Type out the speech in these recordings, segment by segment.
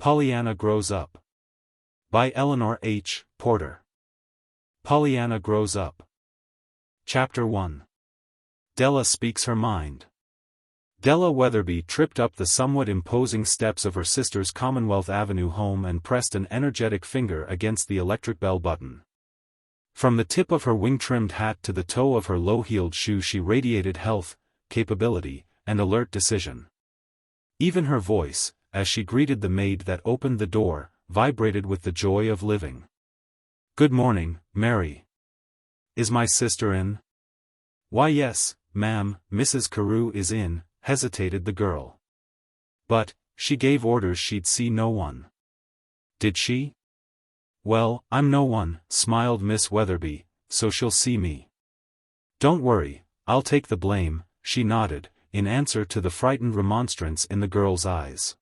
Pollyanna Grows Up. By Eleanor H. Porter. Pollyanna Grows Up. Chapter 1. Della Speaks Her Mind. Della Weatherby tripped up the somewhat imposing steps of her sister's Commonwealth Avenue home and pressed an energetic finger against the electric bell button. From the tip of her wing-trimmed hat to the toe of her low-heeled shoe she radiated health, capability, and alert decision. Even her voice, as she greeted the maid that opened the door, vibrated with the joy of living. "Good morning, Mary. Is my sister in?" "Why yes, ma'am, Mrs. Carew is in," hesitated the girl. "But, she gave orders she'd see no one." "Did she?" "Well, I'm no one," smiled Miss Weatherby, "so she'll see me." "Don't worry, I'll take the blame," she nodded, in answer to the frightened remonstrance in the girl's eyes.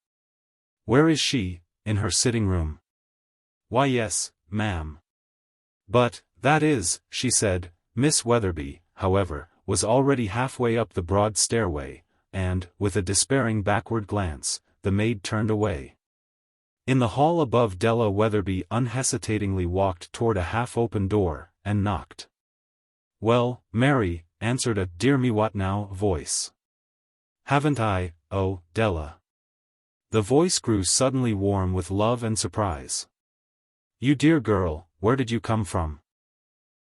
"Where is she? In her sitting room?" "Why yes, ma'am." "But, that is," she said. Miss Weatherby, however, was already halfway up the broad stairway, and, with a despairing backward glance, the maid turned away. In the hall above, Della Weatherby unhesitatingly walked toward a half-open door, and knocked. "Well, Mary," answered a dear-me-what-now voice. "Haven't I, oh, Della." The voice grew suddenly warm with love and surprise. "You dear girl, where did you come from?"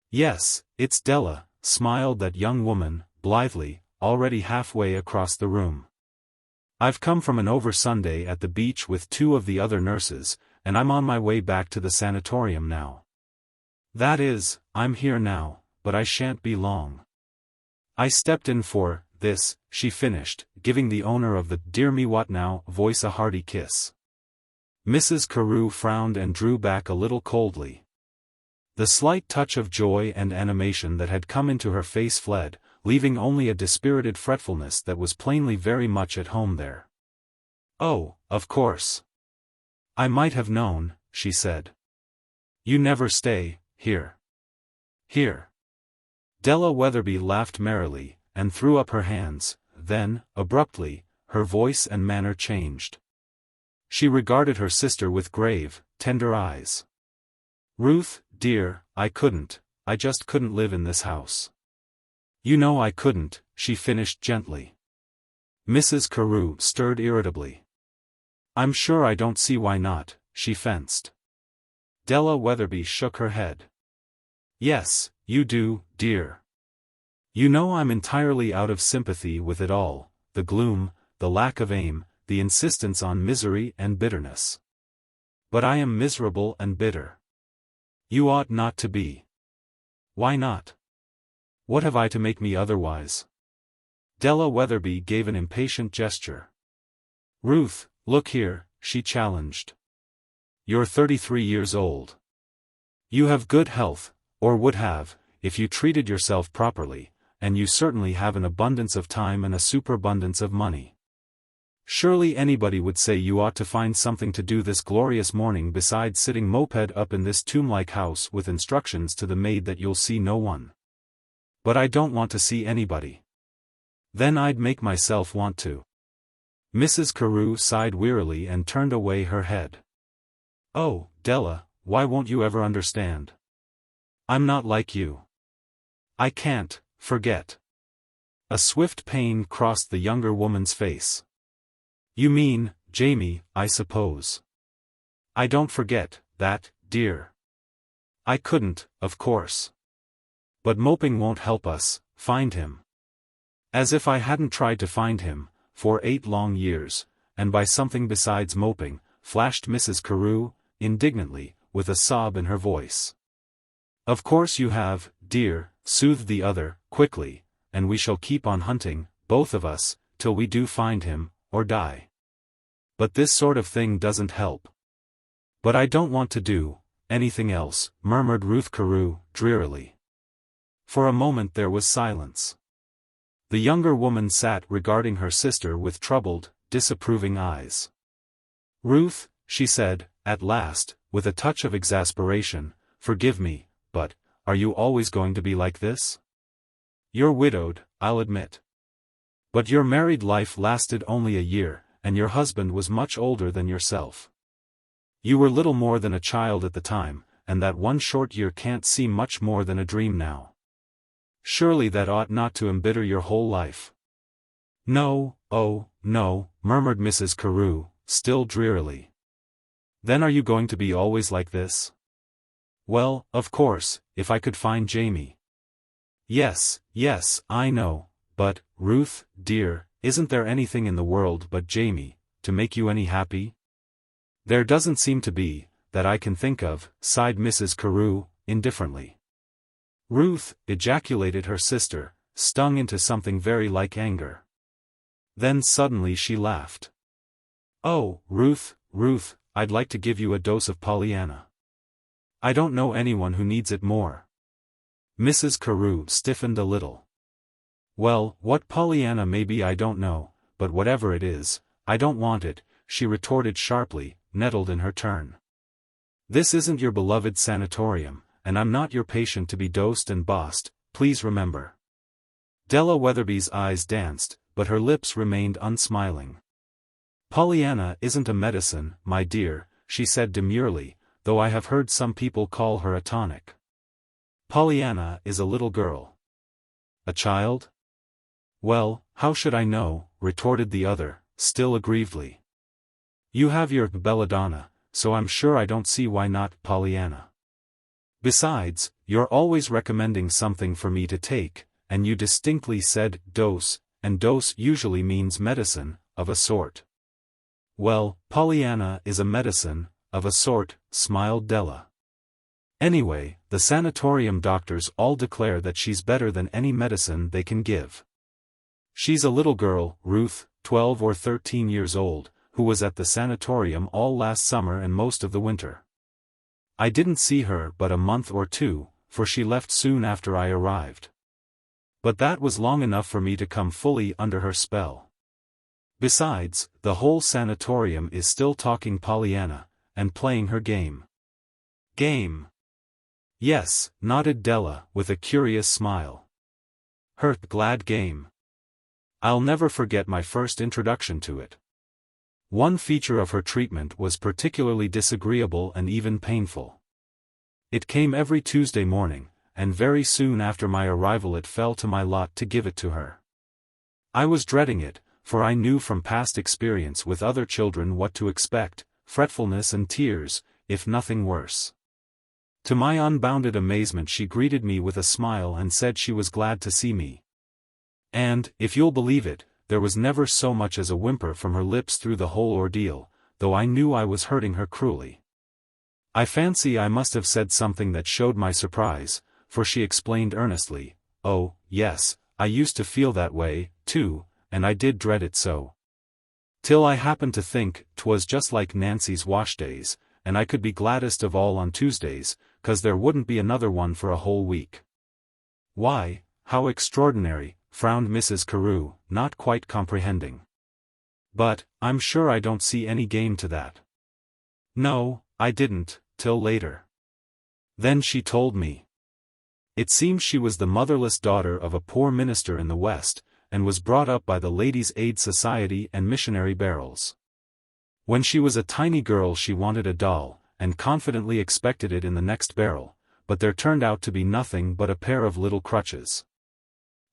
"Yes, it's Della," smiled that young woman, blithely, already halfway across the room. "I've come from an over-Sunday at the beach with 2 of the other nurses, and I'm on my way back to the sanatorium now. That is, I'm here now, but I shan't be long. I stepped in for this," she finished, giving the owner of the dear-me-what-now voice a hearty kiss. Mrs. Carew frowned and drew back a little coldly. The slight touch of joy and animation that had come into her face fled, leaving only a dispirited fretfulness that was plainly very much at home there. "Oh, of course. I might have known," she said. "You never stay here." "Here." Della Weatherby laughed merrily, and threw up her hands. Then, abruptly, her voice and manner changed. She regarded her sister with grave, tender eyes. "Ruth, dear, I just couldn't live in this house. You know I couldn't," she finished gently. Mrs. Carew stirred irritably. "I'm sure I don't see why not," she fenced. Della Weatherby shook her head. "Yes, you do, dear. You know I'm entirely out of sympathy with it all, the gloom, the lack of aim, the insistence on misery and bitterness. But I am miserable and bitter. You ought not to be." "Why not? What have I to make me otherwise?" Della Weatherby gave an impatient gesture. "Ruth, look here," she challenged. "You're 33 years old. You have good health, or would have, if you treated yourself properly, and you certainly have an abundance of time and a superabundance of money. Surely anybody would say you ought to find something to do this glorious morning besides sitting moped up in this tomb-like house with instructions to the maid that you'll see no one." "But I don't want to see anybody." "Then I'd make myself want to." Mrs. Carew sighed wearily and turned away her head. "Oh, Della, why won't you ever understand? I'm not like you. I can't forget." A swift pain crossed the younger woman's face. "You mean, Jamie, I suppose." "I don't forget that, dear. I couldn't, of course. But moping won't help us find him." "As if I hadn't tried to find him, for 8 long years, and by something besides moping," flashed Mrs. Carew, indignantly, with a sob in her voice. "Of course you have, dear," soothed the other, quickly, "and we shall keep on hunting, both of us, till we do find him, or die. But this sort of thing doesn't help." "But I don't want to do anything else," murmured Ruth Carew, drearily. For a moment there was silence. The younger woman sat regarding her sister with troubled, disapproving eyes. "Ruth," she said, at last, with a touch of exasperation, "forgive me, but, are you always going to be like this? You're widowed, I'll admit. But your married life lasted only a year, and your husband was much older than yourself. You were little more than a child at the time, and that one short year can't seem much more than a dream now. Surely that ought not to embitter your whole life. No, oh, no, murmured Mrs. Carew, still drearily. Then are you going to be always like this? Well, of course, if I could find Jamie. Yes, yes, I know, but, Ruth, dear, isn't there anything in the world but Jamie, to make you any happy? There doesn't seem to be, that I can think of, sighed Mrs. Carew, indifferently. Ruth, ejaculated her sister, stung into something very like anger. Then suddenly she laughed. Oh, Ruth, Ruth, I'd like to give you a dose of Pollyanna. I don't know anyone who needs it more. Mrs. Carew stiffened a little. Well, what Pollyanna may be I don't know, but whatever it is, I don't want it, she retorted sharply, nettled in her turn. This isn't your beloved sanatorium, and I'm not your patient to be dosed and bossed, please remember. Della Weatherby's eyes danced, but her lips remained unsmiling. Pollyanna isn't a medicine, my dear, she said demurely, though I have heard some people call her a tonic. Pollyanna is a little girl. A child? Well, how should I know, retorted the other, still aggrievedly. You have your belladonna, so I'm sure I don't see why not Pollyanna. Besides, you're always recommending something for me to take, and you distinctly said dose, and dose usually means medicine, of a sort. Well, Pollyanna is a medicine, of a sort, smiled Della. Anyway, the sanatorium doctors all declare that she's better than any medicine they can give. She's a little girl, Ruth, 12 or 13 years old, who was at the sanatorium all last summer and most of the winter. I didn't see her but a month or two, for she left soon after I arrived. But that was long enough for me to come fully under her spell. Besides, the whole sanatorium is still talking Pollyanna, and playing her game. Game? Yes, nodded Della, with a curious smile. Her glad game. I'll never forget my first introduction to it. One feature of her treatment was particularly disagreeable and even painful. It came every Tuesday morning, and very soon after my arrival it fell to my lot to give it to her. I was dreading it, for I knew from past experience with other children what to expect, fretfulness and tears, if nothing worse. To my unbounded amazement she greeted me with a smile and said she was glad to see me. And, if you'll believe it, there was never so much as a whimper from her lips through the whole ordeal, though I knew I was hurting her cruelly. I fancy I must have said something that showed my surprise, for she explained earnestly, oh, yes, I used to feel that way, too, and I did dread it so. Till I happened to think 'twas just like Nancy's wash days, and I could be gladdest of all on Tuesdays, 'cause there wouldn't be another one for a whole week. Why, how extraordinary, frowned Mrs. Carew, not quite comprehending. But, I'm sure I don't see any game to that. No, I didn't, till later. Then she told me. It seems she was the motherless daughter of a poor minister in the West, and was brought up by the Ladies' Aid Society and missionary barrels. When she was a tiny girl she wanted a doll, and confidently expected it in the next barrel, but there turned out to be nothing but a pair of little crutches.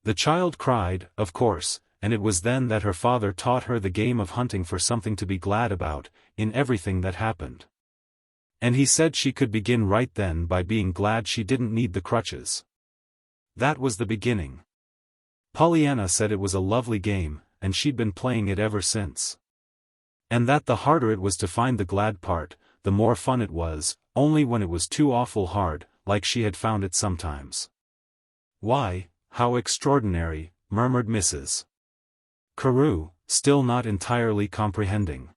The child cried, of course, and it was then that her father taught her the game of hunting for something to be glad about, in everything that happened. And he said she could begin right then by being glad she didn't need the crutches. That was the beginning. Pollyanna said it was a lovely game, and she'd been playing it ever since. And that the harder it was to find the glad part, the more fun it was, only when it was too awful hard, like she had found it sometimes. Why, how extraordinary, murmured Mrs. Carew, still not entirely comprehending.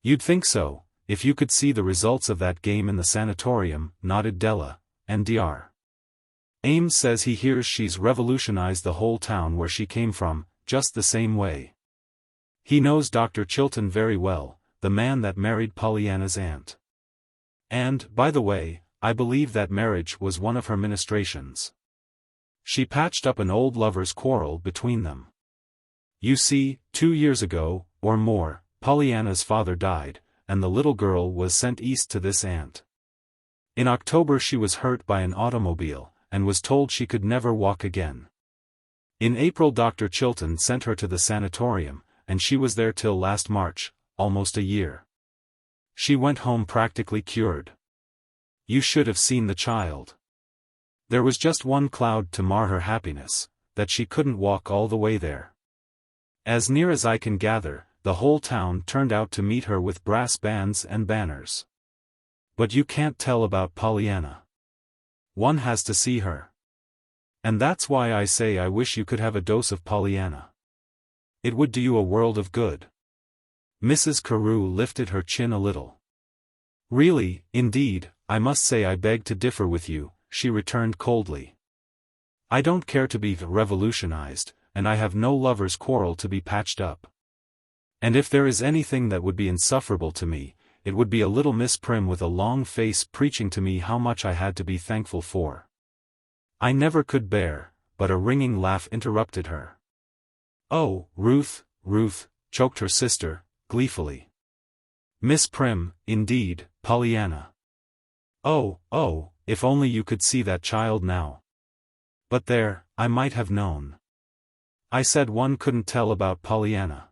You'd think so, if you could see the results of that game in the sanatorium, nodded Della, and Dr. Ames says he hears she's revolutionized the whole town where she came from, just the same way. He knows Dr. Chilton very well, the man that married Pollyanna's aunt. And, by the way, I believe that marriage was one of her ministrations. She patched up an old lover's quarrel between them. You see, 2 years ago, or more, Pollyanna's father died, and the little girl was sent east to this aunt. In October she was hurt by an automobile, and was told she could never walk again. In April Dr. Chilton sent her to the sanatorium, and she was there till last March, almost a year. She went home practically cured. You should have seen the child. There was just one cloud to mar her happiness, that she couldn't walk all the way there. As near as I can gather, the whole town turned out to meet her with brass bands and banners. But you can't tell about Pollyanna. One has to see her. And that's why I say I wish you could have a dose of Pollyanna. It would do you a world of good. Mrs. Carew lifted her chin a little. Really, indeed, I must say I beg to differ with you, she returned coldly. I don't care to be revolutionized, and I have no lover's quarrel to be patched up. And if there is anything that would be insufferable to me, it would be a little Miss Prim with a long face preaching to me how much I had to be thankful for. I never could bear, but a ringing laugh interrupted her. Oh, Ruth, Ruth, choked her sister, gleefully. Miss Prim, indeed, Pollyanna. Oh, if only you could see that child now. But there, I might have known. I said one couldn't tell about Pollyanna.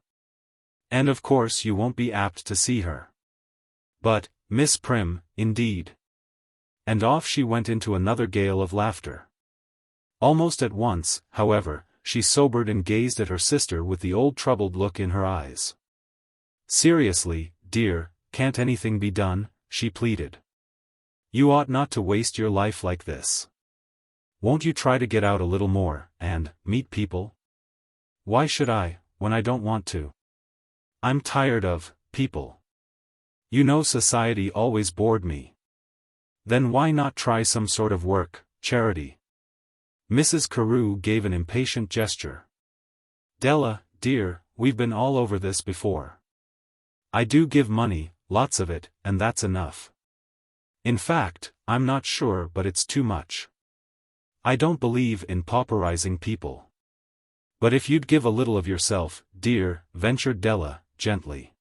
And of course you won't be apt to see her. But, Miss Prim, indeed. And off she went into another gale of laughter. Almost at once, however, she sobered and gazed at her sister with the old troubled look in her eyes. Seriously, dear, can't anything be done? She pleaded. You ought not to waste your life like this. Won't you try to get out a little more, and meet people? Why should I, when I don't want to? I'm tired of people. You know society always bored me. Then why not try some sort of work, charity? Mrs. Carew gave an impatient gesture. Della, dear, we've been all over this before. I do give money, lots of it, and that's enough. In fact, I'm not sure but it's too much. I don't believe in pauperizing people. But if you'd give a little of yourself, dear, ventured Della, gently.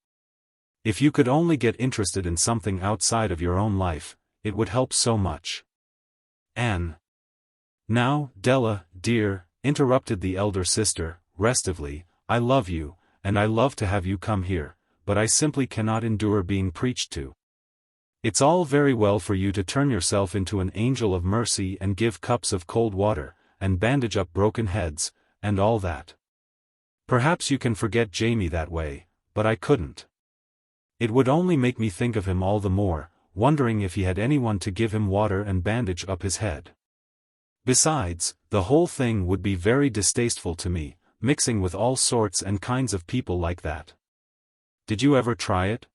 If you could only get interested in something outside of your own life, it would help so much. Anne. Now, Della, dear, interrupted the elder sister, restively, I love you, and I love to have you come here, but I simply cannot endure being preached to. It's all very well for you to turn yourself into an angel of mercy and give cups of cold water, and bandage up broken heads, and all that. Perhaps you can forget Jamie that way, but I couldn't. It would only make me think of him all the more, wondering if he had anyone to give him water and bandage up his head. Besides, the whole thing would be very distasteful to me, mixing with all sorts and kinds of people like that. Did you ever try it?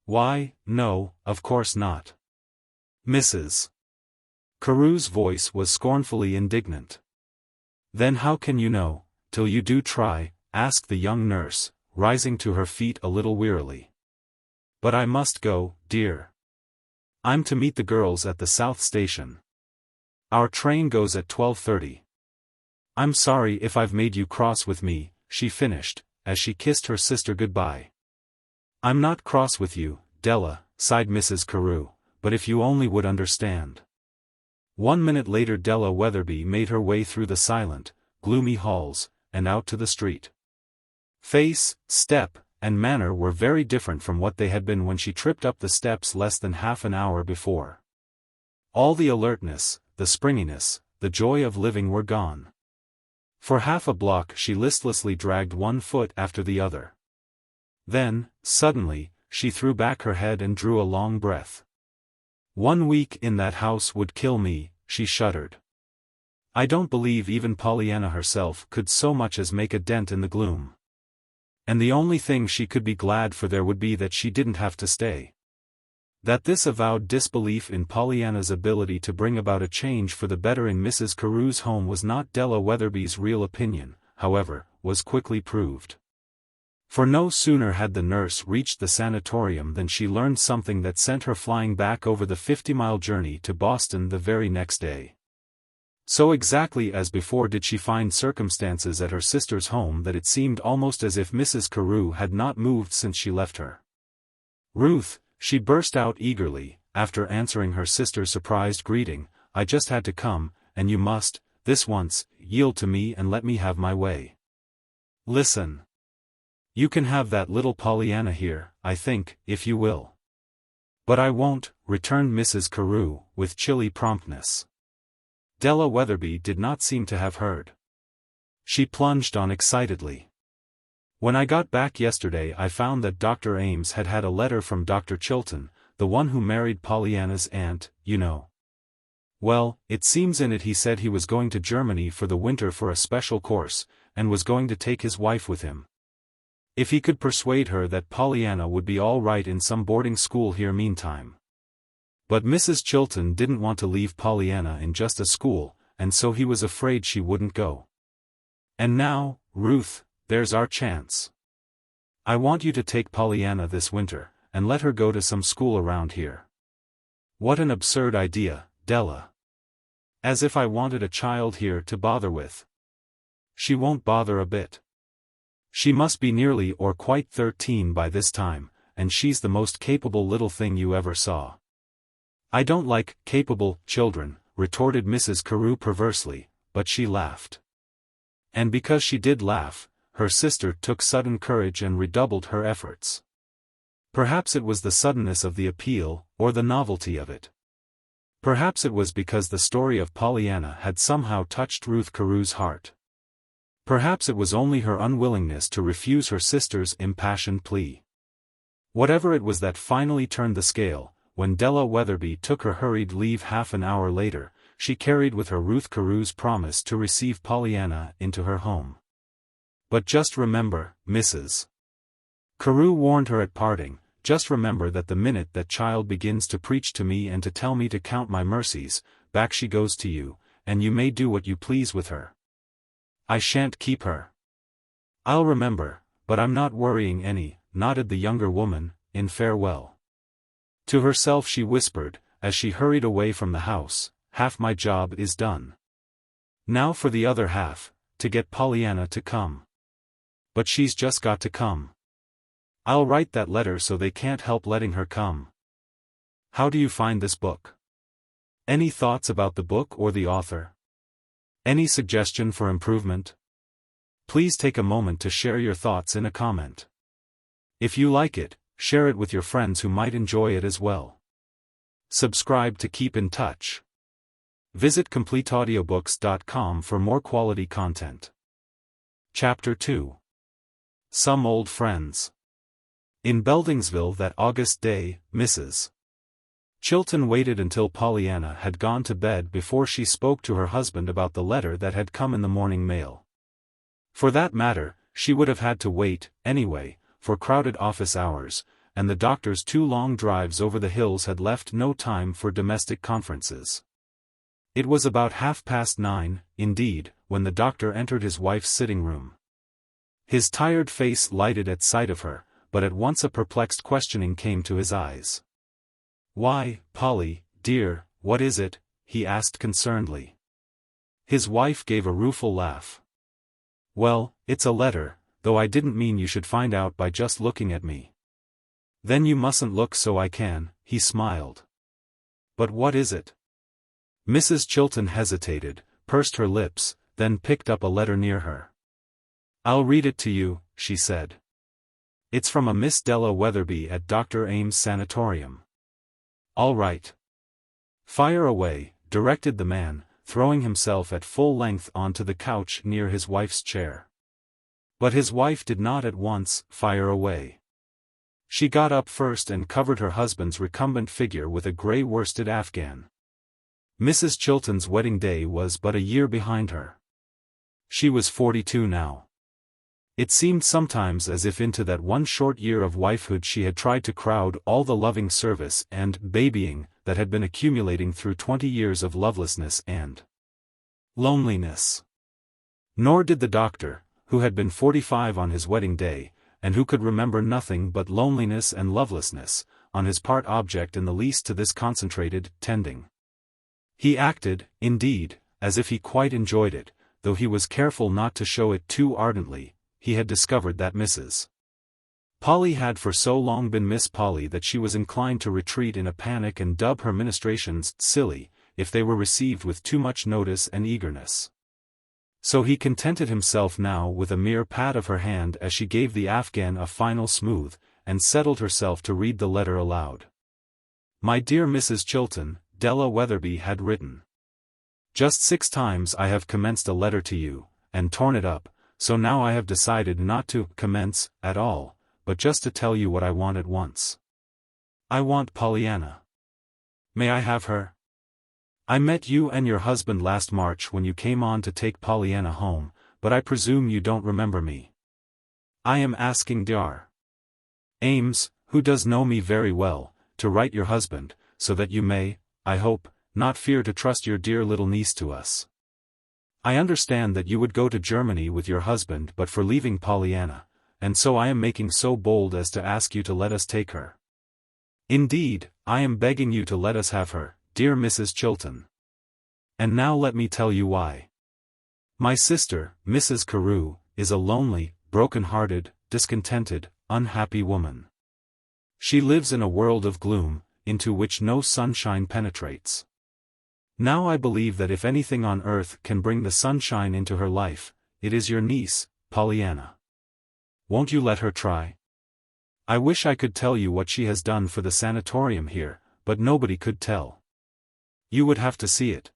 Why, no, of course not. Mrs. Carew's voice was scornfully indignant. Then how can you know, till you do try? Asked the young nurse, rising to her feet a little wearily. But I must go, dear. I'm to meet the girls at the South Station. Our train goes at 12:30. I'm sorry if I've made you cross with me, she finished, as she kissed her sister goodbye. I'm not cross with you, Della, sighed Mrs. Carew, but if you only would understand. 1 minute later Della Weatherby made her way through the silent, gloomy halls, and out to the street. Face, step, and manner were very different from what they had been when she tripped up the steps less than half an hour before. All the alertness, the springiness, the joy of living were gone. For half a block she listlessly dragged one foot after the other. Then, suddenly, she threw back her head and drew a long breath. 1 week in that house would kill me, she shuddered. I don't believe even Pollyanna herself could so much as make a dent in the gloom. And the only thing she could be glad for there would be that she didn't have to stay. That this avowed disbelief in Pollyanna's ability to bring about a change for the better in Mrs. Carew's home was not Della Weatherby's real opinion, however, was quickly proved. For no sooner had the nurse reached the sanatorium than she learned something that sent her flying back over the 50-mile journey to Boston the very next day. So exactly as before did she find circumstances at her sister's home that it seemed almost as if Mrs. Carew had not moved since she left her. Ruth, she burst out eagerly, after answering her sister's surprised greeting, I just had to come, and you must, this once, yield to me and let me have my way. Listen. You can have that little Pollyanna here, I think, if you will. But I won't, returned Mrs. Carew, with chilly promptness. Della Weatherby did not seem to have heard. She plunged on excitedly. When I got back yesterday I found that Dr. Ames had had a letter from Dr. Chilton, the one who married Pollyanna's aunt, you know. Well, it seems in it he said he was going to Germany for the winter for a special course, and was going to take his wife with him. If he could persuade her that Pollyanna would be all right in some boarding school here meantime. But Mrs. Chilton didn't want to leave Pollyanna in just a school, and so he was afraid she wouldn't go. And now, Ruth, there's our chance. I want you to take Pollyanna this winter, and let her go to some school around here. What an absurd idea, Della. As if I wanted a child here to bother with. She won't bother a bit. She must be nearly or quite 13 by this time, and she's the most capable little thing you ever saw. I don't like capable children, retorted Mrs. Carew perversely, but she laughed. And because she did laugh, her sister took sudden courage and redoubled her efforts. Perhaps it was the suddenness of the appeal, or the novelty of it. Perhaps it was because the story of Pollyanna had somehow touched Ruth Carew's heart. Perhaps it was only her unwillingness to refuse her sister's impassioned plea. Whatever it was that finally turned the scale, when Della Weatherby took her hurried leave half an hour later, she carried with her Ruth Carew's promise to receive Pollyanna into her home. But just remember, Mrs. Carew warned her at parting, just remember that the minute that child begins to preach to me and to tell me to count my mercies, back she goes to you, and you may do what you please with her. I shan't keep her. I'll remember, but I'm not worrying any, nodded the younger woman, in farewell. To herself she whispered, as she hurried away from the house, half my job is done. Now for the other half, to get Pollyanna to come. But she's just got to come. I'll write that letter so they can't help letting her come. How do you find this book? Any thoughts about the book or the author? Any suggestion for improvement? Please take a moment to share your thoughts in a comment. If you like it, share it with your friends who might enjoy it as well. Subscribe to keep in touch. Visit CompleteAudiobooks.com for more quality content. Chapter 2. Some Old Friends. In Beldingsville that August day, Mrs. Chilton waited until Pollyanna had gone to bed before she spoke to her husband about the letter that had come in the morning mail. For that matter, she would have had to wait, anyway, for crowded office hours, and the doctor's 2 long drives over the hills had left no time for domestic conferences. It was about 9:30, indeed, when the doctor entered his wife's sitting room. His tired face lighted at sight of her, but at once a perplexed questioning came to his eyes. "Why, Polly, dear, what is it?" he asked concernedly. His wife gave a rueful laugh. "Well, it's a letter, though I didn't mean you should find out by just looking at me." "Then you mustn't look so I can," he smiled. "But what is it?" Mrs. Chilton hesitated, pursed her lips, then picked up a letter near her. "I'll read it to you," she said. "It's from a Miss Della Weatherby at Dr. Ames' sanatorium." "All right. Fire away," directed the man, throwing himself at full length onto the couch near his wife's chair. But his wife did not at once fire away. She got up first and covered her husband's recumbent figure with a grey worsted afghan. Mrs. Chilton's wedding day was but a year behind her. She was 42 now. It seemed sometimes as if into that one short year of wifehood she had tried to crowd all the loving service and babying that had been accumulating through 20 years of lovelessness and loneliness. Nor did the doctor, who had been 45 on his wedding day, and who could remember nothing but loneliness and lovelessness, on his part object in the least to this concentrated tending. He acted, indeed, as if he quite enjoyed it, though he was careful not to show it too ardently. He had discovered that Mrs. Polly had for so long been Miss Polly that she was inclined to retreat in a panic and dub her ministrations silly, if they were received with too much notice and eagerness. So he contented himself now with a mere pat of her hand as she gave the Afghan a final smooth, and settled herself to read the letter aloud. My dear Mrs. Chilton, Della Weatherby had written. Just 6 times I have commenced a letter to you, and torn it up, so now I have decided not to commence at all, but just to tell you what I want at once. I want Pollyanna. May I have her? I met you and your husband last March when you came on to take Pollyanna home, but I presume you don't remember me. I am asking Dr. Ames, who does know me very well, to write your husband, so that you may, I hope, not fear to trust your dear little niece to us. I understand that you would go to Germany with your husband but for leaving Pollyanna, and so I am making so bold as to ask you to let us take her. Indeed, I am begging you to let us have her, dear Mrs. Chilton. And now let me tell you why. My sister, Mrs. Carew, is a lonely, broken-hearted, discontented, unhappy woman. She lives in a world of gloom, into which no sunshine penetrates. Now I believe that if anything on earth can bring the sunshine into her life, it is your niece, Pollyanna. Won't you let her try? I wish I could tell you what she has done for the sanatorium here, but nobody could tell. You would have to see it.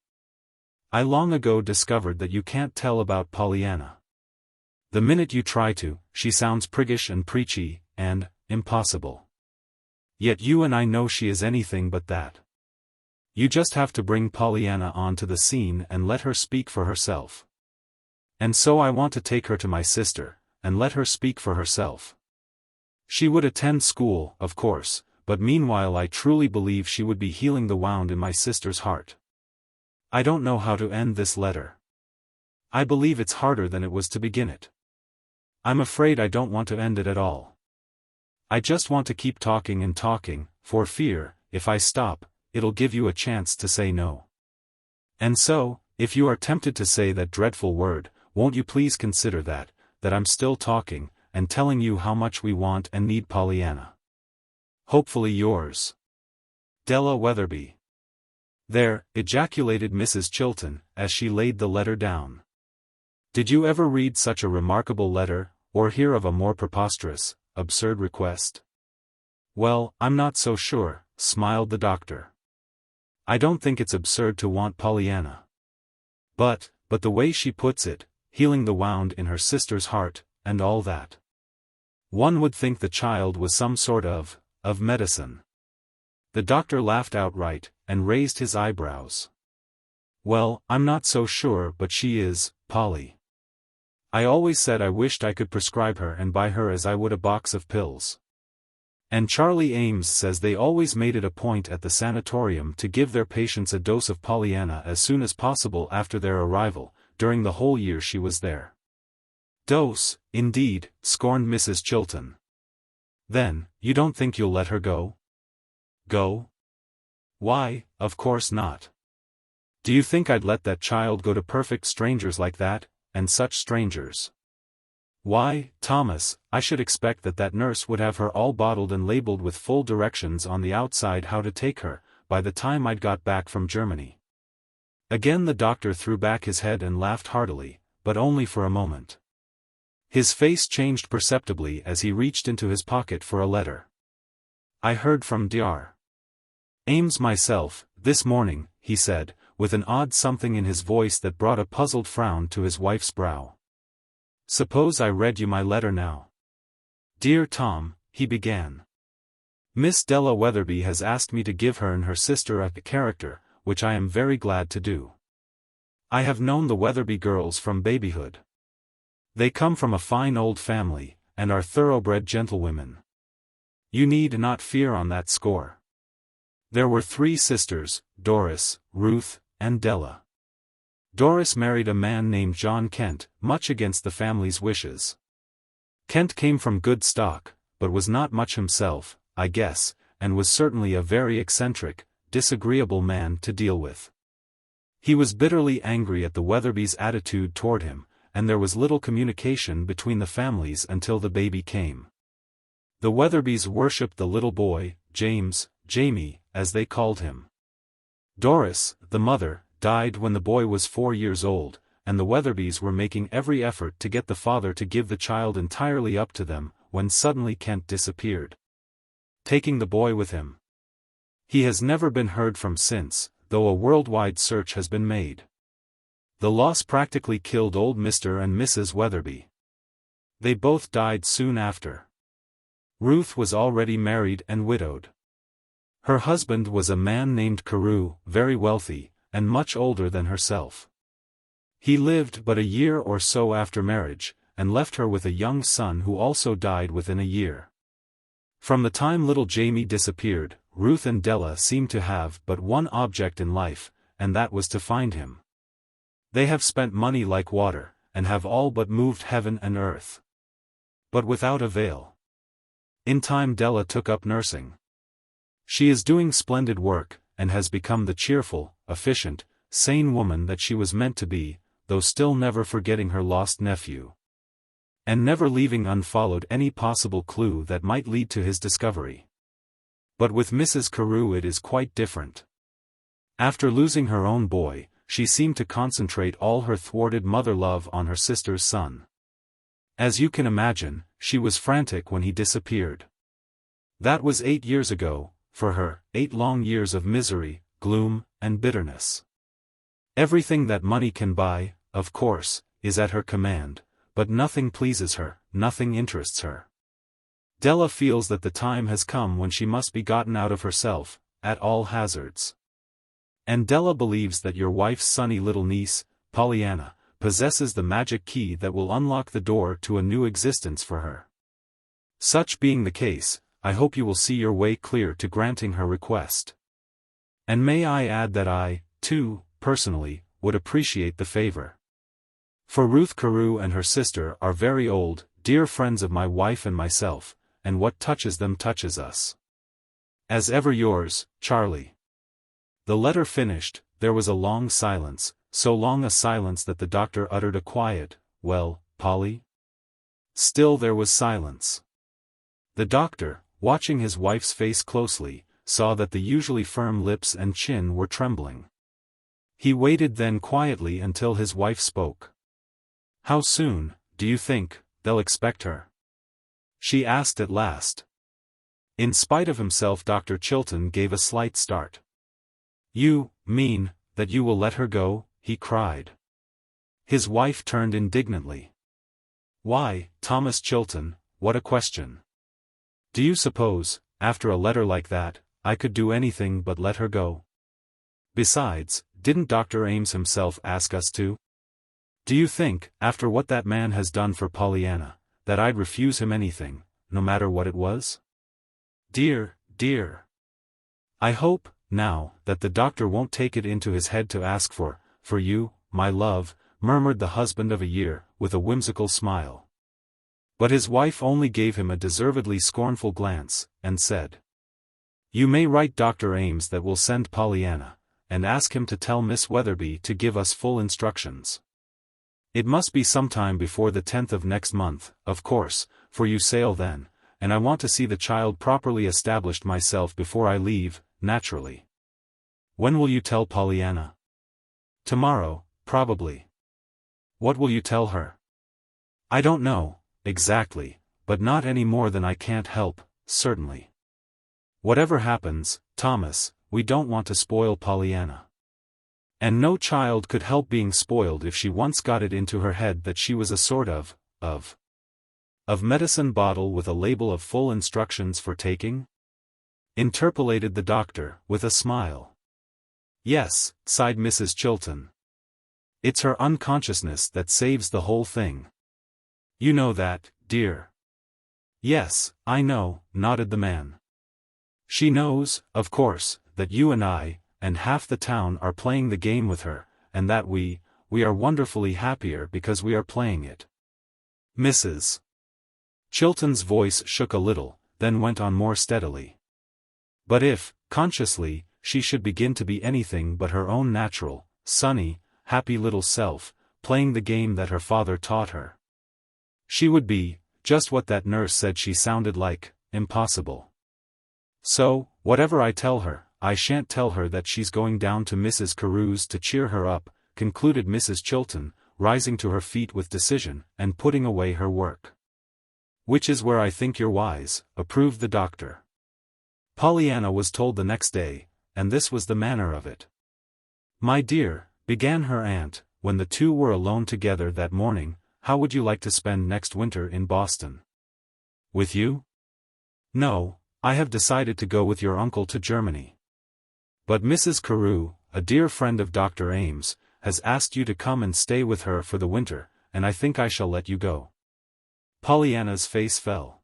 I long ago discovered that you can't tell about Pollyanna. The minute you try to, she sounds priggish and preachy, and impossible. Yet you and I know she is anything but that. You just have to bring Pollyanna onto the scene and let her speak for herself. And so I want to take her to my sister, and let her speak for herself. She would attend school, of course, but meanwhile I truly believe she would be healing the wound in my sister's heart. I don't know how to end this letter. I believe it's harder than it was to begin it. I'm afraid I don't want to end it at all. I just want to keep talking and talking, for fear, if I stop, it'll give you a chance to say no. And so, if you are tempted to say that dreadful word, won't you please consider that I'm still talking, and telling you how much we want and need Pollyanna. Hopefully yours, Della Weatherby. There, ejaculated Mrs. Chilton, as she laid the letter down. Did you ever read such a remarkable letter, or hear of a more preposterous, absurd request? Well, I'm not so sure, smiled the doctor. I don't think it's absurd to want Pollyanna. But the way she puts it, healing the wound in her sister's heart, and all that. One would think the child was some sort of medicine. The doctor laughed outright, and raised his eyebrows. Well, I'm not so sure, but she is, Polly. I always said I wished I could prescribe her and buy her as I would a box of pills. And Charlie Ames says they always made it a point at the sanatorium to give their patients a dose of Pollyanna as soon as possible after their arrival, during the whole year she was there. Dose, indeed, scorned Mrs. Chilton. Then, you don't think you'll let her go? Go? Why, of course not. Do you think I'd let that child go to perfect strangers like that, and such strangers? Why, Thomas, I should expect that nurse would have her all bottled and labeled with full directions on the outside how to take her, by the time I'd got back from Germany. Again the doctor threw back his head and laughed heartily, but only for a moment. His face changed perceptibly as he reached into his pocket for a letter. I heard from Dr. Ames myself, this morning, he said, with an odd something in his voice that brought a puzzled frown to his wife's brow. Suppose I read you my letter now. Dear Tom, he began. Miss Della Weatherby has asked me to give her and her sister a character, which I am very glad to do. I have known the Weatherby girls from babyhood. They come from a fine old family, and are thoroughbred gentlewomen. You need not fear on that score. There were 3 sisters, Doris, Ruth, and Della. Doris married a man named John Kent, much against the family's wishes. Kent came from good stock, but was not much himself, I guess, and was certainly a very eccentric, disagreeable man to deal with. He was bitterly angry at the Weatherbys' attitude toward him, and there was little communication between the families until the baby came. The Weatherbys worshipped the little boy, James, Jamie, as they called him. Doris, the mother, died when the boy was 4 years old, and the Weatherbys were making every effort to get the father to give the child entirely up to them, when suddenly Kent disappeared, taking the boy with him. He has never been heard from since, though a worldwide search has been made. The loss practically killed old Mr. and Mrs. Weatherby. They both died soon after. Ruth was already married and widowed. Her husband was a man named Carew, very wealthy, and much older than herself. He lived but a year or so after marriage, and left her with a young son who also died within a year. From the time little Jamie disappeared, Ruth and Della seemed to have but one object in life, and that was to find him. They have spent money like water, and have all but moved heaven and earth, but without avail. In time Della took up nursing. She is doing splendid work, and has become the cheerful, efficient, sane woman that she was meant to be, though still never forgetting her lost nephew, and never leaving unfollowed any possible clue that might lead to his discovery. But with Mrs. Carew it is quite different. After losing her own boy, she seemed to concentrate all her thwarted mother love on her sister's son. As you can imagine, she was frantic when he disappeared. That was 8 years ago, for her, 8 long years of misery, gloom, and bitterness. Everything that money can buy, of course, is at her command, but nothing pleases her, nothing interests her. Della feels that the time has come when she must be gotten out of herself, at all hazards. And Della believes that your wife's sunny little niece, Pollyanna, possesses the magic key that will unlock the door to a new existence for her. Such being the case, I hope you will see your way clear to granting her request. And may I add that I, too, personally, would appreciate the favor. For Ruth Carew and her sister are very old, dear friends of my wife and myself, and what touches them touches us. As ever yours, Charlie. The letter finished, there was a long silence, so long a silence that the doctor uttered a quiet, "Well, Polly?" Still there was silence. The doctor, watching his wife's face closely, saw that the usually firm lips and chin were trembling. He waited then quietly until his wife spoke. "How soon, do you think, they'll expect her?" she asked at last. In spite of himself Dr. Chilton gave a slight start. "You mean, that you will let her go?" he cried. His wife turned indignantly. "Why, Thomas Chilton, what a question! Do you suppose, after a letter like that, I could do anything but let her go? Besides, didn't Dr. Ames himself ask us to? Do you think, after what that man has done for Pollyanna, that I'd refuse him anything, no matter what it was? Dear, dear. I hope, now, that the doctor won't take it into his head to ask for you, my love," murmured the husband of a year, with a whimsical smile. But his wife only gave him a deservedly scornful glance, and said, "You may write Dr. Ames that we'll send Pollyanna, and ask him to tell Miss Weatherby to give us full instructions. It must be sometime before the 10th of next month, of course, for you sail then, and I want to see the child properly established myself before I leave, naturally. When will you tell Pollyanna?" "Tomorrow, probably." "What will you tell her?" "I don't know, exactly, but not any more than I can't help, certainly. Whatever happens, Thomas, we don't want to spoil Pollyanna. And no child could help being spoiled if she once got it into her head that she was a sort of medicine bottle with a label of full instructions for taking?" interpolated the doctor, with a smile. "Yes," sighed Mrs. Chilton. "It's her unconsciousness that saves the whole thing. You know that, dear." "Yes, I know," nodded the man. "She knows, of course, that you and I, and half the town are playing the game with her, and that we are wonderfully happier because we are playing it." Mrs. Chilton's voice shook a little, then went on more steadily. "But if, consciously, she should begin to be anything but her own natural, sunny, happy little self, playing the game that her father taught her, she would be, just what that nurse said she sounded like, impossible. So, whatever I tell her, I shan't tell her that she's going down to Mrs. Carew's to cheer her up," concluded Mrs. Chilton, rising to her feet with decision, and putting away her work. "Which is where I think you're wise," approved the doctor. Pollyanna was told the next day, and this was the manner of it. "My dear," began her aunt, when the two were alone together that morning, "how would you like to spend next winter in Boston?" "With you?" "No, I have decided to go with your uncle to Germany. But Mrs. Carew, a dear friend of Dr. Ames, has asked you to come and stay with her for the winter, and I think I shall let you go." Pollyanna's face fell.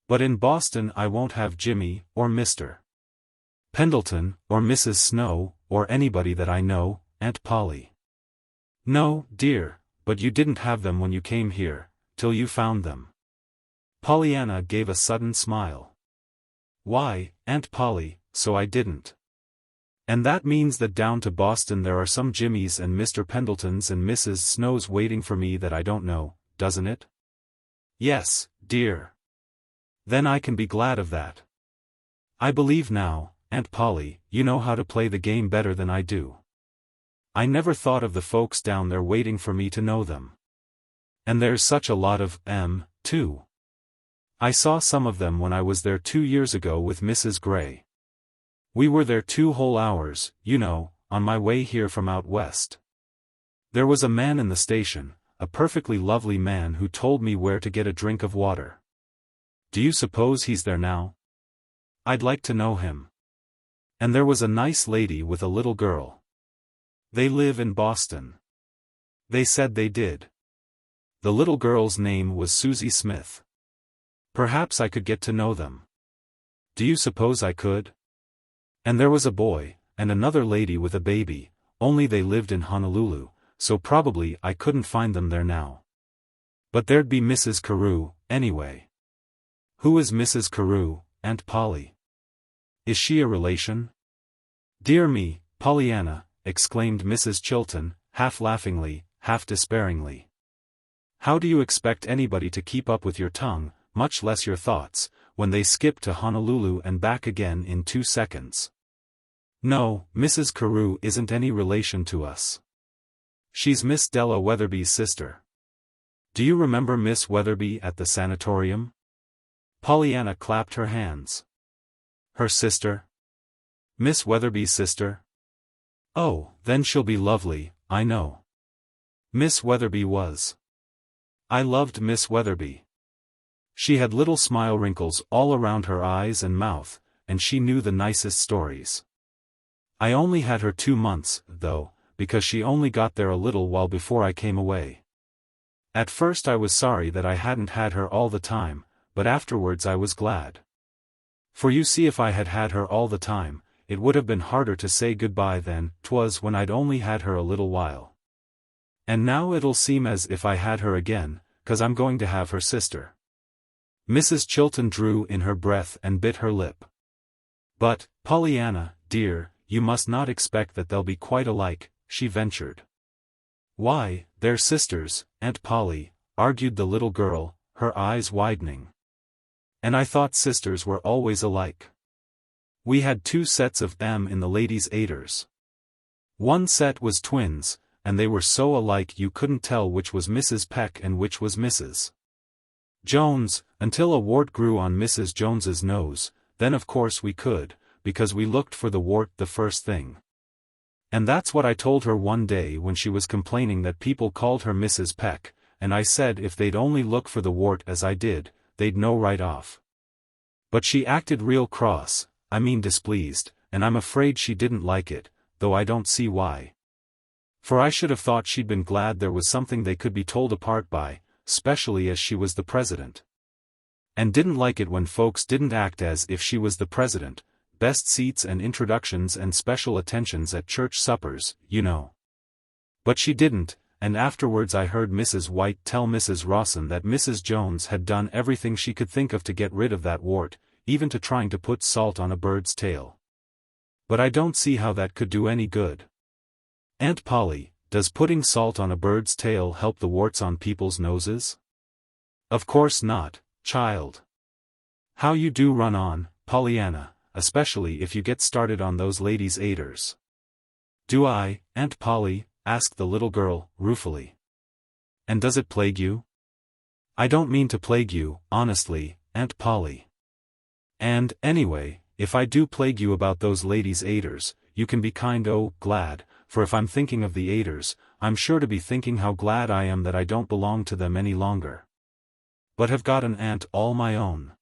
"But in Boston I won't have Jimmy, or Mr. Pendleton, or Mrs. Snow, or anybody that I know, Aunt Polly." "No, dear, but you didn't have them when you came here, till you found them." Pollyanna gave a sudden smile. "Why, Aunt Polly, so I didn't. And that means that down to Boston there are some Jimmys and Mr. Pendletons and Mrs. Snows waiting for me that I don't know, doesn't it?" "Yes, dear. Then I can be glad of that. I believe now, Aunt Polly, you know how to play the game better than I do. I never thought of the folks down there waiting for me to know them. And there's such a lot of 'em, too. I saw some of them when I was there 2 years ago with Mrs. Gray. We were there 2 whole hours, you know, on my way here from out west. There was a man in the station, a perfectly lovely man who told me where to get a drink of water. Do you suppose he's there now? I'd like to know him. And there was a nice lady with a little girl. They live in Boston. They said they did. The little girl's name was Susie Smith. Perhaps I could get to know them. Do you suppose I could? And there was a boy, and another lady with a baby, only they lived in Honolulu, so probably I couldn't find them there now. But there'd be Mrs. Carew, anyway." "Who is Mrs. Carew, Aunt Polly? Is she a relation?" "Dear me, Pollyanna," exclaimed Mrs. Chilton, half laughingly, half despairingly. "How do you expect anybody to keep up with your tongue, much less your thoughts, when they skip to Honolulu and back again in 2 seconds? No, Mrs. Carew isn't any relation to us. She's Miss Della Weatherby's sister. Do you remember Miss Weatherby at the sanatorium?" Pollyanna clapped her hands. "Her sister? Miss Weatherby's sister? Oh, then she'll be lovely, I know. Miss Weatherby was. I loved Miss Weatherby. She had little smile wrinkles all around her eyes and mouth, and she knew the nicest stories. I only had her 2 months, though, because she only got there a little while before I came away. At first I was sorry that I hadn't had her all the time, but afterwards I was glad. For you see, if I had had her all the time, it would have been harder to say goodbye than 'twas when I'd only had her a little while. And now it'll seem as if I had her again, 'cause I'm going to have her sister." Mrs. Chilton drew in her breath and bit her lip. "But, Pollyanna, dear, you must not expect that they'll be quite alike," she ventured. "Why, they're sisters, Aunt Polly," argued the little girl, her eyes widening. "And I thought sisters were always alike. We had 2 sets of them in the ladies' aiders. One set was twins, and they were so alike you couldn't tell which was Mrs. Peck and which was Mrs. Jones, until a wart grew on Mrs. Jones's nose, then of course we could, because we looked for the wart the first thing. And that's what I told her one day when she was complaining that people called her Mrs. Peck, and I said if they'd only look for the wart as I did, they'd know right off. But she acted real cross, I mean displeased, and I'm afraid she didn't like it, though I don't see why. For I should have thought she'd been glad there was something they could be told apart by, specially as she was the president. And didn't like it when folks didn't act as if she was the president, best seats and introductions and special attentions at church suppers, you know. But she didn't, and afterwards I heard Mrs. White tell Mrs. Rawson that Mrs. Jones had done everything she could think of to get rid of that wart, even to trying to put salt on a bird's tail. But I don't see how that could do any good. Aunt Polly, does putting salt on a bird's tail help the warts on people's noses? Of course not, child. How you do run on, Pollyanna, especially if you get started on those ladies' aiders. Do I, Aunt Polly? Asked the little girl, ruefully. And does it plague you? I don't mean to plague you, honestly, Aunt Polly. And, anyway, if I do plague you about those ladies' aiders, you can be glad, for if I'm thinking of the aiders, I'm sure to be thinking how glad I am that I don't belong to them any longer. But have got an aunt all my own.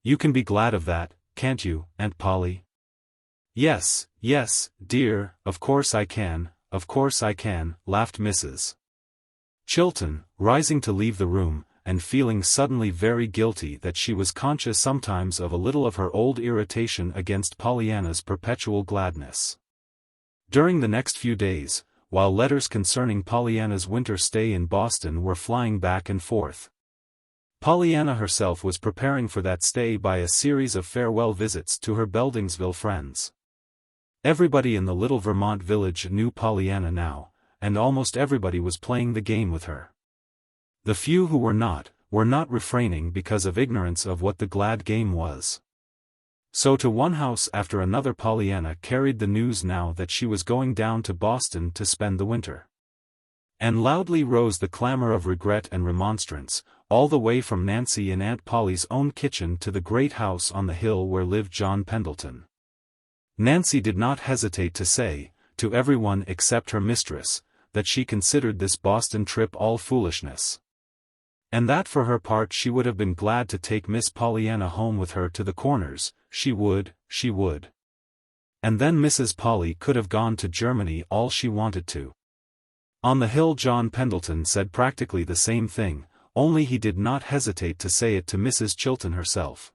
You can be glad of that, can't you, Aunt Polly? Yes, dear, of course I can, laughed Mrs. Chilton, rising to leave the room, and feeling suddenly very guilty that she was conscious sometimes of a little of her old irritation against Pollyanna's perpetual gladness. During the next few days, while letters concerning Pollyanna's winter stay in Boston were flying back and forth, Pollyanna herself was preparing for that stay by a series of farewell visits to her Beldingsville friends. Everybody in the little Vermont village knew Pollyanna now, and almost everybody was playing the game with her. The few who were not refraining because of ignorance of what the glad game was. So to one house after another Pollyanna carried the news now that she was going down to Boston to spend the winter. And loudly rose the clamor of regret and remonstrance, all the way from Nancy in Aunt Polly's own kitchen to the great house on the hill where lived John Pendleton. Nancy did not hesitate to say, to everyone except her mistress, that she considered this Boston trip all foolishness. And that for her part she would have been glad to take Miss Pollyanna home with her to the Corners, she would. And then Mrs. Polly could have gone to Germany all she wanted to. On the hill John Pendleton said practically the same thing, only he did not hesitate to say it to Mrs. Chilton herself.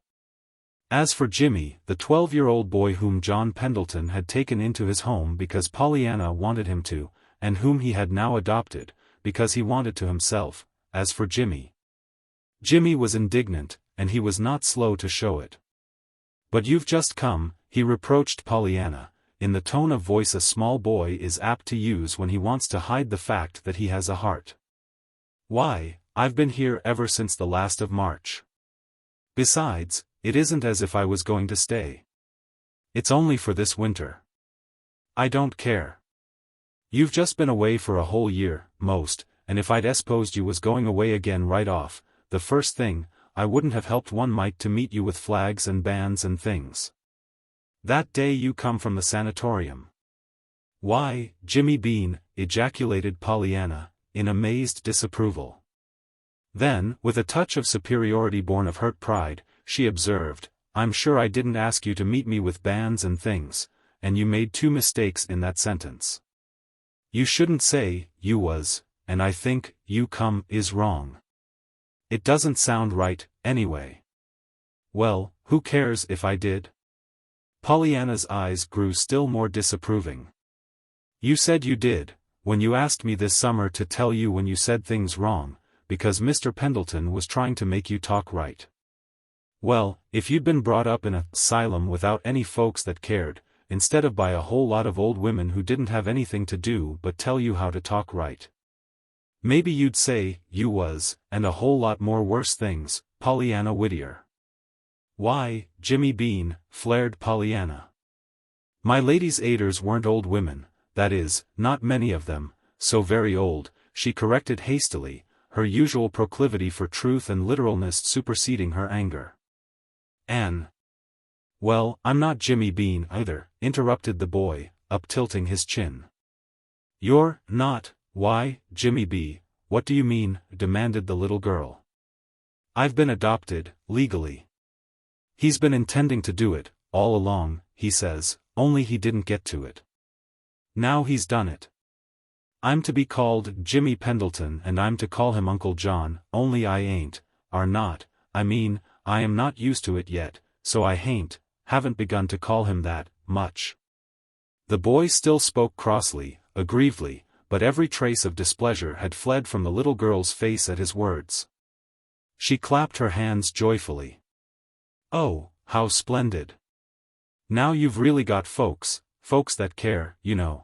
As for Jimmy, the 12-year-old boy whom John Pendleton had taken into his home because Pollyanna wanted him to, and whom he had now adopted, because he wanted to himself, as for Jimmy was indignant, and he was not slow to show it. But you've just come, he reproached Pollyanna, in the tone of voice a small boy is apt to use when he wants to hide the fact that he has a heart. Why, I've been here ever since the last of March. Besides, it isn't as if I was going to stay. It's only for this winter. I don't care. You've just been away for a whole year, most, and if I'd supposed you was going away again right off, the first thing, I wouldn't have helped one mite to meet you with flags and bands and things. That day you come from the sanatorium. Why, Jimmy Bean, ejaculated Pollyanna, in amazed disapproval. Then, with a touch of superiority born of hurt pride, she observed, I'm sure I didn't ask you to meet me with bands and things, and you made 2 mistakes in that sentence. You shouldn't say, you was, and I think, you come, is wrong. It doesn't sound right, anyway. Well, who cares if I did? Pollyanna's eyes grew still more disapproving. You said you did, when you asked me this summer to tell you when you said things wrong, because Mr. Pendleton was trying to make you talk right. Well, if you'd been brought up in an asylum without any folks that cared, instead of by a whole lot of old women who didn't have anything to do but tell you how to talk right, maybe you'd say, you was, and a whole lot more worse things, Pollyanna Whittier. Why, Jimmy Bean, flared Pollyanna. My ladies' aiders weren't old women, that is, not many of them, so very old, she corrected hastily, her usual proclivity for truth and literalness superseding her anger. Anne. Well, I'm not Jimmy Bean either, interrupted the boy, up-tilting his chin. You're not, why, Jimmy B., what do you mean, demanded the little girl. I've been adopted, legally. He's been intending to do it, all along, he says, only he didn't get to it. Now he's done it. I'm to be called Jimmy Pendleton and I'm to call him Uncle John, only I am not used to it yet, so I haven't begun to call him that, much. The boy still spoke crossly, aggrievedly, but every trace of displeasure had fled from the little girl's face at his words. She clapped her hands joyfully. Oh, how splendid. Now you've really got folks that care, you know.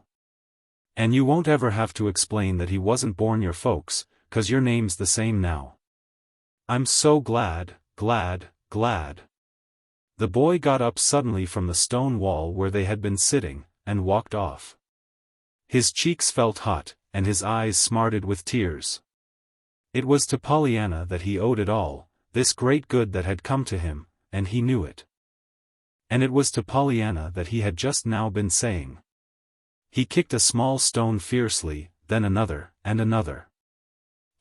And you won't ever have to explain that he wasn't born your folks, 'cause your name's the same now. I'm so glad. The boy got up suddenly from the stone wall where they had been sitting, and walked off. His cheeks felt hot, and his eyes smarted with tears. It was to Pollyanna that he owed it all, this great good that had come to him, and he knew it. And it was to Pollyanna that he had just now been saying. He kicked a small stone fiercely, then another, and another.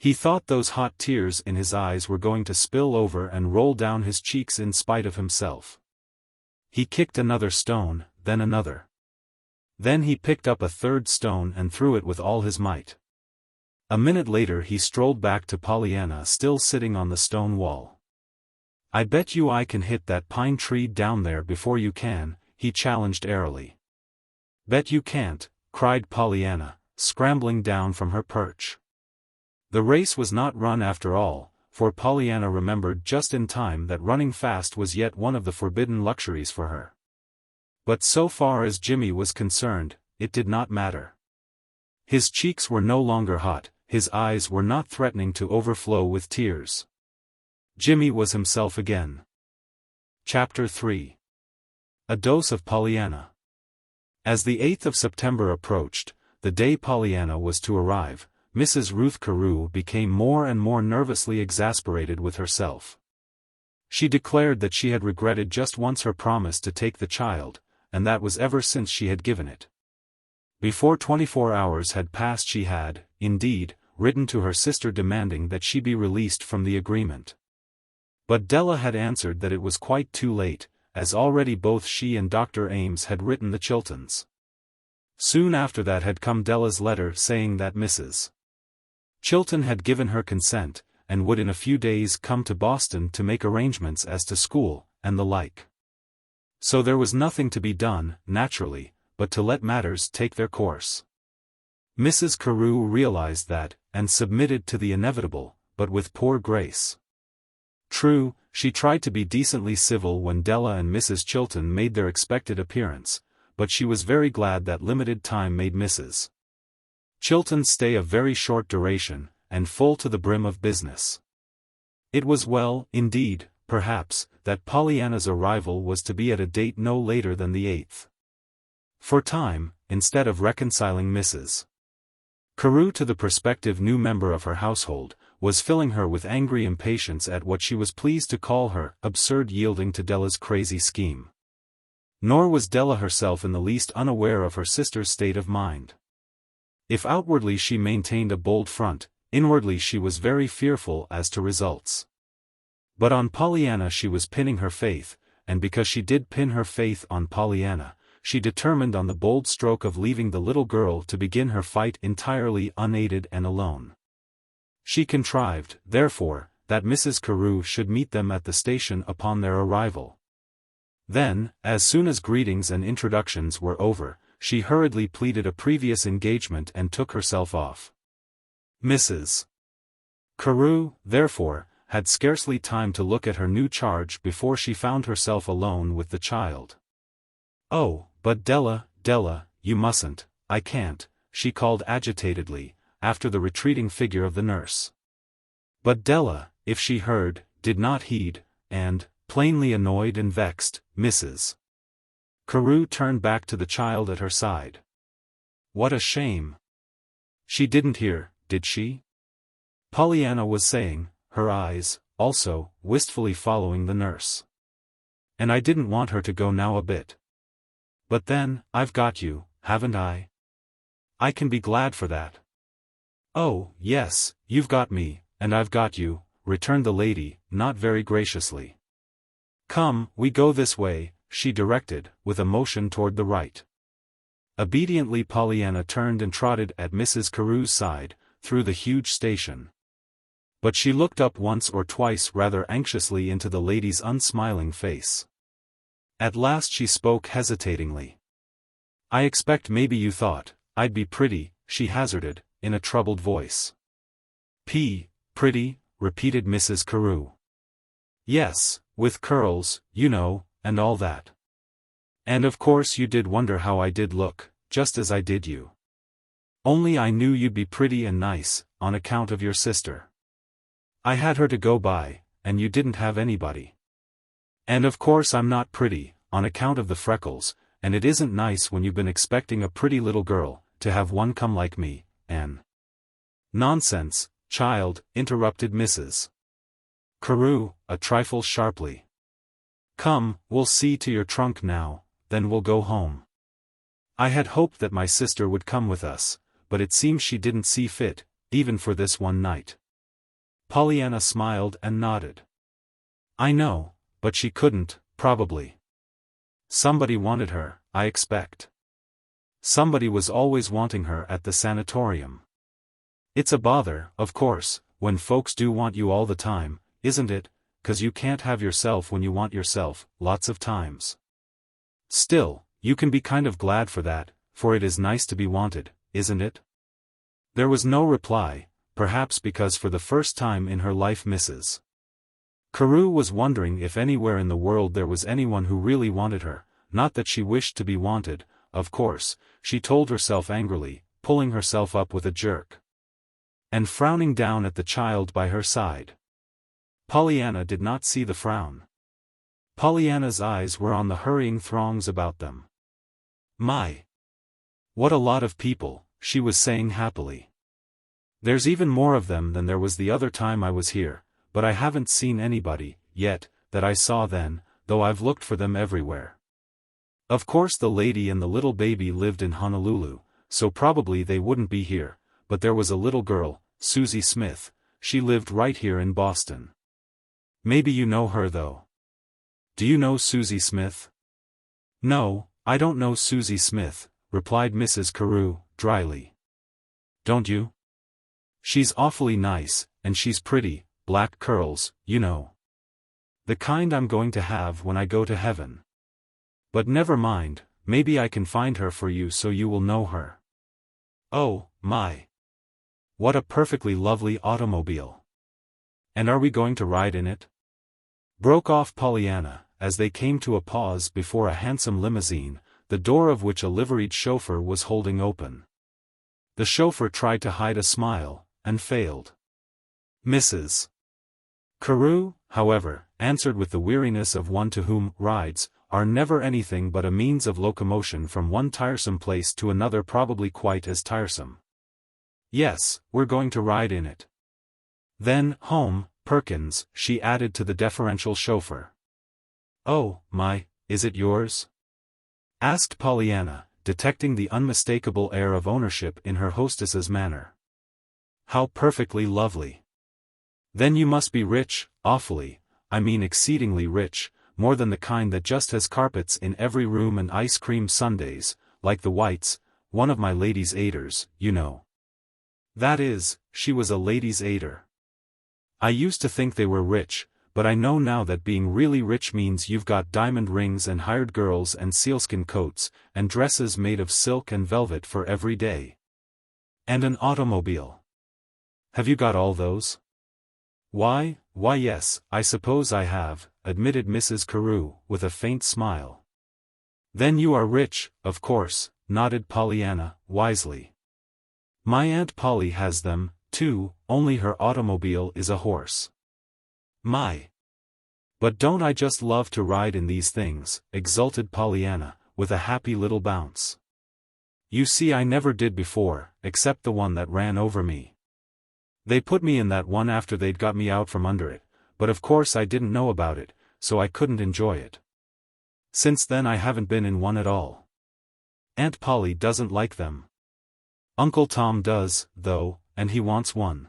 He thought those hot tears in his eyes were going to spill over and roll down his cheeks in spite of himself. He kicked another stone, then another. Then he picked up a third stone and threw it with all his might. A minute later he strolled back to Pollyanna still sitting on the stone wall. "I bet you I can hit that pine tree down there before you can," he challenged airily. "Bet you can't," cried Pollyanna, scrambling down from her perch. The race was not run after all, for Pollyanna remembered just in time that running fast was yet one of the forbidden luxuries for her. But so far as Jimmy was concerned, it did not matter. His cheeks were no longer hot, his eyes were not threatening to overflow with tears. Jimmy was himself again. Chapter 3. A Dose of Pollyanna. As the 8th of September approached, the day Pollyanna was to arrive, Mrs. Ruth Carew became more and more nervously exasperated with herself. She declared that she had regretted just once her promise to take the child, and that was ever since she had given it. Before 24 hours had passed she had, indeed, written to her sister demanding that she be released from the agreement. But Della had answered that it was quite too late, as already both she and Dr. Ames had written the Chiltons. Soon after that had come Della's letter saying that Mrs. Chilton had given her consent, and would in a few days come to Boston to make arrangements as to school, and the like. So there was nothing to be done, naturally, but to let matters take their course. Mrs. Carew realized that, and submitted to the inevitable, but with poor grace. True, she tried to be decently civil when Della and Mrs. Chilton made their expected appearance, but she was very glad that limited time made Mrs. Chilton's stay of very short duration, and full to the brim of business. It was well, indeed, perhaps, that Pollyanna's arrival was to be at a date no later than the 8th. For time, instead of reconciling Mrs. Carew to the prospective new member of her household, was filling her with angry impatience at what she was pleased to call her absurd yielding to Della's crazy scheme. Nor was Della herself in the least unaware of her sister's state of mind. If outwardly she maintained a bold front, inwardly she was very fearful as to results. But on Pollyanna she was pinning her faith, and because she did pin her faith on Pollyanna, she determined on the bold stroke of leaving the little girl to begin her fight entirely unaided and alone. She contrived, therefore, that Mrs. Carew should meet them at the station upon their arrival. Then, as soon as greetings and introductions were over, she hurriedly pleaded a previous engagement and took herself off. Mrs. Carew, therefore, had scarcely time to look at her new charge before she found herself alone with the child. "Oh, but Della, you mustn't, I can't," she called agitatedly, after the retreating figure of the nurse. But Della, if she heard, did not heed, and, plainly annoyed and vexed, Mrs. Carew turned back to the child at her side. "What a shame! She didn't hear, did she?" Pollyanna was saying, her eyes, also, wistfully following the nurse. "And I didn't want her to go now a bit. But then, I've got you, haven't I? I can be glad for that." "Oh, yes, you've got me, and I've got you," returned the lady, not very graciously. "Come, we go this way," she directed, with a motion toward the right. Obediently Pollyanna turned and trotted at Mrs. Carew's side, through the huge station. But she looked up once or twice rather anxiously into the lady's unsmiling face. At last she spoke hesitatingly. "I expect maybe you thought I'd be pretty," she hazarded, in a troubled voice. Pretty," repeated Mrs. Carew. "Yes, with curls, you know, and all that. And of course you did wonder how I did look, just as I did you. Only I knew you'd be pretty and nice, on account of your sister. I had her to go by, and you didn't have anybody. And of course I'm not pretty, on account of the freckles, and it isn't nice when you've been expecting a pretty little girl, to have one come like me, Anne. Nonsense, child, interrupted Mrs. Carew, a trifle sharply. Come, we'll see to your trunk now, then we'll go home. I had hoped that my sister would come with us, but it seems she didn't see fit, even for this one night. Pollyanna smiled and nodded. I know, but she couldn't, probably. Somebody wanted her, I expect. Somebody was always wanting her at the sanatorium. It's a bother, of course, when folks do want you all the time, isn't it, 'cause you can't have yourself when you want yourself, lots of times. Still, you can be kind of glad for that, for it is nice to be wanted, isn't it? There was no reply, perhaps because for the first time in her life Mrs. Carew was wondering if anywhere in the world there was anyone who really wanted her, not that she wished to be wanted, of course, she told herself angrily, pulling herself up with a jerk. And frowning down at the child by her side. Pollyanna did not see the frown. Pollyanna's eyes were on the hurrying throngs about them. My! What a lot of people, she was saying happily. There's even more of them than there was the other time I was here, but I haven't seen anybody, yet, that I saw then, though I've looked for them everywhere. Of course the lady and the little baby lived in Honolulu, so probably they wouldn't be here, but there was a little girl, Susie Smith, she lived right here in Boston. Maybe you know her though. Do you know Susie Smith? No, I don't know Susie Smith, replied Mrs. Carew, dryly. Don't you? She's awfully nice, and she's pretty, black curls, you know. The kind I'm going to have when I go to heaven. But never mind, maybe I can find her for you so you will know her. Oh, my! What a perfectly lovely automobile. And are we going to ride in it? Broke off Pollyanna, as they came to a pause before a handsome limousine, the door of which a liveried chauffeur was holding open. The chauffeur tried to hide a smile, and failed. Mrs. Carew, however, answered with the weariness of one to whom rides are never anything but a means of locomotion from one tiresome place to another, probably quite as tiresome. Yes, we're going to ride in it. Then, home, Perkins, she added to the deferential chauffeur. Oh, my, is it yours? Asked Pollyanna, detecting the unmistakable air of ownership in her hostess's manner. How perfectly lovely. Then you must be rich, awfully, I mean exceedingly rich, more than the kind that just has carpets in every room and ice cream sundaes, like the Whites, one of my ladies' aiders, you know. That is, she was a ladies' aider. I used to think they were rich, but I know now that being really rich means you've got diamond rings and hired girls and sealskin coats, and dresses made of silk and velvet for every day. And an automobile. Have you got all those? Why yes, I suppose I have, admitted Mrs. Carew, with a faint smile. Then you are rich, of course, nodded Pollyanna, wisely. My Aunt Polly has them, too, only her automobile is a horse. My! But don't I just love to ride in these things, exulted Pollyanna, with a happy little bounce. You see, I never did before, except the one that ran over me. They put me in that one after they'd got me out from under it, but of course I didn't know about it, so I couldn't enjoy it. Since then I haven't been in one at all. Aunt Polly doesn't like them. Uncle Tom does, though, and he wants one.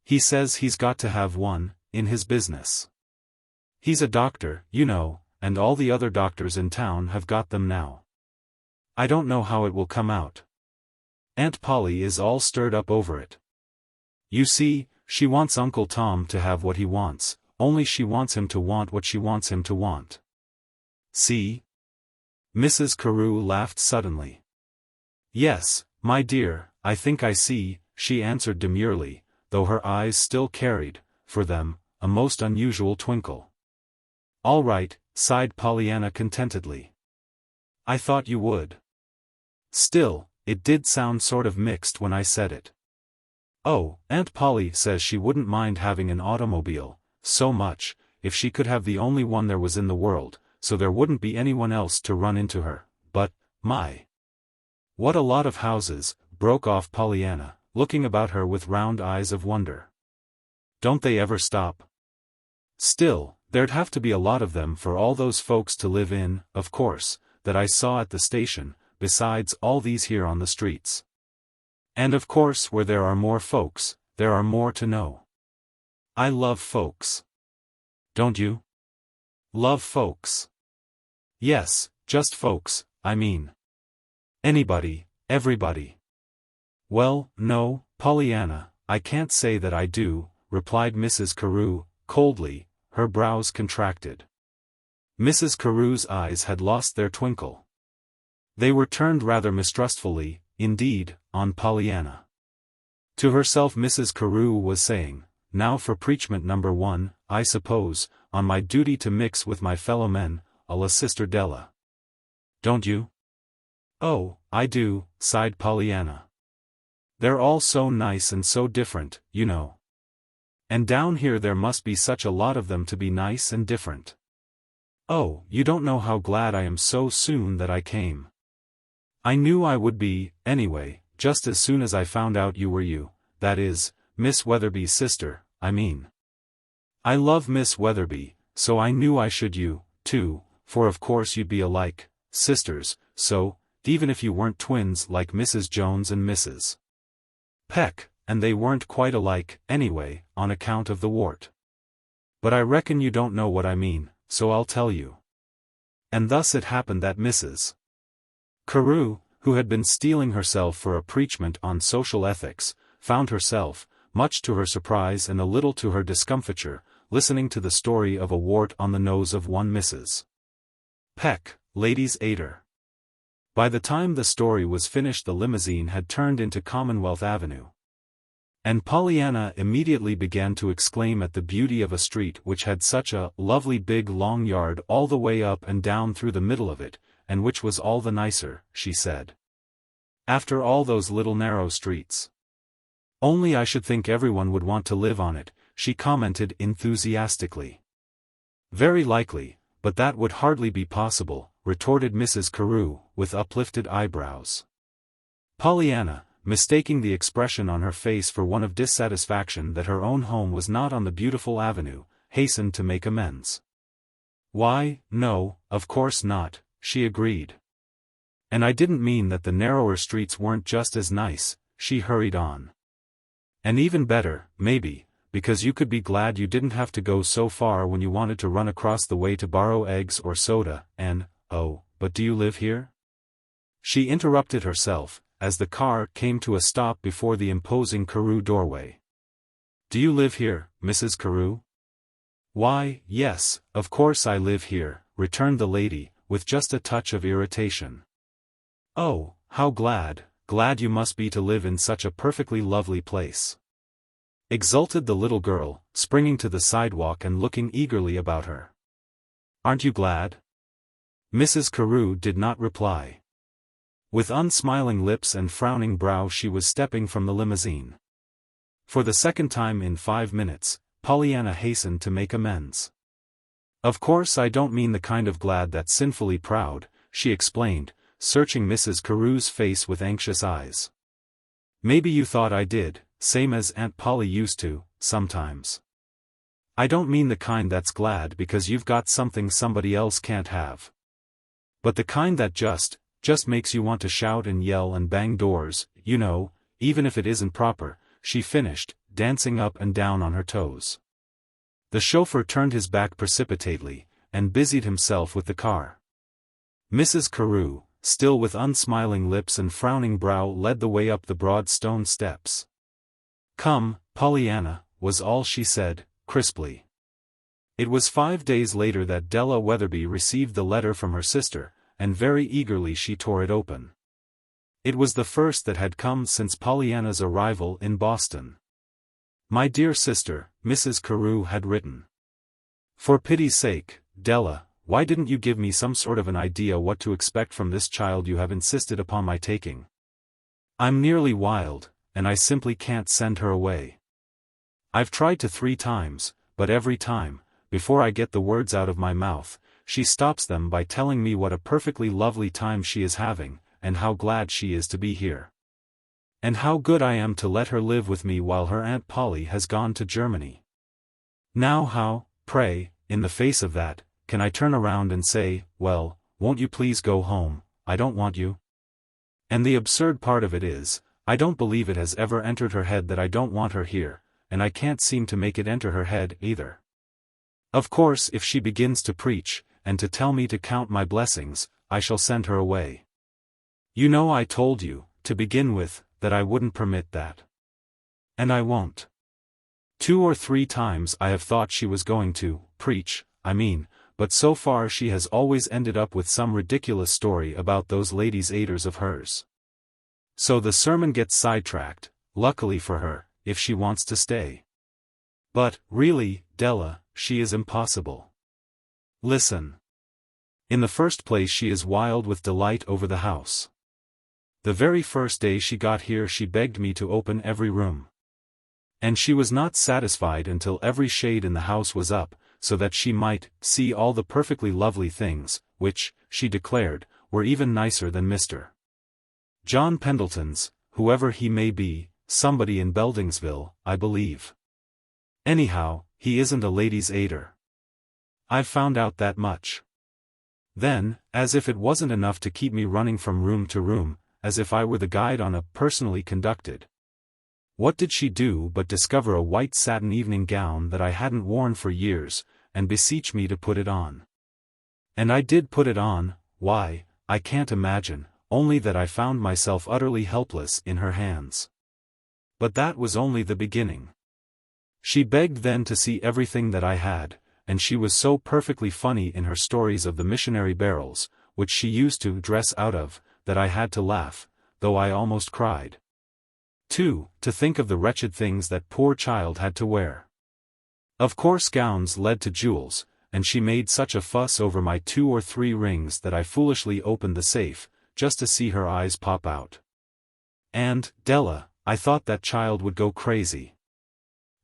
He says he's got to have one, in his business. He's a doctor, you know, and all the other doctors in town have got them now. I don't know how it will come out. Aunt Polly is all stirred up over it. You see, she wants Uncle Tom to have what he wants, only she wants him to want what she wants him to want. See? Mrs. Carew laughed suddenly. Yes, my dear, I think I see, she answered demurely, though her eyes still carried, for them, a most unusual twinkle. All right, sighed Pollyanna contentedly. I thought you would. Still, it did sound sort of mixed when I said it. Oh, Aunt Polly says she wouldn't mind having an automobile, so much, if she could have the only one there was in the world, so there wouldn't be anyone else to run into her, but, my. What a lot of houses, broke off Pollyanna, looking about her with round eyes of wonder. Don't they ever stop? Still, there'd have to be a lot of them for all those folks to live in, of course, that I saw at the station, besides all these here on the streets. And of course where there are more folks, there are more to know. I love folks. Don't you? Love folks. Yes, just folks, I mean. Anybody, everybody. Well, no, Pollyanna, I can't say that I do, replied Mrs. Carew, coldly, her brows contracted. Mrs. Carew's eyes had lost their twinkle. They were turned rather mistrustfully, indeed, on Pollyanna. To herself Mrs. Carew was saying, now for preachment number 1, I suppose, on my duty to mix with my fellow men, a la Sister Della. Don't you? Oh, I do, sighed Pollyanna. They're all so nice and so different, you know. And down here there must be such a lot of them to be nice and different. Oh, you don't know how glad I am so soon that I came. I knew I would be, anyway, just as soon as I found out you were you, that is, Miss Weatherby's sister, I mean. I love Miss Weatherby, so I knew I should you, too, for of course you'd be alike, sisters, so, even if you weren't twins like Mrs. Jones and Mrs. Peck, and they weren't quite alike, anyway, on account of the wart. But I reckon you don't know what I mean, so I'll tell you. And thus it happened that Mrs. Carew, who had been steeling herself for a preachment on social ethics, found herself, much to her surprise and a little to her discomfiture, listening to the story of a wart on the nose of one Mrs. Peck, ladies' aider. By the time the story was finished the limousine had turned into Commonwealth Avenue. And Pollyanna immediately began to exclaim at the beauty of a street which had such a lovely big long yard all the way up and down through the middle of it, and which was all the nicer, she said. After all those little narrow streets. Only I should think everyone would want to live on it, she commented enthusiastically. Very likely, but that would hardly be possible, retorted Mrs. Carew, with uplifted eyebrows. Pollyanna, mistaking the expression on her face for one of dissatisfaction that her own home was not on the beautiful avenue, hastened to make amends. Why, no, of course not, she agreed. And I didn't mean that the narrower streets weren't just as nice, she hurried on. And even better, maybe, because you could be glad you didn't have to go so far when you wanted to run across the way to borrow eggs or soda, and, oh, but do you live here? She interrupted herself, as the car came to a stop before the imposing Carew doorway. Do you live here, Mrs. Carew? Why, yes, of course I live here, returned the lady, with just a touch of irritation. Oh, how glad you must be to live in such a perfectly lovely place. Exulted the little girl, springing to the sidewalk and looking eagerly about her. Aren't you glad? Mrs. Carew did not reply. With unsmiling lips and frowning brow she was stepping from the limousine. For the second time in 5 minutes, Pollyanna hastened to make amends. Of course I don't mean the kind of glad that's sinfully proud, she explained, searching Mrs. Carew's face with anxious eyes. Maybe you thought I did, same as Aunt Polly used to, sometimes. I don't mean the kind that's glad because you've got something somebody else can't have. But the kind that just makes you want to shout and yell and bang doors, you know, even if it isn't proper, she finished, dancing up and down on her toes. The chauffeur turned his back precipitately, and busied himself with the car. Mrs. Carew, still with unsmiling lips and frowning brow, led the way up the broad stone steps. Come, Pollyanna, was all she said, crisply. It was 5 days later that Della Weatherby received the letter from her sister, and very eagerly she tore it open. It was the first that had come since Pollyanna's arrival in Boston. My dear sister, Mrs. Carew had written. For pity's sake, Della, why didn't you give me some sort of an idea what to expect from this child you have insisted upon my taking? I'm nearly wild, and I simply can't send her away. I've tried to 3 times, but every time, before I get the words out of my mouth, she stops them by telling me what a perfectly lovely time she is having, and how glad she is to be here. And how good I am to let her live with me while her Aunt Polly has gone to Germany. Now how, pray, in the face of that, can I turn around and say, well, won't you please go home, I don't want you? And the absurd part of it is, I don't believe it has ever entered her head that I don't want her here, and I can't seem to make it enter her head either. Of course, if she begins to preach, and to tell me to count my blessings, I shall send her away. You know I told you, to begin with, that I wouldn't permit that. And I won't. 2 or 3 times I have thought she was going to preach, but so far she has always ended up with some ridiculous story about those ladies' aiders of hers. So the sermon gets sidetracked, luckily for her, if she wants to stay. But, really, Della, she is impossible. Listen. In the first place, she is wild with delight over the house. The very first day she got here she begged me to open every room. And she was not satisfied until every shade in the house was up, so that she might see all the perfectly lovely things, which, she declared, were even nicer than Mr. John Pendleton's, whoever he may be, somebody in Beldingsville, I believe. Anyhow, he isn't a ladies' aider. I've found out that much. Then, as if it wasn't enough to keep me running from room to room, as if I were the guide on a personally conducted. What did she do but discover a white satin evening gown that I hadn't worn for years, and beseech me to put it on. And I did put it on, why, I can't imagine, only that I found myself utterly helpless in her hands. But that was only the beginning. She begged then to see everything that I had, and she was so perfectly funny in her stories of the missionary barrels, which she used to dress out of, that I had to laugh, though I almost cried. Too, to think of the wretched things that poor child had to wear. Of course gowns led to jewels, and she made such a fuss over my 2 or 3 rings that I foolishly opened the safe, just to see her eyes pop out. And, Della, I thought that child would go crazy.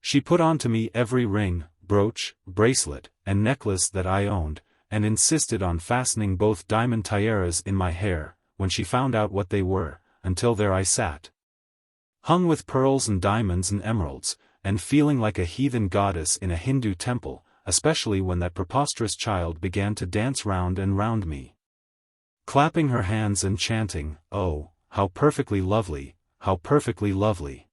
She put on to me every ring, brooch, bracelet, and necklace that I owned, and insisted on fastening both diamond tiaras in my hair, when she found out what they were, until there I sat, hung with pearls and diamonds and emeralds, and feeling like a heathen goddess in a Hindu temple, especially when that preposterous child began to dance round and round me, clapping her hands and chanting, "Oh, how perfectly lovely, how perfectly lovely.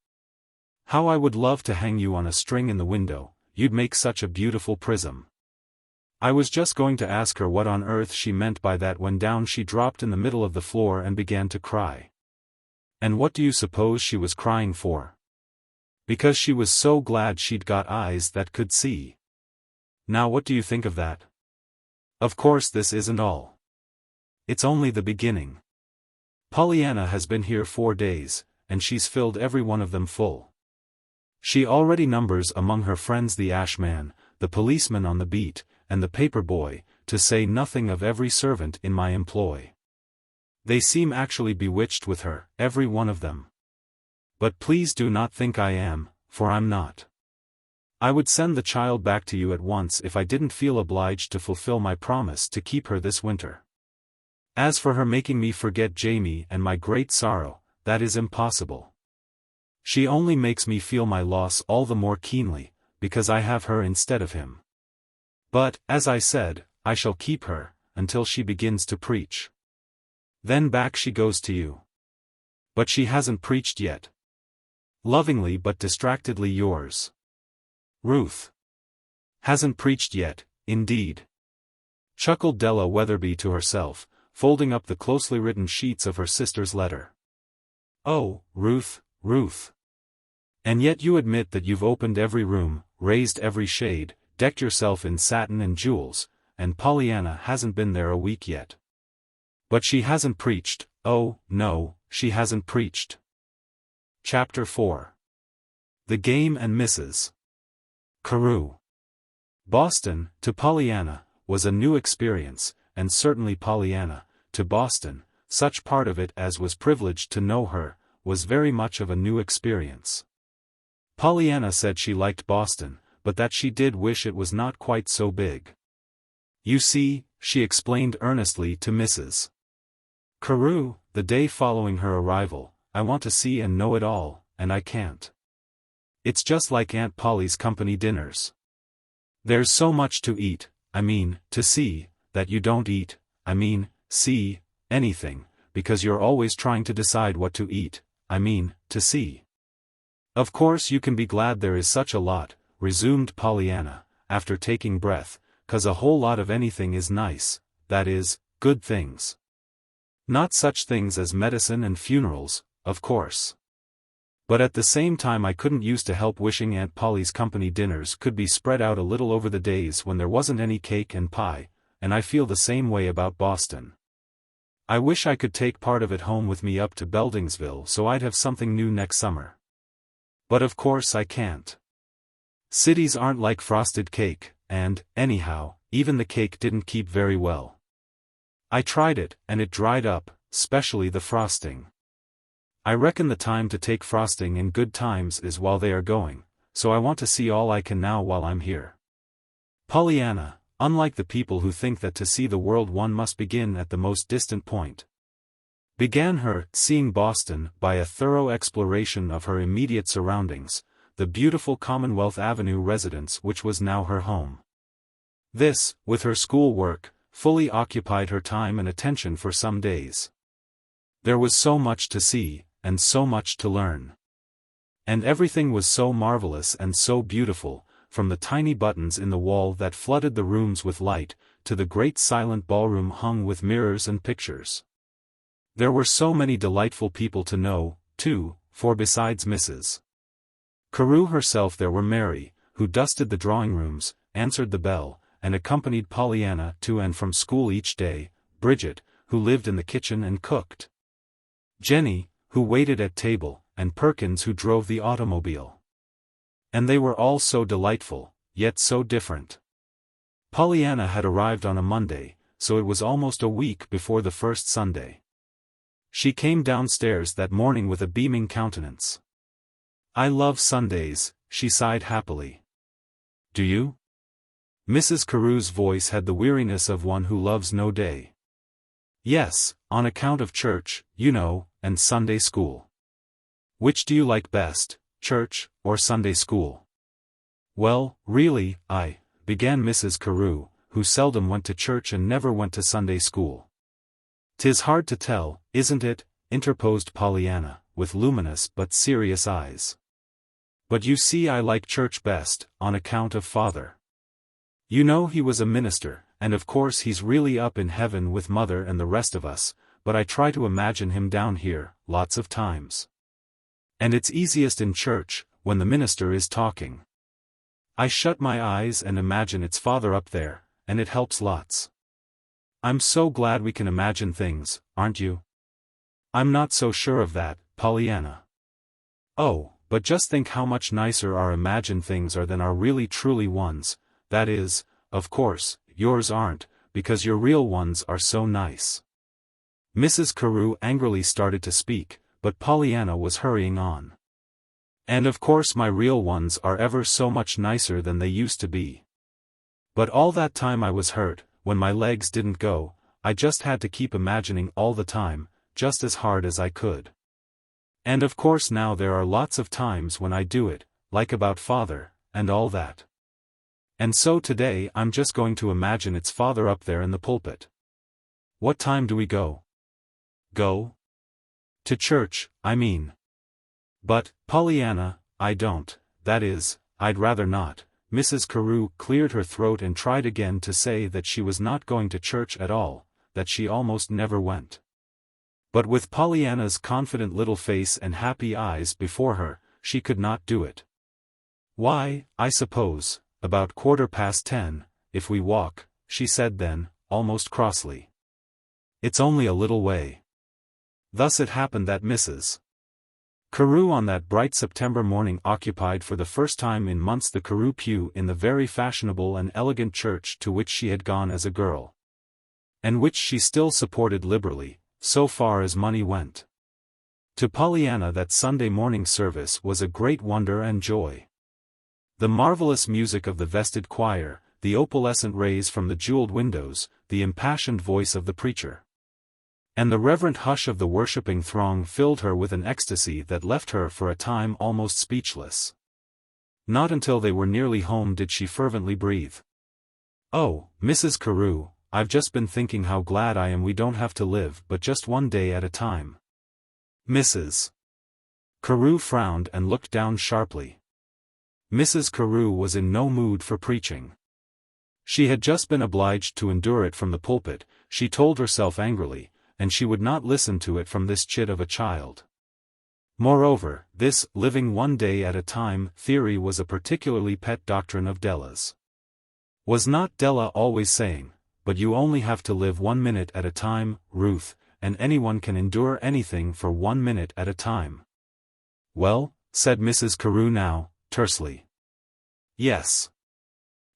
How I would love to hang you on a string in the window, you'd make such a beautiful prism." I was just going to ask her what on earth she meant by that when down she dropped in the middle of the floor and began to cry. And what do you suppose she was crying for? Because she was so glad she'd got eyes that could see. Now what do you think of that? Of course this isn't all. It's only the beginning. Pollyanna has been here 4 days, and she's filled every one of them full. She already numbers among her friends the ashman, the policeman on the beat, and the paper boy, to say nothing of every servant in my employ. They seem actually bewitched with her, every one of them. But please do not think I am, for I'm not. I would send the child back to you at once if I didn't feel obliged to fulfill my promise to keep her this winter. As for her making me forget Jamie and my great sorrow, that is impossible. She only makes me feel my loss all the more keenly, because I have her instead of him. But, as I said, I shall keep her, until she begins to preach. Then back she goes to you. But she hasn't preached yet. Lovingly but distractedly yours, Ruth. Hasn't preached yet, indeed. Chuckled Della Weatherby to herself, folding up the closely written sheets of her sister's letter. Oh, Ruth, Ruth. And yet you admit that you've opened every room, raised every shade, decked yourself in satin and jewels, and Pollyanna hasn't been there a week yet. But she hasn't preached, oh, no, she hasn't preached. Chapter 4. The Game and Mrs. Carew. Boston, to Pollyanna, was a new experience, and certainly Pollyanna, to Boston, such part of it as was privileged to know her, was very much of a new experience. Pollyanna said she liked Boston, but that she did wish it was not quite so big. You see, she explained earnestly to Mrs. Carew, the day following her arrival, I want to see and know it all, and I can't. It's just like Aunt Polly's company dinners. There's so much to eat, to see, that you don't eat, see, anything, because you're always trying to decide what to eat, to see. Of course you can be glad there is such a lot, resumed Pollyanna, after taking breath, 'cause a whole lot of anything is nice, that is, good things. Not such things as medicine and funerals, of course. But at the same time I couldn't use to help wishing Aunt Polly's company dinners could be spread out a little over the days when there wasn't any cake and pie, and I feel the same way about Boston. I wish I could take part of it home with me up to Beldingsville so I'd have something new next summer. But of course I can't. Cities aren't like frosted cake, and, anyhow, even the cake didn't keep very well. I tried it, and it dried up, specially the frosting. I reckon the time to take frosting in good times is while they are going, so I want to see all I can now while I'm here. Pollyanna, unlike the people who think that to see the world one must begin at the most distant point, began her seeing Boston by a thorough exploration of her immediate surroundings, the beautiful Commonwealth Avenue residence which was now her home. This, with her school work, fully occupied her time and attention for some days. There was so much to see, and so much to learn. And everything was so marvelous and so beautiful, from the tiny buttons in the wall that flooded the rooms with light, to the great silent ballroom hung with mirrors and pictures. There were so many delightful people to know, too, for besides Mrs. Carew herself there were Mary, who dusted the drawing rooms, answered the bell, and accompanied Pollyanna to and from school each day, Bridget, who lived in the kitchen and cooked, Jenny, who waited at table, and Perkins who drove the automobile. And they were all so delightful, yet so different. Pollyanna had arrived on a Monday, so it was almost a week before the first Sunday. She came downstairs that morning with a beaming countenance. I love Sundays, she sighed happily. Do you? Mrs. Carew's voice had the weariness of one who loves no day. Yes, on account of church, you know, and Sunday school. Which do you like best, church, or Sunday school? Well, really, began Mrs. Carew, who seldom went to church and never went to Sunday school. 'Tis hard to tell, isn't it? Interposed Pollyanna, with luminous but serious eyes. But you see I like church best, on account of Father. You know he was a minister, and of course he's really up in heaven with Mother and the rest of us, but I try to imagine him down here, lots of times. And it's easiest in church, when the minister is talking. I shut my eyes and imagine it's Father up there, and it helps lots. I'm so glad we can imagine things, aren't you? I'm not so sure of that, Pollyanna. Oh, but just think how much nicer our imagined things are than our really truly ones, that is, of course, yours aren't, because your real ones are so nice. Mrs. Carew angrily started to speak, but Pollyanna was hurrying on. And of course my real ones are ever so much nicer than they used to be. But all that time I was hurt, when my legs didn't go, I just had to keep imagining all the time, just as hard as I could. And of course now there are lots of times when I do it, like about Father, and all that. And so today I'm just going to imagine it's Father up there in the pulpit. What time do we go? Go? To church, I mean. But, Pollyanna, I don't, that is, I'd rather not. Mrs. Carew cleared her throat and tried again to say that she was not going to church at all, that she almost never went. But with Pollyanna's confident little face and happy eyes before her, she could not do it. Why, I suppose, about 10:15, if we walk, she said then, almost crossly. It's only a little way. Thus it happened that Mrs. Carew on that bright September morning occupied for the first time in months the Carew pew in the very fashionable and elegant church to which she had gone as a girl. And which she still supported liberally, so far as money went. To Pollyanna that Sunday morning service was a great wonder and joy. The marvelous music of the vested choir, the opalescent rays from the jeweled windows, the impassioned voice of the preacher, and the reverent hush of the worshipping throng filled her with an ecstasy that left her for a time almost speechless. Not until they were nearly home did she fervently breathe, "Oh, Mrs. Carew, I've just been thinking how glad I am we don't have to live but just one day at a time." Mrs. Carew frowned and looked down sharply. Mrs. Carew was in no mood for preaching. She had just been obliged to endure it from the pulpit, she told herself angrily, and she would not listen to it from this chit of a child. Moreover, this living one day at a time theory was a particularly pet doctrine of Della's. Was not Della always saying, "But you only have to live 1 minute at a time, Ruth, and anyone can endure anything for 1 minute at a time"? "Well," said Mrs. Carew now, tersely. "Yes.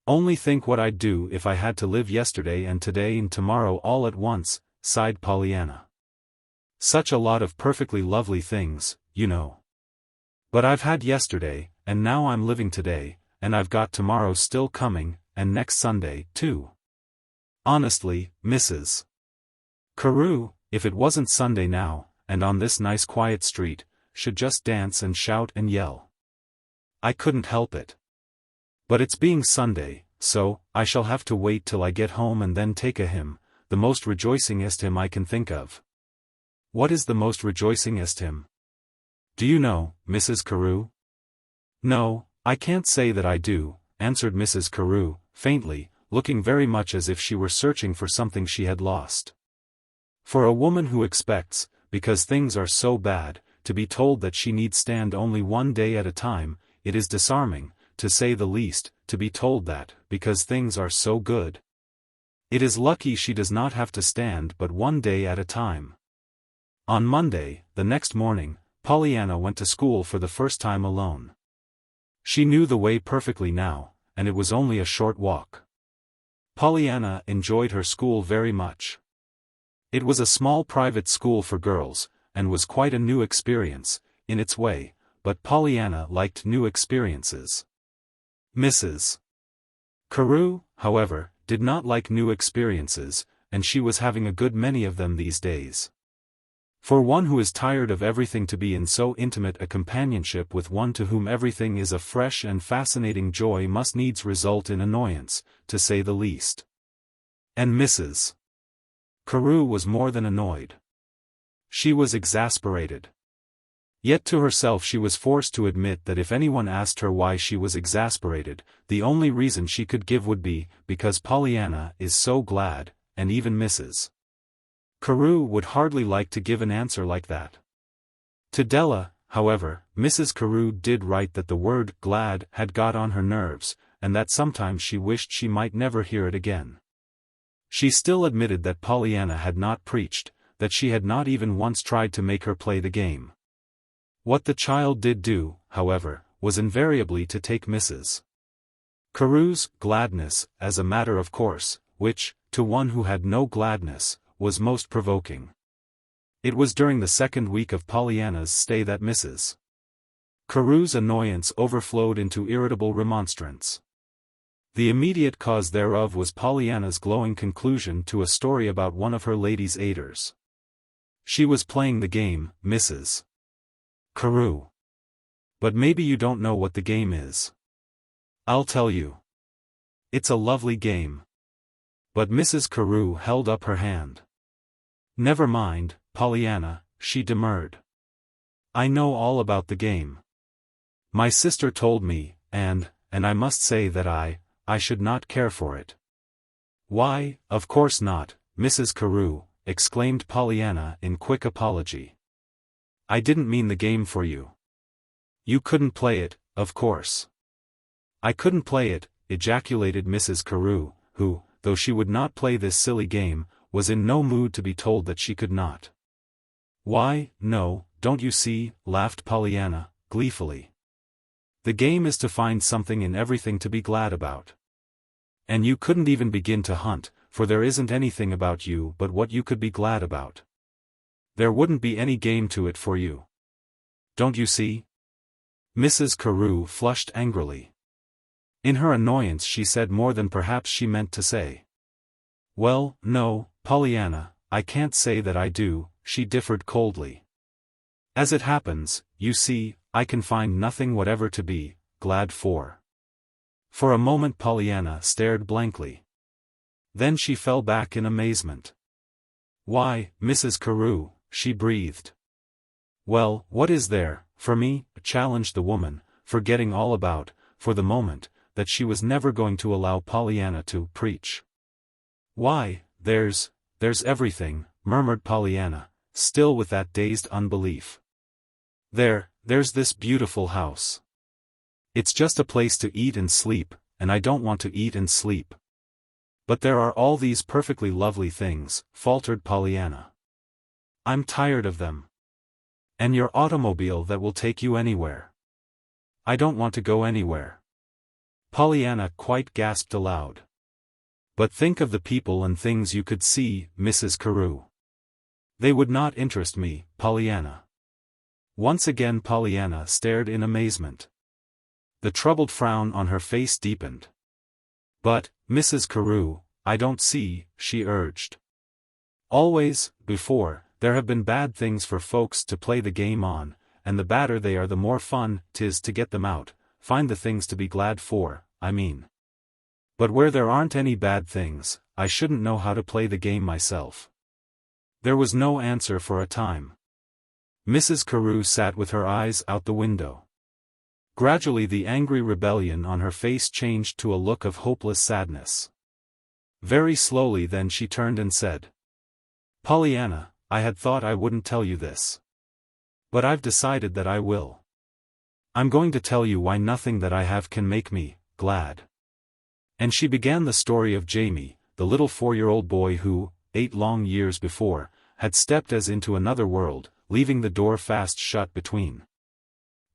Only think what I'd do if I had to live yesterday and today and tomorrow all at once," sighed Pollyanna. "Such a lot of perfectly lovely things, you know. But I've had yesterday, and now I'm living today, and I've got tomorrow still coming, and next Sunday, too. Honestly, Mrs. Carew, if it wasn't Sunday now, and on this nice quiet street, should just dance and shout and yell. I couldn't help it. But it's being Sunday, so I shall have to wait till I get home and then take a hymn, the most rejoicingest hymn I can think of." "What is the most rejoicingest hymn? Do you know, Mrs. Carew?" "No, I can't say that I do," answered Mrs. Carew, faintly, looking very much as if she were searching for something she had lost. For a woman who expects, because things are so bad, to be told that she need stand only 1 day at a time, it is disarming, to say the least, to be told that, because things are so good. It is lucky she does not have to stand but 1 day at a time. On Monday, the next morning, Pollyanna went to school for the first time alone. She knew the way perfectly now, and it was only a short walk. Pollyanna enjoyed her school very much. It was a small private school for girls, and was quite a new experience, in its way, but Pollyanna liked new experiences. Mrs. Carew, however, did not like new experiences, and she was having a good many of them these days. For one who is tired of everything to be in so intimate a companionship with one to whom everything is a fresh and fascinating joy must needs result in annoyance, to say the least. And Mrs. Carew was more than annoyed. She was exasperated. Yet to herself she was forced to admit that if anyone asked her why she was exasperated, the only reason she could give would be, because Pollyanna is so glad, and even Mrs. Carew would hardly like to give an answer like that. To Della, however, Mrs. Carew did write that the word glad had got on her nerves, and that sometimes she wished she might never hear it again. She still admitted that Pollyanna had not preached, that she had not even once tried to make her play the game. What the child did do, however, was invariably to take Mrs. Carew's gladness as a matter of course, which, to one who had no gladness, was most provoking. It was during the second week of Pollyanna's stay that Mrs. Carew's annoyance overflowed into irritable remonstrance. The immediate cause thereof was Pollyanna's glowing conclusion to a story about one of her ladies' aiders. She was playing the game, Mrs. Carew. But maybe you don't know what the game is. I'll tell you. It's a lovely game. But Mrs. Carew held up her hand. Never mind, Pollyanna, she demurred. I know all about the game. My sister told me, and I must say that I should not care for it. Why, of course not, Mrs. Carew, exclaimed Pollyanna in quick apology. I didn't mean the game for you. You couldn't play it, of course. I couldn't play it, ejaculated Mrs. Carew, who, though she would not play this silly game, was in no mood to be told that she could not. Why, no, don't you see, laughed Pollyanna, gleefully. The game is to find something in everything to be glad about. And you couldn't even begin to hunt, for there isn't anything about you but what you could be glad about. There wouldn't be any game to it for you. Don't you see? Mrs. Carew flushed angrily. In her annoyance she said more than perhaps she meant to say. "Well, no, Pollyanna, I can't say that I do," she differed coldly. "As it happens, you see, I can find nothing whatever to be glad for." For a moment Pollyanna stared blankly. Then she fell back in amazement. "Why, Mrs. Carew," she breathed. "Well, what is there, for me?" challenged the woman, forgetting all about, for the moment, that she was never going to allow Pollyanna to preach. "Why, there's everything," murmured Pollyanna, still with that dazed unbelief. There's this beautiful house. It's just a place to eat and sleep, and I don't want to eat and sleep. But there are all these perfectly lovely things," faltered Pollyanna. "I'm tired of them. And your automobile that will take you anywhere." "I don't want to go anywhere." Pollyanna quite gasped aloud. "But think of the people and things you could see, Mrs. Carew." "They would not interest me, Pollyanna." Once again Pollyanna stared in amazement. The troubled frown on her face deepened. "But, Mrs. Carew, I don't see," she urged. "Always, before, there have been bad things for folks to play the game on, and the badder they are the more fun 'tis to get them out, find the things to be glad for, I mean. But where there aren't any bad things, I shouldn't know how to play the game myself." There was no answer for a time. Mrs. Carew sat with her eyes out the window. Gradually the angry rebellion on her face changed to a look of hopeless sadness. Very slowly then she turned and said, "Pollyanna, I had thought I wouldn't tell you this. But I've decided that I will. I'm going to tell you why nothing that I have can make me glad." And she began the story of Jamie, the little 4-year-old boy who, 8 long years before, had stepped as into another world, leaving the door fast shut between.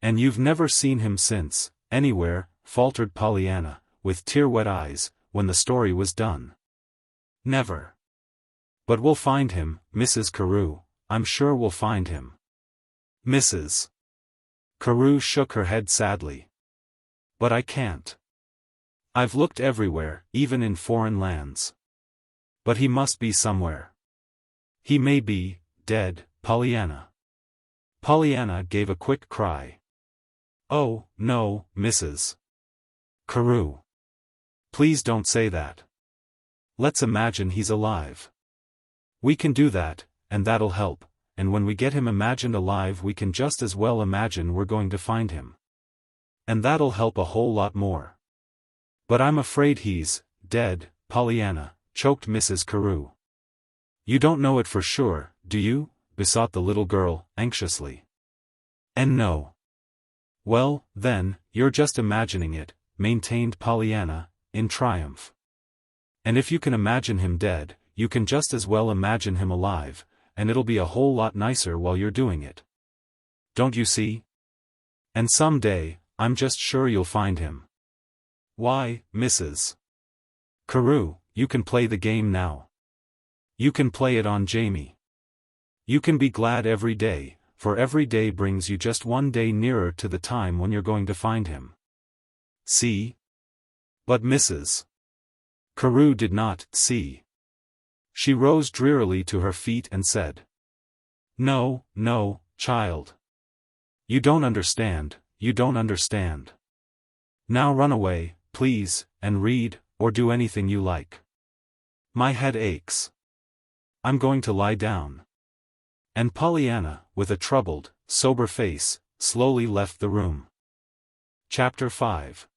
"And you've never seen him since, anywhere," faltered Pollyanna, with tear-wet eyes, when the story was done. "Never. But we'll find him, Mrs. Carew, I'm sure we'll find him." Mrs. Carew shook her head sadly. "But I can't. I've looked everywhere, even in foreign lands. But he must be somewhere. He may be dead, Pollyanna." Pollyanna gave a quick cry. "Oh, no, Mrs. Carew. Please don't say that. Let's imagine he's alive. We can do that, and that'll help, and when we get him imagined alive we can just as well imagine we're going to find him. And that'll help a whole lot more." "But I'm afraid he's dead, Pollyanna," choked Mrs. Carew. "You don't know it for sure, do you?" besought the little girl, anxiously. "And no." "Well, then, you're just imagining it," maintained Pollyanna, in triumph. "And if you can imagine him dead, you can just as well imagine him alive, and it'll be a whole lot nicer while you're doing it. Don't you see? And someday, I'm just sure you'll find him. Why, Mrs. Carew, you can play the game now. You can play it on Jamie. You can be glad every day, for every day brings you just one day nearer to the time when you're going to find him. See?" But Mrs. Carew did not see. She rose drearily to her feet and said, "No, no, child. You don't understand, you don't understand. Now run away, please, and read, or do anything you like. My head aches. I'm going to lie down." And Pollyanna, with a troubled, sober face, slowly left the room. Chapter 5.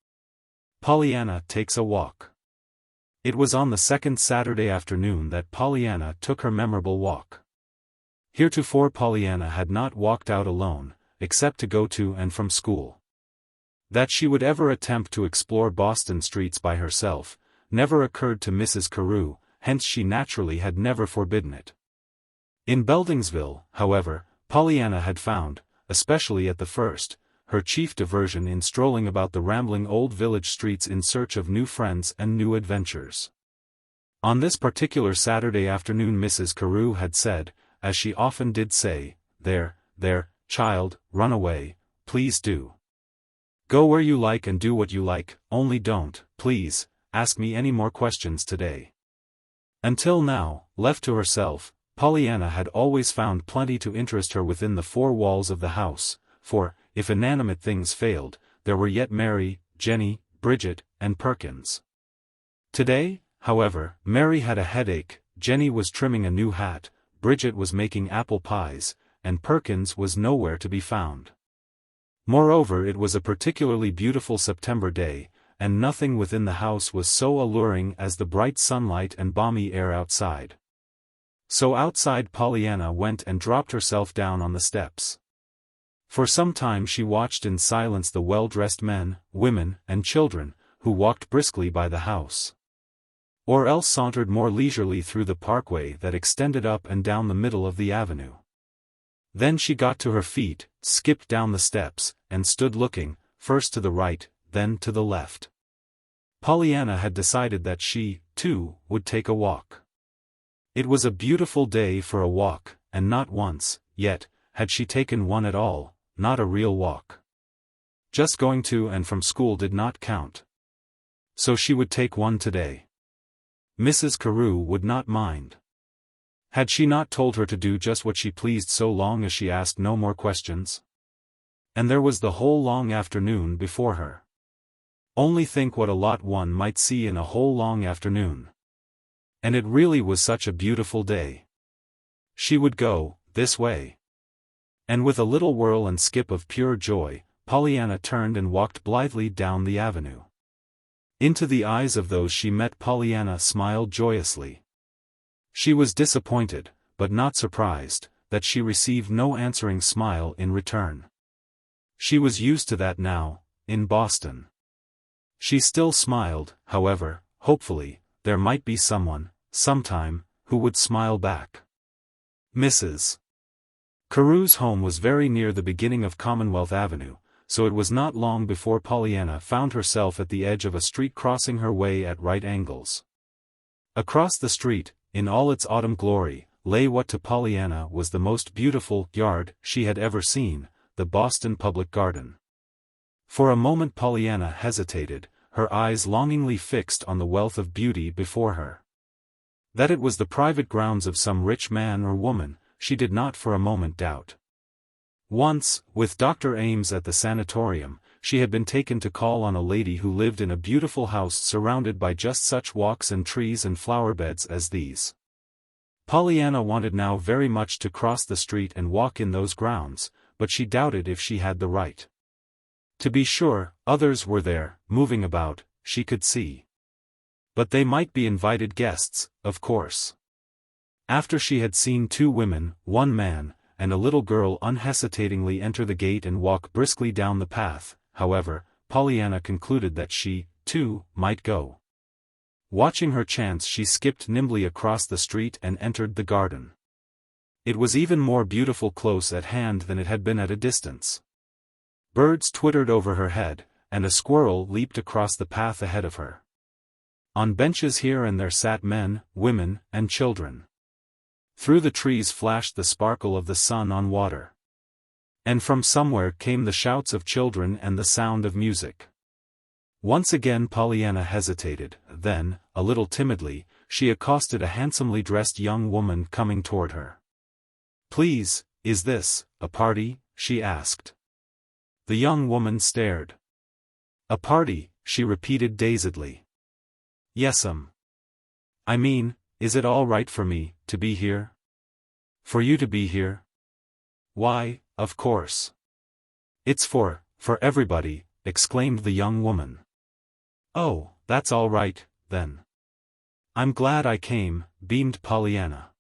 Pollyanna takes a walk. It was on the second Saturday afternoon that Pollyanna took her memorable walk. Heretofore Pollyanna had not walked out alone, except to go to and from school. That she would ever attempt to explore Boston streets by herself, never occurred to Mrs. Carew, hence she naturally had never forbidden it. In Beldingsville, however, Pollyanna had found, especially at the first, her chief diversion in strolling about the rambling old village streets in search of new friends and new adventures. On this particular Saturday afternoon Mrs. Carew had said, as she often did say, there, child, run away, please do. Go where you like and do what you like, only don't, please, ask me any more questions today. Until now, left to herself, Pollyanna had always found plenty to interest her within the four walls of the house, for, if inanimate things failed, there were yet Mary, Jenny, Bridget, and Perkins. Today, however, Mary had a headache, Jenny was trimming a new hat, Bridget was making apple pies, and Perkins was nowhere to be found. Moreover, it was a particularly beautiful September day, and nothing within the house was so alluring as the bright sunlight and balmy air outside. So outside Pollyanna went and dropped herself down on the steps. For some time she watched in silence the well-dressed men, women, and children, who walked briskly by the house. Or else sauntered more leisurely through the parkway that extended up and down the middle of the avenue. Then she got to her feet, skipped down the steps, and stood looking, first to the right, then to the left. Pollyanna had decided that she, too, would take a walk. It was a beautiful day for a walk, and not once, yet, had she taken one at all, not a real walk. Just going to and from school did not count. So she would take one today. Mrs. Carew would not mind. Had she not told her to do just what she pleased so long as she asked no more questions? And there was the whole long afternoon before her. Only think what a lot one might see in a whole long afternoon. And it really was such a beautiful day. She would go, this way. And with a little whirl and skip of pure joy, Pollyanna turned and walked blithely down the avenue. Into the eyes of those she met Pollyanna smiled joyously. She was disappointed, but not surprised, that she received no answering smile in return. She was used to that now, in Boston. She still smiled, however, hopefully, there might be someone, sometime, who would smile back. Mrs. Carew's home was very near the beginning of Commonwealth Avenue, so it was not long before Pollyanna found herself at the edge of a street crossing her way at right angles. Across the street, in all its autumn glory, lay what to Pollyanna was the most beautiful yard she had ever seen, the Boston Public Garden. For a moment Pollyanna hesitated, her eyes longingly fixed on the wealth of beauty before her. That it was the private grounds of some rich man or woman, she did not for a moment doubt. Once, with Dr. Ames at the sanatorium, she had been taken to call on a lady who lived in a beautiful house surrounded by just such walks and trees and flower beds as these. Pollyanna wanted now very much to cross the street and walk in those grounds, but she doubted if she had the right. To be sure, others were there, moving about, she could see. But they might be invited guests, of course. After she had seen two women, one man, and a little girl unhesitatingly enter the gate and walk briskly down the path, however, Pollyanna concluded that she, too, might go. Watching her chance she skipped nimbly across the street and entered the garden. It was even more beautiful close at hand than it had been at a distance. Birds twittered over her head, and a squirrel leaped across the path ahead of her. On benches here and there sat men, women, and children. Through the trees flashed the sparkle of the sun on water. And from somewhere came the shouts of children and the sound of music. Once again Pollyanna hesitated, then, a little timidly, she accosted a handsomely dressed young woman coming toward her. "Please, is this a party?" she asked. The young woman stared. "A party," she repeated dazedly. "Yes'm. I mean, is it all right for me to be here? For you to be here?" "Why, of course. It's for everybody," exclaimed the young woman. "Oh, that's all right, then. I'm glad I came," beamed Pollyanna.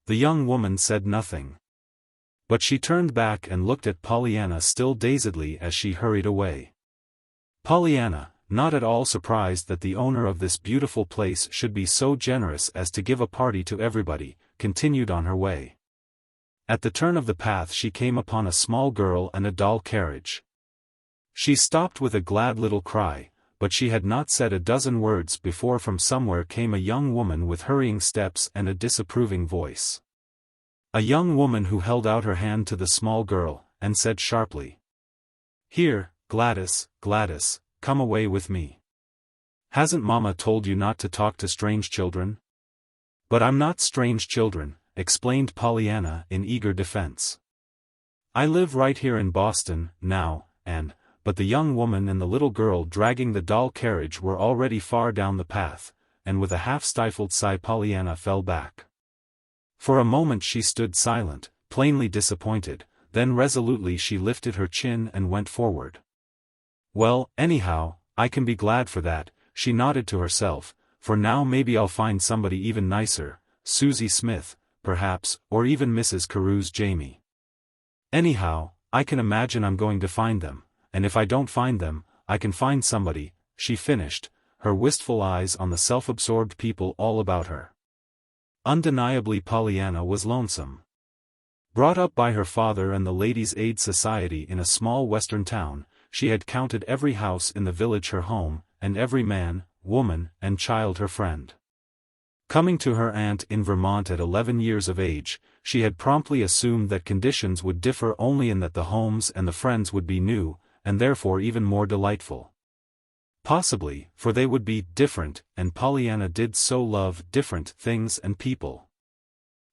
The young woman said nothing. But she turned back and looked at Pollyanna still dazedly as she hurried away. Pollyanna, not at all surprised that the owner of this beautiful place should be so generous as to give a party to everybody, continued on her way. At the turn of the path she came upon a small girl and a doll carriage. She stopped with a glad little cry, but she had not said a dozen words before from somewhere came a young woman with hurrying steps and a disapproving voice. A young woman who held out her hand to the small girl, and said sharply, "Here, Gladys, Gladys, come away with me. Hasn't Mama told you not to talk to strange children? But I'm not strange children, explained Pollyanna in eager defense. I live right here in Boston, now, but the young woman and the little girl dragging the doll carriage were already far down the path, and with a half-stifled sigh Pollyanna fell back. For a moment she stood silent, plainly disappointed, then resolutely she lifted her chin and went forward. Well, anyhow, I can be glad for that, she nodded to herself, for now maybe I'll find somebody even nicer, Susie Smith, perhaps, or even Mrs. Carew's Jamie. Anyhow, I can imagine I'm going to find them, and if I don't find them, I can find somebody, she finished, her wistful eyes on the self-absorbed people all about her. Undeniably Pollyanna was lonesome. Brought up by her father and the Ladies' Aid Society in a small western town, she had counted every house in the village her home, and every man, woman, and child her friend. Coming to her aunt in Vermont at 11 years of age, she had promptly assumed that conditions would differ only in that the homes and the friends would be new, and therefore even more delightful. Possibly, for they would be different, and Pollyanna did so love different things and people.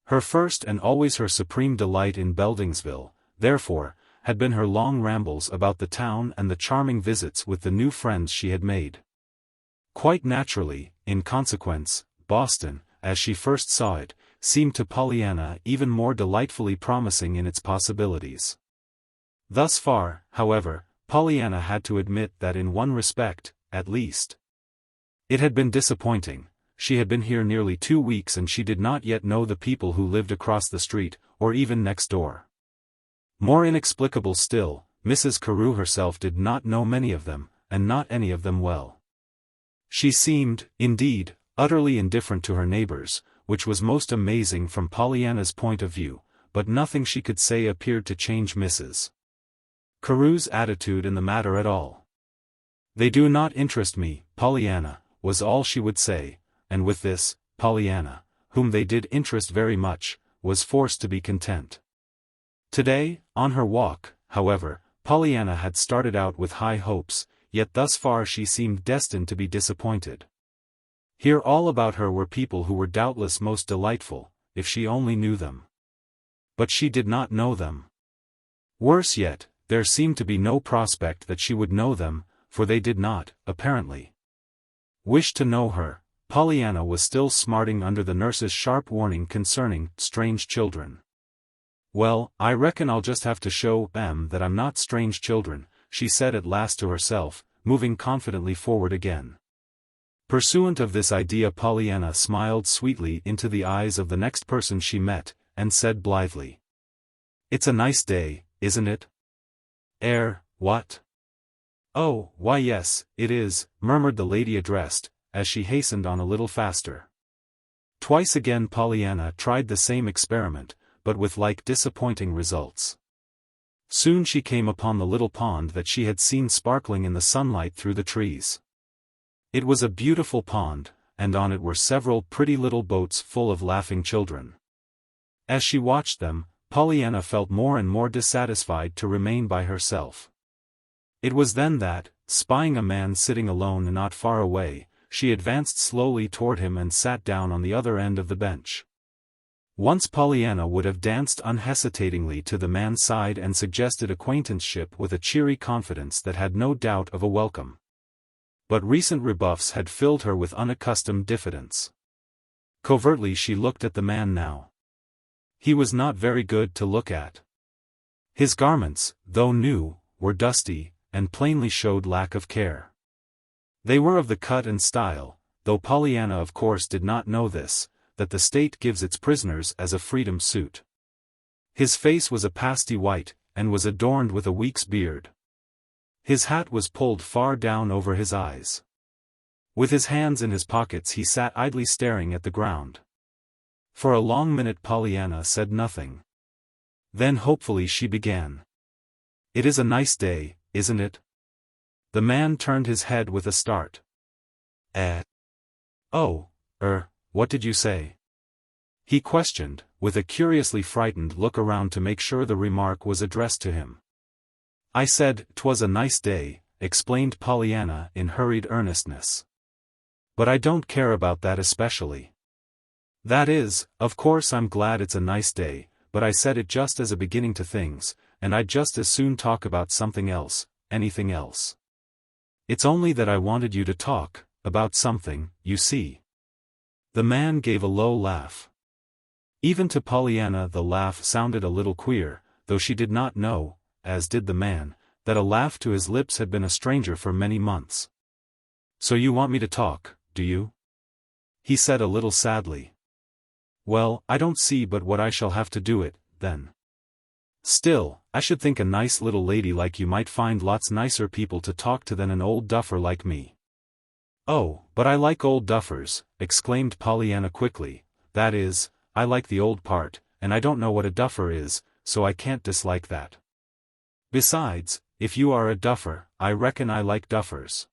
Her first and always her supreme delight in Beldingsville, therefore, had been her long rambles about the town and the charming visits with the new friends she had made. Quite naturally, in consequence, Boston, as she first saw it, seemed to Pollyanna even more delightfully promising in its possibilities. Thus far, however, Pollyanna had to admit that in one respect, at least, it had been disappointing. She had been here nearly 2 weeks and she did not yet know the people who lived across the street, or even next door. More inexplicable still, Mrs. Carew herself did not know many of them, and not any of them well. She seemed, indeed, utterly indifferent to her neighbors, which was most amazing from Pollyanna's point of view, but nothing she could say appeared to change Mrs. Carew's attitude in the matter at all. They do not interest me, Pollyanna, was all she would say, and with this, Pollyanna, whom they did interest very much, was forced to be content. Today, on her walk, however, Pollyanna had started out with high hopes, yet thus far she seemed destined to be disappointed. Here all about her were people who were doubtless most delightful, if she only knew them. But she did not know them. Worse yet, there seemed to be no prospect that she would know them, for they did not, apparently, wish to know her. Pollyanna was still smarting under the nurse's sharp warning concerning strange children. Well, I reckon I'll just have to show them that I'm not strange children, she said at last to herself, moving confidently forward again. Pursuant of this idea Pollyanna smiled sweetly into the eyes of the next person she met, and said blithely, "It's a nice day, isn't it?" What? Oh, why yes, it is," murmured the lady addressed, as she hastened on a little faster. Twice again Pollyanna tried the same experiment, but with like disappointing results. Soon she came upon the little pond that she had seen sparkling in the sunlight through the trees. It was a beautiful pond, and on it were several pretty little boats full of laughing children. As she watched them, Pollyanna felt more and more dissatisfied to remain by herself. It was then that, spying a man sitting alone not far away, she advanced slowly toward him and sat down on the other end of the bench. Once Pollyanna would have danced unhesitatingly to the man's side and suggested acquaintanceship with a cheery confidence that had no doubt of a welcome. But recent rebuffs had filled her with unaccustomed diffidence. Covertly she looked at the man now. He was not very good to look at. His garments, though new, were dusty, and plainly showed lack of care. They were of the cut and style, though Pollyanna of course did not know this, that the state gives its prisoners as a freedom suit. His face was a pasty white, and was adorned with a week's beard. His hat was pulled far down over his eyes. With his hands in his pockets he sat idly staring at the ground. For a long minute Pollyanna said nothing. Then hopefully she began. "It is a nice day, isn't it?" The man turned his head with a start. Oh, what did you say?" he questioned, with a curiously frightened look around to make sure the remark was addressed to him. I said 'twas a nice day, explained Pollyanna in hurried earnestness. But I don't care about that especially. That is, of course I'm glad it's a nice day, but I said it just as a beginning to things, and I'd just as soon talk about something else, anything else. It's only that I wanted you to talk about something, you see. The man gave a low laugh. Even to Pollyanna the laugh sounded a little queer, though she did not know, as did the man, that a laugh to his lips had been a stranger for many months. So you want me to talk, do you? He said a little sadly. Well, I don't see but what I shall have to do it, then. Still, I should think a nice little lady like you might find lots nicer people to talk to than an old duffer like me. Oh, but I like old duffers, exclaimed Pollyanna quickly, that is, I like the old part, and I don't know what a duffer is, so I can't dislike that. Besides, if you are a duffer, I reckon I like duffers.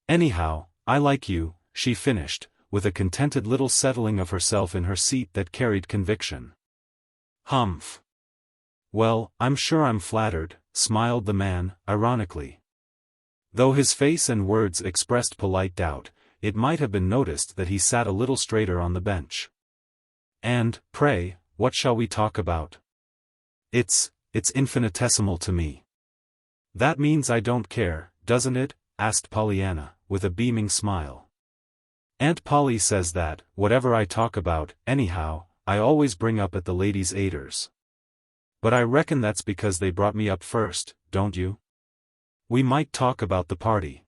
Anyhow, I like you, she finished, with a contented little settling of herself in her seat that carried conviction. Humph. Well, I'm sure I'm flattered, smiled the man, ironically. Though his face and words expressed polite doubt, it might have been noticed that he sat a little straighter on the bench. And, pray, what shall we talk about? It's infinitesimal to me. That means I don't care, doesn't it? Asked Pollyanna, with a beaming smile. Aunt Polly says that, whatever I talk about, anyhow, I always bring up at the Ladies' Aiders. But I reckon that's because they brought me up first, don't you? We might talk about the party.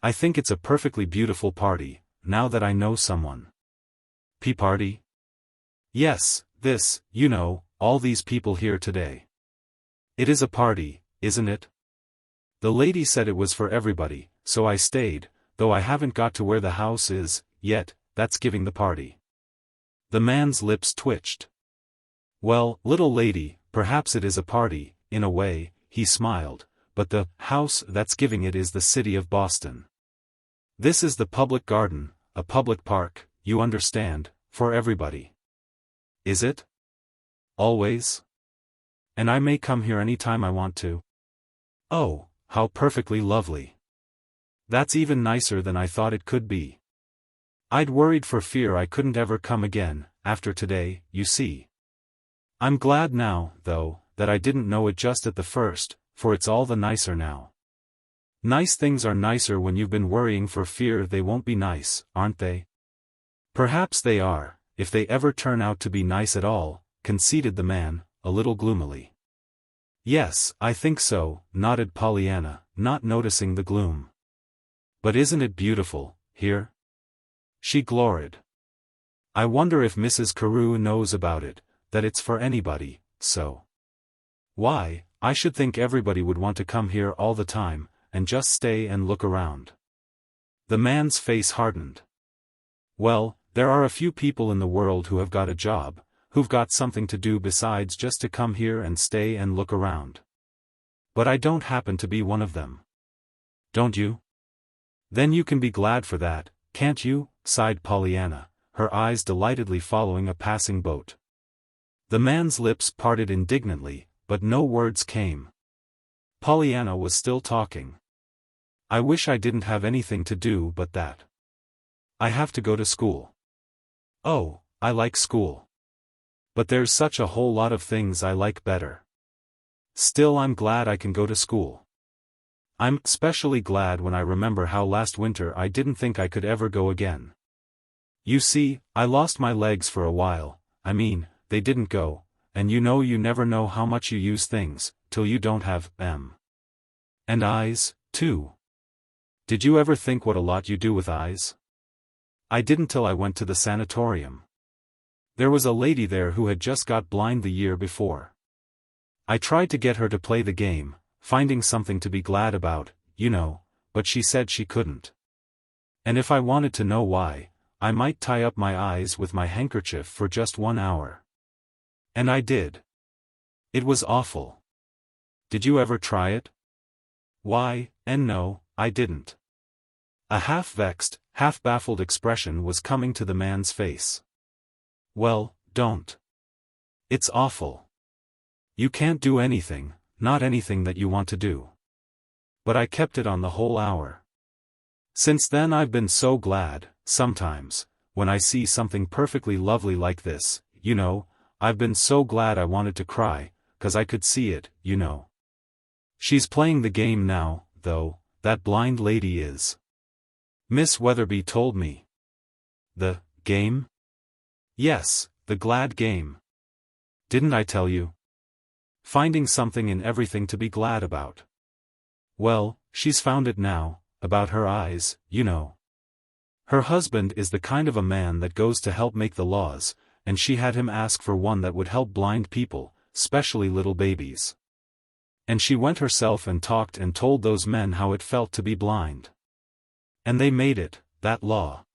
I think it's a perfectly beautiful party, now that I know someone. Party? Yes, this, you know, all these people here today. It is a party, isn't it? The lady said it was for everybody, so I stayed, though I haven't got to where the house is, yet, that's giving the party. The man's lips twitched. Well, little lady, perhaps it is a party, in a way, he smiled, but the house that's giving it is the city of Boston. This is the public garden, a public park, you understand, for everybody. Is it? Always? And I may come here any time I want to? Oh, how perfectly lovely. That's even nicer than I thought it could be. I'd worried for fear I couldn't ever come again, after today, you see. I'm glad now, though, that I didn't know it just at the first, for it's all the nicer now. Nice things are nicer when you've been worrying for fear they won't be nice, aren't they? Perhaps they are, if they ever turn out to be nice at all, conceded the man, a little gloomily. Yes, I think so, nodded Pollyanna, not noticing the gloom. But isn't it beautiful, here? She gloried. I wonder if Mrs. Carew knows about it, that it's for anybody, so. Why, I should think everybody would want to come here all the time, and just stay and look around. The man's face hardened. Well, there are a few people in the world who have got a job, who've got something to do besides just to come here and stay and look around. But I don't happen to be one of them. Don't you? Then you can be glad for that, can't you? Sighed Pollyanna, her eyes delightedly following a passing boat. The man's lips parted indignantly, but no words came. Pollyanna was still talking. I wish I didn't have anything to do but that. I have to go to school. Oh, I like school. But there's such a whole lot of things I like better. Still, I'm glad I can go to school. I'm especially glad when I remember how last winter I didn't think I could ever go again. You see, I lost my legs for a while, I mean, they didn't go, and you know you never know how much you use things, till you don't have them. And eyes, too. Did you ever think what a lot you do with eyes? I didn't till I went to the sanatorium. There was a lady there who had just got blind the year before. I tried to get her to play the game, finding something to be glad about, you know, but she said she couldn't. And if I wanted to know why, I might tie up my eyes with my handkerchief for just 1 hour. And I did. It was awful. Did you ever try it? Why, and no, I didn't. A half-vexed, half-baffled expression was coming to the man's face. Well, don't. It's awful. You can't do anything, not anything that you want to do. But I kept it on the whole hour. Since then I've been so glad, sometimes, when I see something perfectly lovely like this, you know, I've been so glad I wanted to cry, 'cause I could see it, you know. She's playing the game now, though, that blind lady is. Miss Weatherby told me. The game? Yes, the glad game. Didn't I tell you? Finding something in everything to be glad about. Well, she's found it now, about her eyes, you know. Her husband is the kind of a man that goes to help make the laws, and she had him ask for one that would help blind people, specially little babies. And she went herself and talked and told those men how it felt to be blind. And they made it, that law.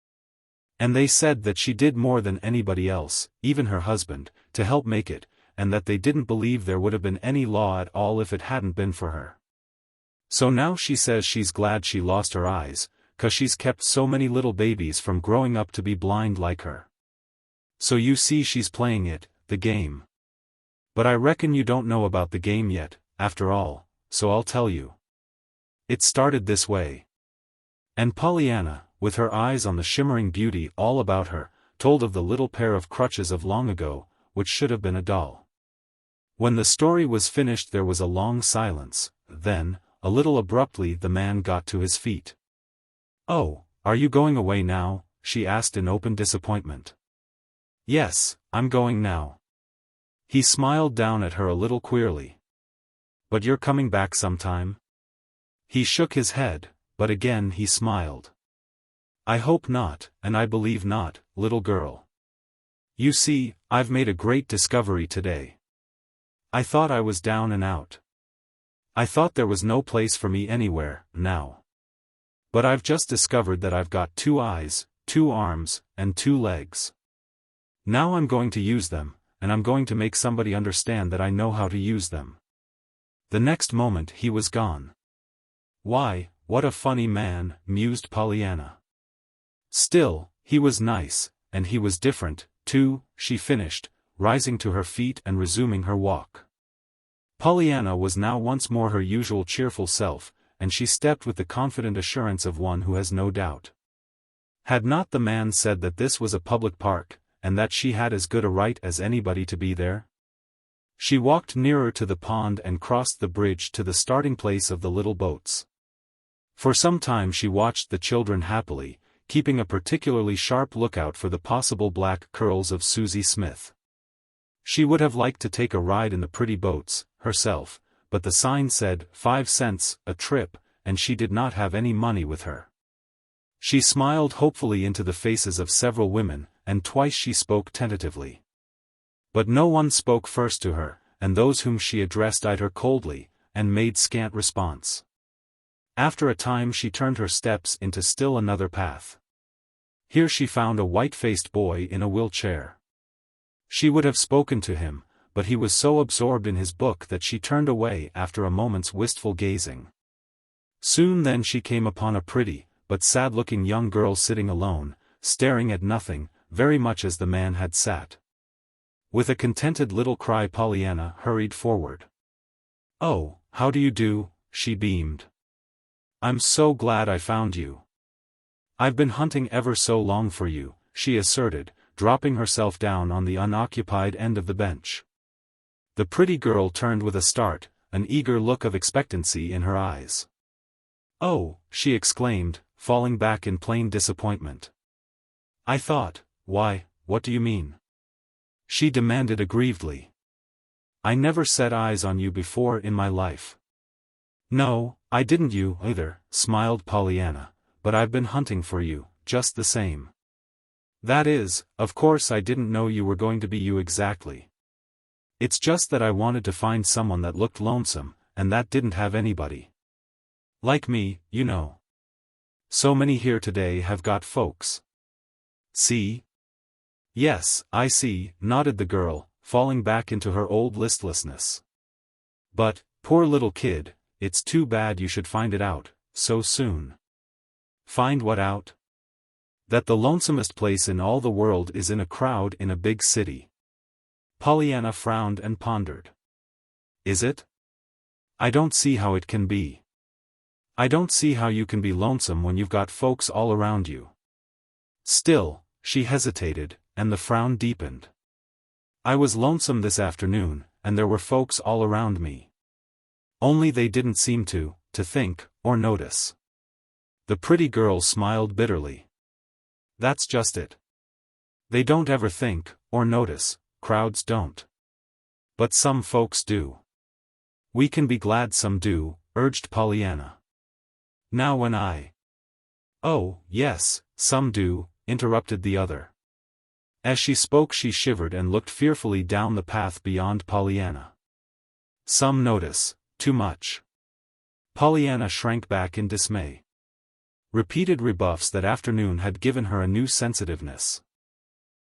And they said that she did more than anybody else, even her husband, to help make it, and that they didn't believe there would have been any law at all if it hadn't been for her. So now she says she's glad she lost her eyes, 'cause she's kept so many little babies from growing up to be blind like her. So you see she's playing it, the game. But I reckon you don't know about the game yet, after all, so I'll tell you. It started this way. And Pollyanna, with her eyes on the shimmering beauty all about her, told of the little pair of crutches of long ago, which should have been a doll. When the story was finished there was a long silence, then, a little abruptly the man got to his feet. "Oh, are you going away now?" she asked in open disappointment. "Yes, I'm going now." He smiled down at her a little queerly. "But you're coming back sometime?" He shook his head, but again he smiled. "I hope not, and I believe not, little girl. You see, I've made a great discovery today. I thought I was down and out. I thought there was no place for me anywhere, now. But I've just discovered that I've got 2 eyes, 2 arms, and 2 legs. Now I'm going to use them, and I'm going to make somebody understand that I know how to use them." The next moment he was gone. "Why, what a funny man," mused Pollyanna. "Still, he was nice, and he was different, too," she finished, rising to her feet and resuming her walk. Pollyanna was now once more her usual cheerful self, and she stepped with the confident assurance of one who has no doubt. Had not the man said that this was a public park, and that she had as good a right as anybody to be there? She walked nearer to the pond and crossed the bridge to the starting place of the little boats. For some time she watched the children happily, keeping a particularly sharp lookout for the possible black curls of Susie Smith. She would have liked to take a ride in the pretty boats, herself, but the sign said 5 cents a trip, and she did not have any money with her. She smiled hopefully into the faces of several women, and twice she spoke tentatively. But no one spoke first to her, and those whom she addressed eyed her coldly, and made scant response. After a time she turned her steps into still another path. Here she found a white-faced boy in a wheelchair. She would have spoken to him, but he was so absorbed in his book that she turned away after a moment's wistful gazing. Soon then she came upon a pretty, but sad-looking young girl sitting alone, staring at nothing, very much as the man had sat. With a contented little cry Pollyanna hurried forward. "Oh, how do you do?" she beamed. "I'm so glad I found you. I've been hunting ever so long for you," she asserted, dropping herself down on the unoccupied end of the bench. The pretty girl turned with a start, an eager look of expectancy in her eyes. "Oh," she exclaimed, falling back in plain disappointment. "I thought, why, what do you mean?" she demanded aggrievedly. "I never set eyes on you before in my life." "No, I didn't you either," smiled Pollyanna, "but I've been hunting for you, just the same. That is, of course I didn't know you were going to be you exactly. It's just that I wanted to find someone that looked lonesome, and that didn't have anybody. Like me, you know. So many here today have got folks. See?" "Yes, I see," nodded the girl, falling back into her old listlessness. "But, poor little kid, it's too bad you should find it out, so soon." "Find what out?" "That the lonesomest place in all the world is in a crowd in a big city." Pollyanna frowned and pondered. "Is it?" I don't see how it can be. I don't see how you can be lonesome when you've got folks all around you. Still, she hesitated, and the frown deepened. I was lonesome this afternoon, and there were folks all around me. Only they didn't seem to think, or notice. The pretty girl smiled bitterly. That's just it. They don't ever think, or notice, crowds don't. But some folks do. We can be glad some do, urged Pollyanna. Now when Oh, yes, some do, interrupted the other. As she spoke she shivered and looked fearfully down the path beyond Pollyanna. Some notice, too much. Pollyanna shrank back in dismay. Repeated rebuffs that afternoon had given her a new sensitiveness.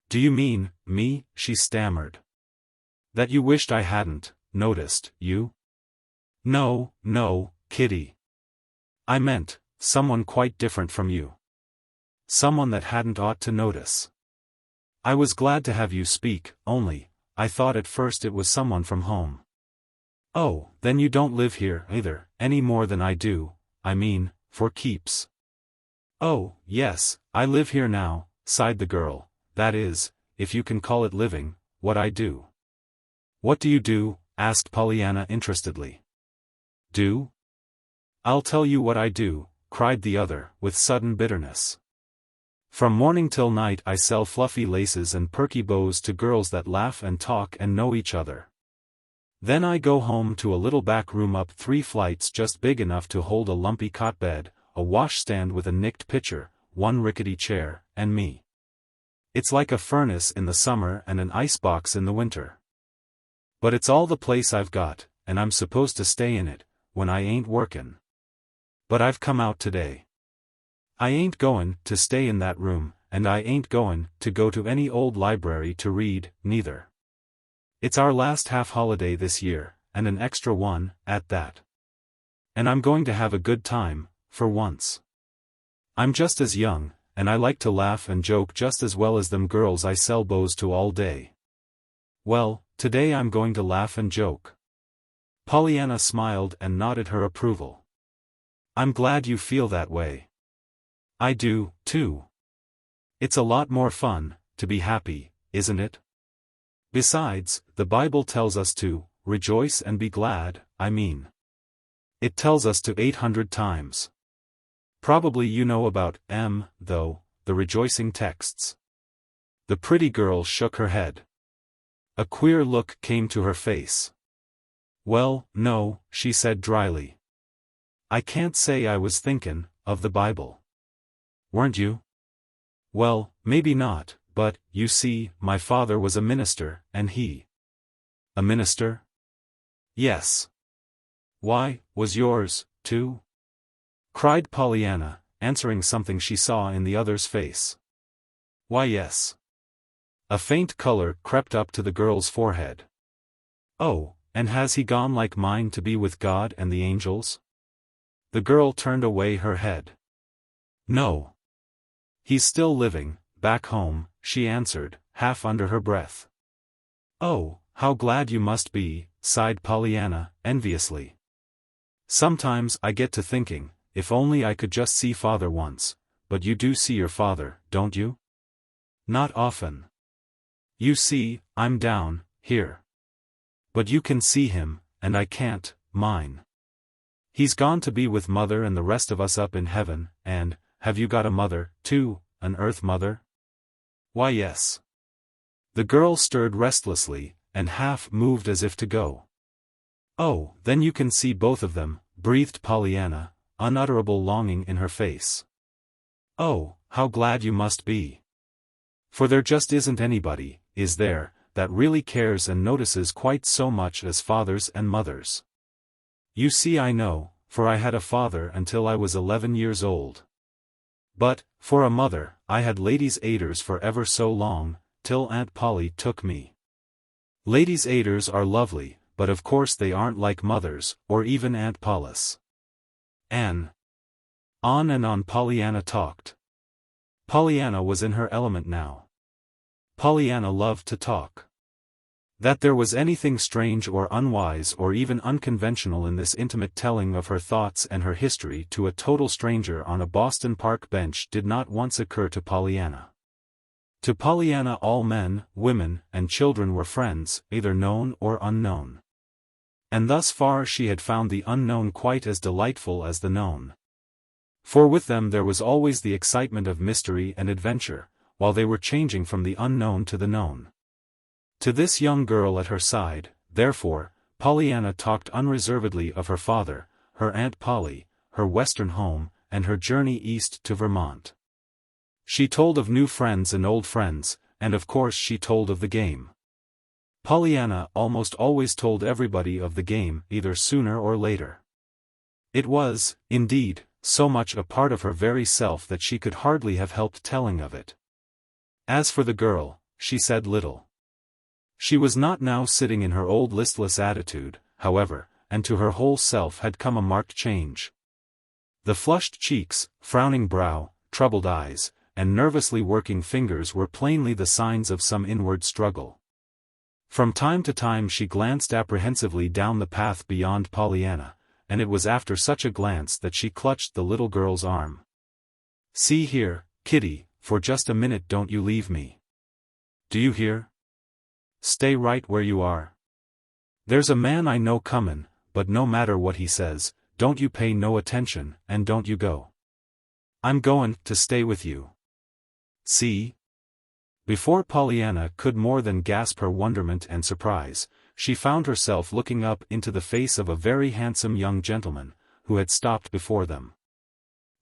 Do you mean, me? She stammered. That you wished I hadn't noticed, you? No, Kitty. I meant, someone quite different from you. Someone that hadn't ought to notice. I was glad to have you speak, only, I thought at first it was someone from home. Oh, then you don't live here, either, any more than I do, I mean, for keeps. Oh, yes, I live here now, sighed the girl, that is, if you can call it living, what I do. What do you do? Asked Pollyanna interestedly. Do? I'll tell you what I do, cried the other, with sudden bitterness. From morning till night I sell fluffy laces and perky bows to girls that laugh and talk and know each other. Then I go home to a little back room up 3 flights just big enough to hold a lumpy cot bed, a washstand with a nicked pitcher, 1 rickety chair, and me. It's like a furnace in the summer and an icebox in the winter. But it's all the place I've got, and I'm supposed to stay in it, when I ain't workin'. But I've come out today. I ain't goin' to stay in that room, and I ain't goin' to go to any old library to read, neither. It's our last half-holiday this year, and an extra one, at that. And I'm going to have a good time, for once. I'm just as young, and I like to laugh and joke just as well as them girls I sell bows to all day. Well, today I'm going to laugh and joke. Pollyanna smiled and nodded her approval. I'm glad you feel that way. I do, too. It's a lot more fun, to be happy, isn't it? Besides, the Bible tells us to rejoice and be glad, I mean. It tells us to 800 times. Probably you know about though, the rejoicing texts. The pretty girl shook her head. A queer look came to her face. Well, no, she said dryly. I can't say I was thinkin' of the Bible. Weren't you? Well, maybe not, but, you see, my father was a minister, and he. A minister? Yes. Why, was yours, too? Cried Pollyanna, answering something she saw in the other's face. Why yes. A faint color crept up to the girl's forehead. Oh, and has he gone like mine to be with God and the angels? The girl turned away her head. No. He's still living, back home, she answered, half under her breath. Oh, how glad you must be, sighed Pollyanna, enviously. Sometimes I get to thinking, if only I could just see Father once, but you do see your father, don't you? Not often. You see, I'm down here. But you can see him, and I can't, mine. He's gone to be with Mother and the rest of us up in heaven, and, have you got a mother, too, an earth mother? Why yes. The girl stirred restlessly, and half moved as if to go. Oh, then you can see both of them, breathed Pollyanna, unutterable longing in her face. Oh, how glad you must be. For there just isn't anybody, is there, that really cares and notices quite so much as fathers and mothers. You see I know, for I had a father until I was 11 years old. But, for a mother, I had ladies' aiders for ever so long, till Aunt Polly took me. Ladies' aiders are lovely, but of course they aren't like mothers, or even Aunt Pollis. On and on Pollyanna talked. Pollyanna was in her element now. Pollyanna loved to talk. That there was anything strange or unwise or even unconventional in this intimate telling of her thoughts and her history to a total stranger on a Boston Park bench did not once occur to Pollyanna. To Pollyanna all men, women, and children were friends, either known or unknown. And thus far she had found the unknown quite as delightful as the known. For with them there was always the excitement of mystery and adventure, while they were changing from the unknown to the known. To this young girl at her side, therefore, Pollyanna talked unreservedly of her father, her Aunt Polly, her Western home, and her journey east to Vermont. She told of new friends and old friends, and of course she told of the game. Pollyanna almost always told everybody of the game either sooner or later. It was, indeed, so much a part of her very self that she could hardly have helped telling of it. As for the girl, she said little. She was not now sitting in her old listless attitude, however, and to her whole self had come a marked change. The flushed cheeks, frowning brow, troubled eyes, and nervously working fingers were plainly the signs of some inward struggle. From time to time she glanced apprehensively down the path beyond Pollyanna, and it was after such a glance that she clutched the little girl's arm. "See here, Kitty, for just a minute don't you leave me. Do you hear? Stay right where you are. There's a man I know comin', but no matter what he says, don't you pay no attention, and don't you go. I'm goin' to stay with you. See?" Before Pollyanna could more than gasp her wonderment and surprise, she found herself looking up into the face of a very handsome young gentleman, who had stopped before them.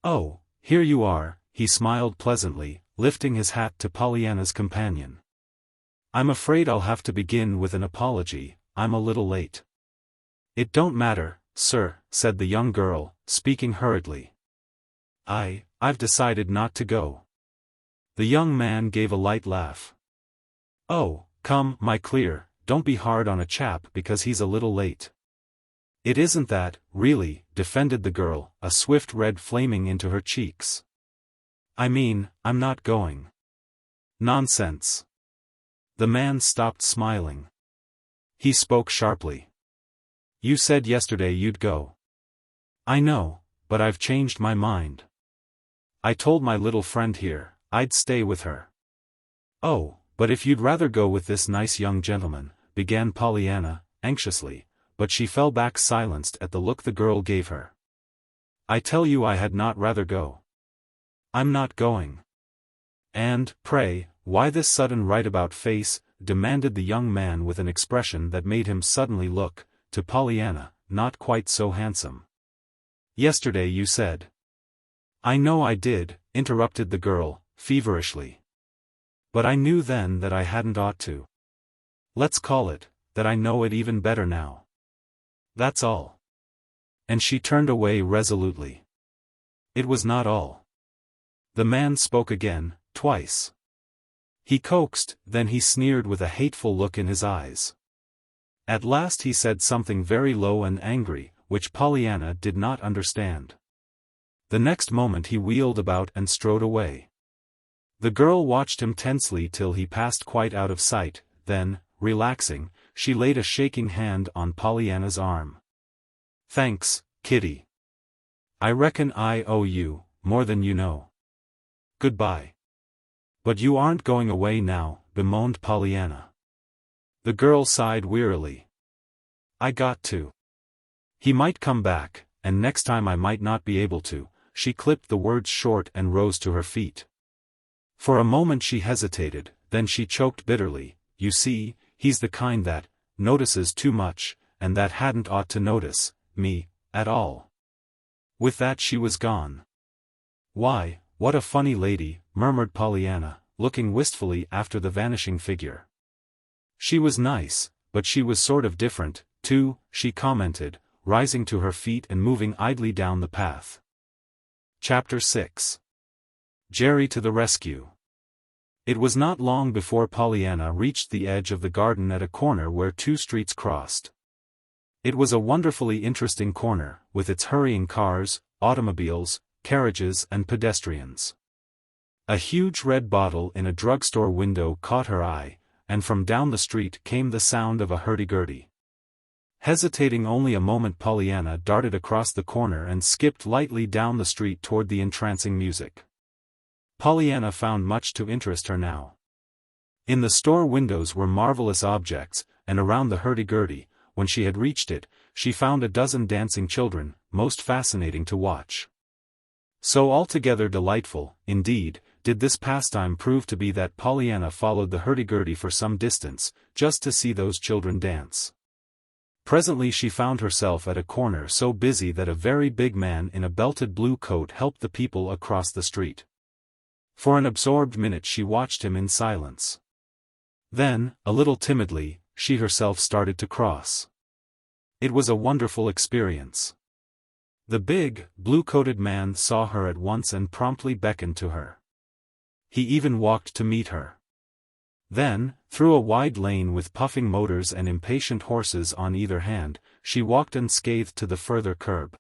"Oh, here you are," he smiled pleasantly, lifting his hat to Pollyanna's companion. "I'm afraid I'll have to begin with an apology, I'm a little late." "It don't matter, sir," said the young girl, speaking hurriedly. I've decided not to go." The young man gave a light laugh. "Oh, come, my clear, don't be hard on a chap because he's a little late." "It isn't that, really," defended the girl, a swift red flaming into her cheeks. "I mean, I'm not going." "Nonsense." The man stopped smiling. He spoke sharply. "You said yesterday you'd go." "I know, but I've changed my mind. I told my little friend here, I'd stay with her." "Oh, but if you'd rather go with this nice young gentleman," began Pollyanna, anxiously, but she fell back silenced at the look the girl gave her. "I tell you I had not rather go." "I'm not going." "And, pray, why this sudden right-about face?" demanded the young man with an expression that made him suddenly look, to Pollyanna, not quite so handsome. "Yesterday you said—" "I know I did," interrupted the girl, feverishly. "But I knew then that I hadn't ought to. Let's call it, that I know it even better now. That's all." And she turned away resolutely. It was not all. The man spoke again, twice. He coaxed, then he sneered with a hateful look in his eyes. At last he said something very low and angry, which Pollyanna did not understand. The next moment he wheeled about and strode away. The girl watched him tensely till he passed quite out of sight, then, relaxing, she laid a shaking hand on Pollyanna's arm. "Thanks, Kitty. I reckon I owe you more than you know. Goodbye." "But you aren't going away now," bemoaned Pollyanna. The girl sighed wearily. "I got to. He might come back, and next time I might not be able to." She clipped the words short and rose to her feet. For a moment she hesitated, then she choked bitterly. "You see, he's the kind that notices too much, and that hadn't ought to notice me at all." With that she was gone. "Why, what a funny lady," murmured Pollyanna, looking wistfully after the vanishing figure. "She was nice, but she was sort of different, too," she commented, rising to her feet and moving idly down the path. Chapter 6. Jerry to the rescue. It was not long before Pollyanna reached the edge of the garden at a corner where two streets crossed. It was a wonderfully interesting corner, with its hurrying cars, automobiles, carriages and pedestrians. A huge red bottle in a drugstore window caught her eye, and from down the street came the sound of a hurdy-gurdy. Hesitating only a moment, Pollyanna darted across the corner and skipped lightly down the street toward the entrancing music. Pollyanna found much to interest her now. In the store windows were marvelous objects, and around the hurdy-gurdy, when she had reached it, she found a dozen dancing children, most fascinating to watch. So altogether delightful, indeed, did this pastime prove to be that Pollyanna followed the hurdy-gurdy for some distance, just to see those children dance. Presently she found herself at a corner so busy that a very big man in a belted blue coat helped the people across the street. For an absorbed minute she watched him in silence. Then, a little timidly, she herself started to cross. It was a wonderful experience. The big, blue-coated man saw her at once and promptly beckoned to her. He even walked to meet her. Then, through a wide lane with puffing motors and impatient horses on either hand, she walked unscathed to the further curb.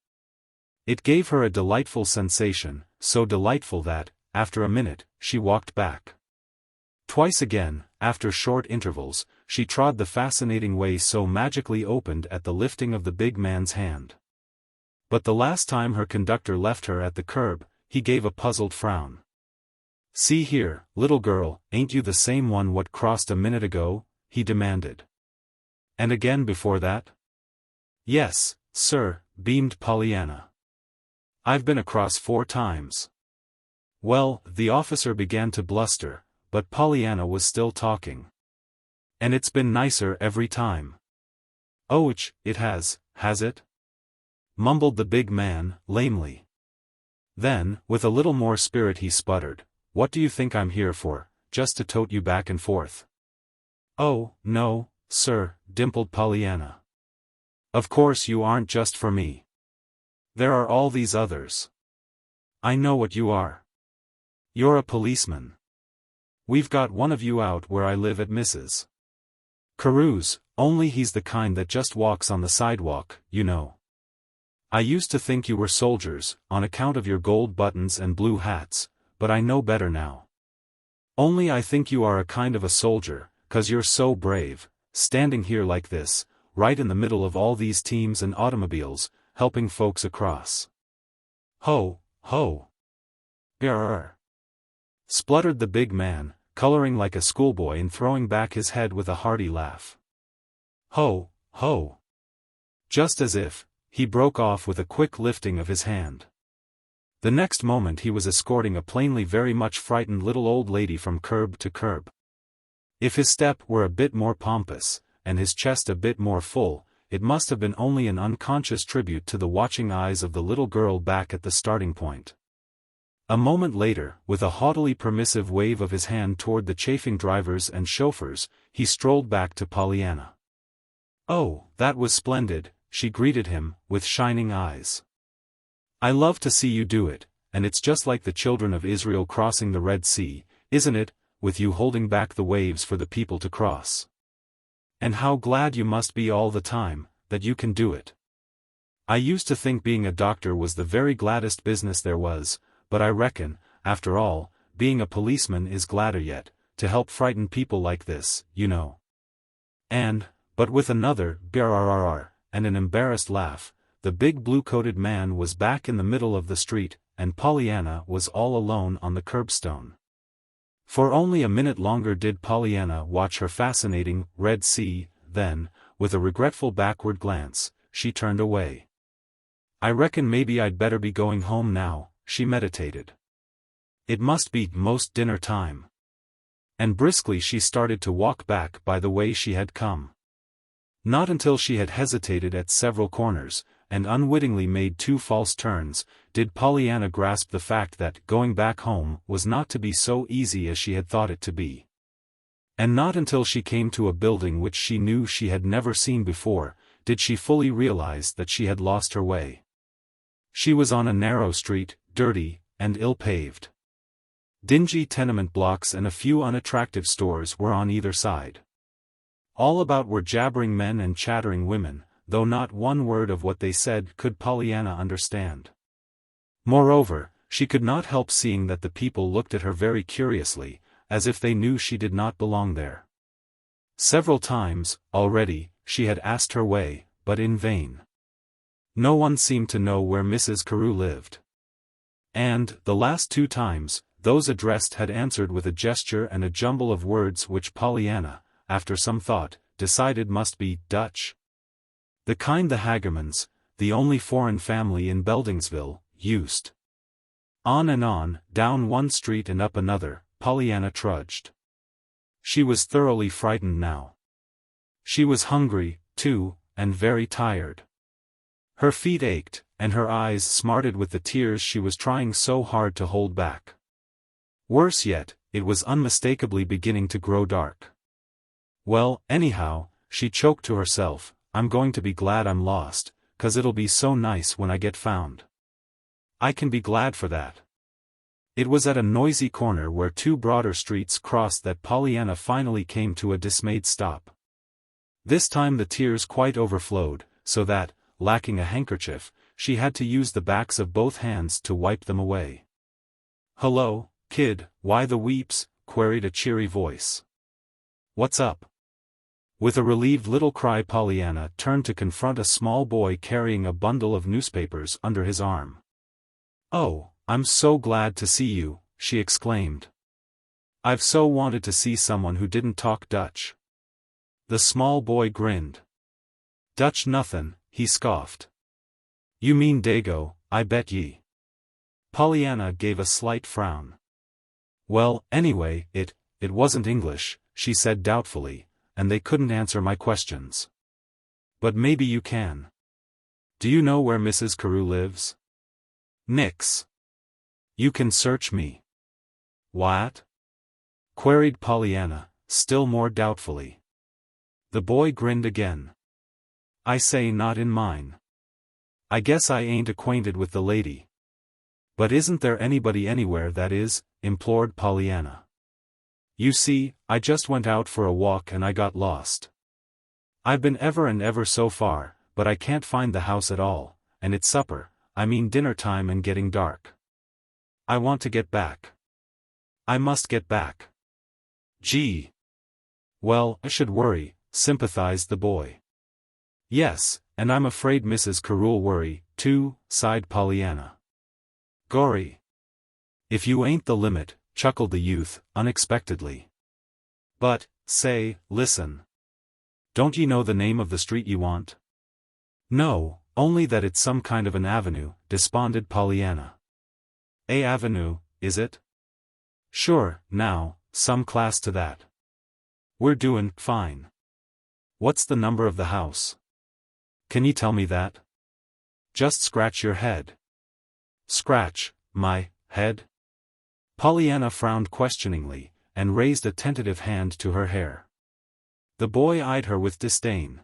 It gave her a delightful sensation, so delightful that, after a minute, she walked back. Twice again, after short intervals, she trod the fascinating way so magically opened at the lifting of the big man's hand. But the last time her conductor left her at the curb, he gave a puzzled frown. "See here, little girl, ain't you the same one what crossed a minute ago?" he demanded. "And again before that?" "Yes, sir," beamed Pollyanna. "I've been across 4 times. Well, the officer began to bluster, but Pollyanna was still talking. "And it's been nicer every time." "Oh, it has it?" mumbled the big man, lamely. Then, with a little more spirit he sputtered, "What do you think I'm here for, just to tote you back and forth?" "Oh, no, sir," dimpled Pollyanna. "Of course you aren't just for me. There are all these others. I know what you are. You're a policeman. We've got one of you out where I live at Mrs. Carew's, only he's the kind that just walks on the sidewalk, you know. I used to think you were soldiers, on account of your gold buttons and blue hats, but I know better now. Only I think you are a kind of a soldier, 'cause you're so brave, standing here like this, right in the middle of all these teams and automobiles, helping folks across." "Ho, ho. Grrr," spluttered the big man, coloring like a schoolboy and throwing back his head with a hearty laugh. "Ho, ho." Just as if, he broke off with a quick lifting of his hand. The next moment he was escorting a plainly very much frightened little old lady from curb to curb. If his step were a bit more pompous, and his chest a bit more full, it must have been only an unconscious tribute to the watching eyes of the little girl back at the starting point. A moment later, with a haughtily permissive wave of his hand toward the chafing drivers and chauffeurs, he strolled back to Pollyanna. "Oh, that was splendid," she greeted him, with shining eyes. "I love to see you do it, and it's just like the children of Israel crossing the Red Sea, isn't it, with you holding back the waves for the people to cross? And how glad you must be all the time, that you can do it. I used to think being a doctor was the very gladdest business there was, but I reckon, after all, being a policeman is gladder yet, to help frighten people like this, you know." But with another brrrr and an embarrassed laugh, the big blue-coated man was back in the middle of the street, and Pollyanna was all alone on the curbstone. For only a minute longer did Pollyanna watch her fascinating Red Sea, then, with a regretful backward glance, she turned away. "I reckon maybe I'd better be going home now," she meditated. "It must be most dinner time." And briskly she started to walk back by the way she had come. Not until she had hesitated at several corners, and unwittingly made 2 false turns, did Pollyanna grasp the fact that going back home was not to be so easy as she had thought it to be. And not until she came to a building which she knew she had never seen before, did she fully realize that she had lost her way. She was on a narrow street, dirty, and ill-paved. Dingy tenement blocks and a few unattractive stores were on either side. All about were jabbering men and chattering women, though not one word of what they said could Pollyanna understand. Moreover, she could not help seeing that the people looked at her very curiously, as if they knew she did not belong there. Several times, already, she had asked her way, but in vain. No one seemed to know where Mrs. Carew lived. And, the last 2 times, those addressed had answered with a gesture and a jumble of words which Pollyanna, after some thought, decided must be Dutch. The kind the Hagermans, the only foreign family in Beldingsville, used. On and on, down one street and up another, Pollyanna trudged. She was thoroughly frightened now. She was hungry, too, and very tired. Her feet ached, and her eyes smarted with the tears she was trying so hard to hold back. Worse yet, it was unmistakably beginning to grow dark. Well, anyhow, she choked to herself, I'm going to be glad I'm lost, 'cause it'll be so nice when I get found. I can be glad for that. It was at a noisy corner where 2 broader streets crossed that Pollyanna finally came to a dismayed stop. This time the tears quite overflowed, so that, lacking a handkerchief, she had to use the backs of both hands to wipe them away. "Hello, kid, why the weeps?" queried a cheery voice. "What's up?" With a relieved little cry Pollyanna turned to confront a small boy carrying a bundle of newspapers under his arm. "Oh, I'm so glad to see you," she exclaimed. "I've so wanted to see someone who didn't talk Dutch." The small boy grinned. "Dutch nothin'," he scoffed. "You mean Dago, I bet ye." Pollyanna gave a slight frown. "Well, anyway, it wasn't English," she said doubtfully, "and they couldn't answer my questions. But maybe you can. Do you know where Mrs. Carew lives?" "Nix. You can search me." "What?" queried Pollyanna, still more doubtfully. The boy grinned again. "I say not in mine. I guess I ain't acquainted with the lady." "But isn't there anybody anywhere that is?" implored Pollyanna. "You see, I just went out for a walk and I got lost. I've been ever and ever so far, but I can't find the house at all, and it's dinner time and getting dark. I want to get back. I must get back." "Gee. Well, I should worry," sympathized the boy. "Yes, and I'm afraid Mrs. Carew'll worry, too," sighed Pollyanna. "Gorry. If you ain't the limit," chuckled the youth, unexpectedly. "But, say, listen. Don't ye know the name of the street ye want?" "No, only that it's some kind of an avenue," desponded Pollyanna. "A avenue, is it?" "Sure, now, some class to that. We're doin' fine. What's the number of the house? Can ye tell me that?" "Just scratch your head." "Scratch my head?" Pollyanna frowned questioningly, and raised a tentative hand to her hair. The boy eyed her with disdain.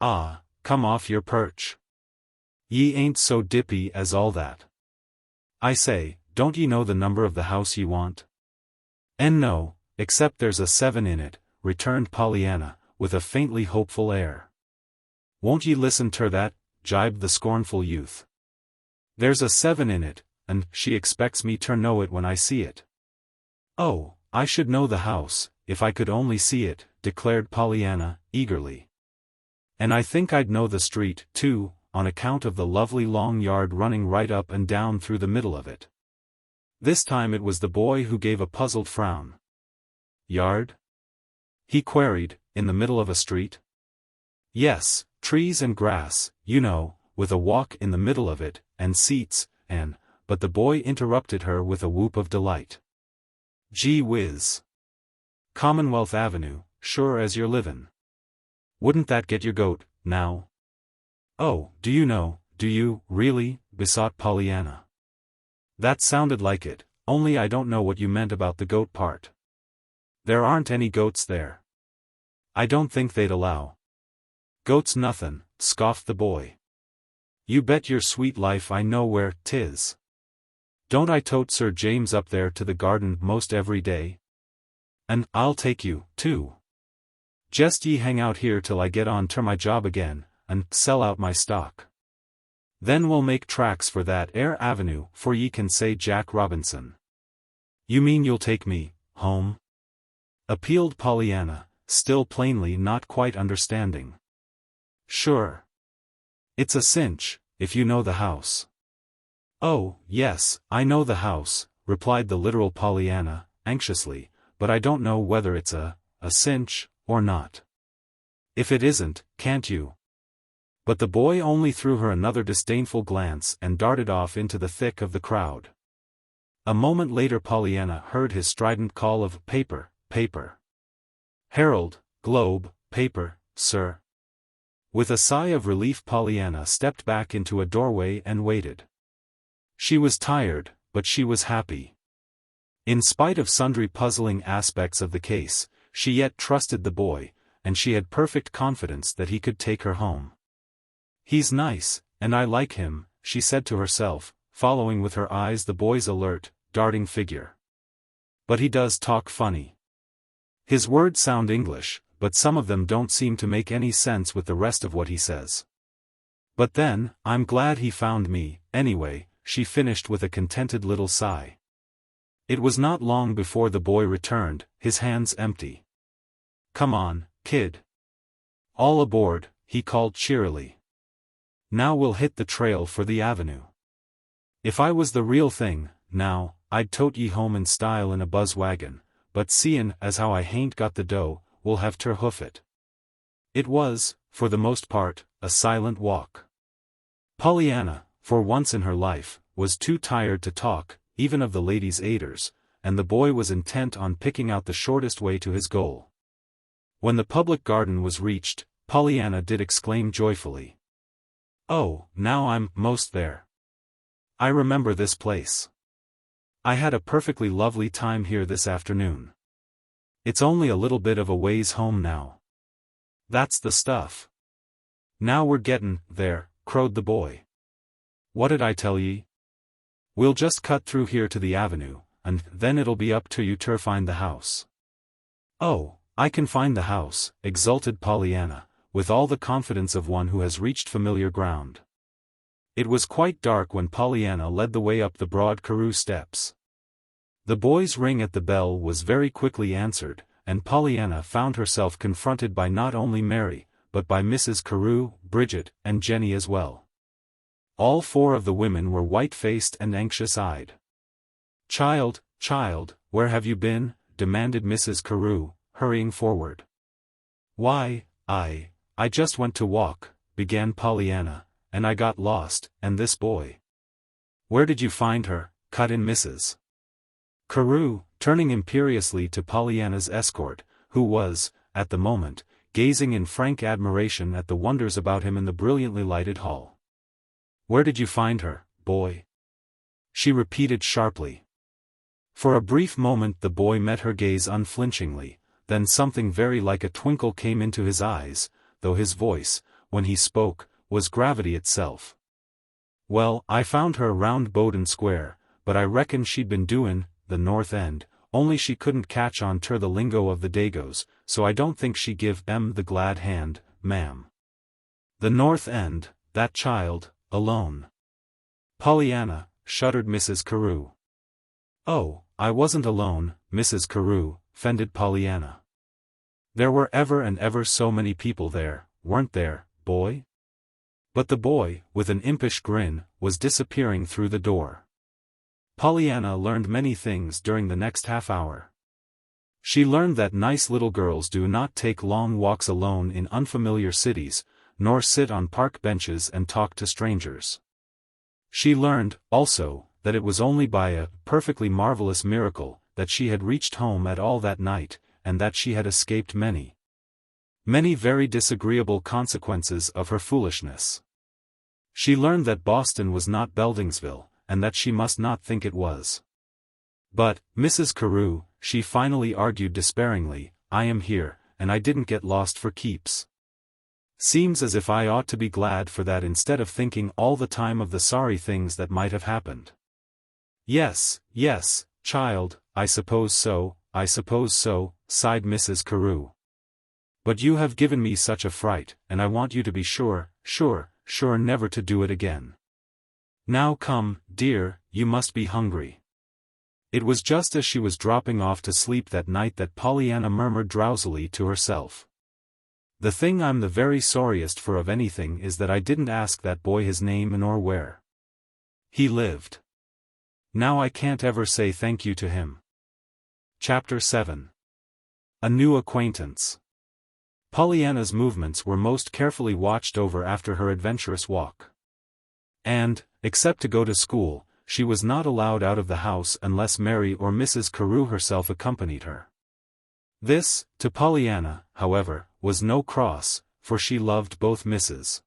"Ah, come off your perch. Ye ain't so dippy as all that. I say, don't ye know the number of the house ye want?" "And no, except there's a 7 in it," returned Pollyanna, with a faintly hopeful air. "Won't ye listen ter that?" jibed the scornful youth. "There's a 7 in it, and she expects me ter know it when I see it." "Oh, I should know the house, if I could only see it," declared Pollyanna, eagerly. "And I think I'd know the street, too, on account of the lovely long yard running right up and down through the middle of it." This time it was the boy who gave a puzzled frown. "Yard?" he queried, "in the middle of a street?" "Yes, trees and grass, you know, with a walk in the middle of it, and seats, and—" But the boy interrupted her with a whoop of delight. "Gee whiz! Commonwealth Avenue, sure as you're livin'. Wouldn't that get your goat, now?" "Oh, do you, really?" besought Pollyanna. "That sounded like it, only I don't know what you meant about the goat part." "There aren't any goats there. I don't think they'd allow." "Goats nothin'," scoffed the boy. "You bet your sweet life I know where 'tis. Don't I tote Sir James up there to the garden most every day? And I'll take you, too. Jest ye hang out here till I get on ter my job again, and sell out my stock. Then we'll make tracks for that 'ere avenue, for ye can say Jack Robinson." "You mean you'll take me home?" appealed Pollyanna, still plainly not quite understanding. "Sure. It's a cinch, if you know the house." "Oh, yes, I know the house," replied the literal Pollyanna, anxiously, "but I don't know whether it's a cinch, or not." "If it isn't, can't you?" But the boy only threw her another disdainful glance and darted off into the thick of the crowd. A moment later Pollyanna heard his strident call of "Paper, paper. Herald, Globe, paper, sir." With a sigh of relief Pollyanna stepped back into a doorway and waited. She was tired, but she was happy. In spite of sundry puzzling aspects of the case, she yet trusted the boy, and she had perfect confidence that he could take her home. "He's nice, and I like him," she said to herself, following with her eyes the boy's alert, darting figure. "But he does talk funny. His words sound English, but some of them don't seem to make any sense with the rest of what he says. But then, I'm glad he found me, anyway," she finished with a contented little sigh. It was not long before the boy returned, his hands empty. "Come on, kid. All aboard," he called cheerily. "Now we'll hit the trail for the avenue. If I was the real thing, now, I'd tote ye home in style in a buzz wagon, but seein' as how I hain't got the dough, we'll have ter hoof it." It was, for the most part, a silent walk. Pollyanna, for once in her life, was too tired to talk, even of the ladies' aiders, and the boy was intent on picking out the shortest way to his goal. When the public garden was reached, Pollyanna did exclaim joyfully, "Oh, now I'm 'most there. I remember this place. I had a perfectly lovely time here this afternoon. It's only a little bit of a ways home now." "That's the stuff. Now we're gettin' there," crowed the boy. "What'd I tell ye? We'll just cut through here to the avenue, and then it'll be up to you ter find the house." "Oh, I can find the house," exulted Pollyanna, with all the confidence of one who has reached familiar ground. It was quite dark when Pollyanna led the way up the broad Carew steps. The boy's ring at the bell was very quickly answered, and Pollyanna found herself confronted by not only Mary, but by Mrs. Carew, Bridget, and Jenny as well. All four of the women were white-faced and anxious-eyed. Child, where have you been?" demanded Mrs. Carew, hurrying forward. "Why, I just went to walk," began Pollyanna, "and I got lost, and this boy—" "Where did you find her?" cut in Mrs. Carew, turning imperiously to Pollyanna's escort, who was, at the moment, gazing in frank admiration at the wonders about him in the brilliantly lighted hall. "Where did you find her, boy?" she repeated sharply. For a brief moment the boy met her gaze unflinchingly, then something very like a twinkle came into his eyes, though his voice, when he spoke, was gravity itself. "Well, I found her round Bowden Square, but I reckon she'd been doin' the North End, only she couldn't catch on ter the lingo of the Dagos, so I don't think she give 'em the glad hand, ma'am." "The North End, that child, alone." "Pollyanna," shuddered Mrs. Carew. "Oh, I wasn't alone, Mrs. Carew," fended Pollyanna. "There were ever and ever so many people there, weren't there, boy?" But the boy, with an impish grin, was disappearing through the door. Pollyanna learned many things during the next half hour. She learned that nice little girls do not take long walks alone in unfamiliar cities, nor sit on park benches and talk to strangers. She learned, also, that it was only by a perfectly marvelous miracle that she had reached home at all that night, and that she had escaped many very disagreeable consequences of her foolishness. She learned that Boston was not Beldingsville, and that she must not think it was. "But, Mrs. Carew," she finally argued despairingly, "I am here, and I didn't get lost for keeps. Seems as if I ought to be glad for that instead of thinking all the time of the sorry things that might have happened." Yes, child, I suppose so," sighed Mrs. Carew. "But you have given me such a fright, and I want you to be sure never to do it again. Now come, dear, you must be hungry. It was just as she was dropping off to sleep that night that Pollyanna murmured drowsily to herself. "The thing I'm the very sorriest for of anything is that I didn't ask that boy his name nor where he lived. Now I can't ever say thank you to him." Chapter 7. A New Acquaintance. Pollyanna's movements were most carefully watched over after her adventurous walk. And, except to go to school, she was not allowed out of the house unless Mary or Mrs. Carew herself accompanied her. This, to Pollyanna, however, was no cross, for she loved both Mrs.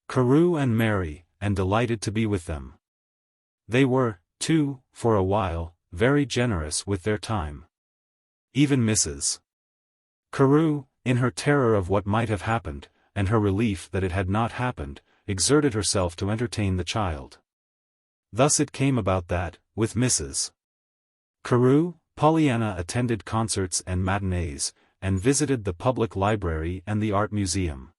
Carew and Mary, and delighted to be with them. They were, too, for a while, very generous with their time. Even Mrs. Carew, in her terror of what might have happened, and her relief that it had not happened, exerted herself to entertain the child. Thus it came about that, with Mrs. Carew, Pollyanna attended concerts and matinees, and visited the public library and the art museum.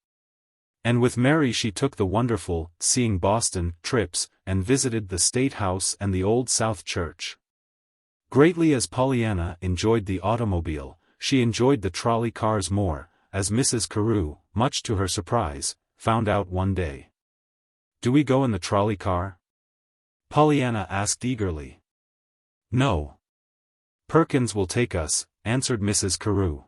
And with Mary she took the wonderful, seeing Boston, trips, and visited the State House and the Old South Church. Greatly as Pollyanna enjoyed the automobile, she enjoyed the trolley cars more, as Mrs. Carew, much to her surprise, found out one day. "Do we go in the trolley car?" Pollyanna asked eagerly. "No. Perkins will take us," answered Mrs. Carew.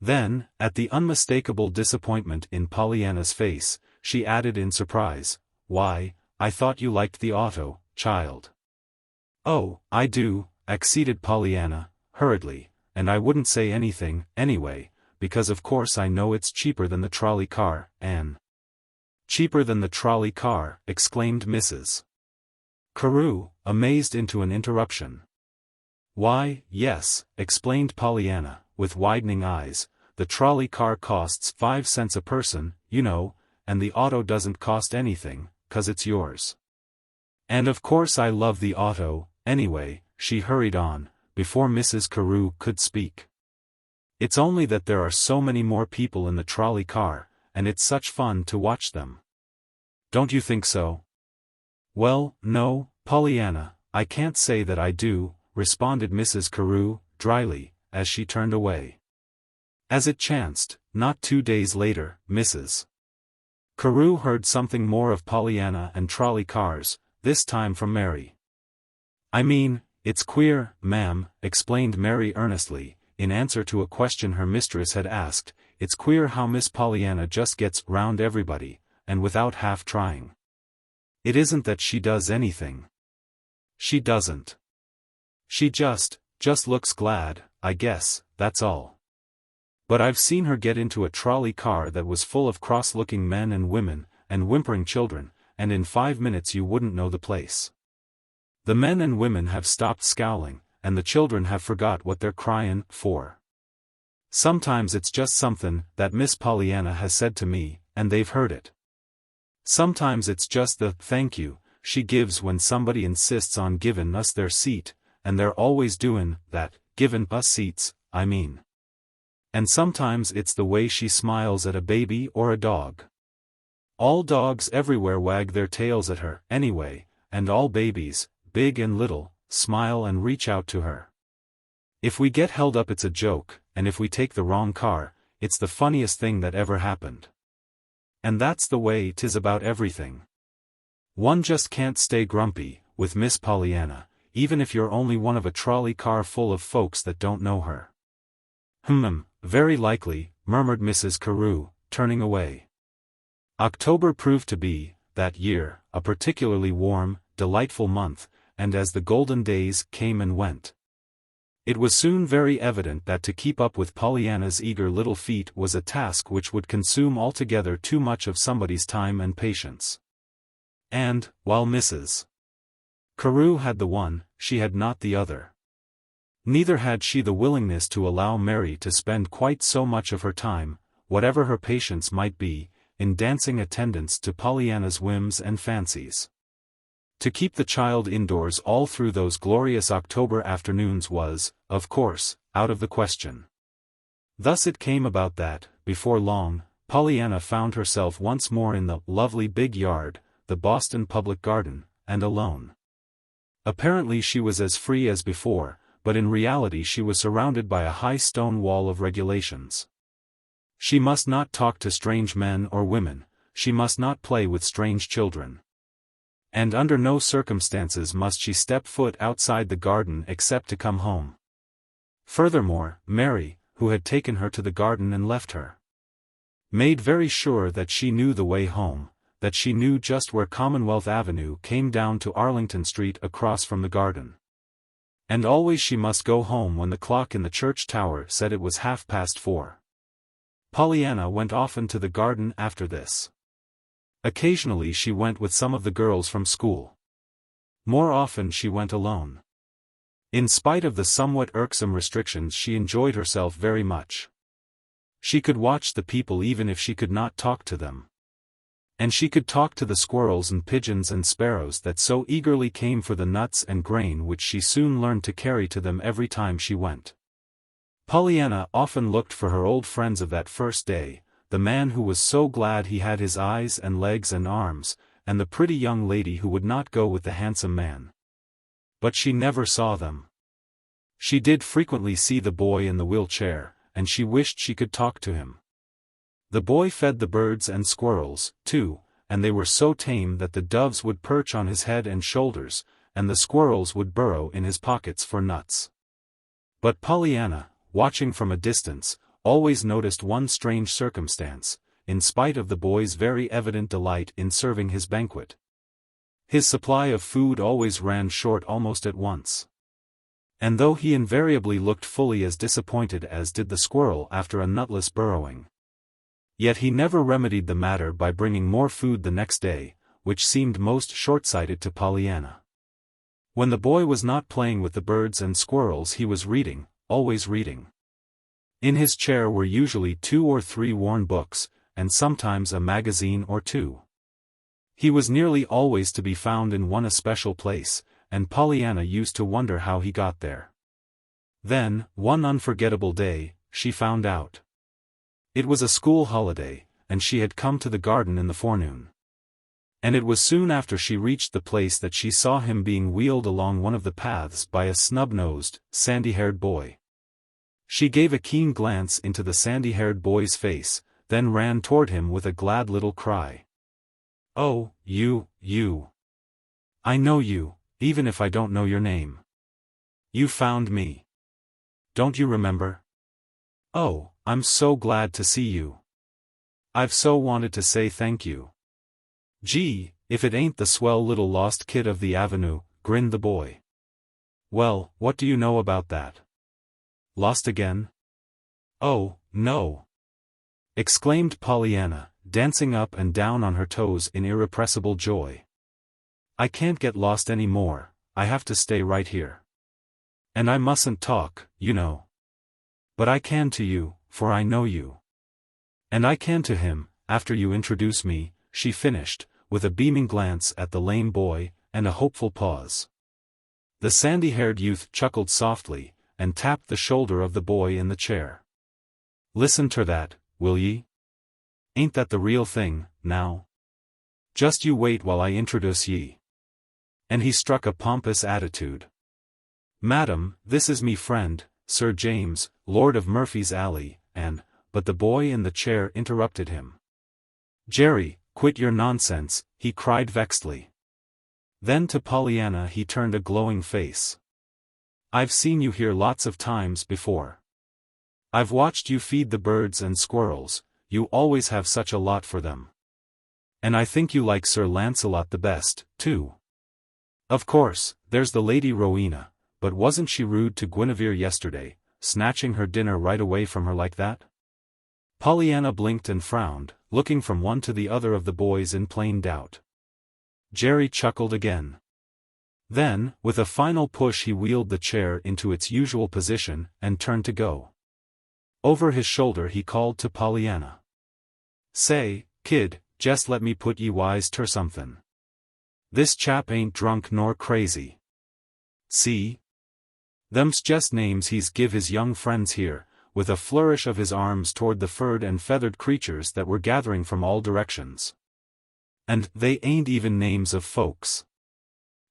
Then, at the unmistakable disappointment in Pollyanna's face, she added in surprise, "Why, I thought you liked the auto, child." "Oh, I do," acceded Pollyanna, hurriedly, "and I wouldn't say anything, anyway, because of course I know it's cheaper than the trolley car, and—" "Cheaper than the trolley car," exclaimed Mrs. Carew, amazed into an interruption. "Why, yes," explained Pollyanna, with widening eyes, "the trolley car costs 5 cents a person, you know, and the auto doesn't cost anything, 'cause it's yours. And of course I love the auto, anyway," she hurried on, before Mrs. Carew could speak. "It's only that there are so many more people in the trolley car, and it's such fun to watch them. Don't you think so?" "Well, no, Pollyanna, I can't say that I do," responded Mrs. Carew, dryly, as she turned away. As it chanced, not 2 days later, Mrs. Carew heard something more of Pollyanna and trolley cars, this time from Mary. "I mean, it's queer, ma'am," explained Mary earnestly, in answer to a question her mistress had asked, "it's queer how Miss Pollyanna just gets round everybody, and without half trying. It isn't that she does anything. She doesn't. She just looks glad, I guess, that's all. But I've seen her get into a trolley car that was full of cross-looking men and women, and whimpering children, and in 5 minutes you wouldn't know the place. The men and women have stopped scowling, and the children have forgot what they're cryin' for. Sometimes it's just somethin' that Miss Pollyanna has said to me, and they've heard it. Sometimes it's just the thank you she gives when somebody insists on givin' us their seat, and they're always doin' that, givin' us seats, I mean. And sometimes it's the way she smiles at a baby or a dog. All dogs everywhere wag their tails at her, anyway, and all babies, big and little, smile and reach out to her. If we get held up it's a joke, and if we take the wrong car, it's the funniest thing that ever happened. And that's the way 'tis about everything. One just can't stay grumpy, with Miss Pollyanna, even if you're only one of a trolley car full of folks that don't know her." Very likely," murmured Mrs. Carew, turning away. October proved to be, that year, a particularly warm, delightful month, and as the golden days came and went, it was soon very evident that to keep up with Pollyanna's eager little feet was a task which would consume altogether too much of somebody's time and patience. And, while Mrs. Carew had the one, she had not the other. Neither had she the willingness to allow Mary to spend quite so much of her time, whatever her patience might be, in dancing attendance to Pollyanna's whims and fancies. To keep the child indoors all through those glorious October afternoons was, of course, out of the question. Thus it came about that, before long, Pollyanna found herself once more in the lovely big yard, the Boston Public Garden, and alone. Apparently she was as free as before, but in reality she was surrounded by a high stone wall of regulations. She must not talk to strange men or women, she must not play with strange children. And under no circumstances must she step foot outside the garden except to come home. Furthermore, Mary, who had taken her to the garden and left her, made very sure that she knew the way home, that she knew just where Commonwealth Avenue came down to Arlington Street across from the garden. And always she must go home when the clock in the church tower said it was 4:30. Pollyanna went often to the garden after this. Occasionally she went with some of the girls from school. More often she went alone. In spite of the somewhat irksome restrictions, she enjoyed herself very much. She could watch the people even if she could not talk to them. And she could talk to the squirrels and pigeons and sparrows that so eagerly came for the nuts and grain which she soon learned to carry to them every time she went. Pollyanna often looked for her old friends of that first day, the man who was so glad he had his eyes and legs and arms, and the pretty young lady who would not go with the handsome man. But she never saw them. She did frequently see the boy in the wheelchair, and she wished she could talk to him. The boy fed the birds and squirrels, too, and they were so tame that the doves would perch on his head and shoulders, and the squirrels would burrow in his pockets for nuts. But Pollyanna, watching from a distance, always noticed one strange circumstance, in spite of the boy's very evident delight in serving his banquet. His supply of food always ran short almost at once. And though he invariably looked fully as disappointed as did the squirrel after a nutless burrowing, yet he never remedied the matter by bringing more food the next day, which seemed most short-sighted to Pollyanna. When the boy was not playing with the birds and squirrels he was reading, always reading. In his chair were usually 2 or 3 worn books, and sometimes a magazine or 2. He was nearly always to be found in one especial place, and Pollyanna used to wonder how he got there. Then, one unforgettable day, she found out. It was a school holiday, and she had come to the garden in the forenoon. And it was soon after she reached the place that she saw him being wheeled along one of the paths by a snub-nosed, sandy-haired boy. She gave a keen glance into the sandy-haired boy's face, then ran toward him with a glad little cry. "Oh, you. I know you, even if I don't know your name. You found me. Don't you remember? Oh, I'm so glad to see you. I've so wanted to say thank you." "Gee, if it ain't the swell little lost kid of the avenue," grinned the boy. "Well, what do you know about that? Lost again?" "Oh, no!" exclaimed Pollyanna, dancing up and down on her toes in irrepressible joy. "I can't get lost any more, I have to stay right here. And I mustn't talk, you know. But I can to you, for I know you. And I can to him, after you introduce me," she finished, with a beaming glance at the lame boy, and a hopeful pause. The sandy-haired youth chuckled softly, and tapped the shoulder of the boy in the chair. "Listen ter that, will ye? Ain't that the real thing, now? Just you wait while I introduce ye." And he struck a pompous attitude. "Madam, this is me friend, Sir James, Lord of Murphy's Alley," but the boy in the chair interrupted him. "Jerry, quit your nonsense," he cried vexedly. Then to Pollyanna he turned a glowing face. "I've seen you here lots of times before. I've watched you feed the birds and squirrels, you always have such a lot for them. And I think you like Sir Lancelot the best, too. Of course, there's the Lady Rowena, but wasn't she rude to Guinevere yesterday, snatching her dinner right away from her like that?" Pollyanna blinked and frowned, looking from one to the other of the boys in plain doubt. Jerry chuckled again. Then, with a final push he wheeled the chair into its usual position, and turned to go. Over his shoulder he called to Pollyanna. "Say, kid, jest let me put ye wise ter somethin'. This chap ain't drunk nor crazy. See? Them's jest names he's give his young friends here," with a flourish of his arms toward the furred and feathered creatures that were gathering from all directions. "And they ain't even names of folks.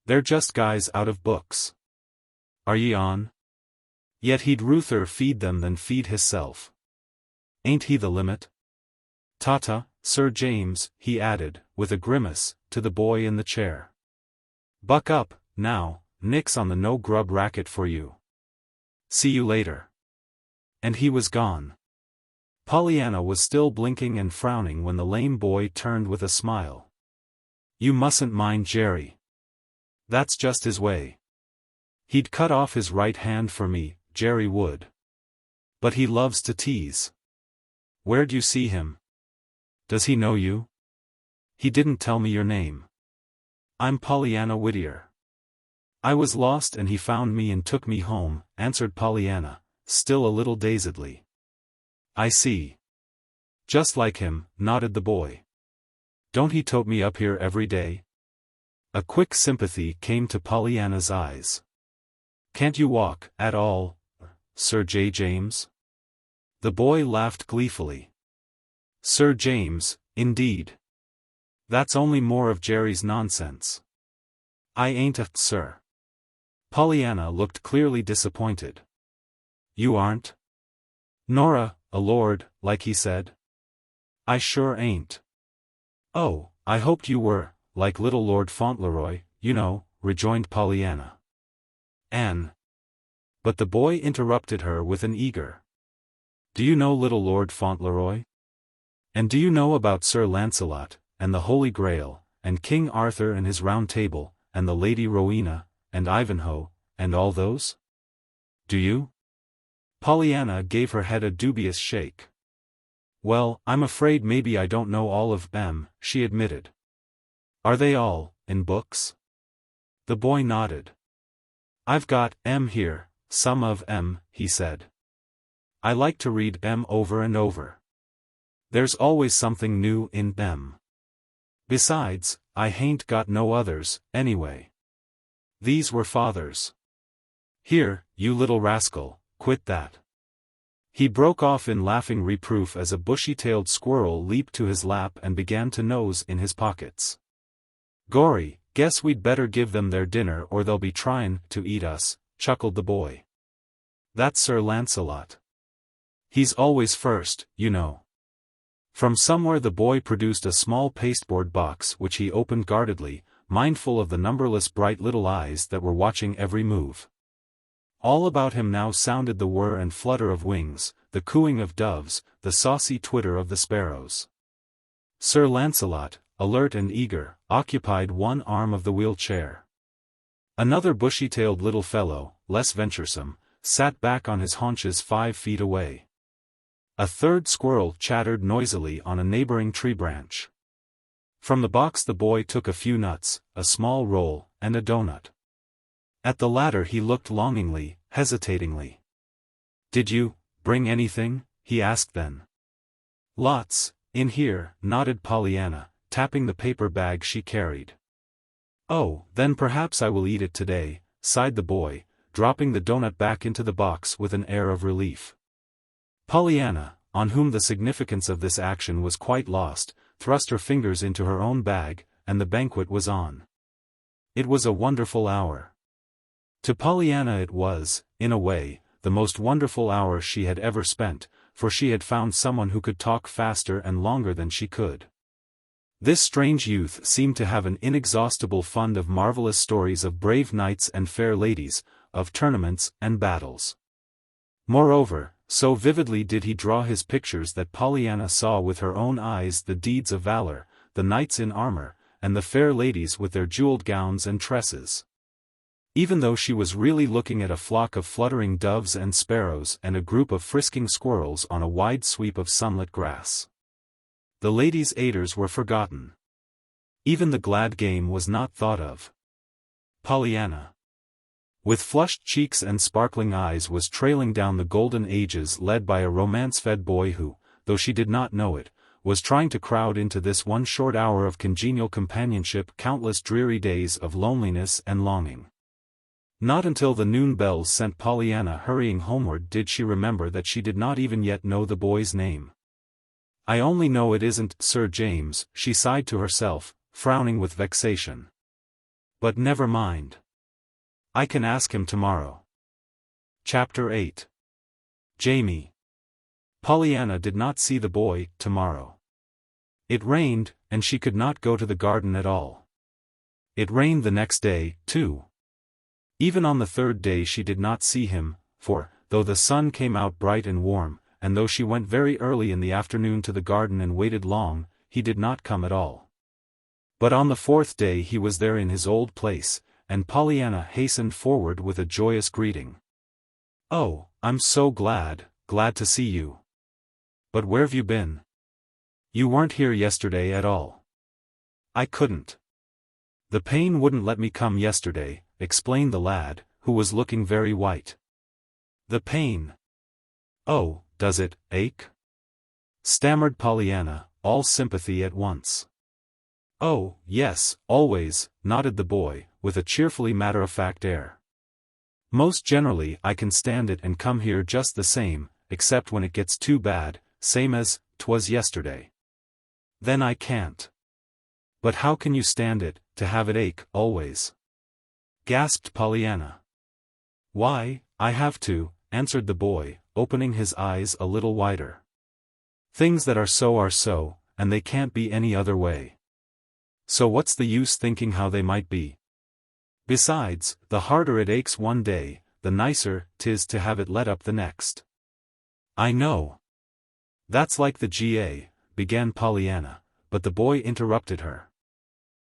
They're just guys out of books. Are ye on? Yet he'd ruther feed them than feed hisself. Ain't he the limit? Ta-ta, Sir James, he added, with a grimace, to the boy in the chair. Buck up, now, nix on the no-grub racket for you. See you later. And he was gone. Pollyanna was still blinking and frowning when the lame boy turned with a smile. You mustn't mind Jerry. That's just his way. He'd cut off his right hand for me, Jerry would. But he loves to tease. Where'd you see him? Does he know you? He didn't tell me your name. I'm Pollyanna Whittier. I was lost and he found me and took me home, answered Pollyanna, still a little dazedly. I see. Just like him, nodded the boy. Don't he tote me up here every day? A quick sympathy came to Pollyanna's eyes. Can't you walk, at all, Sir James? The boy laughed gleefully. Sir James, indeed. That's only more of Jerry's nonsense. I ain't a sir. Pollyanna looked clearly disappointed. You aren't? Nora, a lord, like he said? I sure ain't. Oh, I hoped you were, like little Lord Fauntleroy, you know, rejoined Pollyanna. Anne. But the boy interrupted her with an eager. Do you know little Lord Fauntleroy? And do you know about Sir Lancelot, and the Holy Grail, and King Arthur and his Round Table, and the Lady Rowena, and Ivanhoe, and all those? Do you? Pollyanna gave her head a dubious shake. Well, I'm afraid maybe I don't know all of them, she admitted. Are they all, in books? The boy nodded. I've got here, some of he said. I like to read over and over. There's always something new in them. Besides, I hain't got no others, anyway. These were father's. Here, you little rascal, quit that. He broke off in laughing reproof as a bushy-tailed squirrel leaped to his lap and began to nose in his pockets. Gory, guess we'd better give them their dinner or they'll be tryin' to eat us, chuckled the boy. That's Sir Lancelot. He's always first, you know. From somewhere the boy produced a small pasteboard box which he opened guardedly, mindful of the numberless bright little eyes that were watching every move. All about him now sounded the whir and flutter of wings, the cooing of doves, the saucy twitter of the sparrows. Sir Lancelot, alert and eager, occupied one arm of the wheelchair. Another bushy-tailed little fellow, less venturesome, sat back on his haunches 5 feet away. A third squirrel chattered noisily on a neighboring tree branch. From the box the boy took a few nuts, a small roll, and a doughnut. At the latter he looked longingly, hesitatingly. Did you bring anything? He asked then. Lots, in here, nodded Pollyanna, tapping the paper bag she carried. Oh, then perhaps I will eat it today, sighed the boy, dropping the doughnut back into the box with an air of relief. Pollyanna, on whom the significance of this action was quite lost, thrust her fingers into her own bag, and the banquet was on. It was a wonderful hour. To Pollyanna it was, in a way, the most wonderful hour she had ever spent, for she had found someone who could talk faster and longer than she could. This strange youth seemed to have an inexhaustible fund of marvelous stories of brave knights and fair ladies, of tournaments and battles. Moreover, so vividly did he draw his pictures that Pollyanna saw with her own eyes the deeds of valor, the knights in armor, and the fair ladies with their jeweled gowns and tresses. Even though she was really looking at a flock of fluttering doves and sparrows and a group of frisking squirrels on a wide sweep of sunlit grass. The ladies' aiders were forgotten. Even the glad game was not thought of. Pollyanna, with flushed cheeks and sparkling eyes, was trailing down the golden ages led by a romance-fed boy who, though she did not know it, was trying to crowd into this one short hour of congenial companionship countless dreary days of loneliness and longing. Not until the noon bells sent Pollyanna hurrying homeward did she remember that she did not even yet know the boy's name. I only know it isn't Sir James, she sighed to herself, frowning with vexation. But never mind. I can ask him tomorrow. Chapter 8. Jamie. Pollyanna did not see the boy tomorrow. It rained, and she could not go to the garden at all. It rained the next day, too. Even on the third day she did not see him, for, though the sun came out bright and warm, and though she went very early in the afternoon to the garden and waited long, he did not come at all. But on the fourth day he was there in his old place, and Pollyanna hastened forward with a joyous greeting. "Oh, I'm so glad to see you. But where've you been? You weren't here yesterday at all." "I couldn't. The pain wouldn't let me come yesterday," explained the lad, who was looking very white. "The pain? Oh, does it ache?" stammered Pollyanna, all sympathy at once. "Oh, yes, always," nodded the boy, with a cheerfully matter-of-fact air. "Most generally I can stand it and come here just the same, except when it gets too bad, same as 'twas yesterday. Then I can't." "But how can you stand it, to have it ache, always?" gasped Pollyanna. "Why, I have to," answered the boy, opening his eyes a little wider. "Things that are so, and they can't be any other way. So what's the use thinking how they might be? Besides, the harder it aches one day, the nicer 'tis to have it let up the next." "I know. That's like the GA," began Pollyanna, but the boy interrupted her.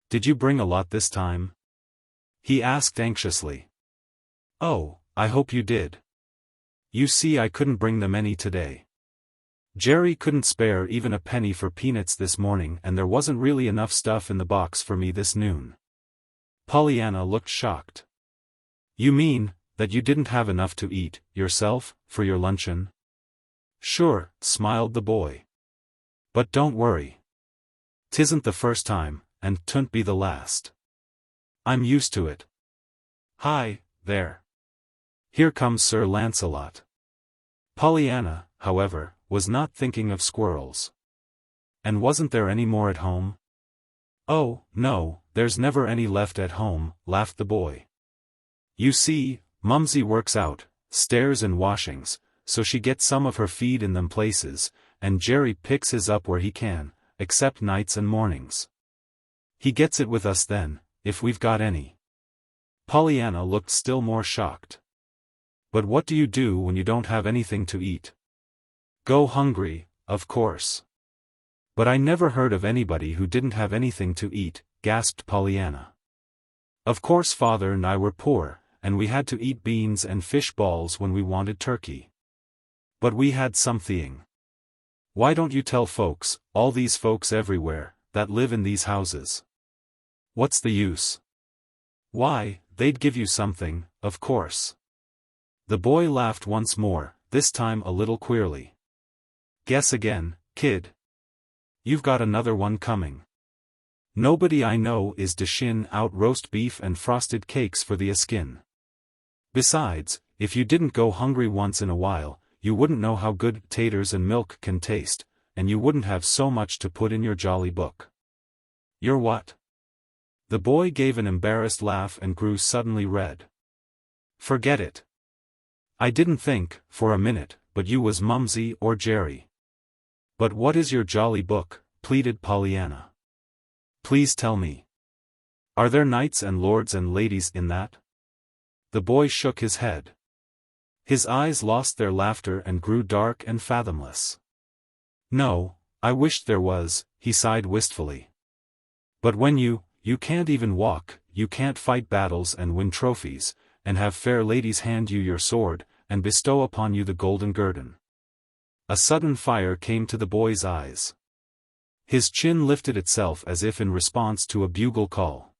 "Did you bring a lot this time?" he asked anxiously. "Oh, I hope you did. You see I couldn't bring them any today. Jerry couldn't spare even a penny for peanuts this morning and there wasn't really enough stuff in the box for me this noon." Pollyanna looked shocked. "You mean, that you didn't have enough to eat, yourself, for your luncheon?" "Sure," smiled the boy. "But don't worry. 'Tisn't the first time, and 'twon't be the last. I'm used to it. Hi, there. Here comes Sir Lancelot." Pollyanna, however, was not thinking of squirrels. "And wasn't there any more at home?" "Oh, no, there's never any left at home," laughed the boy. "You see, Mumsy works out, stairs and washings, so she gets some of her feed in them places, and Jerry picks his up where he can, except nights and mornings. He gets it with us then, if we've got any." Pollyanna looked still more shocked. "But what do you do when you don't have anything to eat?" "Go hungry, of course." "But I never heard of anybody who didn't have anything to eat," gasped Pollyanna. "Of course Father and I were poor, and we had to eat beans and fish balls when we wanted turkey. But we had something. Why don't you tell folks, all these folks everywhere, that live in these houses? What's the use? Why, they'd give you something, of course." The boy laughed once more, this time a little queerly. "Guess again, kid. You've got another one coming. Nobody I know is dishin out roast beef and frosted cakes for the askin. Besides, if you didn't go hungry once in a while, you wouldn't know how good taters and milk can taste, and you wouldn't have so much to put in your jolly book." "You're what?" The boy gave an embarrassed laugh and grew suddenly red. "Forget it. I didn't think, for a minute, but you was Mumsy or Jerry." "But what is your jolly book?" pleaded Pollyanna. "Please tell me. Are there knights and lords and ladies in that?" The boy shook his head. His eyes lost their laughter and grew dark and fathomless. "No, I wished there was," he sighed wistfully. "But when you can't even walk, you can't fight battles and win trophies, and have fair ladies hand you your sword, and bestow upon you the golden guerdon." A sudden fire came to the boy's eyes. His chin lifted itself as if in response to a bugle call.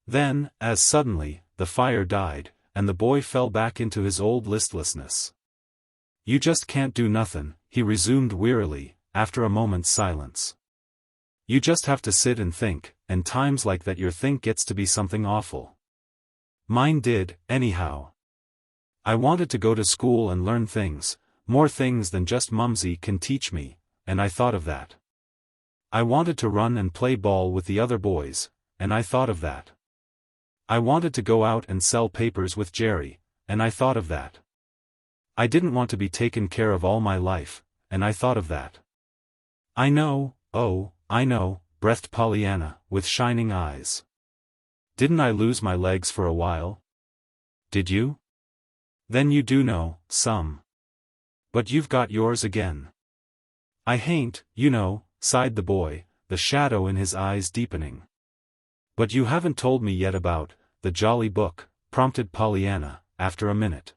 Then, as suddenly, the fire died, and the boy fell back into his old listlessness. "You just can't do nothin'," he resumed wearily, after a moment's silence. "You just have to sit and think, and times like that your think gets to be something awful. Mine did, anyhow. I wanted to go to school and learn things, more things than just Mumsy can teach me, and I thought of that. I wanted to run and play ball with the other boys, and I thought of that. I wanted to go out and sell papers with Jerry, and I thought of that. I didn't want to be taken care of all my life, and I thought of that. I know, oh, I know, breathed Pollyanna, with shining eyes. Didn't I lose my legs for a while? Did you? Then you do know, some. But you've got yours again. I hain't, you know, sighed the boy, the shadow in his eyes deepening. But you haven't told me yet about the jolly book, prompted Pollyanna, after a minute.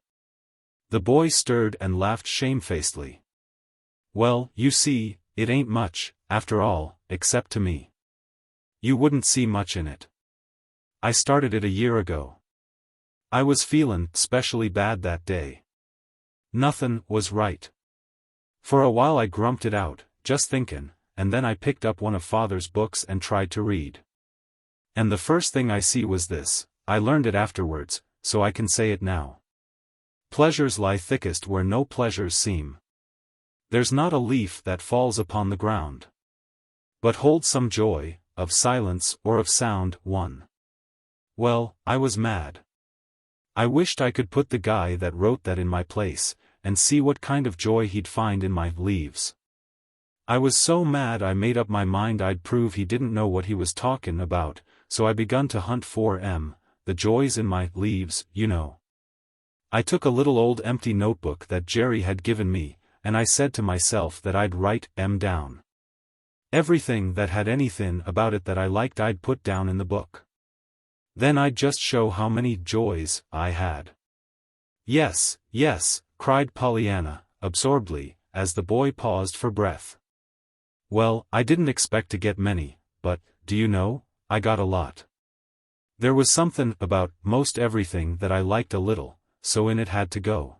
The boy stirred and laughed shamefacedly. Well, you see, it ain't much, after all, except to me. You wouldn't see much in it. I started it a year ago. I was feelin' specially bad that day. Nothin' was right. For a while I grumped it out, just thinkin', and then I picked up one of Father's books and tried to read. And the first thing I see was this. I learned it afterwards, so I can say it now. Pleasures lie thickest where no pleasures seem. There's not a leaf that falls upon the ground, but holds some joy, of silence or of sound, one. Well, I was mad. I wished I could put the guy that wrote that in my place, and see what kind of joy he'd find in my leaves. I was so mad I made up my mind I'd prove he didn't know what he was talkin' about, so I begun to hunt for the joys in my leaves, you know. I took a little old empty notebook that Jerry had given me, and I said to myself that I'd write down. Everything that had anything about it that I liked I'd put down in the book. Then I'd just show how many joys I had. Yes, yes, cried Pollyanna, absorbedly, as the boy paused for breath. Well, I didn't expect to get many, but, do you know, I got a lot. There was something about most everything that I liked a little, so in it had to go.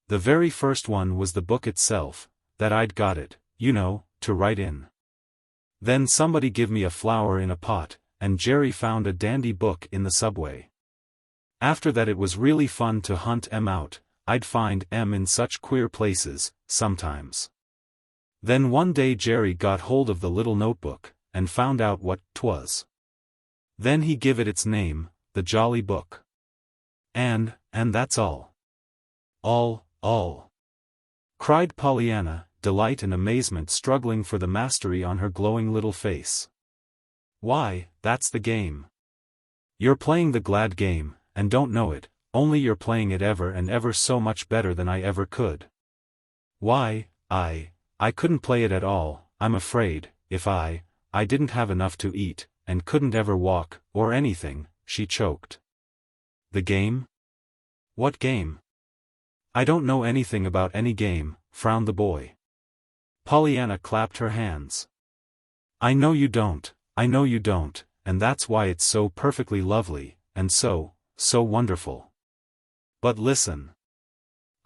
The very first one was the book itself, that I'd got it, you know, to write in. Then somebody give me a flower in a pot, and Jerry found a dandy book in the subway. After that it was really fun to hunt out, I'd find in such queer places, sometimes. Then one day Jerry got hold of the little notebook, and found out what 'twas. Then he give it its name, the Jolly Book. And that's all. All. Cried Pollyanna, delight and amazement struggling for the mastery on her glowing little face. Why, that's the game. You're playing the glad game, and don't know it, only you're playing it ever and ever so much better than I ever could. Why, I couldn't play it at all, I'm afraid, if I didn't have enough to eat, and couldn't ever walk, or anything, she choked. The game? What game? I don't know anything about any game, frowned the boy. Pollyanna clapped her hands. I know you don't, and that's why it's so perfectly lovely, and so wonderful. But listen.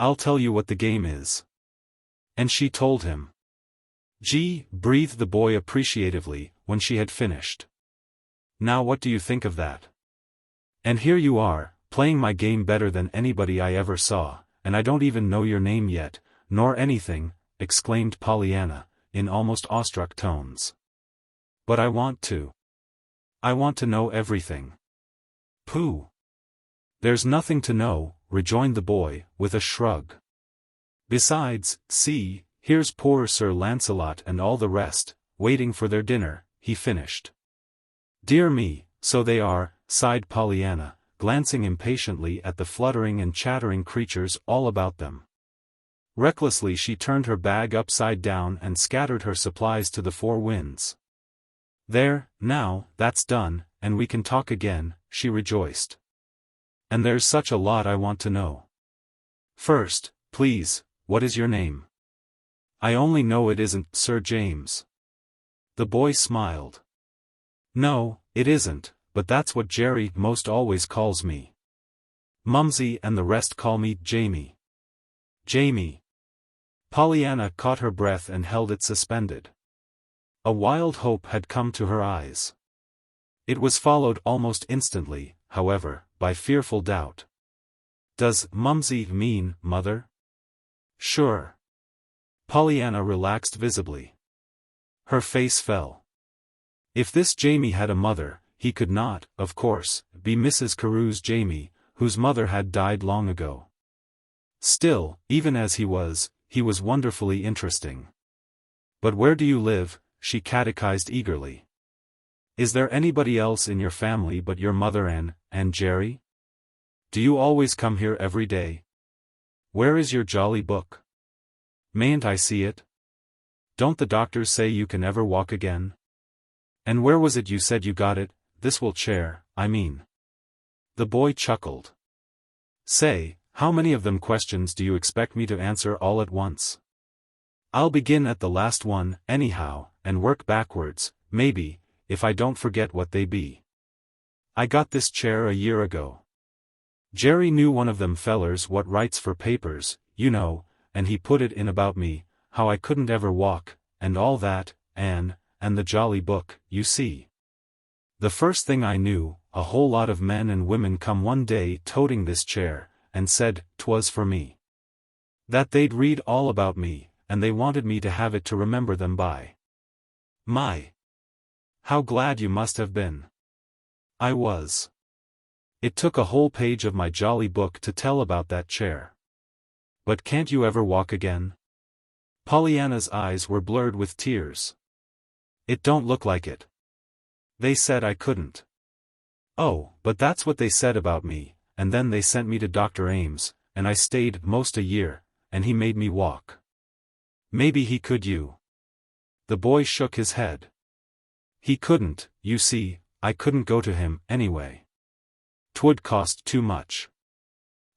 I'll tell you what the game is. And she told him. Gee, breathed the boy appreciatively, when she had finished. Now what do you think of that? And here you are, playing my game better than anybody I ever saw, and I don't even know your name yet, nor anything, exclaimed Pollyanna, in almost awestruck tones. But I want to. I want to know everything. Pooh. There's nothing to know, rejoined the boy, with a shrug. Besides, see, here's poor Sir Lancelot and all the rest, waiting for their dinner, he finished. Dear me, so they are, sighed Pollyanna, glancing impatiently at the fluttering and chattering creatures all about them. Recklessly she turned her bag upside down and scattered her supplies to the four winds. There, now, that's done, and we can talk again, she rejoiced. And there's such a lot I want to know. First, please, what is your name? I only know it isn't Sir James. The boy smiled. No, it isn't, but that's what Jerry most always calls me. Mumsy and the rest call me Jamie. Jamie. Pollyanna caught her breath and held it suspended. A wild hope had come to her eyes. It was followed almost instantly, however, by fearful doubt. Does Mumsy mean mother? Sure. Pollyanna relaxed visibly. Her face fell. If this Jamie had a mother, he could not, of course, be Mrs. Carew's Jamie, whose mother had died long ago. Still, even as he was wonderfully interesting. "But where do you live?" she catechized eagerly. "Is there anybody else in your family but your mother and Jerry? Do you always come here every day? Where is your jolly book? Mayn't I see it? Don't the doctors say you can never walk again? And where was it you said you got it, this chair, I mean?" The boy chuckled. "Say, how many of them questions do you expect me to answer all at once? I'll begin at the last one, anyhow, and work backwards, maybe, if I don't forget what they be. I got this chair a year ago. Jerry knew one of them fellers what writes for papers, you know, and he put it in about me, how I couldn't ever walk, and all that, and the jolly book, you see. The first thing I knew, a whole lot of men and women come one day toting this chair, and said 'twas for me. That they'd read all about me, and they wanted me to have it to remember them by. My! How glad you must have been." I was. It took a whole page of my jolly book to tell about that chair. "But can't you ever walk again?" Pollyanna's eyes were blurred with tears. "It don't look like it. They said I couldn't." "Oh, but that's what they said about me, and then they sent me to Dr. Ames, and I stayed most a year, and he made me walk." "Maybe he could you." The boy shook his head. "He couldn't, you see, I couldn't go to him, anyway. 'Twould cost too much.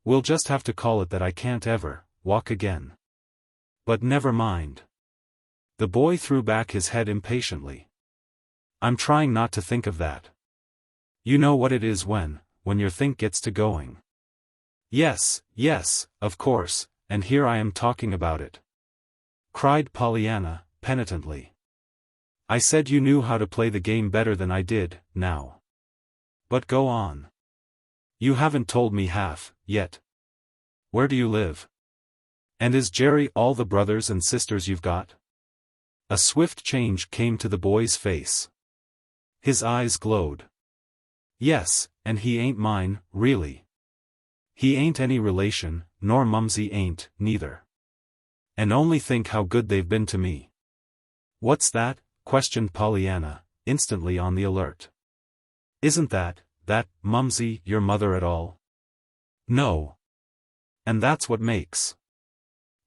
We'll just have to call it that I can't ever walk again. But never mind." The boy threw back his head impatiently. "I'm trying not to think of that. You know what it is when your think gets to going." Yes, of course, and here I am talking about it," cried Pollyanna, penitently. "I said you knew how to play the game better than I did, now. But go on. You haven't told me half, yet. Where do you live? And is Jerry all the brothers and sisters you've got?" A swift change came to the boy's face. His eyes glowed. "Yes, and he ain't mine, really. He ain't any relation, nor Mumsy ain't, neither. And only think how good they've been to me." "What's that?" questioned Pollyanna, instantly on the alert. "Isn't that Mumsy your mother at all?" "No. And that's what makes—"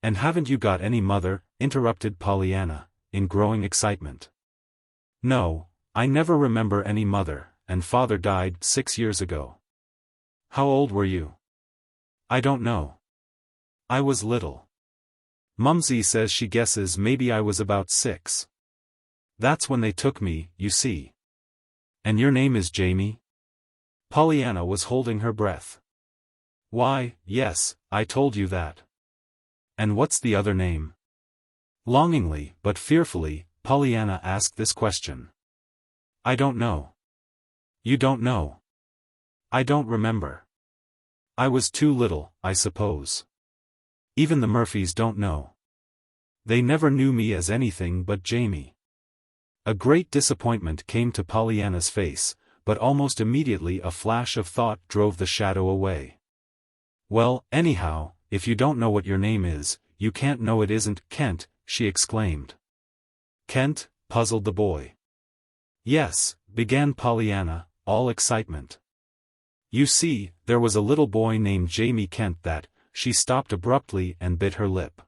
"And haven't you got any mother?" interrupted Pollyanna, in growing excitement. "No, I never remember any mother, and father died 6 years ago." "How old were you?" "I don't know. I was little. Mumsy says she guesses maybe I was about 6. That's when they took me, you see." "And your name is Jamie?" Pollyanna was holding her breath. "Why, yes, I told you that." "And what's the other name?" Longingly, but fearfully, Pollyanna asked this question. "I don't know." "You don't know?" "I don't remember. I was too little, I suppose. Even the Murphys don't know. They never knew me as anything but Jamie." A great disappointment came to Pollyanna's face, but almost immediately a flash of thought drove the shadow away. "Well, anyhow, if you don't know what your name is, you can't know it isn't Kent," she exclaimed. "Kent?" puzzled the boy. "Yes," began Pollyanna, all excitement. "You see, there was a little boy named Jamie Kent that—" She stopped abruptly and bit her lip.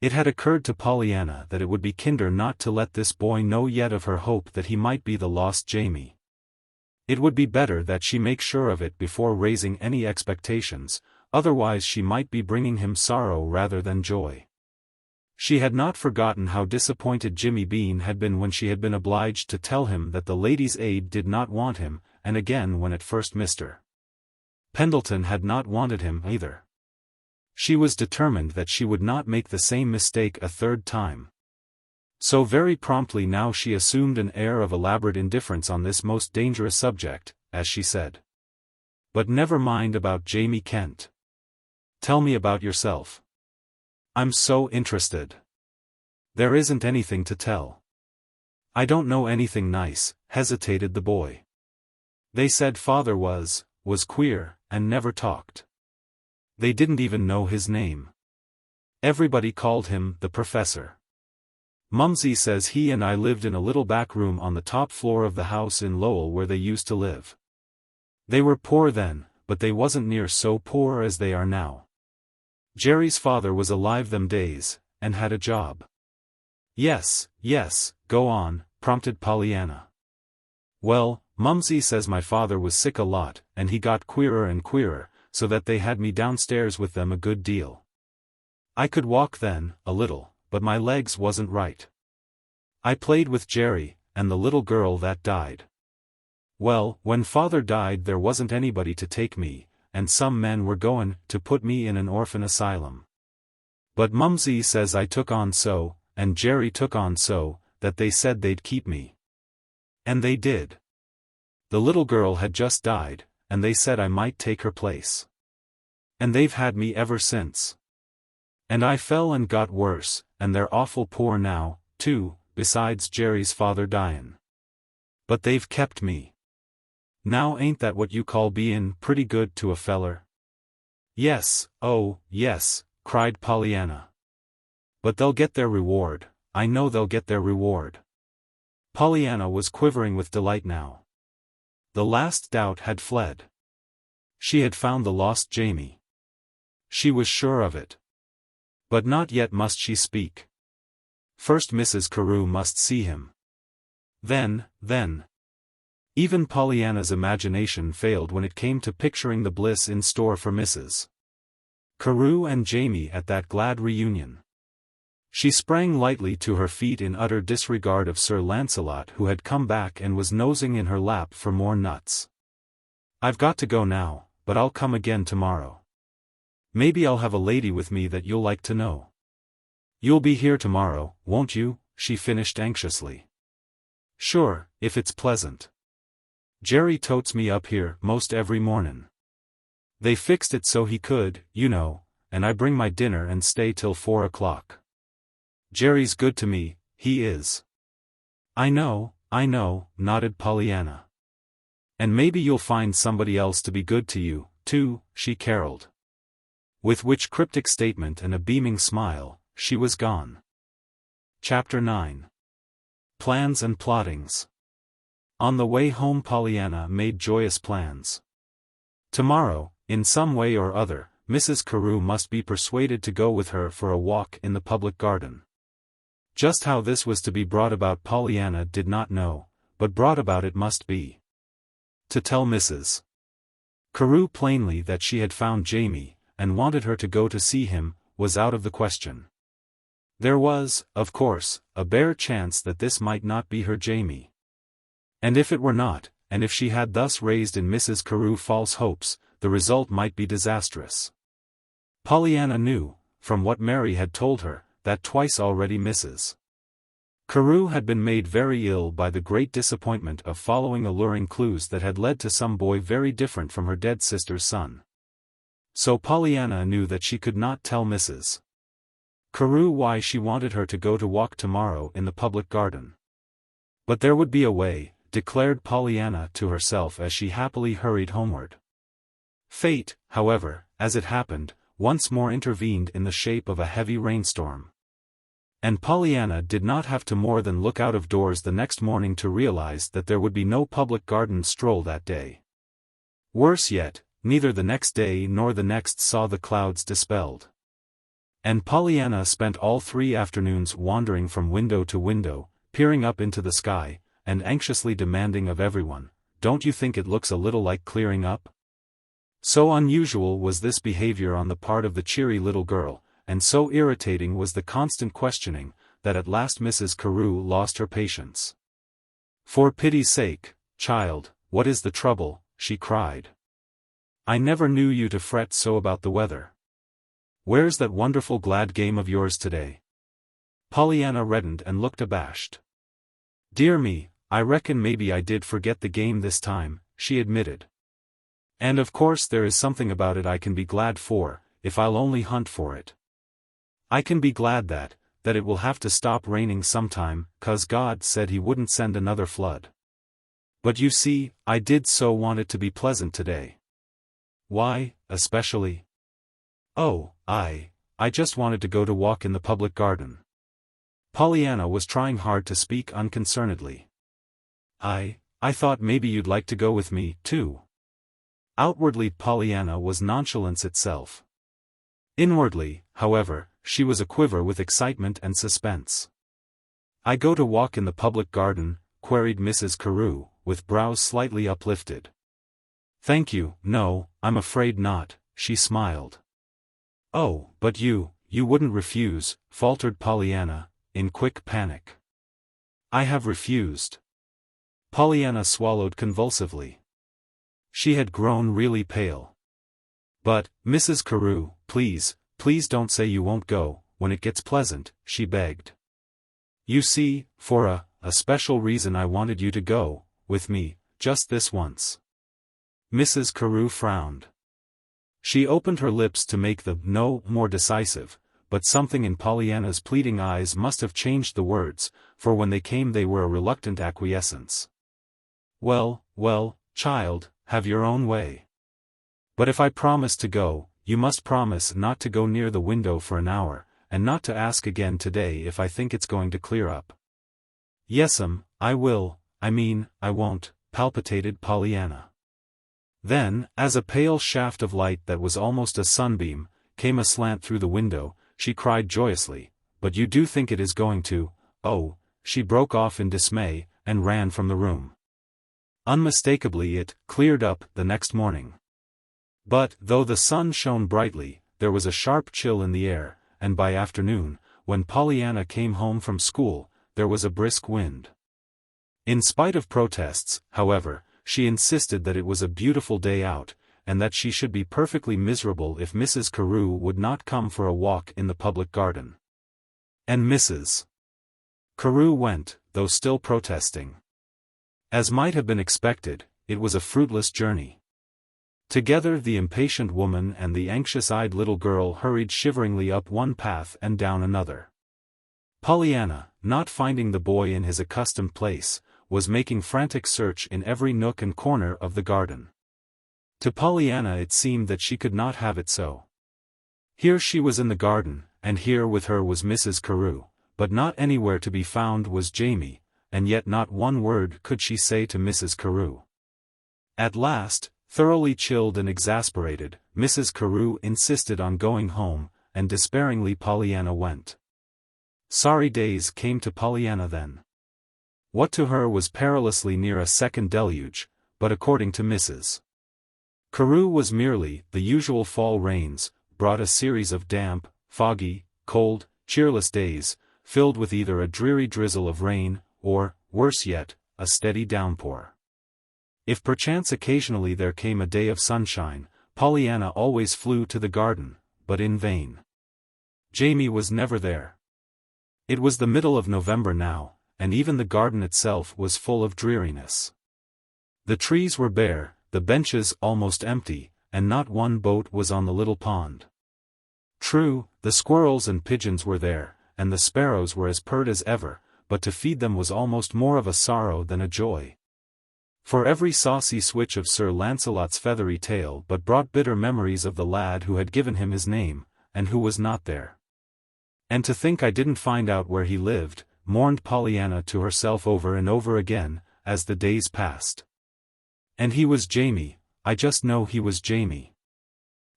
It had occurred to Pollyanna that it would be kinder not to let this boy know yet of her hope that he might be the lost Jamie. It would be better that she make sure of it before raising any expectations, otherwise she might be bringing him sorrow rather than joy. She had not forgotten how disappointed Jimmy Bean had been when she had been obliged to tell him that the Ladies' Aid did not want him, and again when at first Mr. Pendleton had not wanted him either. She was determined that she would not make the same mistake a third time. So very promptly now she assumed an air of elaborate indifference on this most dangerous subject, as she said. "But never mind about Jamie Kent. Tell me about yourself. I'm so interested." "There isn't anything to tell. I don't know anything nice," hesitated the boy. They said father was queer, and never talked. They didn't even know his name. Everybody called him the professor. Mumsy says he and I lived in a little back room on the top floor of the house in Lowell where they used to live. They were poor then, but they wasn't near so poor as they are now. Jerry's father was alive them days, and had a job. Yes, go on, prompted Pollyanna. Well, Mumsy says my father was sick a lot, and he got queerer and queerer, so that they had me downstairs with them a good deal. I could walk then, a little, but my legs wasn't right. I played with Jerry, and the little girl that died. Well, when father died there wasn't anybody to take me, and some men were goin' to put me in an orphan asylum. But Mumsy says I took on so, and Jerry took on so, that they said they'd keep me. And they did. The little girl had just died, and they said I might take her place. And they've had me ever since. And I fell and got worse, and they're awful poor now, too, besides Jerry's father dyin'. But they've kept me. Now ain't that what you call bein' pretty good to a feller? Yes, oh, yes, cried Pollyanna. But they'll get their reward, I know they'll get their reward. Pollyanna was quivering with delight now. The last doubt had fled. She had found the lost Jamie. She was sure of it. But not yet must she speak. First Mrs. Carew must see him. Then. Even Pollyanna's imagination failed when it came to picturing the bliss in store for Mrs. Carew and Jamie at that glad reunion. She sprang lightly to her feet in utter disregard of Sir Lancelot, who had come back and was nosing in her lap for more nuts. I've got to go now, but I'll come again tomorrow. Maybe I'll have a lady with me that you'll like to know. You'll be here tomorrow, won't you? She finished anxiously. Sure, if it's pleasant. Jerry totes me up here most every mornin'. They fixed it so he could, you know, and I bring my dinner and stay till 4 o'clock. Jerry's good to me, he is. I know, nodded Pollyanna. And maybe you'll find somebody else to be good to you, too, she caroled. With which cryptic statement and a beaming smile, she was gone. Chapter 9. Plans and Plottings. On the way home Pollyanna made joyous plans. Tomorrow, in some way or other, Mrs. Carew must be persuaded to go with her for a walk in the public garden. Just how this was to be brought about Pollyanna did not know, but brought about it must be. To tell Mrs. Carew plainly that she had found Jamie, and wanted her to go to see him, was out of the question. There was, of course, a bare chance that this might not be her Jamie. And if it were not, and if she had thus raised in Mrs. Carew false hopes, the result might be disastrous. Pollyanna knew, from what Mary had told her, that twice already Mrs. Carew had been made very ill by the great disappointment of following alluring clues that had led to some boy very different from her dead sister's son. So Pollyanna knew that she could not tell Mrs. Carew why she wanted her to go to walk tomorrow in the public garden. But there would be a way, declared Pollyanna to herself as she happily hurried homeward. Fate, however, as it happened, once more intervened in the shape of a heavy rainstorm. And Pollyanna did not have to more than look out of doors the next morning to realize that there would be no public garden stroll that day. Worse yet, neither the next day nor the next saw the clouds dispelled. And Pollyanna spent all 3 afternoons wandering from window to window, peering up into the sky, and anxiously demanding of everyone, "Don't you think it looks a little like clearing up?" So unusual was this behavior on the part of the cheery little girl, and so irritating was the constant questioning, that at last Mrs. Carew lost her patience. "For pity's sake, child, what is the trouble?" she cried. "I never knew you to fret so about the weather. Where's that wonderful glad game of yours today?" Pollyanna reddened and looked abashed. "Dear me, I reckon maybe I did forget the game this time," she admitted. "And of course there is something about it I can be glad for, if I'll only hunt for it. I can be glad that it will have to stop raining sometime, 'cause God said He wouldn't send another flood. But you see, I did so want it to be pleasant today. Why, especially? Oh, I just wanted to go to walk in the public garden. Pollyanna was trying hard to speak unconcernedly. I thought maybe you'd like to go with me, too. Outwardly Pollyanna was nonchalance itself. Inwardly, however, she was aquiver with excitement and suspense. I go to walk in the public garden? Queried Mrs. Carew, with brows slightly uplifted. Thank you, no, I'm afraid not, she smiled. Oh, but you wouldn't refuse, faltered Pollyanna, in quick panic. I have refused. Pollyanna swallowed convulsively. She had grown really pale. But, Mrs. Carew, please don't say you won't go, when it gets pleasant, she begged. You see, for a special reason I wanted you to go, with me, just this once. Mrs. Carew frowned. She opened her lips to make the no more decisive, but something in Pollyanna's pleading eyes must have changed the words, for when they came they were a reluctant acquiescence. Well, child, have your own way. But if I promise to go, you must promise not to go near the window for an hour, and not to ask again today if I think it's going to clear up. Yes'm, I will, I won't, palpitated Pollyanna. Then, as a pale shaft of light that was almost a sunbeam, came aslant through the window, she cried joyously, but you do think it is going to, oh, she broke off in dismay, and ran from the room. Unmistakably it cleared up the next morning. But, though the sun shone brightly, there was a sharp chill in the air, and by afternoon, when Pollyanna came home from school, there was a brisk wind. In spite of protests, however, she insisted that it was a beautiful day out, and that she should be perfectly miserable if Mrs. Carew would not come for a walk in the public garden. And Mrs. Carew went, though still protesting. As might have been expected, it was a fruitless journey. Together the impatient woman and the anxious-eyed little girl hurried shiveringly up one path and down another. Pollyanna, not finding the boy in his accustomed place, was making frantic search in every nook and corner of the garden. To Pollyanna it seemed that she could not have it so. Here she was in the garden, and here with her was Mrs. Carew, but not anywhere to be found was Jamie, and yet not one word could she say to Mrs. Carew. At last, thoroughly chilled and exasperated, Mrs. Carew insisted on going home, and despairingly Pollyanna went. Sorry days came to Pollyanna then. What to her was perilously near a second deluge, but according to Mrs. Carew was merely the usual fall rains, brought a series of damp, foggy, cold, cheerless days, filled with either a dreary drizzle of rain, or, worse yet, a steady downpour. If perchance occasionally there came a day of sunshine, Pollyanna always flew to the garden, but in vain. Jamie was never there. It was the middle of November now, and even the garden itself was full of dreariness. The trees were bare, the benches almost empty, and not one boat was on the little pond. True, the squirrels and pigeons were there, and the sparrows were as pert as ever, but to feed them was almost more of a sorrow than a joy. For every saucy switch of Sir Lancelot's feathery tail but brought bitter memories of the lad who had given him his name, and who was not there. And to think I didn't find out where he lived, mourned Pollyanna to herself over and over again, as the days passed. And he was Jamie, I just know he was Jamie.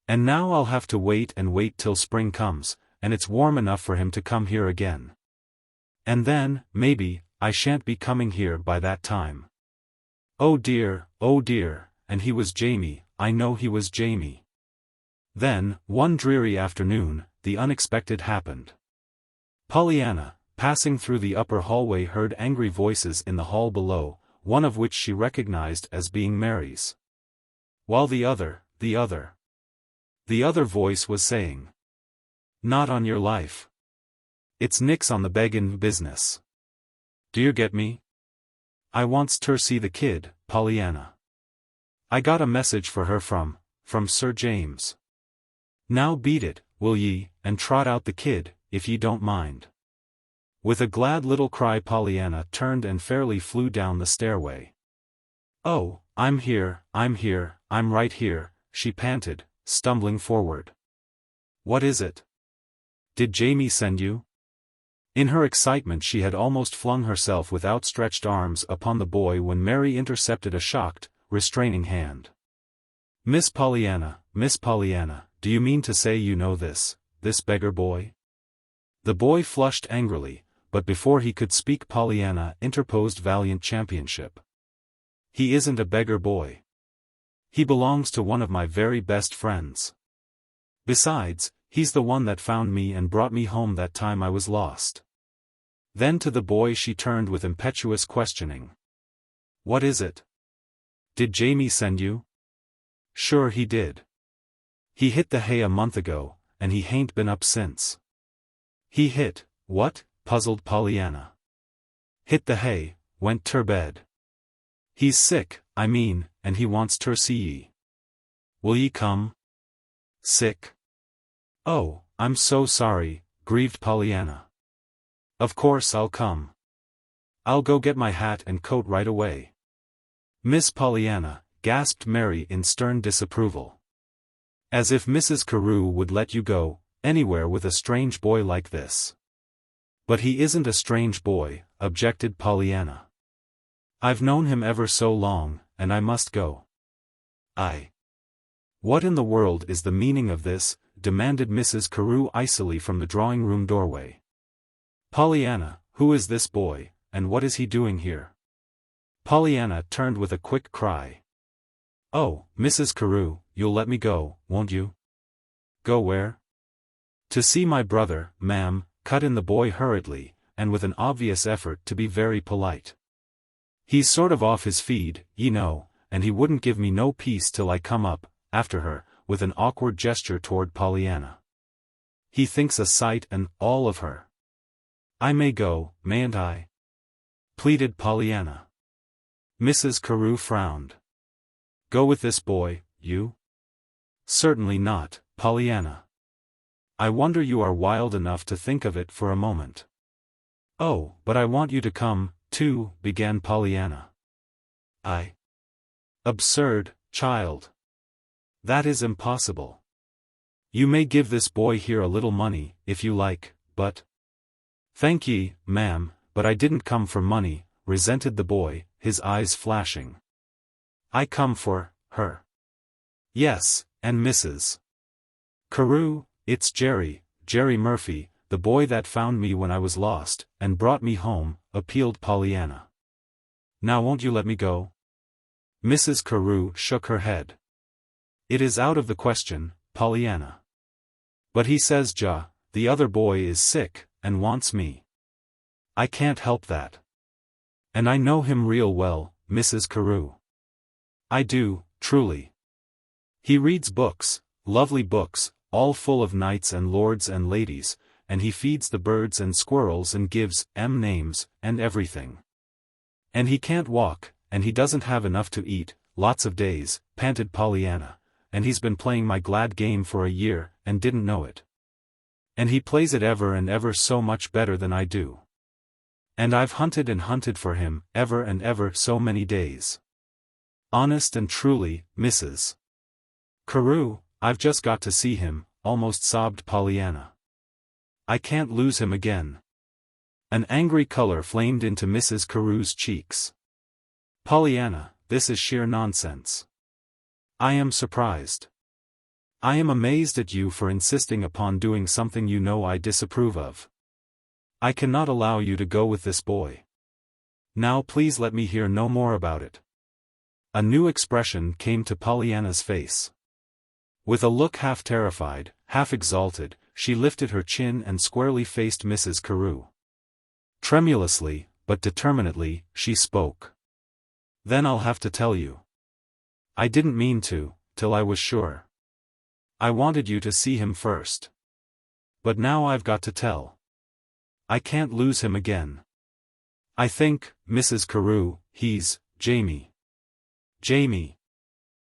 And now I'll have to wait and wait till spring comes, and it's warm enough for him to come here again. And then, maybe, I shan't be coming here by that time. Oh dear, and he was Jamie, I know he was Jamie. Then, one dreary afternoon, the unexpected happened. Pollyanna, passing through the upper hallway, heard angry voices in the hall below, one of which she recognized as being Mary's. While the other voice was saying, "Not on your life. It's nix on the beggin' business. Do you get me? I wants ter see the kid, Pollyanna. I got a message for her from Sir James. Now beat it, will ye, and trot out the kid, if ye don't mind." With a glad little cry Pollyanna turned and fairly flew down the stairway. "Oh, I'm here, I'm right here," she panted, stumbling forward. "What is it? Did Jamie send you?" In her excitement she had almost flung herself with outstretched arms upon the boy when Mary intercepted a shocked, restraining hand. Miss Pollyanna, do you mean to say you know this beggar boy?" The boy flushed angrily, but before he could speak Pollyanna interposed valiant championship. "He isn't a beggar boy. He belongs to one of my very best friends. Besides, he's the one that found me and brought me home that time I was lost." Then to the boy she turned with impetuous questioning. "What is it? Did Jamie send you?" "Sure he did. He hit the hay a month ago, and he hain't been up since." "He hit, what?" puzzled Pollyanna. "Hit the hay, went ter bed. He's sick, I mean, and he wants ter see ye. Will ye come?" "Sick? Oh, I'm so sorry," grieved Pollyanna. "Of course I'll come. I'll go get my hat and coat right away." "Miss Pollyanna," gasped Mary in stern disapproval. "As if Mrs. Carew would let you go anywhere with a strange boy like this." "But he isn't a strange boy," objected Pollyanna. "I've known him ever so long, and I must go." "What in the world is the meaning of this?" demanded Mrs. Carew icily from the drawing-room doorway. "Pollyanna, who is this boy, and what is he doing here?" Pollyanna turned with a quick cry. "Oh, Mrs. Carew, you'll let me go, won't you?" "Go where?" "To see my brother, ma'am," cut in the boy hurriedly, and with an obvious effort to be very polite. "He's sort of off his feed, ye know, and he wouldn't give me no peace till I come up after her," with an awkward gesture toward Pollyanna. "He thinks a sight and all of her." "I may go, mayn't I?" pleaded Pollyanna. Mrs. Carew frowned. "Go with this boy, you?" "Certainly not, Pollyanna. I wonder you are wild enough to think of it for a moment." "Oh, but I want you to come, too," began Pollyanna. "Absurd, child. That is impossible. You may give this boy here a little money, if you like, but—" "Thank ye, ma'am, but I didn't come for money," resented the boy, his eyes flashing. "I come for her. Yes, and Mrs. Carew, it's Jerry Murphy, the boy that found me when I was lost, and brought me home," appealed Pollyanna. "Now won't you let me go?" Mrs. Carew shook her head. "It is out of the question, Pollyanna. But he says the other boy is sick, and wants me. I can't help that. And I know him real well, Mrs. Carew. I do, truly. He reads books, lovely books, all full of knights and lords and ladies, and he feeds the birds and squirrels and gives names, and everything. And he can't walk, and he doesn't have enough to eat, lots of days," panted Pollyanna, "and he's been playing my glad game for a year, and didn't know it. And he plays it ever and ever so much better than I do. And I've hunted and hunted for him, ever and ever so many days. Honest and truly, Mrs. Carew, I've just got to see him," almost sobbed Pollyanna. "I can't lose him again." An angry color flamed into Mrs. Carew's cheeks. "Pollyanna, this is sheer nonsense. I am surprised. I am amazed at you for insisting upon doing something you know I disapprove of. I cannot allow you to go with this boy. Now please let me hear no more about it." A new expression came to Pollyanna's face. With a look half terrified, half exalted, she lifted her chin and squarely faced Mrs. Carew. Tremulously, but determinedly, she spoke. "Then I'll have to tell you. I didn't mean to, till I was sure. I wanted you to see him first. But now I've got to tell. I can't lose him again. I think, Mrs. Carew, he's Jamie. Jamie.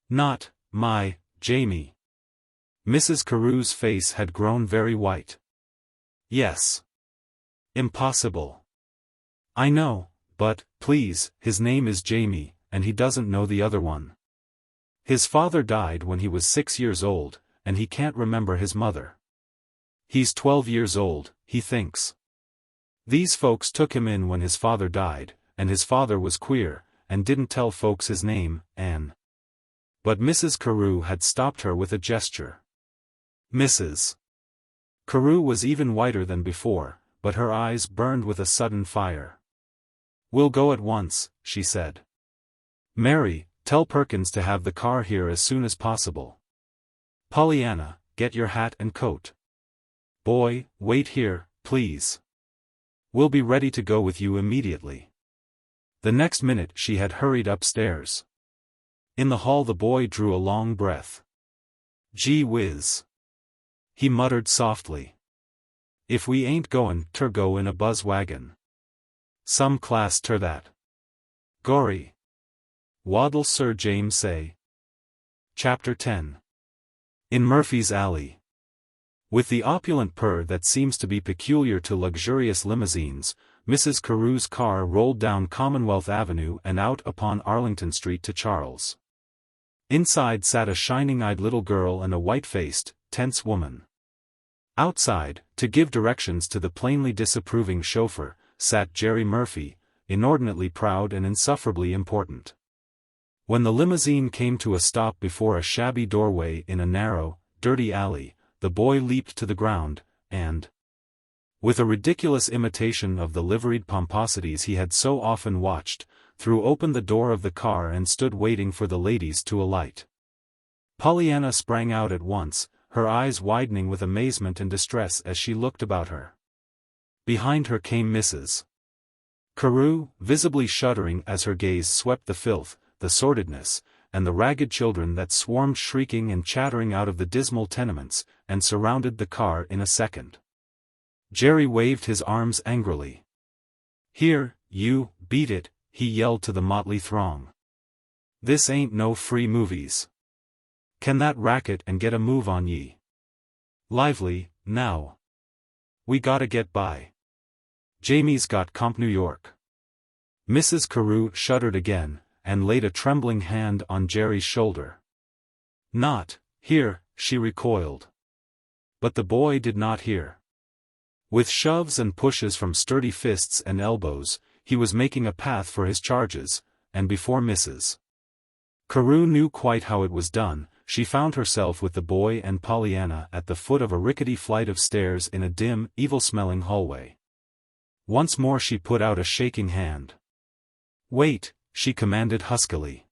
Not my Jamie." Mrs. Carew's face had grown very white. "Yes. Impossible. I know, but, please, his name is Jamie, and he doesn't know the other one. His father died when he was 6 years old, and he can't remember his mother. He's 12 years old, he thinks. These folks took him in when his father died, and his father was queer, and didn't tell folks his name, Anne. But Mrs. Carew had stopped her with a gesture. Mrs. Carew was even whiter than before, but her eyes burned with a sudden fire. "We'll go at once," she said. "Mary, tell Perkins to have the car here as soon as possible. Pollyanna, get your hat and coat. Boy, wait here, please. We'll be ready to go with you immediately." The next minute she had hurried upstairs. In the hall the boy drew a long breath. "Gee whiz," he muttered softly. "If we ain't goin' ter go in a buzz wagon. Some class ter that. Gorry. What'll Sir James say?" Chapter 10. In Murphy's Alley. With the opulent purr that seems to be peculiar to luxurious limousines, Mrs. Carew's car rolled down Commonwealth Avenue and out upon Arlington Street to Charles. Inside sat a shining-eyed little girl and a white-faced, tense woman. Outside, to give directions to the plainly disapproving chauffeur, sat Jerry Murphy, inordinately proud and insufferably important. When the limousine came to a stop before a shabby doorway in a narrow, dirty alley, the boy leaped to the ground, and, with a ridiculous imitation of the liveried pomposities he had so often watched, threw open the door of the car and stood waiting for the ladies to alight. Pollyanna sprang out at once, her eyes widening with amazement and distress as she looked about her. Behind her came Mrs. Carew, visibly shuddering as her gaze swept the filth, the sordidness, and the ragged children that swarmed shrieking and chattering out of the dismal tenements, and surrounded the car in a second. Jerry waved his arms angrily. "Here, you, beat it," he yelled to the motley throng. "This ain't no free movies. Can that racket and get a move on ye. Lively, now. We gotta get by. Jamie's got Comp New York." Mrs. Carew shuddered again, and laid a trembling hand on Jerry's shoulder. "Not here," she recoiled. But the boy did not hear. With shoves and pushes from sturdy fists and elbows, he was making a path for his charges, and before Mrs. Carew knew quite how it was done, she found herself with the boy and Pollyanna at the foot of a rickety flight of stairs in a dim, evil-smelling hallway. Once more she put out a shaking hand. "Wait," she commanded huskily.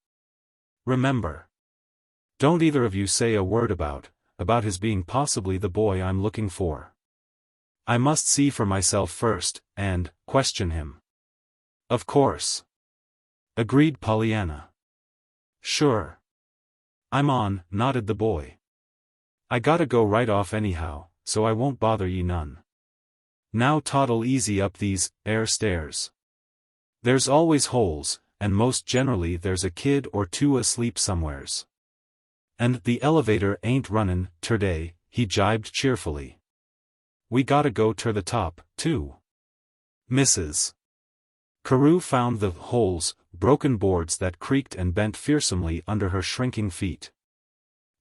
"Remember. Don't either of you say a word about his being possibly the boy I'm looking for. I must see for myself first, and question him." "Of course," agreed Pollyanna. "Sure. I'm on," nodded the boy. "I gotta go right off anyhow, so I won't bother ye none. Now toddle easy up these stairs. There's always holes, and most generally there's a kid or two asleep somewheres. And the elevator ain't runnin' terday," he jibed cheerfully. "We gotta go ter the top, too." Mrs. Carew found the holes, broken boards that creaked and bent fearsomely under her shrinking feet.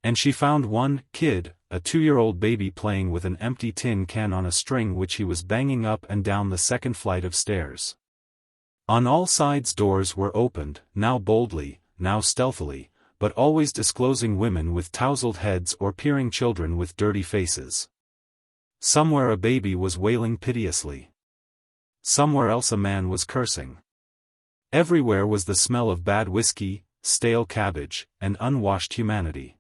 And she found one kid, a 2-year-old baby playing with an empty tin can on a string which he was banging up and down the second flight of stairs. On all sides doors were opened, now boldly, now stealthily, but always disclosing women with tousled heads or peering children with dirty faces. Somewhere a baby was wailing piteously. Somewhere else a man was cursing. Everywhere was the smell of bad whiskey, stale cabbage, and unwashed humanity.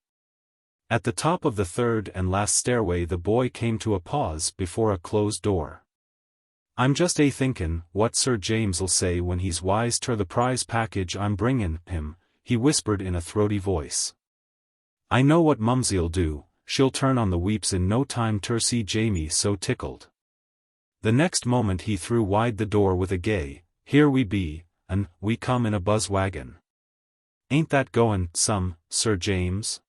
At the top of the third and last stairway the boy came to a pause before a closed door. "I'm just thinkin' what Sir James'll say when he's wise ter the prize package I'm bringin' him," he whispered in a throaty voice. "I know what Mumsy'll do, she'll turn on the weeps in no time ter see Jamie so tickled." The next moment he threw wide the door with a gay, "Here we be, an' we come in a buzz wagon. Ain't that goin' some, Sir James?"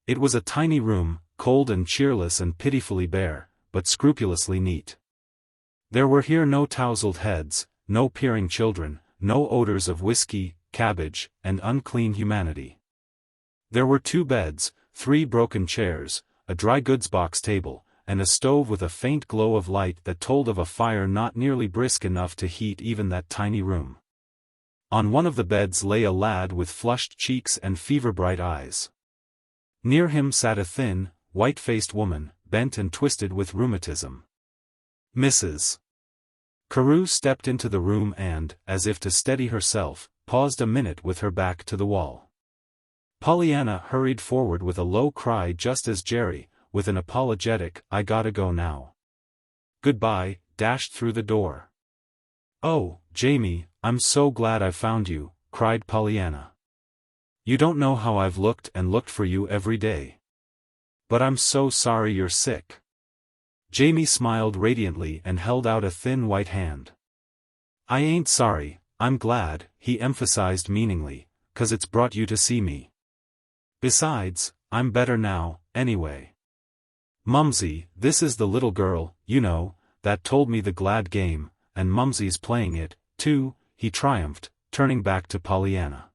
It was a tiny room, cold and cheerless and pitifully bare, but scrupulously neat. There were here no tousled heads, no peering children, no odors of whiskey, cabbage, and unclean humanity. There were 2 beds, 3 broken chairs, a dry goods box table, and a stove with a faint glow of light that told of a fire not nearly brisk enough to heat even that tiny room. On one of the beds lay a lad with flushed cheeks and fever-bright eyes. Near him sat a thin, white-faced woman, bent and twisted with rheumatism. Mrs. Carew stepped into the room and, as if to steady herself, paused a minute with her back to the wall. Pollyanna hurried forward with a low cry just as Jerry, with an apologetic "I gotta go now. Goodbye," dashed through the door. "Oh, Jamie, I'm so glad I found you," cried Pollyanna. "You don't know how I've looked and looked for you every day. But I'm so sorry you're sick." Jamie smiled radiantly and held out a thin white hand. "I ain't sorry, I'm glad," he emphasized meaningly, "'cause it's brought you to see me. Besides, I'm better now, anyway. Mumsy, this is the little girl, you know, that told me the glad game, and Mumsy's playing it, too," he triumphed, turning back to Pollyanna.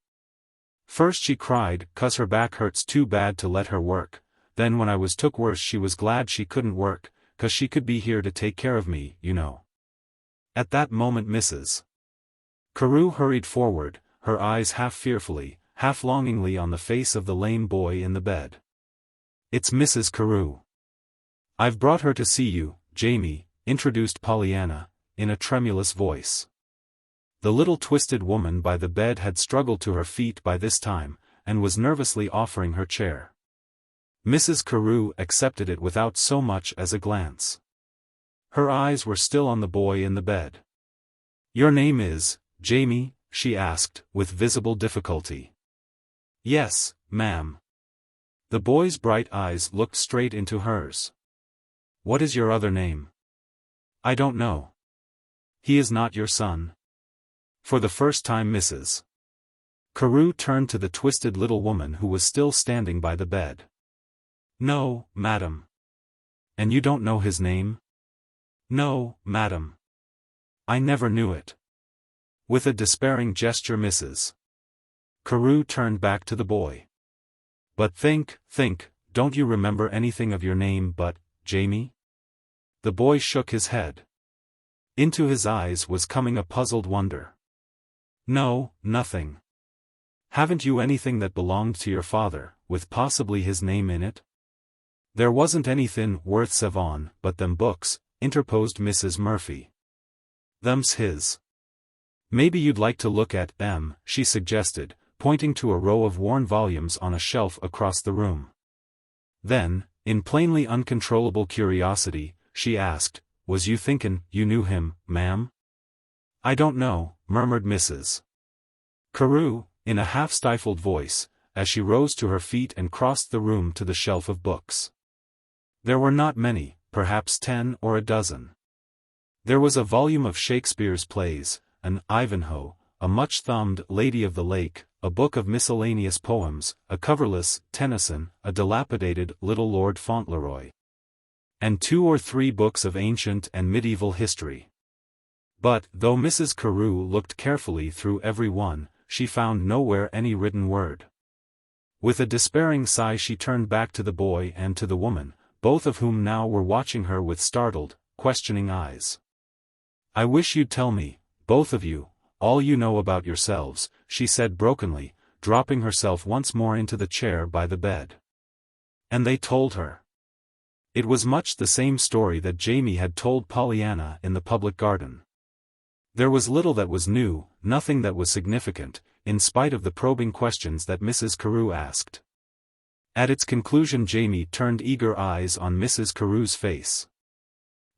"First she cried 'cause her back hurts too bad to let her work, then when I was took worse she was glad she couldn't work, 'cause she could be here to take care of me, you know." At that moment Mrs. Carew hurried forward, her eyes half fearfully, half longingly on the face of the lame boy in the bed. "It's Mrs. Carew. I've brought her to see you, Jamie," introduced Pollyanna, in a tremulous voice. The little twisted woman by the bed had struggled to her feet by this time, and was nervously offering her chair. Mrs. Carew accepted it without so much as a glance. Her eyes were still on the boy in the bed. "Your name is, Jamie?" she asked, with visible difficulty. "Yes, ma'am." The boy's bright eyes looked straight into hers. "What is your other name?" "I don't know." "He is not your son?" For the first time Mrs. Carew turned to the twisted little woman who was still standing by the bed. "No, madam." "And you don't know his name?" "No, madam. I never knew it." With a despairing gesture Mrs. Carew turned back to the boy. "But think, don't you remember anything of your name but, Jamie?" The boy shook his head. Into his eyes was coming a puzzled wonder. "No, nothing." "Haven't you anything that belonged to your father, with possibly his name in it?" "There wasn't anything worth savon but them books," interposed Mrs. Murphy. "Them's his. Maybe you'd like to look at them," she suggested, pointing to a row of worn volumes on a shelf across the room. Then, in plainly uncontrollable curiosity, she asked, "Was you thinkin' you knew him, ma'am?" "I don't know," murmured Mrs. Carew, in a half-stifled voice, as she rose to her feet and crossed the room to the shelf of books. There were not many, perhaps 10 or a dozen. There was a volume of Shakespeare's plays, an Ivanhoe, a much-thumbed Lady of the Lake, a book of miscellaneous poems, a coverless Tennyson, a dilapidated Little Lord Fauntleroy, and 2 or 3 books of ancient and medieval history. But, though Mrs. Carew looked carefully through every one, she found nowhere any written word. With a despairing sigh she turned back to the boy and to the woman, both of whom now were watching her with startled, questioning eyes. "I wish you'd tell me, both of you, all you know about yourselves," she said brokenly, dropping herself once more into the chair by the bed. And they told her. It was much the same story that Jamie had told Pollyanna in the public garden. There was little that was new, nothing that was significant, in spite of the probing questions that Mrs. Carew asked. At its conclusion Jamie turned eager eyes on Mrs. Carew's face.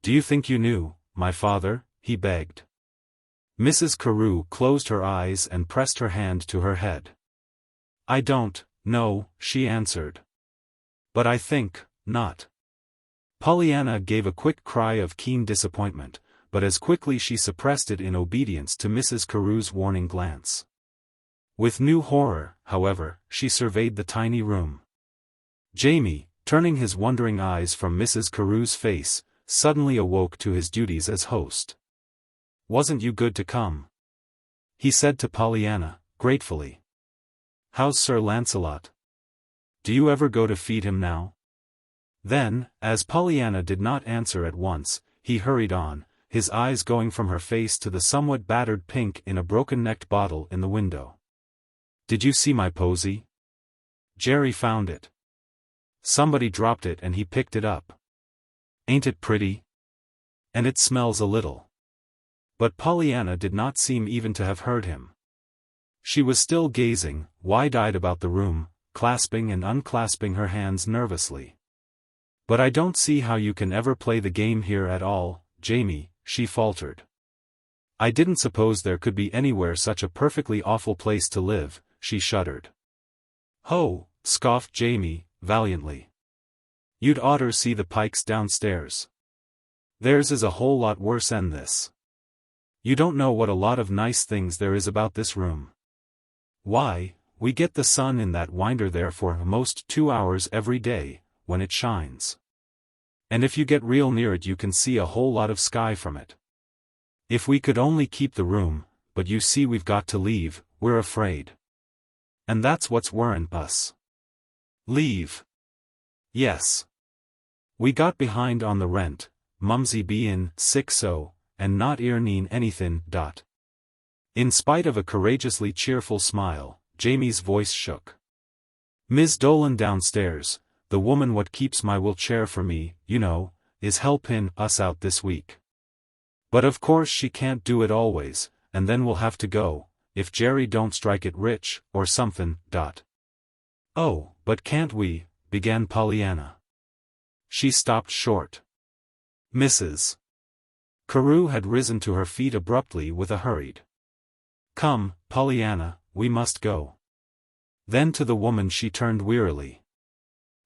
"Do you think you knew, my father?" he begged. Mrs. Carew closed her eyes and pressed her hand to her head. "I don't know," she answered. "But I think not." Pollyanna gave a quick cry of keen disappointment, but as quickly she suppressed it in obedience to Mrs. Carew's warning glance. With new horror, however, she surveyed the tiny room. Jamie, turning his wondering eyes from Mrs. Carew's face, suddenly awoke to his duties as host. "Wasn't you good to come?" he said to Pollyanna, gratefully. "How's Sir Lancelot? Do you ever go to feed him now?" Then, as Pollyanna did not answer at once, he hurried on, his eyes going from her face to the somewhat battered pink in a broken-necked bottle in the window. "Did you see my posy? Jerry found it. Somebody dropped it and he picked it up. Ain't it pretty? And it smells a little." But Pollyanna did not seem even to have heard him. She was still gazing, wide-eyed about the room, clasping and unclasping her hands nervously. "But I don't see how you can ever play the game here at all, Jamie," she faltered. "I didn't suppose there could be anywhere such a perfectly awful place to live," she shuddered. "Ho," scoffed Jamie, valiantly. "You'd oughter see the Pikes downstairs. Theirs is a whole lot worse 'n this. You don't know what a lot of nice things there is about this room. Why, we get the sun in that winder there for most 2 hours every day, when it shines. And if you get real near it you can see a whole lot of sky from it. If we could only keep the room, but you see we've got to leave, we're afraid. And that's what's worryin' us." "Leave?" "Yes. We got behind on the rent, Mumsy bein' sick so, and not earnin' anythin'. In spite of a courageously cheerful smile, Jamie's voice shook. "Miss Dolan downstairs, the woman what keeps my wheelchair for me, you know, is helpin' us out this week. But of course she can't do it always, and then we'll have to go, if Jerry don't strike it rich, or somethin'. "Oh, but can't we," began Pollyanna. She stopped short. Mrs. Carew had risen to her feet abruptly with a hurried, "Come, Pollyanna, we must go." Then to the woman she turned wearily.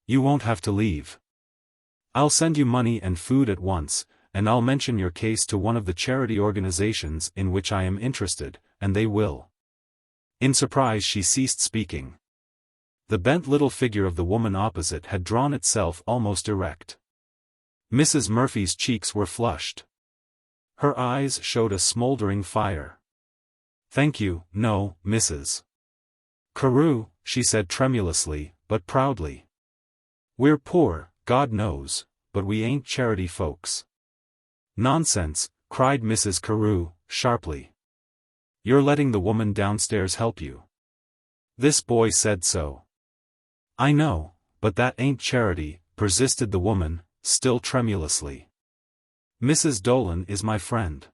"You won't have to leave. I'll send you money and food at once, and I'll mention your case to one of the charity organizations in which I am interested, and they will." In surprise she ceased speaking. The bent little figure of the woman opposite had drawn itself almost erect. Mrs. Murphy's cheeks were flushed. Her eyes showed a smoldering fire. "Thank you, no, Mrs. Carew," she said tremulously, but proudly. "We're poor, God knows, but we ain't charity folks." "Nonsense," cried Mrs. Carew, sharply. "You're letting the woman downstairs help you. This boy said so." "I know, but that ain't charity," persisted the woman, still tremulously. "Mrs. Dolan is my friend.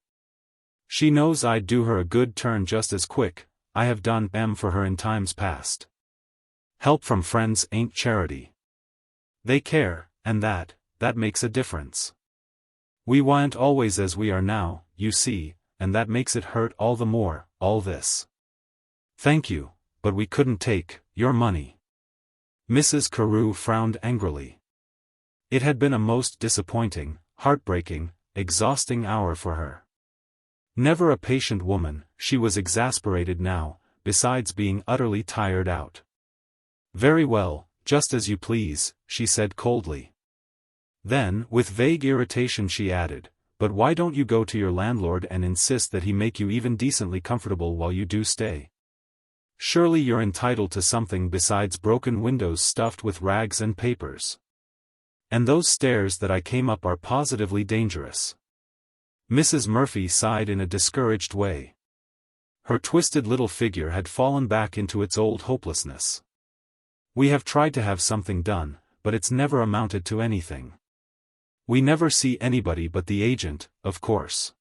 She knows I'd do her a good turn just as quick, I have done for her in times past. Help from friends ain't charity. They care, and that makes a difference. We weren't always as we are now, you see, and that makes it hurt all the more, all this. Thank you, but we couldn't take your money." Mrs. Carew frowned angrily. It had been a most disappointing, heartbreaking, exhausting hour for her. Never a patient woman, she was exasperated now, besides being utterly tired out. "Very well, just as you please," she said coldly. Then, with vague irritation she added, "But why don't you go to your landlord and insist that he make you even decently comfortable while you do stay? Surely you're entitled to something besides broken windows stuffed with rags and papers. And those stairs that I came up are positively dangerous." Mrs. Murphy sighed in a discouraged way. Her twisted little figure had fallen back into its old hopelessness. "We have tried to have something done, but it's never amounted to anything. We never see anybody but the agent, of course.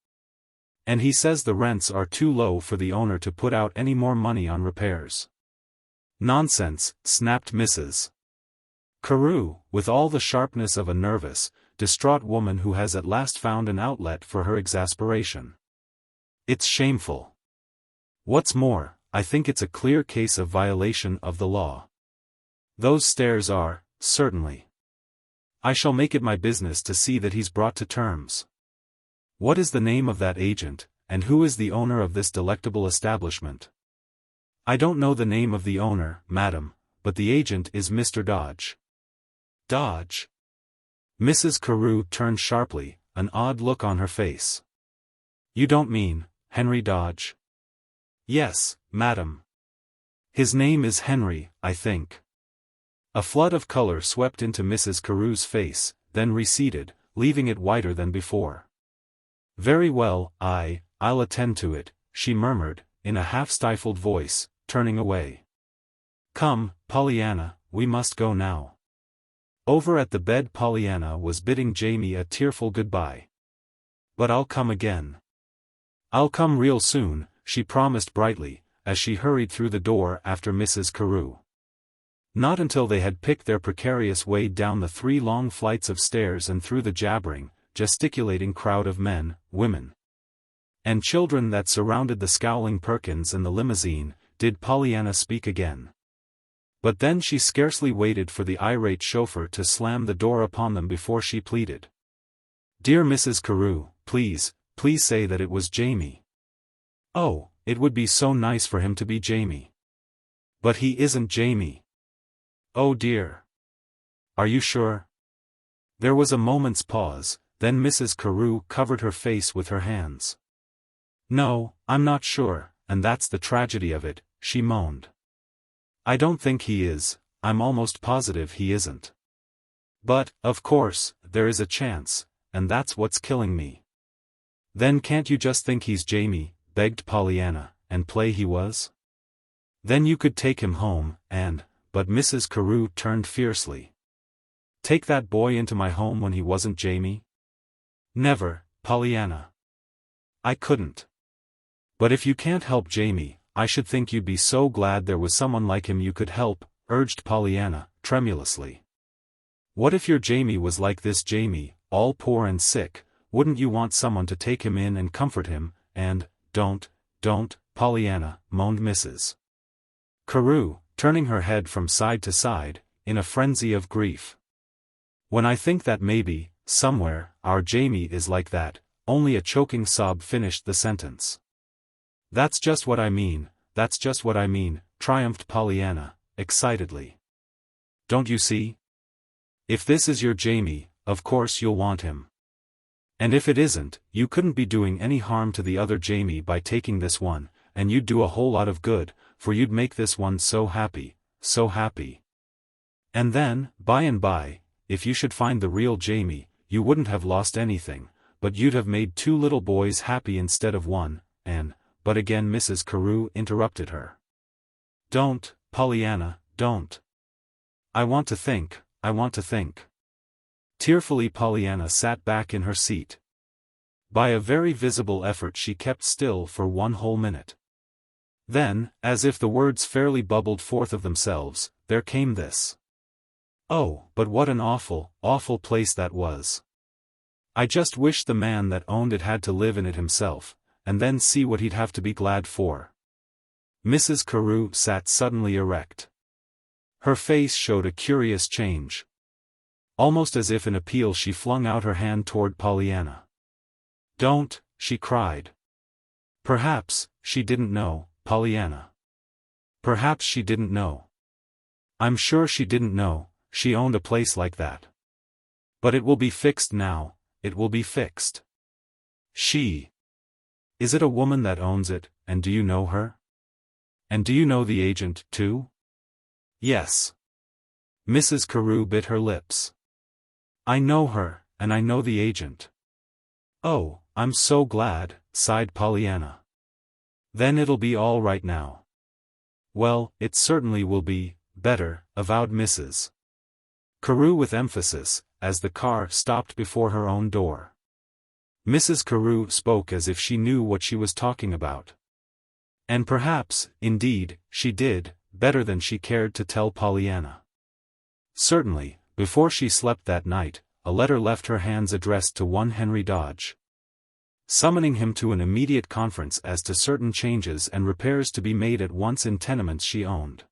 And he says the rents are too low for the owner to put out any more money on repairs." "Nonsense," snapped Mrs. Carew, with all the sharpness of a nervous, distraught woman who has at last found an outlet for her exasperation. "It's shameful. What's more, I think it's a clear case of violation of the law. Those stairs are, certainly. I shall make it my business to see that he's brought to terms. What is the name of that agent, and who is the owner of this delectable establishment?" "I don't know the name of the owner, madam, but the agent is Mr. Dodge." "Dodge?" Mrs. Carew turned sharply, an odd look on her face. "You don't mean Henry Dodge?" "Yes, madam. His name is Henry, I think. A flood of color swept into Mrs. Carew's face, then receded, leaving it whiter than before. Very well, I'll attend to it, she murmured, in a half-stifled voice, turning away. Come, Pollyanna, we must go now. Over at the bed Pollyanna was bidding Jamie a tearful goodbye. But I'll come again. I'll come real soon, she promised brightly, as she hurried through the door after Mrs. Carew. Not until they had picked their precarious way down the 3 long flights of stairs and through the jabbering, gesticulating crowd of men, women, and children that surrounded the scowling Perkins and the limousine, did Pollyanna speak again. But then she scarcely waited for the irate chauffeur to slam the door upon them before she pleaded. Dear Mrs. Carew, please say that it was Jamie. Oh, it would be so nice for him to be Jamie. But he isn't Jamie. Oh dear. Are you sure? There was a moment's pause, then Mrs. Carew covered her face with her hands. No, I'm not sure, and that's the tragedy of it, she moaned. I don't think he is, I'm almost positive he isn't. But, of course, there is a chance, and that's what's killing me. Then can't you just think he's Jamie, begged Pollyanna, and play he was? Then you could take him home, but Mrs. Carew turned fiercely. Take that boy into my home when he wasn't Jamie? Never, Pollyanna. I couldn't. But if you can't help Jamie, I should think you'd be so glad there was someone like him you could help, urged Pollyanna, tremulously. What if your Jamie was like this Jamie, all poor and sick? Wouldn't you want someone to take him in and comfort him, and, don't, Pollyanna, moaned Mrs. Carew, turning her head from side to side, in a frenzy of grief. When I think that maybe, somewhere, our Jamie is like that, only a choking sob finished the sentence. That's just what I mean, triumphed Pollyanna, excitedly. Don't you see? If this is your Jamie, of course you'll want him. And if it isn't, you couldn't be doing any harm to the other Jamie by taking this one, and you'd do a whole lot of good, for you'd make this one so happy. And then, by and by, if you should find the real Jamie, you wouldn't have lost anything, but you'd have made 2 little boys happy instead of 1, but again Mrs. Carew interrupted her. Don't, Pollyanna, don't. I want to think. Tearfully Pollyanna sat back in her seat. By a very visible effort she kept still for 1 whole minute. Then, as if the words fairly bubbled forth of themselves, there came this. Oh, but what an awful place that was. I just wish the man that owned it had to live in it himself, and then see what he'd have to be glad for. Mrs. Carew sat suddenly erect. Her face showed a curious change. Almost as if in appeal she flung out her hand toward Pollyanna. Don't, she cried. Perhaps, she didn't know, Pollyanna. Perhaps she didn't know. I'm sure she didn't know, she owned a place like that. But it will be fixed now, it will be fixed. Is it a woman that owns it, and do you know her? And do you know the agent, too? Yes. Mrs. Carew bit her lips. I know her, and I know the agent. Oh, I'm so glad, sighed Pollyanna. Then it'll be all right now. Well, it certainly will be, better, avowed Mrs. Carew with emphasis, as the car stopped before her own door. Mrs. Carew spoke as if she knew what she was talking about. And perhaps, indeed, she did, better than she cared to tell Pollyanna. Certainly, before she slept that night, a letter left her hands addressed to one Henry Dodge, summoning him to an immediate conference as to certain changes and repairs to be made at once in tenements she owned.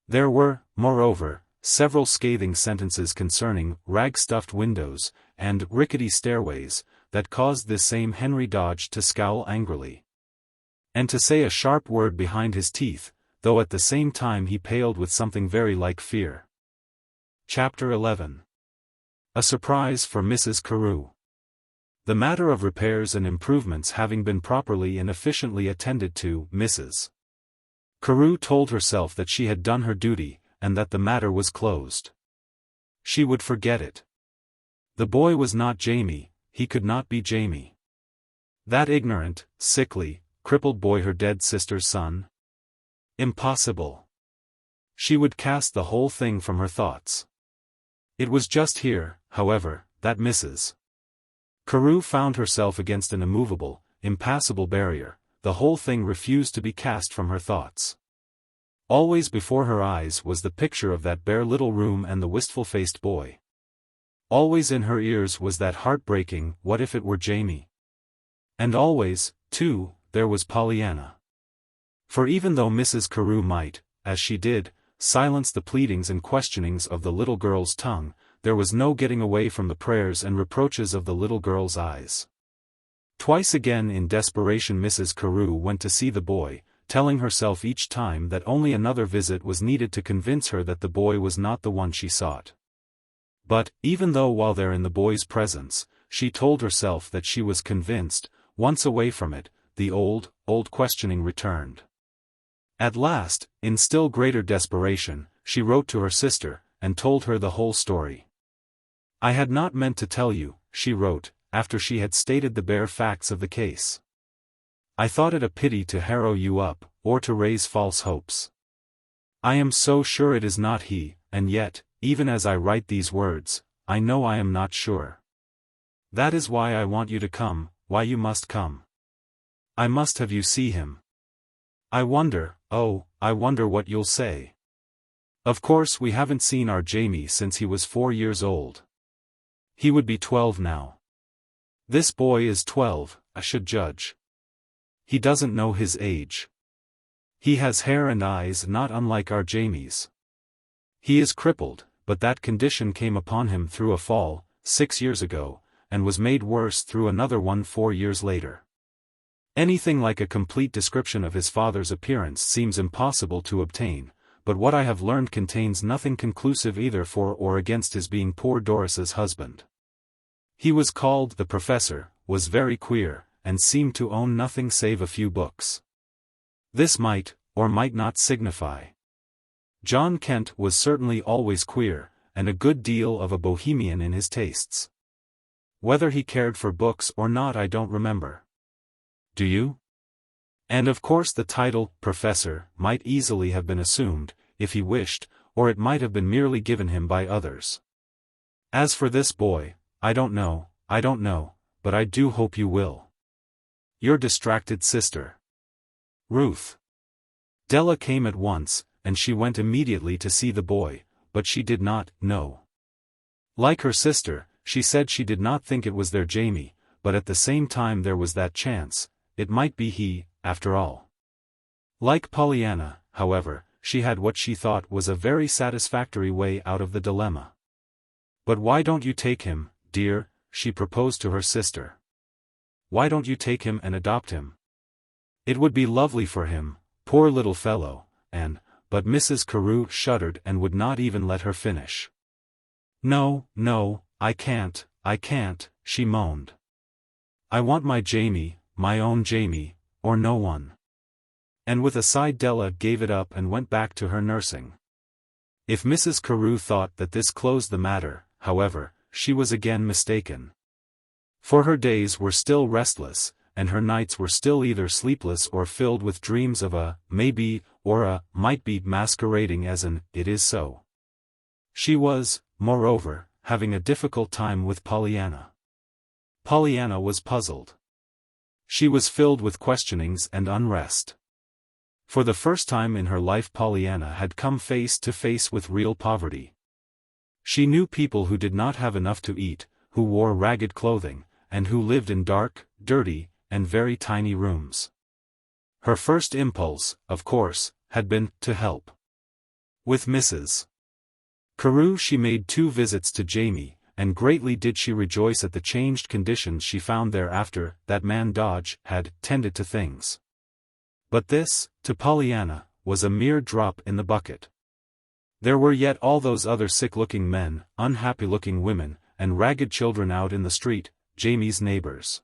There were, moreover, several scathing sentences concerning rag-stuffed windows and rickety stairways, that caused this same Henry Dodge to scowl angrily, and to say a sharp word behind his teeth, though at the same time he paled with something very like fear. Chapter 11. A surprise for Mrs. Carew. The matter of repairs and improvements having been properly and efficiently attended to, Mrs. Carew told herself that she had done her duty, and that the matter was closed. She would forget it. The boy was not Jamie, he could not be Jamie. That ignorant, sickly, crippled boy, her dead sister's son? Impossible. She would cast the whole thing from her thoughts. It was just here, however, that Mrs. Carew found herself against an immovable, impassable barrier. The whole thing refused to be cast from her thoughts. Always before her eyes was the picture of that bare little room and the wistful-faced boy. Always in her ears was that heartbreaking, what if it were Jamie? And always, too, there was Pollyanna. For even though Mrs. Carew might, as she did, silence the pleadings and questionings of the little girl's tongue, there was no getting away from the prayers and reproaches of the little girl's eyes. Twice again in desperation Mrs. Carew went to see the boy, telling herself each time that only another visit was needed to convince her that the boy was not the one she sought. But, even though while there in the boy's presence, she told herself that she was convinced, once away from it, the old questioning returned. At last, in still greater desperation, she wrote to her sister, and told her the whole story. "I had not meant to tell you," she wrote, after she had stated the bare facts of the case. "I thought it a pity to harrow you up, or to raise false hopes. I am so sure it is not he, and yet, even as I write these words, I know I am not sure. That is why I want you to come, why you must come. I must have you see him. I wonder, oh, I wonder what you'll say. Of course we haven't seen our Jamie since he was 4 years old. He would be 12 now. This boy is 12, I should judge. He doesn't know his age. He has hair and eyes not unlike our Jamie's. He is crippled, but that condition came upon him through a fall, 6 years ago, and was made worse through another one 4 years later. Anything like a complete description of his father's appearance seems impossible to obtain, but what I have learned contains nothing conclusive either for or against his being poor Doris's husband. He was called the professor, was very queer, and seemed to own nothing save a few books. This might, or might not signify. John Kent was certainly always queer, and a good deal of a bohemian in his tastes. Whether he cared for books or not I don't remember. Do you? And of course the title, professor, might easily have been assumed, if he wished, or it might have been merely given him by others. As for this boy, I don't know, but I do hope you will. Your distracted sister, Ruth. Della came at once, and she went immediately to see the boy, but she did not know. Like her sister, she said she did not think it was their Jamie, but at the same time there was that chance, it might be he, after all. Like Pollyanna, however, she had what she thought was a very satisfactory way out of the dilemma. "But why don't you take him, dear?" she proposed to her sister. "Why don't you take him and adopt him? It would be lovely for him, poor little fellow," but Mrs. Carew shuddered and would not even let her finish. No, I can't," she moaned. "I want my Jamie, my own Jamie, or no one." And with a sigh Della gave it up and went back to her nursing. If Mrs. Carew thought that this closed the matter, however, she was again mistaken. For her days were still restless, and her nights were still either sleepless or filled with dreams of a maybe or a might be masquerading as an it is so. She was, moreover, having a difficult time with Pollyanna. Pollyanna was puzzled. She was filled with questionings and unrest. For the first time in her life Pollyanna had come face to face with real poverty. She knew people who did not have enough to eat, who wore ragged clothing, and who lived in dark, dirty, and very tiny rooms. Her first impulse, of course, had been to help. With Mrs. Carew she made 2 visits to Jamie, and greatly did she rejoice at the changed conditions she found there after that man Dodge had tended to things. But this, to Pollyanna, was a mere drop in the bucket. There were yet all those other sick-looking men, unhappy-looking women, and ragged children out in the street, Jamie's neighbors.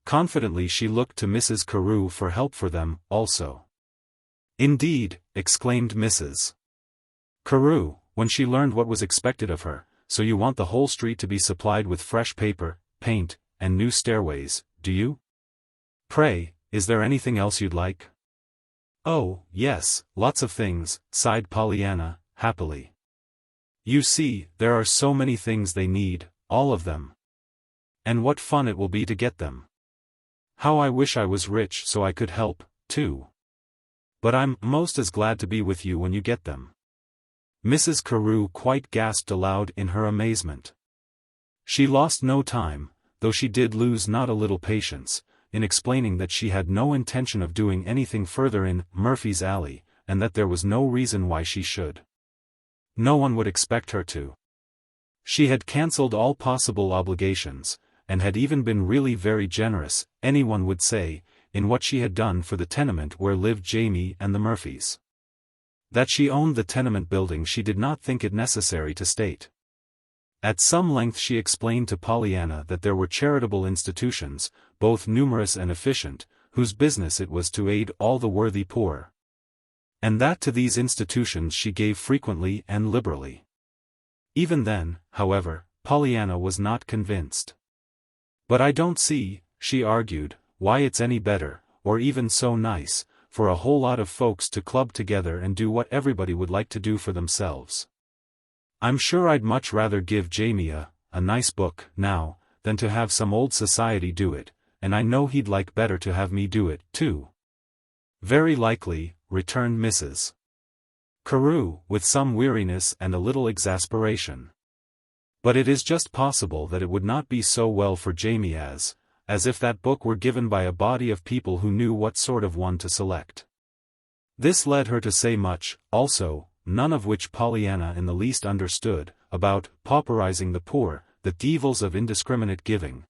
Confidently she looked to Mrs. Carew for help for them, also. Indeed, exclaimed Mrs. Carew, when she learned what was expected of her, so you want the whole street to be supplied with fresh paper, paint, and new stairways, do you? Pray, is there anything else you'd like? Oh, yes, lots of things, sighed Pollyanna, happily. You see, there are so many things they need, all of them. And what fun it will be to get them. How I wish I was rich so I could help, too. But I'm most as glad to be with you when you get them. Mrs. Carew quite gasped aloud in her amazement. She lost no time, though she did lose not a little patience, in explaining that she had no intention of doing anything further in Murphy's Alley, and that there was no reason why she should. No one would expect her to. She had cancelled all possible obligations, and had even been really very generous, anyone would say, in what she had done for the tenement where lived Jamie and the Murphys. That she owned the tenement building she did not think it necessary to state. At some length she explained to Pollyanna that there were charitable institutions, both numerous and efficient, whose business it was to aid all the worthy poor. And that to these institutions she gave frequently and liberally. Even then, however, Pollyanna was not convinced. But I don't see, she argued, why it's any better, or even so nice, for a whole lot of folks to club together and do what everybody would like to do for themselves. I'm sure I'd much rather give Jamie a nice book, now, than to have some old society do it, and I know he'd like better to have me do it, too. Very likely, returned Mrs. Carew, with some weariness and a little exasperation. But it is just possible that it would not be so well for Jamie as if that book were given by a body of people who knew what sort of one to select. This led her to say much, also, none of which Pollyanna in the least understood, about pauperizing the poor, the evils of indiscriminate giving,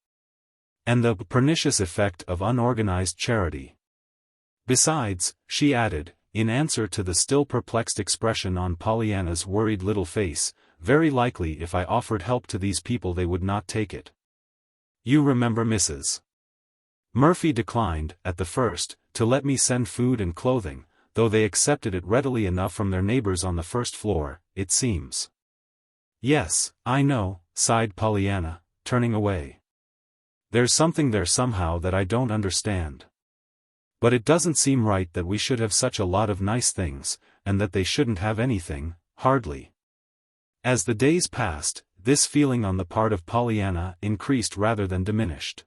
and the pernicious effect of unorganized charity. Besides, she added, in answer to the still perplexed expression on Pollyanna's worried little face, very likely if I offered help to these people they would not take it. You remember Mrs. Murphy declined, at the first, to let me send food and clothing, though they accepted it readily enough from their neighbors on the first floor, it seems. Yes, I know, sighed Pollyanna, turning away. There's something there somehow that I don't understand. But it doesn't seem right that we should have such a lot of nice things, and that they shouldn't have anything, hardly. As the days passed, this feeling on the part of Pollyanna increased rather than diminished.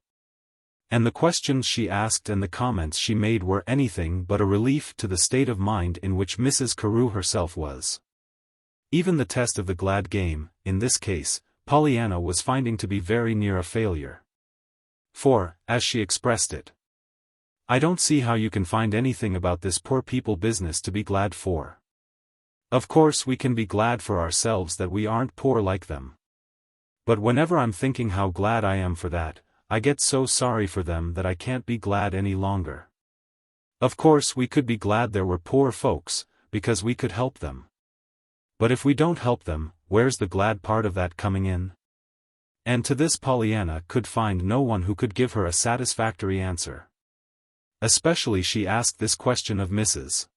And the questions she asked and the comments she made were anything but a relief to the state of mind in which Mrs. Carew herself was. Even the test of the glad game, in this case, Pollyanna was finding to be very near a failure. For, as she expressed it, I don't see how you can find anything about this poor people business to be glad for. Of course we can be glad for ourselves that we aren't poor like them. But whenever I'm thinking how glad I am for that, I get so sorry for them that I can't be glad any longer. Of course we could be glad there were poor folks, because we could help them. But if we don't help them, where's the glad part of that coming in? And to this Pollyanna could find no one who could give her a satisfactory answer. Especially she asked this question of Mrs.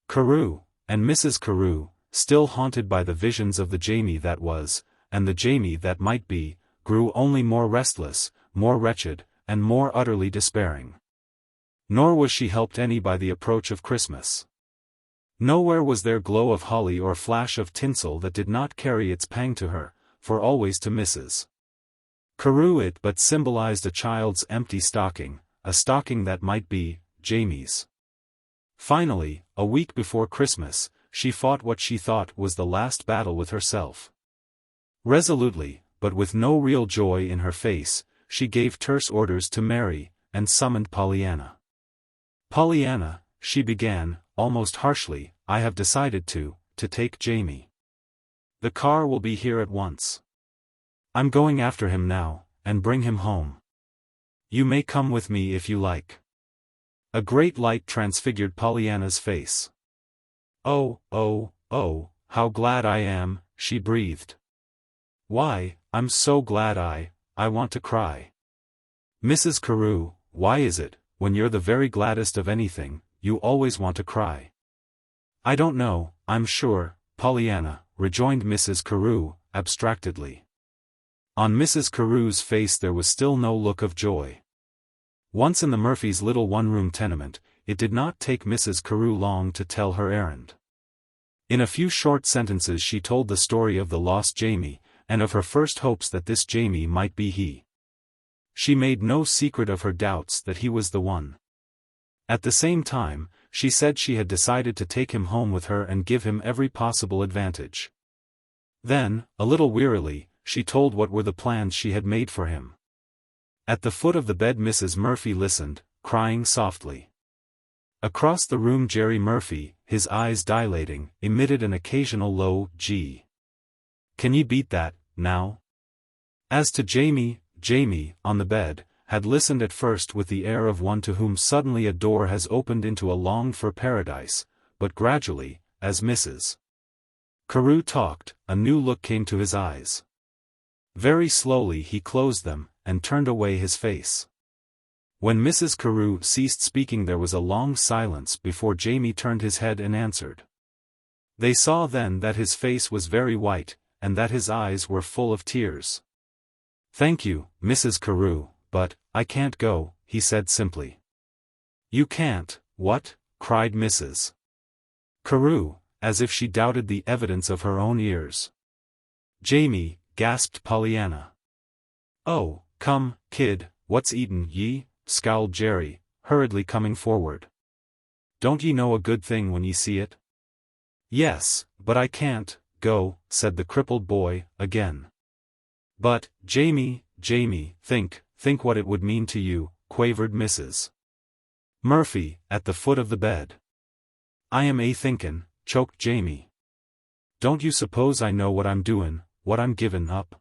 Carew, and Mrs. Carew, still haunted by the visions of the Jamie that was, and the Jamie that might be, grew only more restless, more wretched, and more utterly despairing. Nor was she helped any by the approach of Christmas. Nowhere was there glow of holly or flash of tinsel that did not carry its pang to her, for always to Mrs. Carew it but symbolized a child's empty stocking, a stocking that might be Jamie's. Finally, a week before Christmas, she fought what she thought was the last battle with herself. Resolutely, but with no real joy in her face, she gave terse orders to Mary, and summoned Pollyanna. Pollyanna, she began, almost harshly, I have decided to take Jamie. The car will be here at once. I'm going after him now, and bring him home. You may come with me if you like. A great light transfigured Pollyanna's face. Oh, how glad I am, she breathed. Why, I'm so glad I want to cry. Mrs. Carew, why is it, when you're the very gladdest of anything, you always want to cry? "I don't know, I'm sure, Pollyanna," rejoined Mrs. Carew, abstractedly. On Mrs. Carew's face there was still no look of joy. Once in the Murphys' little one-room tenement, it did not take Mrs. Carew long to tell her errand. In a few short sentences she told the story of the lost Jamie, and of her first hopes that this Jamie might be he. She made no secret of her doubts that he was the one. At the same time, she said she had decided to take him home with her and give him every possible advantage. Then, a little wearily, she told what were the plans she had made for him. At the foot of the bed Mrs. Murphy listened, crying softly. Across the room Jerry Murphy, his eyes dilating, emitted an occasional low "gee." "Can ye beat that, now?" As to Jamie, on the bed, had listened at first with the air of one to whom suddenly a door has opened into a longed-for paradise, but gradually, as Mrs. Carew talked, a new look came to his eyes. Very slowly he closed them, and turned away his face. When Mrs. Carew ceased speaking there was a long silence before Jamie turned his head and answered. They saw then that his face was very white, and that his eyes were full of tears. "Thank you, Mrs. Carew, but I can't go," he said simply. "You can't, what?" cried Mrs. Carew, as if she doubted the evidence of her own ears. "Jamie," gasped Pollyanna. "Oh, come, kid, what's eatin' ye?" scowled Jerry, hurriedly coming forward. "Don't ye know a good thing when ye see it?" "Yes, but I can't go," said the crippled boy, again. "But, Jamie, think what it would mean to you," quavered Mrs. Murphy, at the foot of the bed. "I am thinkin'," choked Jamie. "Don't you suppose I know what I'm doin', what I'm givin' up?"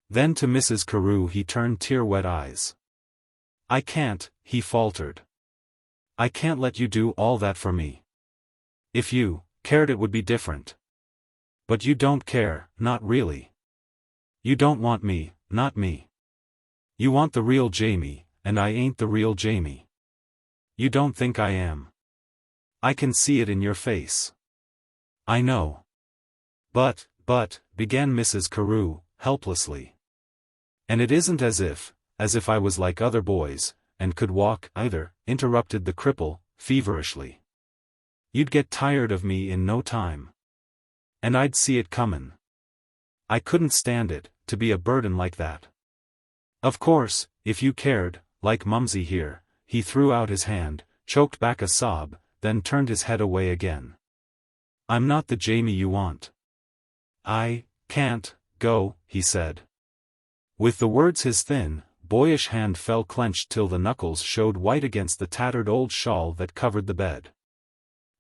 Then to Mrs. Carew he turned tear-wet eyes. "I can't," he faltered. "I can't let you do all that for me. If you cared it would be different. But you don't care, not really. You don't want me, not me. You want the real Jamie, and I ain't the real Jamie. You don't think I am. I can see it in your face. I know." But, began Mrs. Carew, helplessly. "And it isn't as if I was like other boys, and could walk, either," interrupted the cripple, feverishly. "You'd get tired of me in no time. And I'd see it comin'. I couldn't stand it, to be a burden like that. Of course, if you cared, like Mumsy here," he threw out his hand, choked back a sob, then turned his head away again. "I'm not the Jamie you want. I can't go," he said. With the words his thin, boyish hand fell clenched till the knuckles showed white against the tattered old shawl that covered the bed.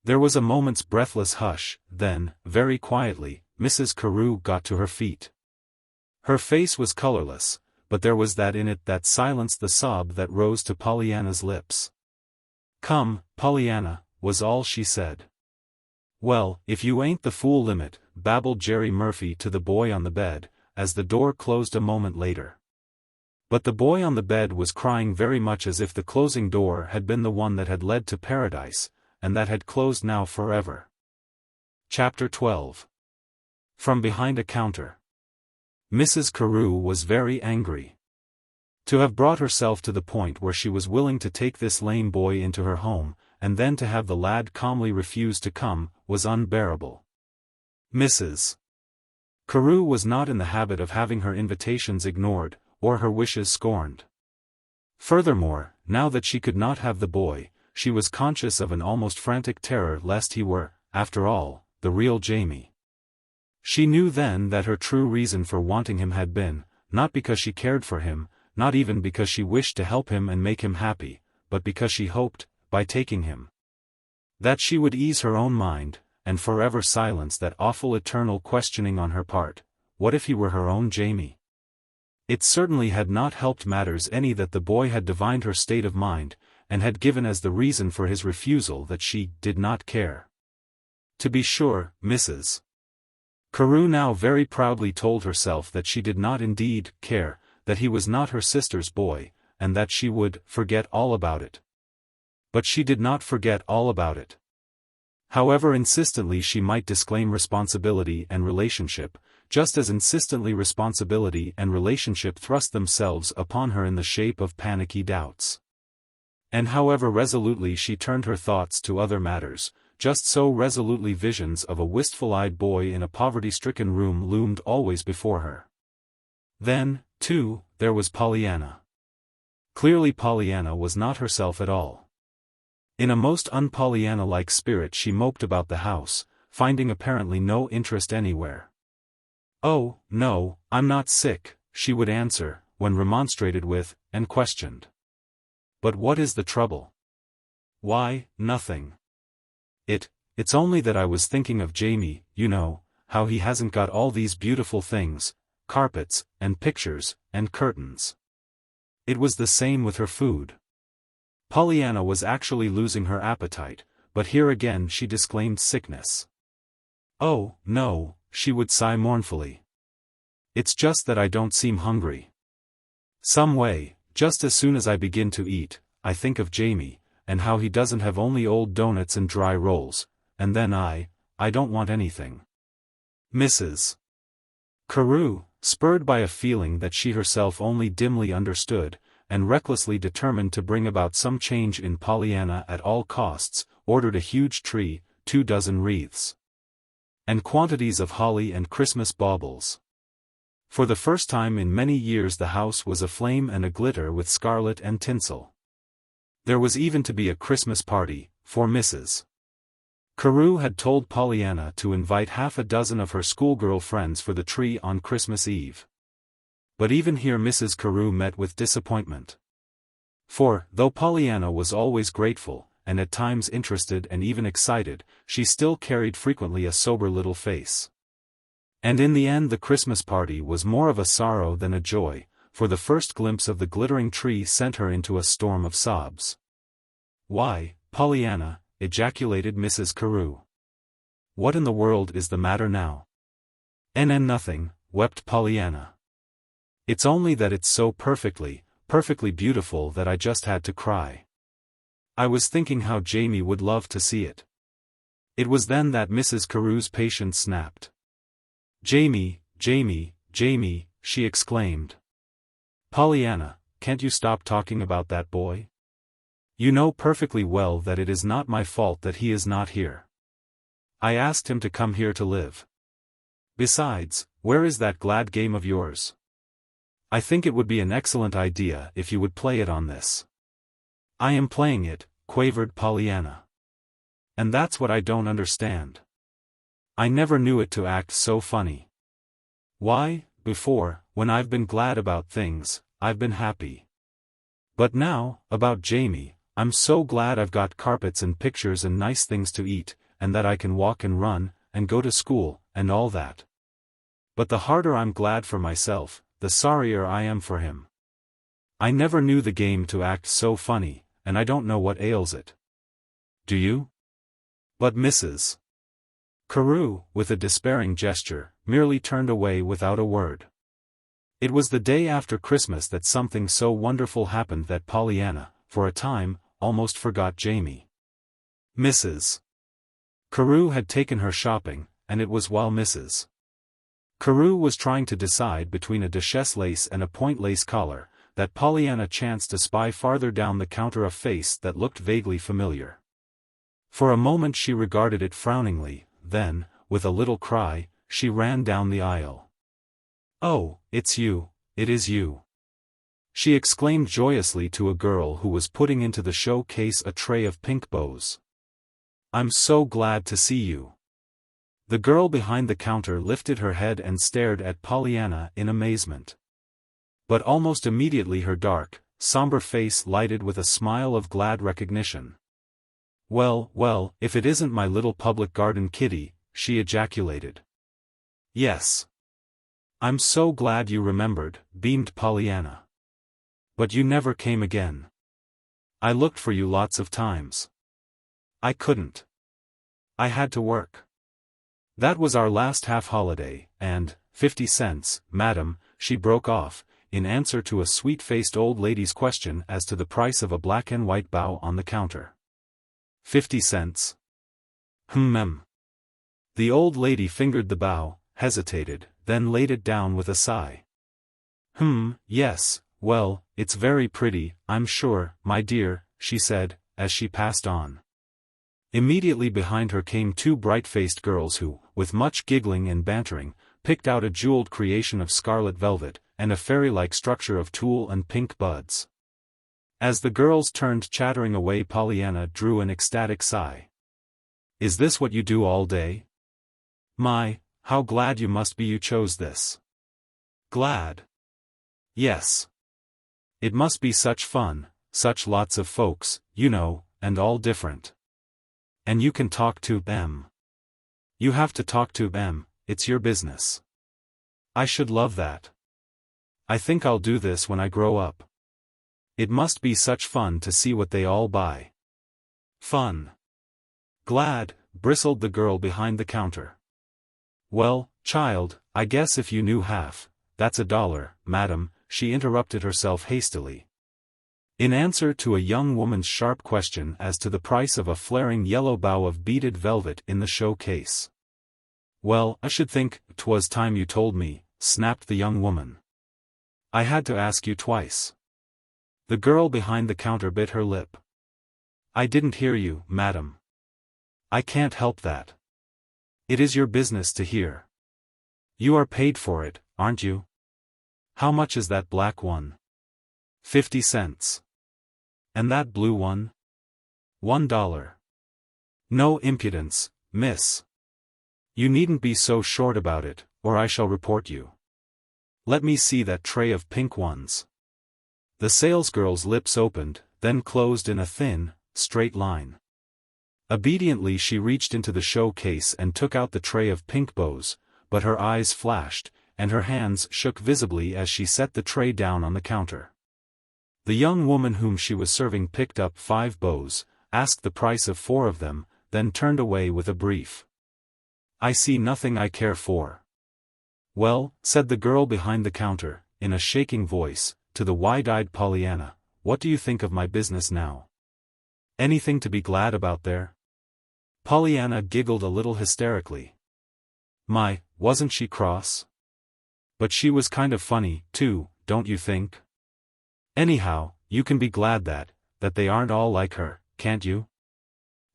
There was a moment's breathless hush, then, very quietly, Mrs. Carew got to her feet. Her face was colorless, but there was that in it that silenced the sob that rose to Pollyanna's lips. "Come, Pollyanna," was all she said. "Well, if you ain't the fool limit," babbled Jerry Murphy to the boy on the bed, as the door closed a moment later. But the boy on the bed was crying very much as if the closing door had been the one that had led to paradise, and that had closed now forever. Chapter 12. From behind a counter. Mrs. Carew was very angry. To have brought herself to the point where she was willing to take this lame boy into her home, and then to have the lad calmly refuse to come, was unbearable. Mrs. Carew was not in the habit of having her invitations ignored, or her wishes scorned. Furthermore, now that she could not have the boy, she was conscious of an almost frantic terror lest he were, after all, the real Jamie. She knew then that her true reason for wanting him had been, not because she cared for him, not even because she wished to help him and make him happy, but because she hoped, by taking him, that she would ease her own mind, and forever silence that awful eternal questioning on her part, what if he were her own Jamie? It certainly had not helped matters any that the boy had divined her state of mind, and had given as the reason for his refusal that she did not care. To be sure, Mrs. Carew now very proudly told herself that she did not indeed care, that he was not her sister's boy, and that she would forget all about it. But she did not forget all about it. However insistently she might disclaim responsibility and relationship, just as insistently responsibility and relationship thrust themselves upon her in the shape of panicky doubts. And however resolutely she turned her thoughts to other matters, just so resolutely visions of a wistful-eyed boy in a poverty-stricken room loomed always before her. Then, too, there was Pollyanna. Clearly Pollyanna was not herself at all. In a most un-Pollyanna-like spirit she moped about the house, finding apparently no interest anywhere. "Oh, no, I'm not sick," she would answer, when remonstrated with, and questioned. "But what is the trouble?" "Why, nothing. It's only that I was thinking of Jamie, you know, how he hasn't got all these beautiful things, carpets, and pictures, and curtains." It was the same with her food. Pollyanna was actually losing her appetite, but here again she disclaimed sickness. "Oh, no," she would sigh mournfully. "It's just that I don't seem hungry. Some way, just as soon as I begin to eat, I think of Jamie, and how he doesn't have only old doughnuts and dry rolls, and then I don't want anything." Mrs. Carew, spurred by a feeling that she herself only dimly understood, and recklessly determined to bring about some change in Pollyanna at all costs, ordered a huge tree, 24 wreaths, and quantities of holly and Christmas baubles. For the first time in many years the house was aflame and aglitter with scarlet and tinsel. There was even to be a Christmas party, for Mrs. Carew had told Pollyanna to invite half a dozen of her schoolgirl friends for the tree on Christmas Eve. But even here Mrs. Carew met with disappointment. For, though Pollyanna was always grateful, and at times interested and even excited, she still carried frequently a sober little face. And in the end the Christmas party was more of a sorrow than a joy, for the first glimpse of the glittering tree sent her into a storm of sobs. "Why, Pollyanna," ejaculated Mrs. Carew. "What in the world is the matter now?" Nothing," wept Pollyanna. "It's only that it's so perfectly beautiful that I just had to cry. I was thinking how Jamie would love to see it." It was then that Mrs. Carew's patience snapped. "Jamie, Jamie, Jamie," she exclaimed. "Pollyanna, can't you stop talking about that boy? You know perfectly well that it is not my fault that he is not here. I asked him to come here to live. Besides, where is that glad game of yours? I think it would be an excellent idea if you would play it on this." "I am playing it," quavered Pollyanna. "And that's what I don't understand. I never knew it to act so funny. Why, before, when I've been glad about things, I've been happy. But now, about Jamie, I'm so glad I've got carpets and pictures and nice things to eat, and that I can walk and run, and go to school, and all that. But the harder I'm glad for myself, the sorrier I am for him. I never knew the game to act so funny, and I don't know what ails it. Do you?" But Mrs. Carew, with a despairing gesture, merely turned away without a word. It was the day after Christmas that something so wonderful happened that Pollyanna, for a time, almost forgot Jamie. Mrs. Carew had taken her shopping, and it was while Mrs. Carew was trying to decide between a duchesse lace and a point lace collar, that Pollyanna chanced to spy farther down the counter a face that looked vaguely familiar. For a moment she regarded it frowningly, then, with a little cry, she ran down the aisle. "Oh, it's you, it is you!" she exclaimed joyously to a girl who was putting into the showcase a tray of pink bows. "I'm so glad to see you." The girl behind the counter lifted her head and stared at Pollyanna in amazement. But almost immediately her dark, somber face lighted with a smile of glad recognition. Well, if it isn't my little public garden kitty," she ejaculated. "Yes. I'm so glad you remembered," beamed Pollyanna. "But you never came again. I looked for you lots of times. I couldn't. I had to work. That was our last half-holiday, and, 50 cents, madam," she broke off, in answer to a sweet-faced old lady's question as to the price of a black and white bow on the counter. 50 cents. Mem. The old lady fingered the bow, hesitated, then laid it down with a sigh. Yes, well, it's very pretty, I'm sure, my dear, she said, as she passed on. Immediately behind her came two bright-faced girls who, with much giggling and bantering, picked out a jeweled creation of scarlet velvet, and a fairy-like structure of tulle and pink buds. As the girls turned chattering away, Pollyanna drew an ecstatic sigh. Is this what you do all day? My, how glad you must be you chose this. Glad? Yes. It must be such fun, such lots of folks, you know, and all different. And you can talk to them. You have to talk to them, it's your business. I should love that. I think I'll do this when I grow up. It must be such fun to see what they all buy. Fun. Glad, bristled the girl behind the counter. Well, child, I guess if you knew half, that's $1, madam, she interrupted herself hastily. In answer to a young woman's sharp question as to the price of a flaring yellow bow of beaded velvet in the showcase. Well, I should think 'twas time you told me, snapped the young woman. I had to ask you twice. The girl behind the counter bit her lip. I didn't hear you, madam. I can't help that. It is your business to hear. You are paid for it, aren't you? How much is that black one? 50 cents. And that blue one? $1. No impudence, miss. You needn't be so short about it, or I shall report you. Let me see that tray of pink ones. The salesgirl's lips opened, then closed in a thin, straight line. Obediently she reached into the showcase and took out the tray of pink bows, but her eyes flashed, and her hands shook visibly as she set the tray down on the counter. The young woman whom she was serving picked up 5 bows, asked the price of 4 of them, then turned away with a brief. I see nothing I care for. Well, said the girl behind the counter, in a shaking voice, to the wide-eyed Pollyanna, what do you think of my business now? Anything to be glad about there? Pollyanna giggled a little hysterically. My, wasn't she cross? But she was kind of funny, too, don't you think? Anyhow, you can be glad that they aren't all like her, can't you?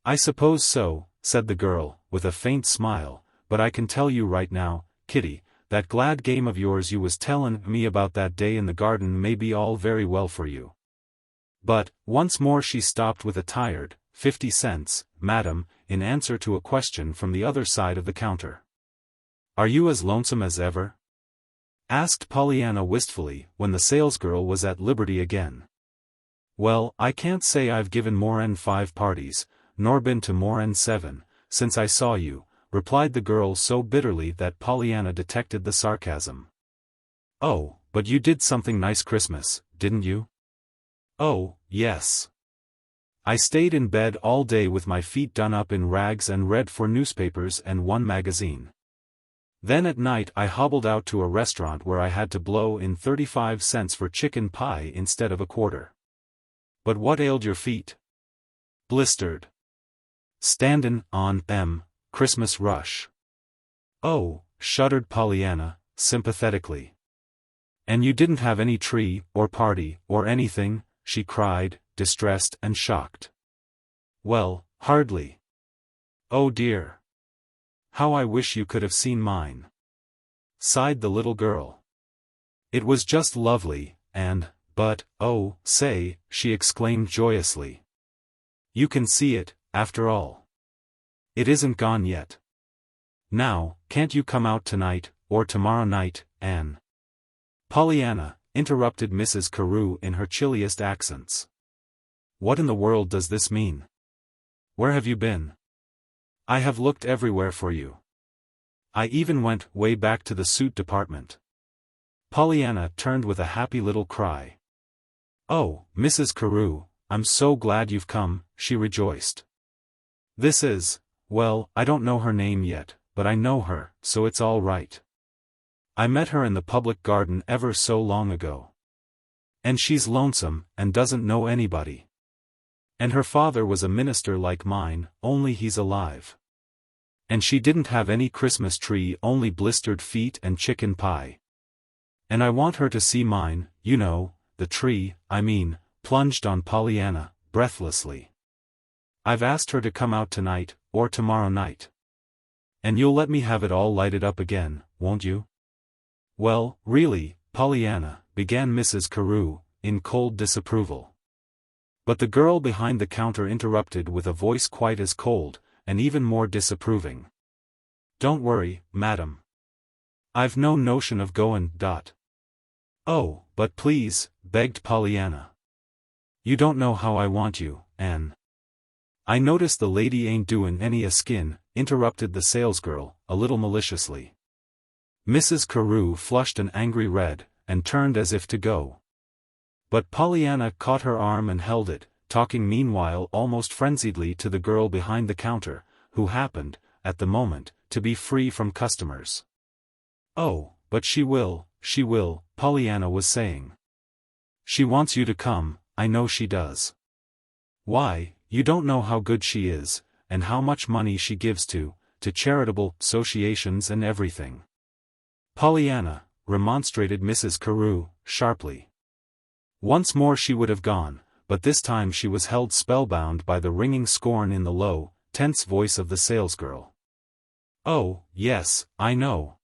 I suppose so, said the girl, with a faint smile, but I can tell you right now, Kitty, that glad game of yours you was tellin' me about that day in the garden may be all very well for you. But, once more she stopped with a tired, 50 cents, madam, in answer to a question from the other side of the counter. Are you as lonesome as ever? Asked Pollyanna wistfully, when the salesgirl was at liberty again. Well, I can't say I've given more'n 5 parties, nor been to more'n 7, since I saw you, replied the girl so bitterly that Pollyanna detected the sarcasm. Oh, but you did something nice Christmas, didn't you? Oh, yes. I stayed in bed all day with my feet done up in rags and read 4 newspapers and 1 magazine. Then at night I hobbled out to a restaurant where I had to blow in 35 cents for chicken pie instead of a quarter. But what ailed your feet? Blistered. Standin' on them, Christmas rush. Oh, shuddered Pollyanna, sympathetically. And you didn't have any tree, or party, or anything, she cried, distressed and shocked. Well, hardly. Oh dear. How I wish you could have seen mine. Sighed the little girl. It was just lovely, but, oh, say, she exclaimed joyously. You can see it, after all. It isn't gone yet. Now, can't you come out tonight, or tomorrow night, Anne? Pollyanna, interrupted Mrs. Carew in her chilliest accents. What in the world does this mean? Where have you been? I have looked everywhere for you. I even went way back to the suit department. Pollyanna turned with a happy little cry. Oh, Mrs. Carew, I'm so glad you've come, she rejoiced. This is, well, I don't know her name yet, but I know her, so it's all right. I met her in the public garden ever so long ago. And she's lonesome, and doesn't know anybody. And her father was a minister like mine, only he's alive. And she didn't have any Christmas tree, only blistered feet and chicken pie. And I want her to see mine, you know, the tree, I mean, plunged on Pollyanna, breathlessly. I've asked her to come out tonight, or tomorrow night. And you'll let me have it all lighted up again, won't you? Well, really, Pollyanna, began Mrs. Carew, in cold disapproval. But the girl behind the counter interrupted with a voice quite as cold, and even more disapproving. Don't worry, madam. I've no notion of goin'. Oh, but please, begged Pollyanna. You don't know how I want you, Anne. I notice the lady ain't doin' any skin, interrupted the salesgirl, a little maliciously. Mrs. Carew flushed an angry red, and turned as if to go. But Pollyanna caught her arm and held it, talking meanwhile almost frenziedly to the girl behind the counter, who happened, at the moment, to be free from customers. Oh, but she will, Pollyanna was saying. She wants you to come, I know she does. Why, you don't know how good she is, and how much money she gives to charitable associations and everything. Pollyanna, remonstrated Mrs. Carew, sharply. Once more she would have gone, but this time she was held spellbound by the ringing scorn in the low, tense voice of the salesgirl. Oh, yes, I know.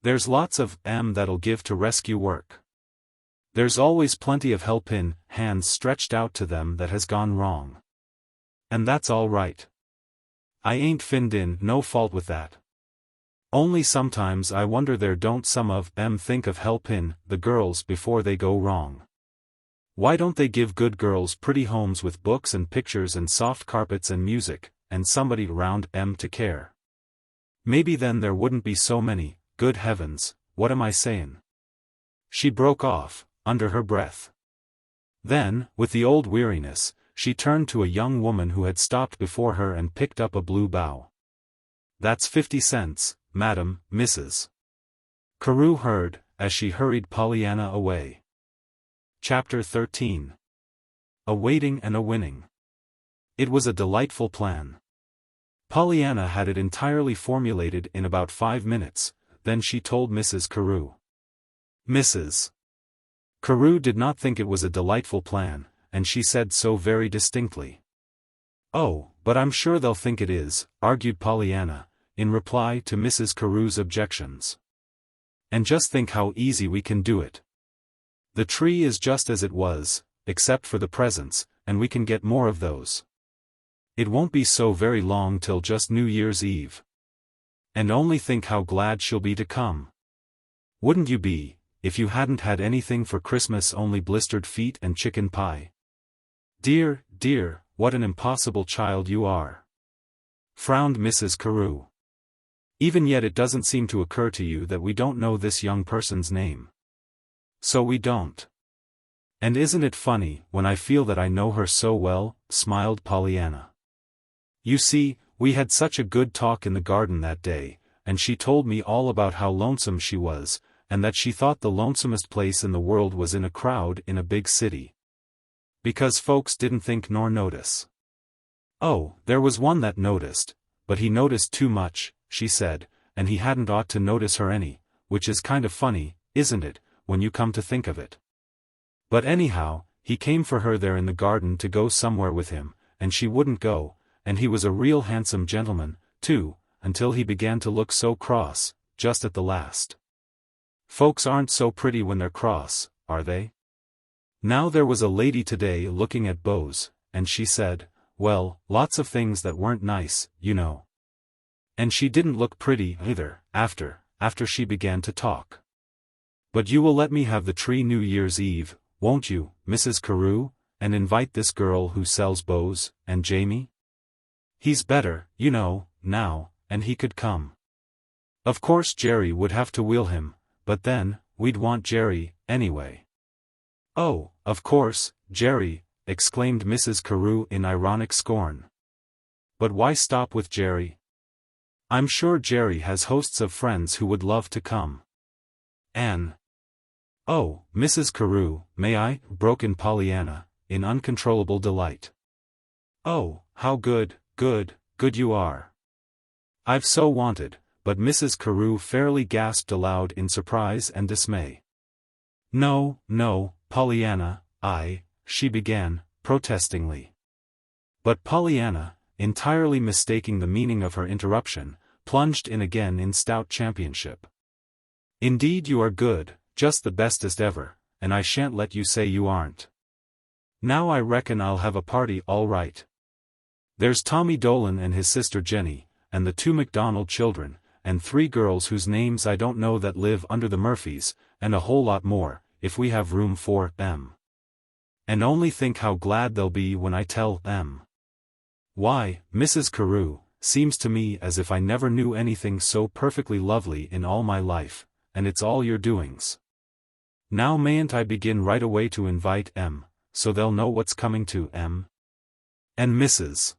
There's lots of that'll give to rescue work. There's always plenty of helpin' hands stretched out to them that has gone wrong. And that's all right. I ain't finned in no fault with that. Only sometimes I wonder there don't some of think of helpin' the girls before they go wrong. Why don't they give good girls pretty homes with books and pictures and soft carpets and music, and somebody around to care? Maybe then there wouldn't be so many, good heavens, what am I sayin'? She broke off, under her breath. Then, with the old weariness, she turned to a young woman who had stopped before her and picked up a blue bow. That's 50 cents, madam, Mrs. Carew heard, as she hurried Pollyanna away. Chapter 13. A Waiting and a Winning. It was a delightful plan. Pollyanna had it entirely formulated in about 5 minutes, then she told Mrs. Carew. Mrs. Carew did not think it was a delightful plan, and she said so very distinctly. Oh, but I'm sure they'll think it is, argued Pollyanna, in reply to Mrs. Carew's objections. And just think how easy we can do it. The tree is just as it was, except for the presents, and we can get more of those. It won't be so very long till just New Year's Eve. And only think how glad she'll be to come. Wouldn't you be, if you hadn't had anything for Christmas, only blistered feet and chicken pie? Dear, dear, what an impossible child you are, frowned Mrs. Carew. Even yet it doesn't seem to occur to you that we don't know this young person's name. So we don't. And isn't it funny, when I feel that I know her so well, smiled Pollyanna. You see, we had such a good talk in the garden that day, and she told me all about how lonesome she was, and that she thought the lonesomest place in the world was in a crowd in a big city. Because folks didn't think nor notice. Oh, there was one that noticed, but he noticed too much, she said, and he hadn't ought to notice her any, which is kind of funny, isn't it, when you come to think of it? But anyhow, he came for her there in the garden to go somewhere with him, and she wouldn't go, and he was a real handsome gentleman, too, until he began to look so cross, just at the last. Folks aren't so pretty when they're cross, are they? Now there was a lady today looking at bows, and she said, well, lots of things that weren't nice, you know. And she didn't look pretty either, after she began to talk. But you will let me have the tree New Year's Eve, won't you, Mrs. Carew, and invite this girl who sells bows, and Jamie? He's better, you know, now, and he could come. Of course Jerry would have to wheel him, but then, we'd want Jerry, anyway. Oh, of course, Jerry, exclaimed Mrs. Carew in ironic scorn. But why stop with Jerry? I'm sure Jerry has hosts of friends who would love to come. Anne. Oh, Mrs. Carew, may I? Broke in Pollyanna, in uncontrollable delight. Oh, how good you are. I've so wanted," but Mrs. Carew fairly gasped aloud in surprise and dismay. "No, no, Pollyanna, she began, protestingly. But Pollyanna, entirely mistaking the meaning of her interruption, plunged in again in stout championship. "Indeed you are good, just the bestest ever, and I shan't let you say you aren't. Now I reckon I'll have a party all right. There's Tommy Dolan and his sister Jenny, and the 2 McDonald children, and 3 girls whose names I don't know that live under the Murphys, and a whole lot more, if we have room for them. And only think how glad they'll be when I tell them. Why, Mrs. Carew, seems to me as if I never knew anything so perfectly lovely in all my life, and it's all your doings. Now mayn't I begin right away to invite so they'll know what's coming to And Mrs.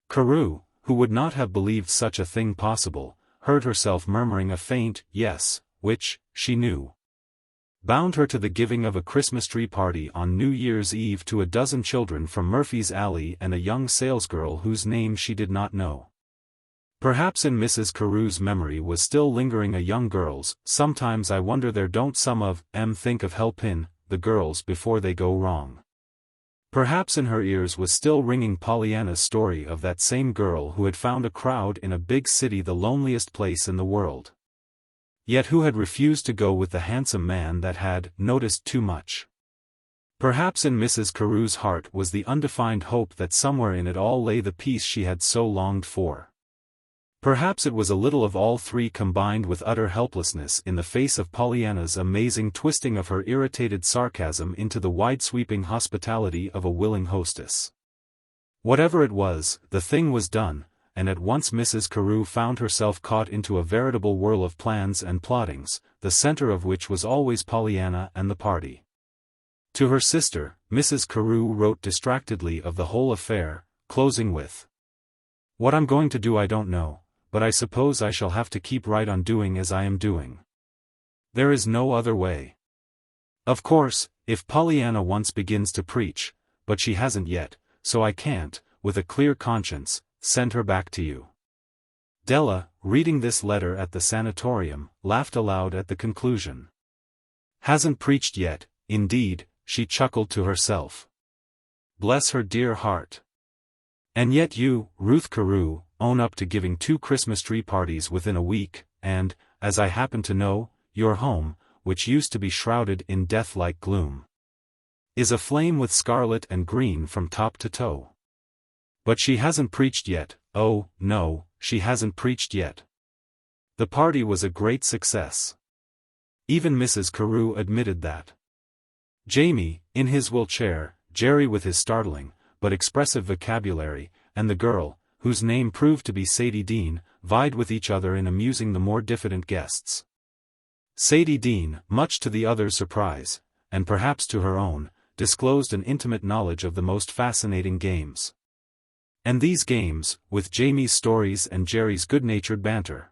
Carew, who would not have believed such a thing possible, heard herself murmuring a faint yes, which, she knew, bound her to the giving of a Christmas tree party on New Year's Eve to a dozen children from Murphy's Alley and a young salesgirl whose name she did not know. Perhaps in Mrs. Carew's memory was still lingering a young girl's. Sometimes I wonder there don't some of think of helpin' the girls before they go wrong. Perhaps in her ears was still ringing Pollyanna's story of that same girl who had found a crowd in a big city the loneliest place in the world, yet who had refused to go with the handsome man that had noticed too much. Perhaps in Mrs. Carew's heart was the undefined hope that somewhere in it all lay the peace she had so longed for. Perhaps it was a little of all three combined with utter helplessness in the face of Pollyanna's amazing twisting of her irritated sarcasm into the wide-sweeping hospitality of a willing hostess. Whatever it was, the thing was done, and at once Mrs. Carew found herself caught into a veritable whirl of plans and plottings, the center of which was always Pollyanna and the party. To her sister, Mrs. Carew wrote distractedly of the whole affair, closing with, "What I'm going to do I don't know, but I suppose I shall have to keep right on doing as I am doing. There is no other way. Of course, if Pollyanna once begins to preach, but she hasn't yet, so I can't, with a clear conscience, send her back to you." Della, reading this letter at the sanatorium, laughed aloud at the conclusion. "Hasn't preached yet, indeed," she chuckled to herself. "Bless her dear heart. And yet you, Ruth Carew, own up to giving 2 Christmas tree parties within a week, and, as I happen to know, your home, which used to be shrouded in death-like gloom, is aflame with scarlet and green from top to toe. But she hasn't preached yet. Oh, no, she hasn't preached yet." The party was a great success. Even Mrs. Carew admitted that. Jamie, in his wheelchair, Jerry with his startling, but expressive vocabulary, and the girl, whose name proved to be Sadie Dean, vied with each other in amusing the more diffident guests. Sadie Dean, much to the others' surprise, and perhaps to her own, disclosed an intimate knowledge of the most fascinating games. And these games, with Jamie's stories and Jerry's good-natured banter,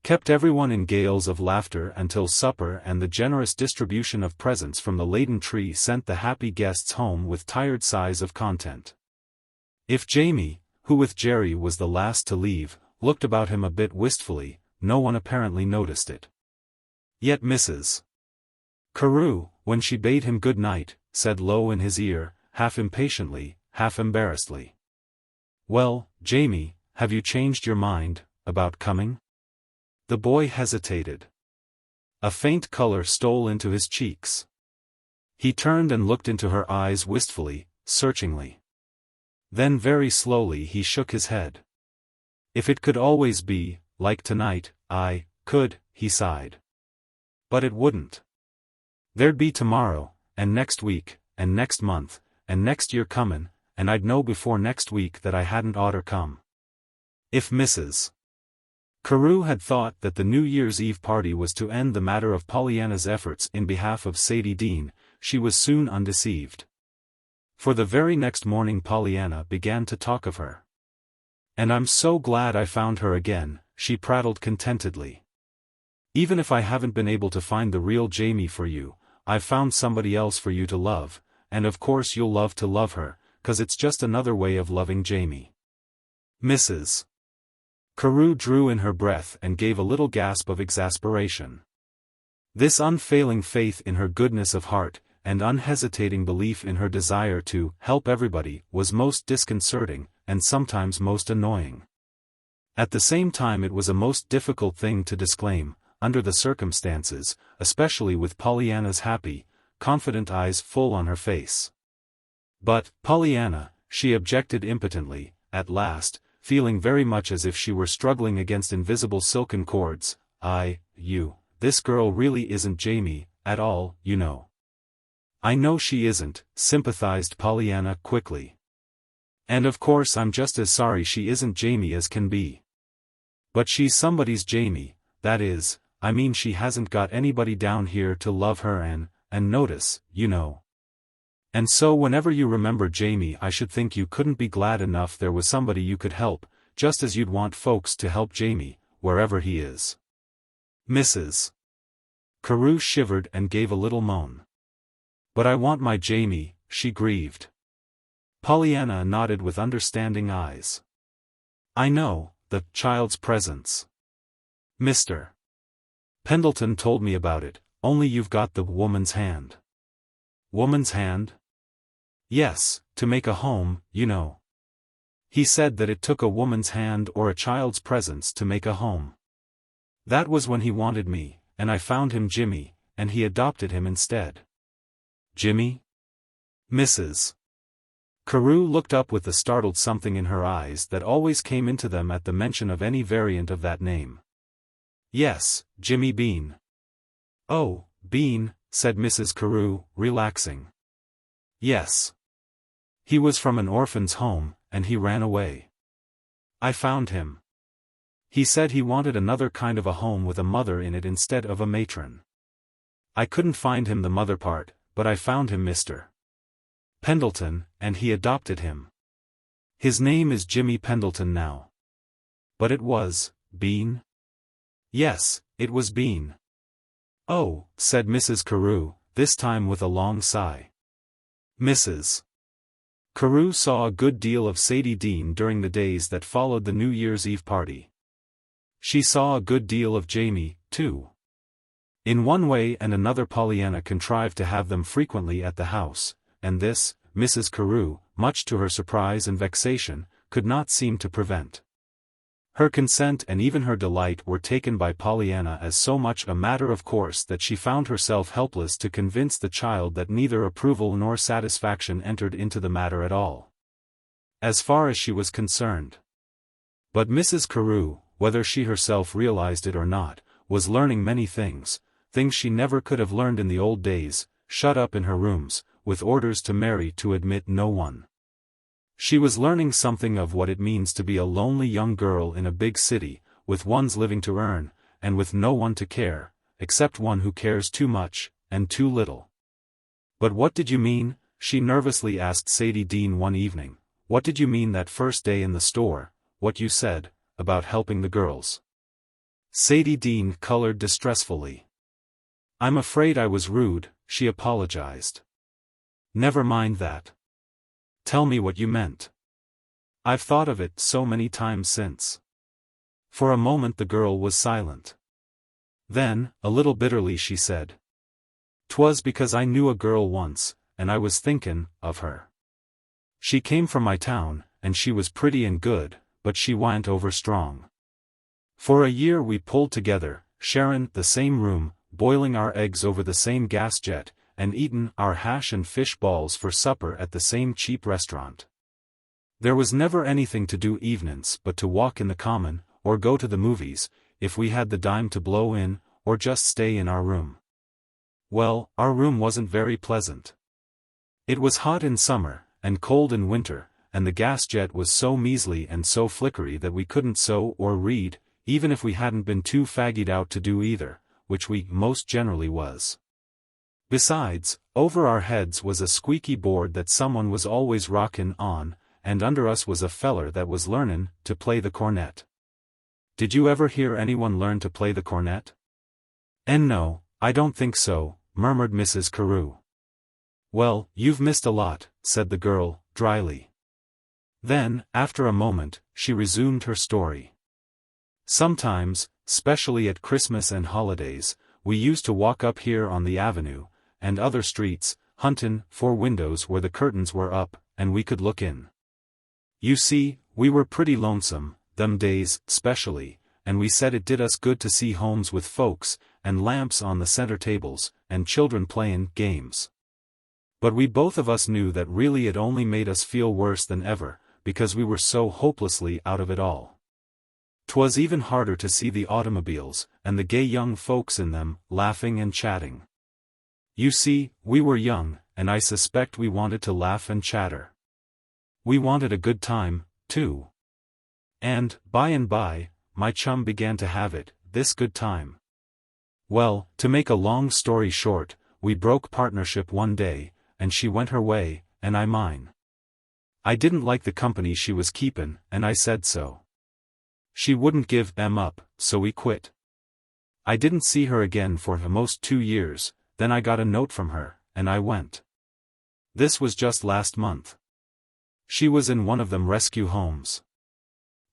kept everyone in gales of laughter until supper and the generous distribution of presents from the laden tree sent the happy guests home with tired sighs of content. If Jamie, who with Jerry was the last to leave, looked about him a bit wistfully, no one apparently noticed it. Yet Mrs. Carew, when she bade him good night, said low in his ear, half impatiently, half embarrassedly, "Well, Jamie, have you changed your mind about coming?" The boy hesitated. A faint color stole into his cheeks. He turned and looked into her eyes wistfully, searchingly. Then very slowly he shook his head. "If it could always be, like tonight, I could," he sighed. "But it wouldn't. There'd be tomorrow, and next week, and next month, and next year comin', and I'd know before next week that I hadn't oughter come." If Mrs. Carew had thought that the New Year's Eve party was to end the matter of Pollyanna's efforts in behalf of Sadie Dean, she was soon undeceived. For the very next morning Pollyanna began to talk of her. "And I'm so glad I found her again," she prattled contentedly. "Even if I haven't been able to find the real Jamie for you, I've found somebody else for you to love, and of course you'll love to love her, 'cause it's just another way of loving Jamie." Mrs. Carew drew in her breath and gave a little gasp of exasperation. This unfailing faith in her goodness of heart, and unhesitating belief in her desire to help everybody, was most disconcerting, and sometimes most annoying. At the same time it was a most difficult thing to disclaim, under the circumstances, especially with Pollyanna's happy, confident eyes full on her face. "But, Pollyanna," she objected impotently, at last, feeling very much as if she were struggling against invisible silken cords, this girl really isn't Jamie, at all, you know." "I know she isn't," sympathized Pollyanna quickly. "And of course I'm just as sorry she isn't Jamie as can be. But she's somebody's Jamie, that is, I mean she hasn't got anybody down here to love her and notice, you know. And so whenever you remember Jamie I should think you couldn't be glad enough there was somebody you could help, just as you'd want folks to help Jamie, wherever he is." Mrs. Carew shivered and gave a little moan. "But I want my Jamie," she grieved. Pollyanna nodded with understanding eyes. "I know, the child's presence. Mr. Pendleton told me about it, only you've got the woman's hand." "Woman's hand?" "Yes, to make a home, you know. He said that it took a woman's hand or a child's presence to make a home. That was when he wanted me, and I found him Jimmy, and he adopted him instead." "Jimmy?" Mrs. Carew looked up with the startled something in her eyes that always came into them at the mention of any variant of that name. "Yes, Jimmy Bean." "Oh, Bean," said Mrs. Carew, relaxing. "Yes. He was from an orphan's home, and he ran away. I found him. He said he wanted another kind of a home with a mother in it instead of a matron. I couldn't find him the mother part, but I found him Mr. Pendleton, and he adopted him. His name is Jimmy Pendleton now." "But it was Bean?" "Yes, it was Bean." "Oh," said Mrs. Carew, this time with a long sigh. Mrs. Carew saw a good deal of Sadie Dean during the days that followed the New Year's Eve party. She saw a good deal of Jamie, too. In one way and another Pollyanna contrived to have them frequently at the house, and this, Mrs. Carew, much to her surprise and vexation, could not seem to prevent. Her consent and even her delight were taken by Pollyanna as so much a matter of course that she found herself helpless to convince the child that neither approval nor satisfaction entered into the matter at all, as far as she was concerned. But Mrs. Carew, whether she herself realized it or not, was learning many things she never could have learned in the old days, shut up in her rooms, with orders to Mary to admit no one. She was learning something of what it means to be a lonely young girl in a big city, with one's living to earn, and with no one to care, except one who cares too much, and too little. "But what did you mean?" she nervously asked Sadie Dean one evening. "What did you mean that first day in the store, what you said, about helping the girls?" Sadie Dean colored distressfully. "I'm afraid I was rude," she apologized. "Never mind that. Tell me what you meant. I've thought of it so many times since." For a moment the girl was silent. Then, a little bitterly she said, "'Twas because I knew a girl once, and I was thinkin' of her. She came from my town, and she was pretty and good, but she wa'n't over strong. For a year we pulled together, sharin' the same room, boiling our eggs over the same gas jet, and eatin' our hash and fish balls for supper at the same cheap restaurant. There was never anything to do evenin's but to walk in the common, or go to the movies, if we had the dime to blow in, or just stay in our room. Well, our room wasn't very pleasant. It was hot in summer, and cold in winter, and the gas jet was so measly and so flickery that we couldn't sew or read, even if we hadn't been too faggied out to do either, which we most generally was. Besides, over our heads was a squeaky board that someone was always rockin' on, and under us was a feller that was learnin' to play the cornet. Did you ever hear anyone learn to play the cornet?" "No, I don't think so," murmured Mrs. Carew. "Well, you've missed a lot," said the girl, dryly. Then, after a moment, she resumed her story. Sometimes, especially at Christmas and holidays, we used to walk up here on the avenue, and other streets, huntin' for windows where the curtains were up, and we could look in. You see, we were pretty lonesome, them days, specially, and we said it did us good to see homes with folks, and lamps on the center tables, and children playin' games. But we both of us knew that really it only made us feel worse than ever, because we were so hopelessly out of it all. 'Twas even harder to see the automobiles, and the gay young folks in them, laughing and chatting. You see, we were young, and I suspect we wanted to laugh and chatter. We wanted a good time, too. And, by, my chum began to have it, this good time. Well, to make a long story short, we broke partnership one day, and she went her way, and I mine. I didn't like the company she was keepin', and I said so. She wouldn't give them up, so we quit. I didn't see her again for almost 2 years, then I got a note from her, and I went. This was just last month. She was in one of them rescue homes.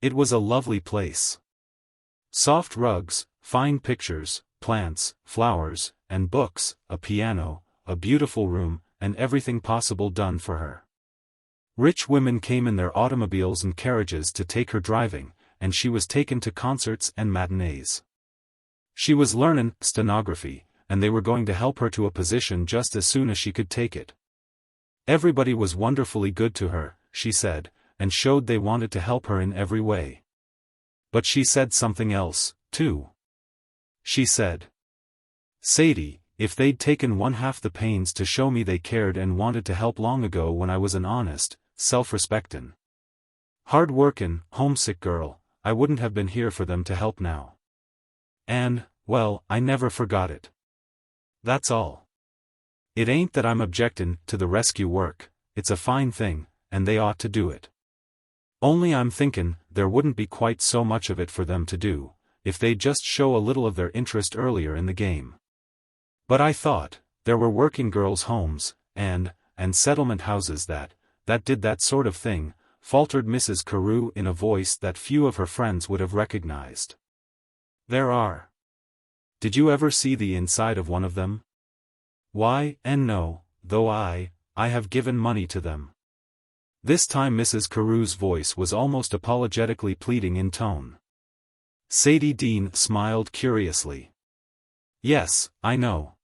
It was a lovely place. Soft rugs, fine pictures, plants, flowers, and books, a piano, a beautiful room, and everything possible done for her. Rich women came in their automobiles and carriages to take her driving, and she was taken to concerts and matinees. She was learnin' stenography, and they were going to help her to a position just as soon as she could take it. Everybody was wonderfully good to her, she said, and showed they wanted to help her in every way. But she said something else, too. She said, "Sadie, if they'd taken one half the pains to show me they cared and wanted to help long ago when I was an honest, self-respectin', hard-workin', homesick girl, I wouldn't have been here for them to help now. And, well, I never forgot it. That's all. It ain't that I'm objectin' to the rescue work, it's a fine thing, and they ought to do it. Only I'm thinkin' there wouldn't be quite so much of it for them to do, if they'd just show a little of their interest earlier in the game. But I thought, there were working girls' homes, and settlement houses that did that sort of thing," faltered Mrs. Carew in a voice that few of her friends would have recognized. "There are. Did you ever see the inside of one of them?" "Why, and no, though I have given money to them." This time Mrs. Carew's voice was almost apologetically pleading in tone. Sadie Dean smiled curiously. "Yes, I know.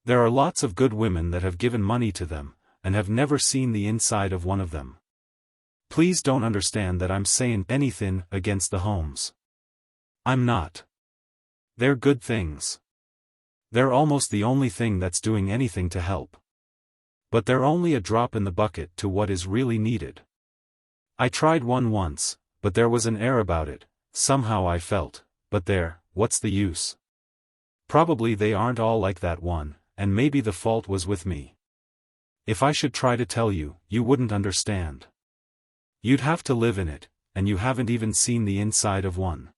There are lots of good women that have given money to them, and have never seen the inside of one of them. Please don't understand that I'm sayin' anythin' against the homes. I'm not. They're good things. They're almost the only thing that's doing anything to help. But they're only a drop in the bucket to what is really needed. I tried one once, but there was an air about it, somehow I felt, but there, what's the use? Probably they aren't all like that one, and maybe the fault was with me. If I should try to tell you, you wouldn't understand. You'd have to live in it, and you haven't even seen the inside of one.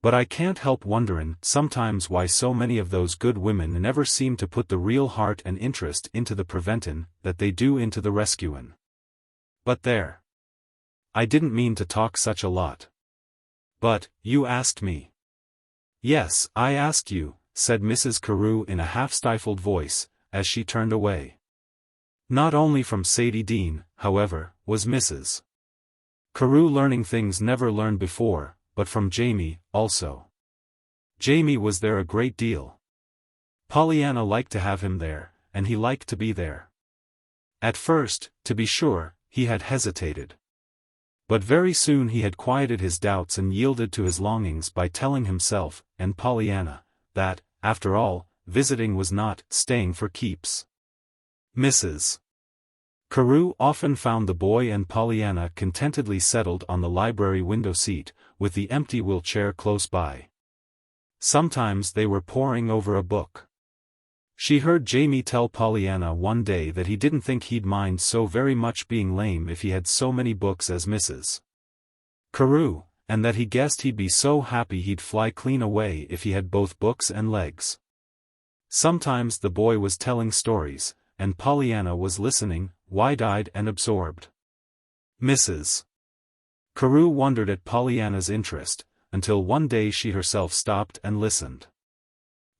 But I can't help wonderin' sometimes why so many of those good women never seem to put the real heart and interest into the preventin' that they do into the rescuin'. But there. I didn't mean to talk such a lot. But, you asked me." "Yes, I asked you," said Mrs. Carew in a half-stifled voice, as she turned away. Not only from Sadie Dean, however, was Mrs. Carew learning things never learned before, but from Jamie, also. Jamie was there a great deal. Pollyanna liked to have him there, and he liked to be there. At first, to be sure, he had hesitated. But very soon he had quieted his doubts and yielded to his longings by telling himself, and Pollyanna, that, after all, visiting was not staying for keeps. Mrs. Carew often found the boy and Pollyanna contentedly settled on the library window seat, with the empty wheelchair close by. Sometimes they were poring over a book. She heard Jamie tell Pollyanna one day that he didn't think he'd mind so very much being lame if he had so many books as Mrs. Carew, and that he guessed he'd be so happy he'd fly clean away if he had both books and legs. Sometimes the boy was telling stories, and Pollyanna was listening, wide-eyed and absorbed. Mrs. Carew wondered at Pollyanna's interest, until one day she herself stopped and listened.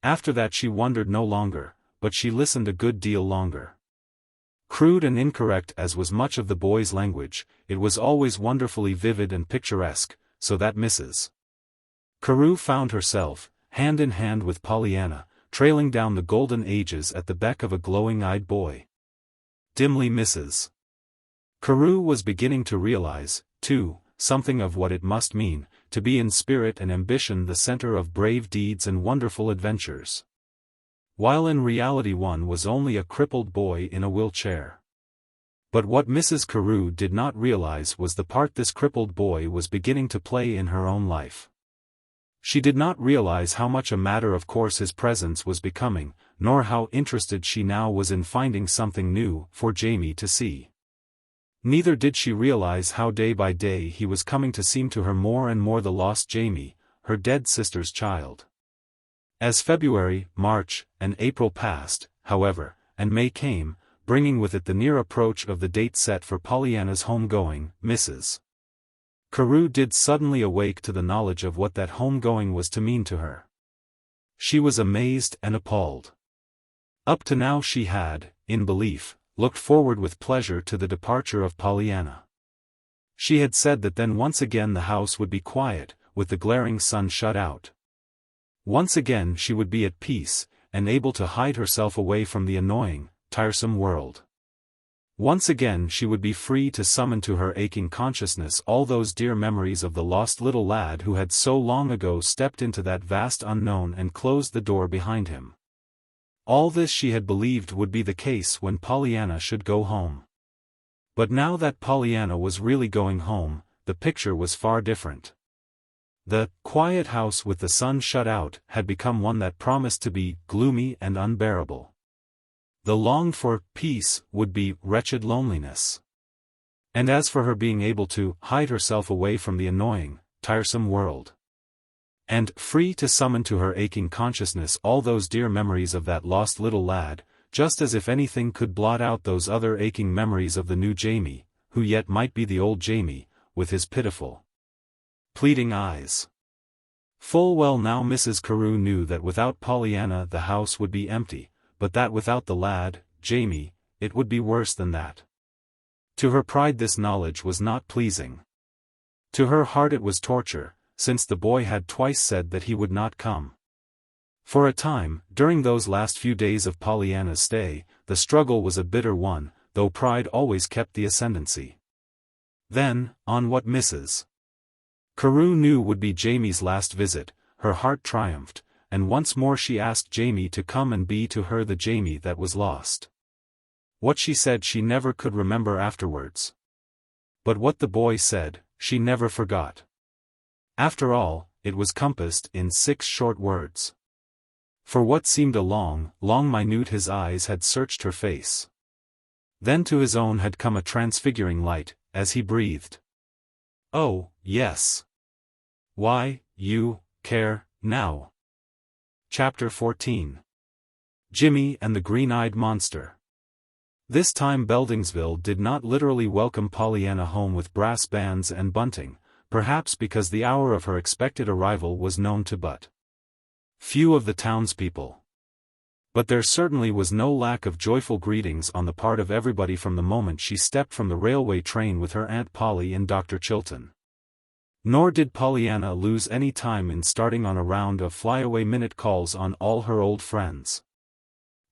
After that she wondered no longer, but she listened a good deal longer. Crude and incorrect as was much of the boy's language, it was always wonderfully vivid and picturesque, so that Mrs. Carew found herself, hand in hand with Pollyanna, trailing down the golden ages at the beck of a glowing-eyed boy. Dimly Mrs. Carew was beginning to realize, too, something of what it must mean, to be in spirit and ambition the center of brave deeds and wonderful adventures. While in reality one was only a crippled boy in a wheelchair. But what Mrs. Carew did not realize was the part this crippled boy was beginning to play in her own life. She did not realize how much a matter of course his presence was becoming, nor how interested she now was in finding something new for Jamie to see. Neither did she realize how day by day he was coming to seem to her more and more the lost Jamie, her dead sister's child. As February, March, and April passed, however, and May came, bringing with it the near approach of the date set for Pollyanna's homegoing, Mrs. Carew did suddenly awake to the knowledge of what that homegoing was to mean to her. She was amazed and appalled. Up to now she had, in belief, looked forward with pleasure to the departure of Pollyanna. She had said that then once again the house would be quiet, with the glaring sun shut out. Once again she would be at peace, and able to hide herself away from the annoying, tiresome world. Once again she would be free to summon to her aching consciousness all those dear memories of the lost little lad who had so long ago stepped into that vast unknown and closed the door behind him. All this she had believed would be the case when Pollyanna should go home. But now that Pollyanna was really going home, the picture was far different. The quiet house with the sun shut out had become one that promised to be gloomy and unbearable. The longed-for peace would be wretched loneliness. And as for her being able to hide herself away from the annoying, tiresome world, and free to summon to her aching consciousness all those dear memories of that lost little lad, just as if anything could blot out those other aching memories of the new Jamie, who yet might be the old Jamie, with his pitiful, pleading eyes. Full well now Mrs. Carew knew that without Pollyanna the house would be empty, but that without the lad, Jamie, it would be worse than that. To her pride this knowledge was not pleasing. To her heart it was torture, since the boy had twice said that he would not come. For a time, during those last few days of Pollyanna's stay, the struggle was a bitter one, though pride always kept the ascendancy. Then, on what Mrs. Carew knew would be Jamie's last visit, her heart triumphed, and once more she asked Jamie to come and be to her the Jamie that was lost. What she said she never could remember afterwards. But what the boy said, she never forgot. After all, it was compassed in 6 short words. For what seemed a long minute his eyes had searched her face. Then to his own had come a transfiguring light, as he breathed. "Oh, yes. Why, you care, now." Chapter 14. Jimmy and the Green-Eyed Monster. This time Beldingsville did not literally welcome Pollyanna home with brass bands and bunting, perhaps because the hour of her expected arrival was known to but few of the townspeople. But there certainly was no lack of joyful greetings on the part of everybody from the moment she stepped from the railway train with her Aunt Polly and Dr. Chilton. Nor did Pollyanna lose any time in starting on a round of flyaway minute calls on all her old friends.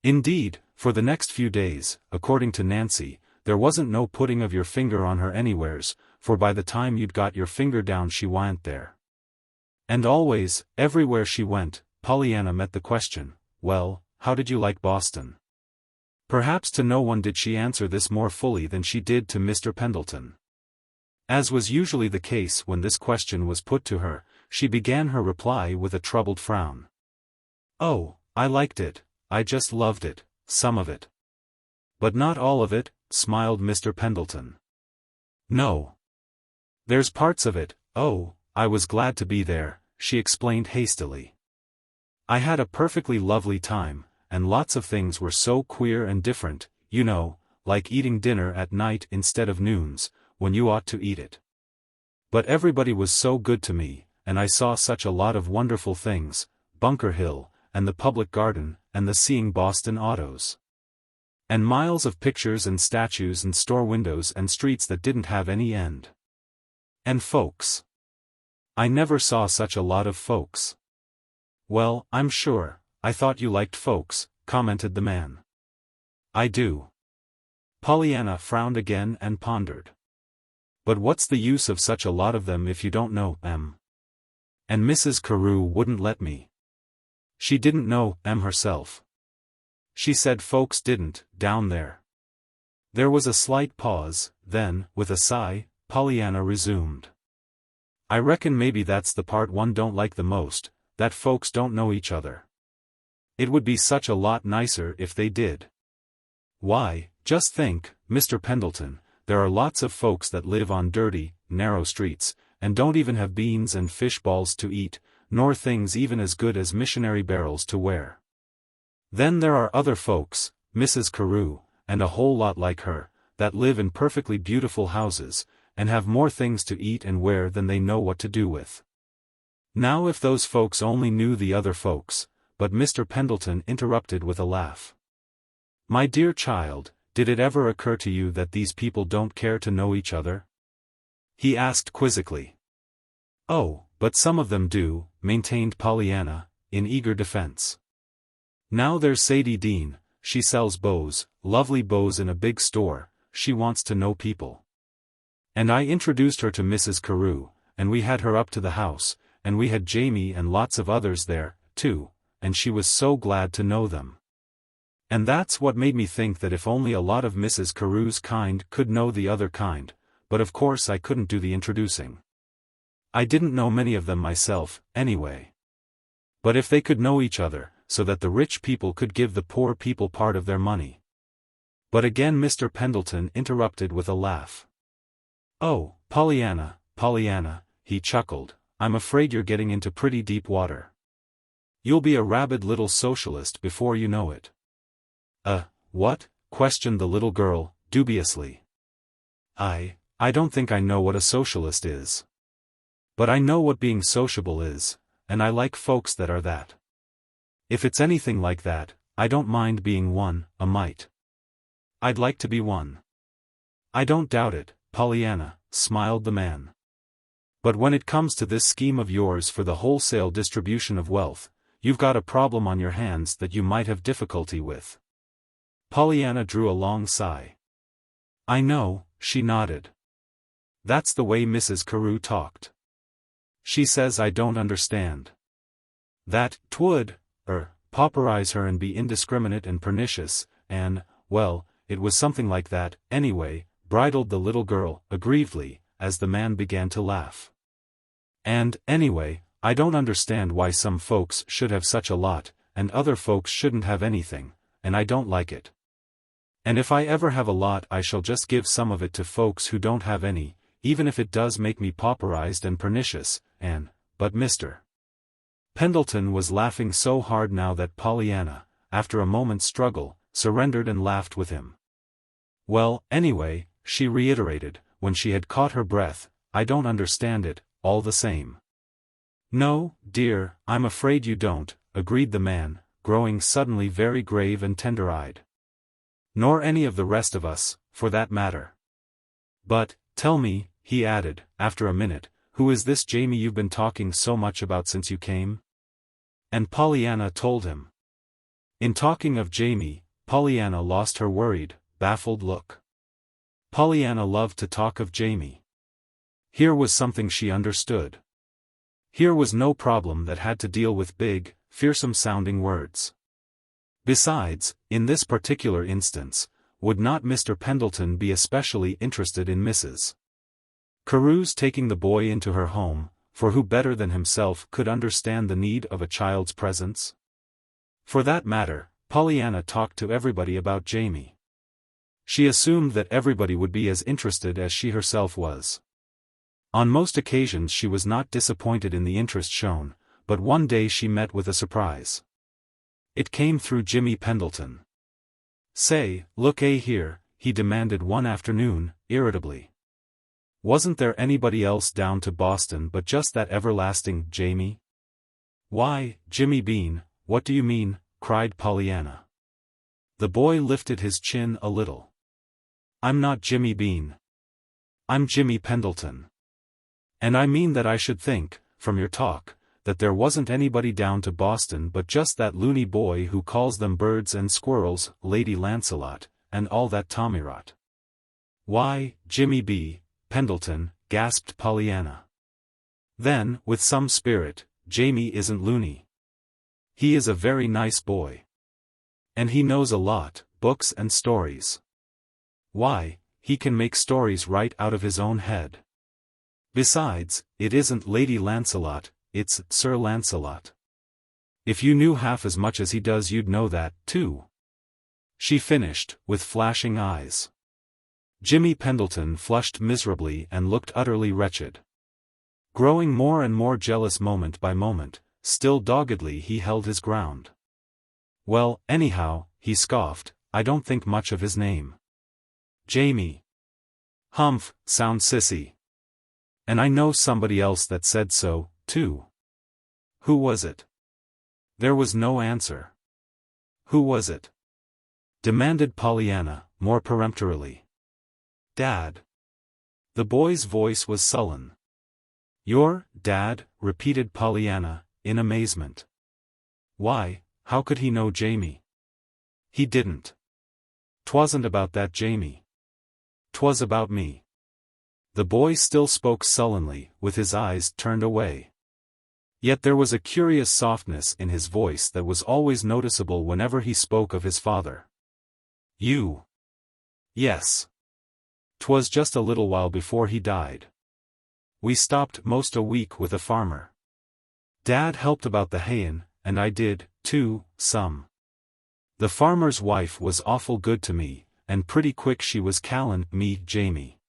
Indeed, for the next few days, according to Nancy, there wasn't no putting of your finger on her anywheres, for by the time you'd got your finger down she wa'n't there. And always, everywhere she went, Pollyanna met the question, "Well, how did you like Boston?" Perhaps to no one did she answer this more fully than she did to Mr. Pendleton. As was usually the case when this question was put to her, she began her reply with a troubled frown. "Oh, I liked it, I just loved it, some of it." "But not all of it," smiled Mr. Pendleton. "No. There's parts of it. Oh, I was glad to be there," she explained hastily. "I had a perfectly lovely time, and lots of things were so queer and different, you know, like eating dinner at night instead of noons, when you ought to eat it. But everybody was so good to me, and I saw such a lot of wonderful things, Bunker Hill, and the Public Garden, and the Seeing Boston Autos. And miles of pictures and statues and store windows and streets that didn't have any end. And folks. I never saw such a lot of folks. Well, I'm sure, I thought you liked folks, commented the man. I do. Pollyanna frowned again and pondered. But what's the use of such a lot of them if you don't know them? And Mrs. Carew wouldn't let me. She didn't know them herself. She said folks didn't, down there. There was a slight pause, then, with a sigh, Pollyanna resumed. I reckon maybe that's the part one don't like the most, that folks don't know each other. It would be such a lot nicer if they did. Why, just think, Mr. Pendleton, there are lots of folks that live on dirty, narrow streets, and don't even have beans and fish balls to eat, nor things even as good as missionary barrels to wear. Then there are other folks, Mrs. Carew, and a whole lot like her, that live in perfectly beautiful houses, and have more things to eat and wear than they know what to do with. Now if those folks only knew the other folks, but Mr. Pendleton interrupted with a laugh. My dear child, did it ever occur to you that these people don't care to know each other? He asked quizzically. Oh, but some of them do, maintained Pollyanna, in eager defense. Now there's Sadie Dean, she sells bows, lovely bows in a big store, she wants to know people. And I introduced her to Mrs. Carew, and we had her up to the house, and we had Jamie and lots of others there, too, and she was so glad to know them. And that's what made me think that if only a lot of Mrs. Carew's kind could know the other kind, but of course I couldn't do the introducing. I didn't know many of them myself, anyway. But if they could know each other, so that the rich people could give the poor people part of their money. But again Mr. Pendleton interrupted with a laugh. Oh, Pollyanna, Pollyanna, he chuckled, I'm afraid you're getting into pretty deep water. You'll be a rabid little socialist before you know it. What? Questioned the little girl, dubiously. I don't think I know what a socialist is. But I know what being sociable is, and I like folks that are that. If it's anything like that, I don't mind being one, a mite. I'd like to be one. I don't doubt it, Pollyanna, smiled the man. But when it comes to this scheme of yours for the wholesale distribution of wealth, you've got a problem on your hands that you might have difficulty with. Pollyanna drew a long sigh. I know, she nodded. That's the way Mrs. Carew talked. She says I don't understand. That 'twould, pauperize her and be indiscriminate and pernicious, and, well, it was something like that, anyway, bridled the little girl, aggrievedly, as the man began to laugh. And, anyway, I don't understand why some folks should have such a lot, and other folks shouldn't have anything, and I don't like it. And if I ever have a lot I shall just give some of it to folks who don't have any, even if it does make me pauperized and pernicious, but Mr. Pendleton was laughing so hard now that Pollyanna, after a moment's struggle, surrendered and laughed with him. Well, anyway, she reiterated, when she had caught her breath, I don't understand it, all the same. No, dear, I'm afraid you don't, agreed the man, growing suddenly very grave and tender-eyed. Nor any of the rest of us, for that matter. But, tell me, he added, after a minute, who is this Jamie you've been talking so much about since you came? And Pollyanna told him. In talking of Jamie, Pollyanna lost her worried, baffled look. Pollyanna loved to talk of Jamie. Here was something she understood. Here was no problem that had to deal with big, fearsome-sounding words. Besides, in this particular instance, would not Mr. Pendleton be especially interested in Mrs. Carew's taking the boy into her home, for who better than himself could understand the need of a child's presence? For that matter, Pollyanna talked to everybody about Jamie. She assumed that everybody would be as interested as she herself was. On most occasions she was not disappointed in the interest shown, but one day she met with a surprise. It came through Jimmy Pendleton. Say, look here, he demanded one afternoon, irritably. Wasn't there anybody else down to Boston but just that everlasting Jamie? Why, Jimmy Bean, what do you mean? Cried Pollyanna. The boy lifted his chin a little. I'm not Jimmy Bean. I'm Jimmy Pendleton. And I mean that I should think, from your talk, that there wasn't anybody down to Boston but just that loony boy who calls them birds and squirrels, Lady Lancelot, and all that tommyrot. Why, Jimmy B. Pendleton, gasped Pollyanna. Then, with some spirit, Jamie isn't loony. He is a very nice boy. And he knows a lot, books and stories. Why, he can make stories right out of his own head. Besides, it isn't Lady Lancelot, it's Sir Lancelot. If you knew half as much as he does you'd know that, too. She finished, with flashing eyes. Jimmy Pendleton flushed miserably and looked utterly wretched. Growing more and more jealous moment by moment, still doggedly he held his ground. Well, anyhow, he scoffed, I don't think much of his name. Jamie. Humph, sound sissy. And I know somebody else that said so, too. Who was it? There was no answer. Who was it? Demanded Pollyanna, more peremptorily. Dad. The boy's voice was sullen. Your dad? Repeated Pollyanna, in amazement. Why, how could he know Jamie? He didn't. 'Twasn't about that Jamie. 'Twas about me. The boy still spoke sullenly, with his eyes turned away. Yet there was a curious softness in his voice that was always noticeable whenever he spoke of his father. You. Yes. 'Twas just a little while before he died. We stopped most a week with a farmer. Dad helped about the hayin', and I did, too, some. The farmer's wife was awful good to me, and pretty quick she was callin' me Jamie.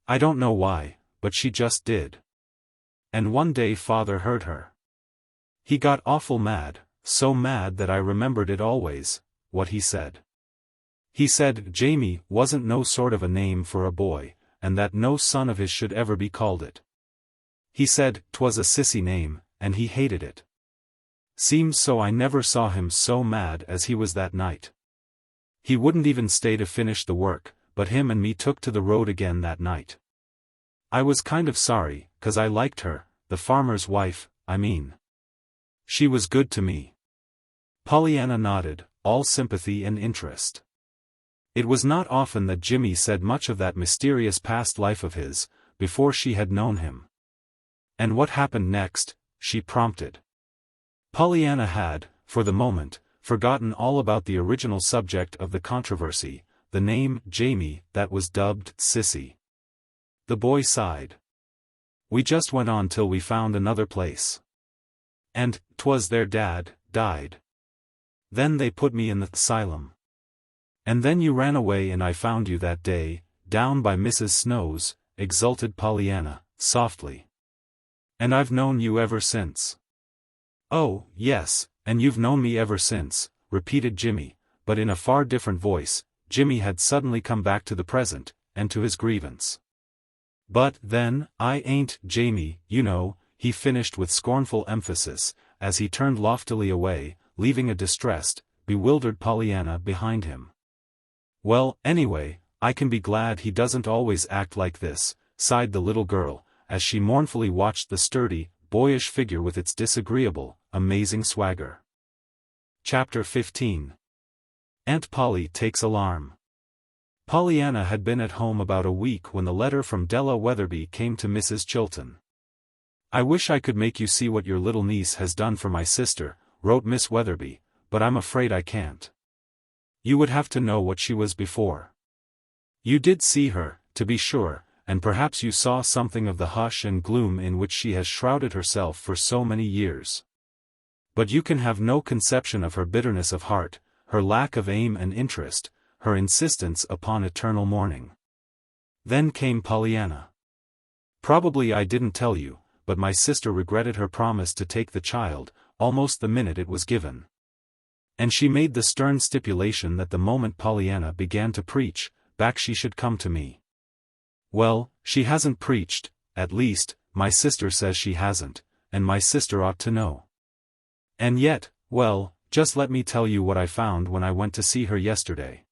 I don't know why, but she just did. And one day father heard her. He got awful mad, so mad that I remembered it always, what he said. He said Jamie wasn't no sort of a name for a boy, and that no son of his should ever be called it. He said 'twas a sissy name, and he hated it. Seems so I never saw him so mad as he was that night. He wouldn't even stay to finish the work, but him and me took to the road again that night. I was kind of sorry, 'cause I liked her, the farmer's wife, I mean. She was good to me. Pollyanna nodded, all sympathy and interest. It was not often that Jimmy said much of that mysterious past life of his, before she had known him. And what happened next, she prompted. Pollyanna had, for the moment, forgotten all about the original subject of the controversy, the name Jamie that was dubbed Sissy. The boy sighed. We just went on till we found another place. And 'twas their dad died. Then they put me in the asylum. And then you ran away and I found you that day, down by Mrs. Snow's, exulted Pollyanna, softly. And I've known you ever since. Oh, yes, and you've known me ever since, repeated Jimmy, but in a far different voice. Jimmy had suddenly come back to the present, and to his grievance. But, then, I ain't Jamie, you know, he finished with scornful emphasis, as he turned loftily away, leaving a distressed, bewildered Pollyanna behind him. Well, anyway, I can be glad he doesn't always act like this, sighed the little girl, as she mournfully watched the sturdy, boyish figure with its disagreeable, amazing swagger. Chapter 15. Aunt Polly Takes Alarm. Pollyanna had been at home about a week when the letter from Della Weatherby came to Mrs. Chilton. I wish I could make you see what your little niece has done for my sister, wrote Miss Weatherby, but I'm afraid I can't. You would have to know what she was before. You did see her, to be sure, and perhaps you saw something of the hush and gloom in which she has shrouded herself for so many years. But you can have no conception of her bitterness of heart, her lack of aim and interest, her insistence upon eternal mourning. Then came Pollyanna. Probably I didn't tell you, but my sister regretted her promise to take the child, almost the minute it was given. And she made the stern stipulation that the moment Pollyanna began to preach, back she should come to me. Well, she hasn't preached, at least, my sister says she hasn't, and my sister ought to know. And yet, well, just let me tell you what I found when I went to see her yesterday.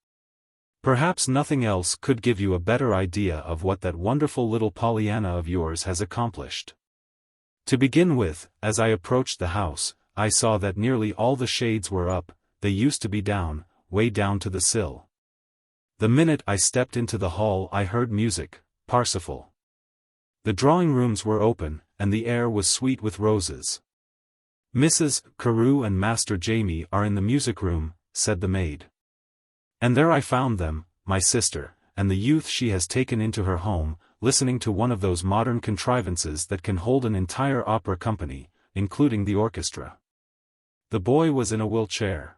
Perhaps nothing else could give you a better idea of what that wonderful little Pollyanna of yours has accomplished. To begin with, as I approached the house, I saw that nearly all the shades were up. They used to be down, way down to the sill. The minute I stepped into the hall I heard music, Parsifal. The drawing rooms were open, and the air was sweet with roses. Mrs. Carew and Master Jamie are in the music room, said the maid. And there I found them, my sister, and the youth she has taken into her home, listening to one of those modern contrivances that can hold an entire opera company, including the orchestra. The boy was in a wheelchair.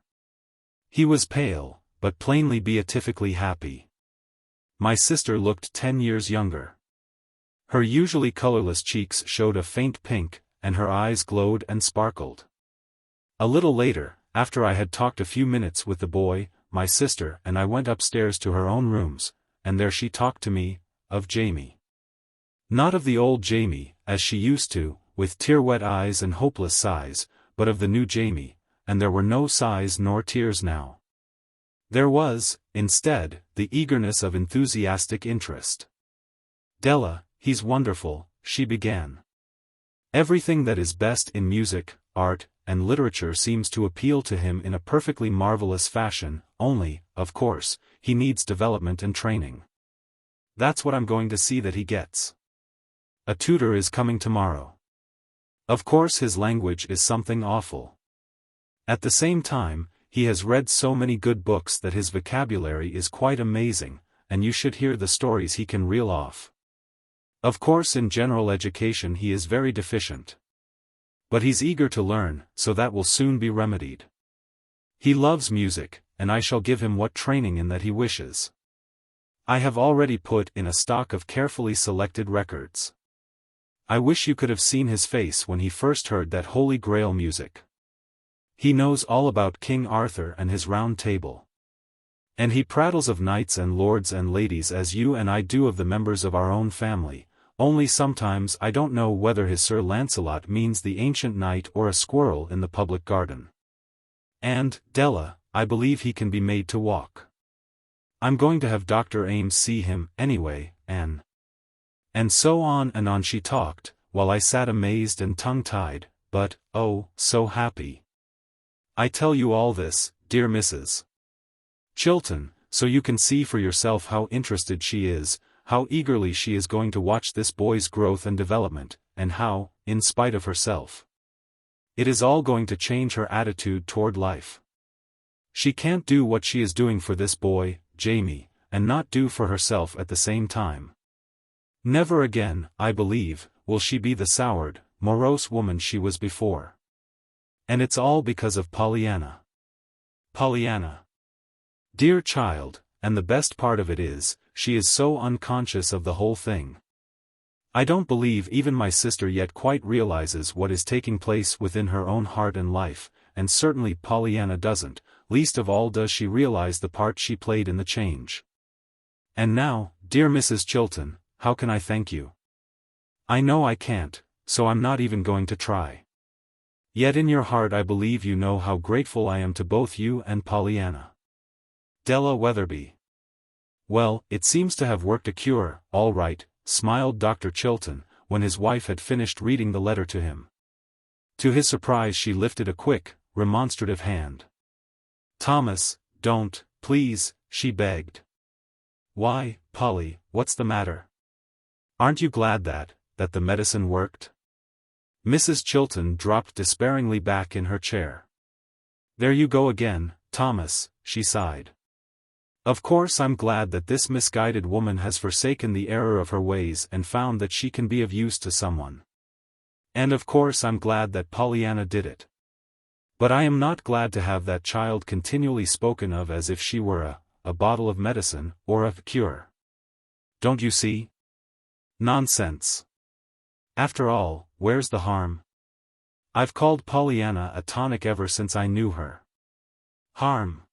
He was pale, but plainly beatifically happy. My sister looked 10 years younger. Her usually colorless cheeks showed a faint pink, and her eyes glowed and sparkled. A little later, after I had talked a few minutes with the boy, my sister and I went upstairs to her own rooms, and there she talked to me, of Jamie. Not of the old Jamie, as she used to, with tear-wet eyes and hopeless sighs, but of the new Jamie, and there were no sighs nor tears now. There was, instead, the eagerness of enthusiastic interest. Della, he's wonderful, she began. Everything that is best in music, art, and literature seems to appeal to him in a perfectly marvelous fashion, only, of course, he needs development and training. That's what I'm going to see that he gets. A tutor is coming tomorrow. Of course his language is something awful. At the same time, he has read so many good books that his vocabulary is quite amazing, and you should hear the stories he can reel off. Of course in general education he is very deficient. But he's eager to learn, so that will soon be remedied. He loves music, and I shall give him what training in that he wishes. I have already put in a stock of carefully selected records. I wish you could have seen his face when he first heard that Holy Grail music. He knows all about King Arthur and his round table. And he prattles of knights and lords and ladies as you and I do of the members of our own family. Only sometimes I don't know whether his Sir Lancelot means the ancient knight or a squirrel in the public garden. And, Della, I believe he can be made to walk. I'm going to have Dr. Ames see him, anyway, and so on she talked, while I sat amazed and tongue-tied, but, oh, so happy. I tell you all this, dear Mrs. Chilton, so you can see for yourself how interested she is, how eagerly she is going to watch this boy's growth and development, and how, in spite of herself, it is all going to change her attitude toward life. She can't do what she is doing for this boy, Jamie, and not do for herself at the same time. Never again, I believe, will she be the soured, morose woman she was before. And it's all because of Pollyanna. Pollyanna. Dear child, and the best part of it is, she is so unconscious of the whole thing. I don't believe even my sister yet quite realizes what is taking place within her own heart and life, and certainly Pollyanna doesn't, least of all does she realize the part she played in the change. And now, dear Mrs. Chilton, how can I thank you? I know I can't, so I'm not even going to try. Yet in your heart I believe you know how grateful I am to both you and Pollyanna. Della Weatherby. Well, it seems to have worked a cure, all right, smiled Dr. Chilton, when his wife had finished reading the letter to him. To his surprise she lifted a quick, remonstrative hand. Thomas, don't, please, she begged. Why, Polly, what's the matter? Aren't you glad that the medicine worked? Mrs. Chilton dropped despairingly back in her chair. There you go again, Thomas, she sighed. Of course I'm glad that this misguided woman has forsaken the error of her ways and found that she can be of use to someone. And of course I'm glad that Pollyanna did it. But I am not glad to have that child continually spoken of as if she were a bottle of medicine, or a cure. Don't you see? Nonsense. After all, where's the harm? I've called Pollyanna a tonic ever since I knew her. Harm?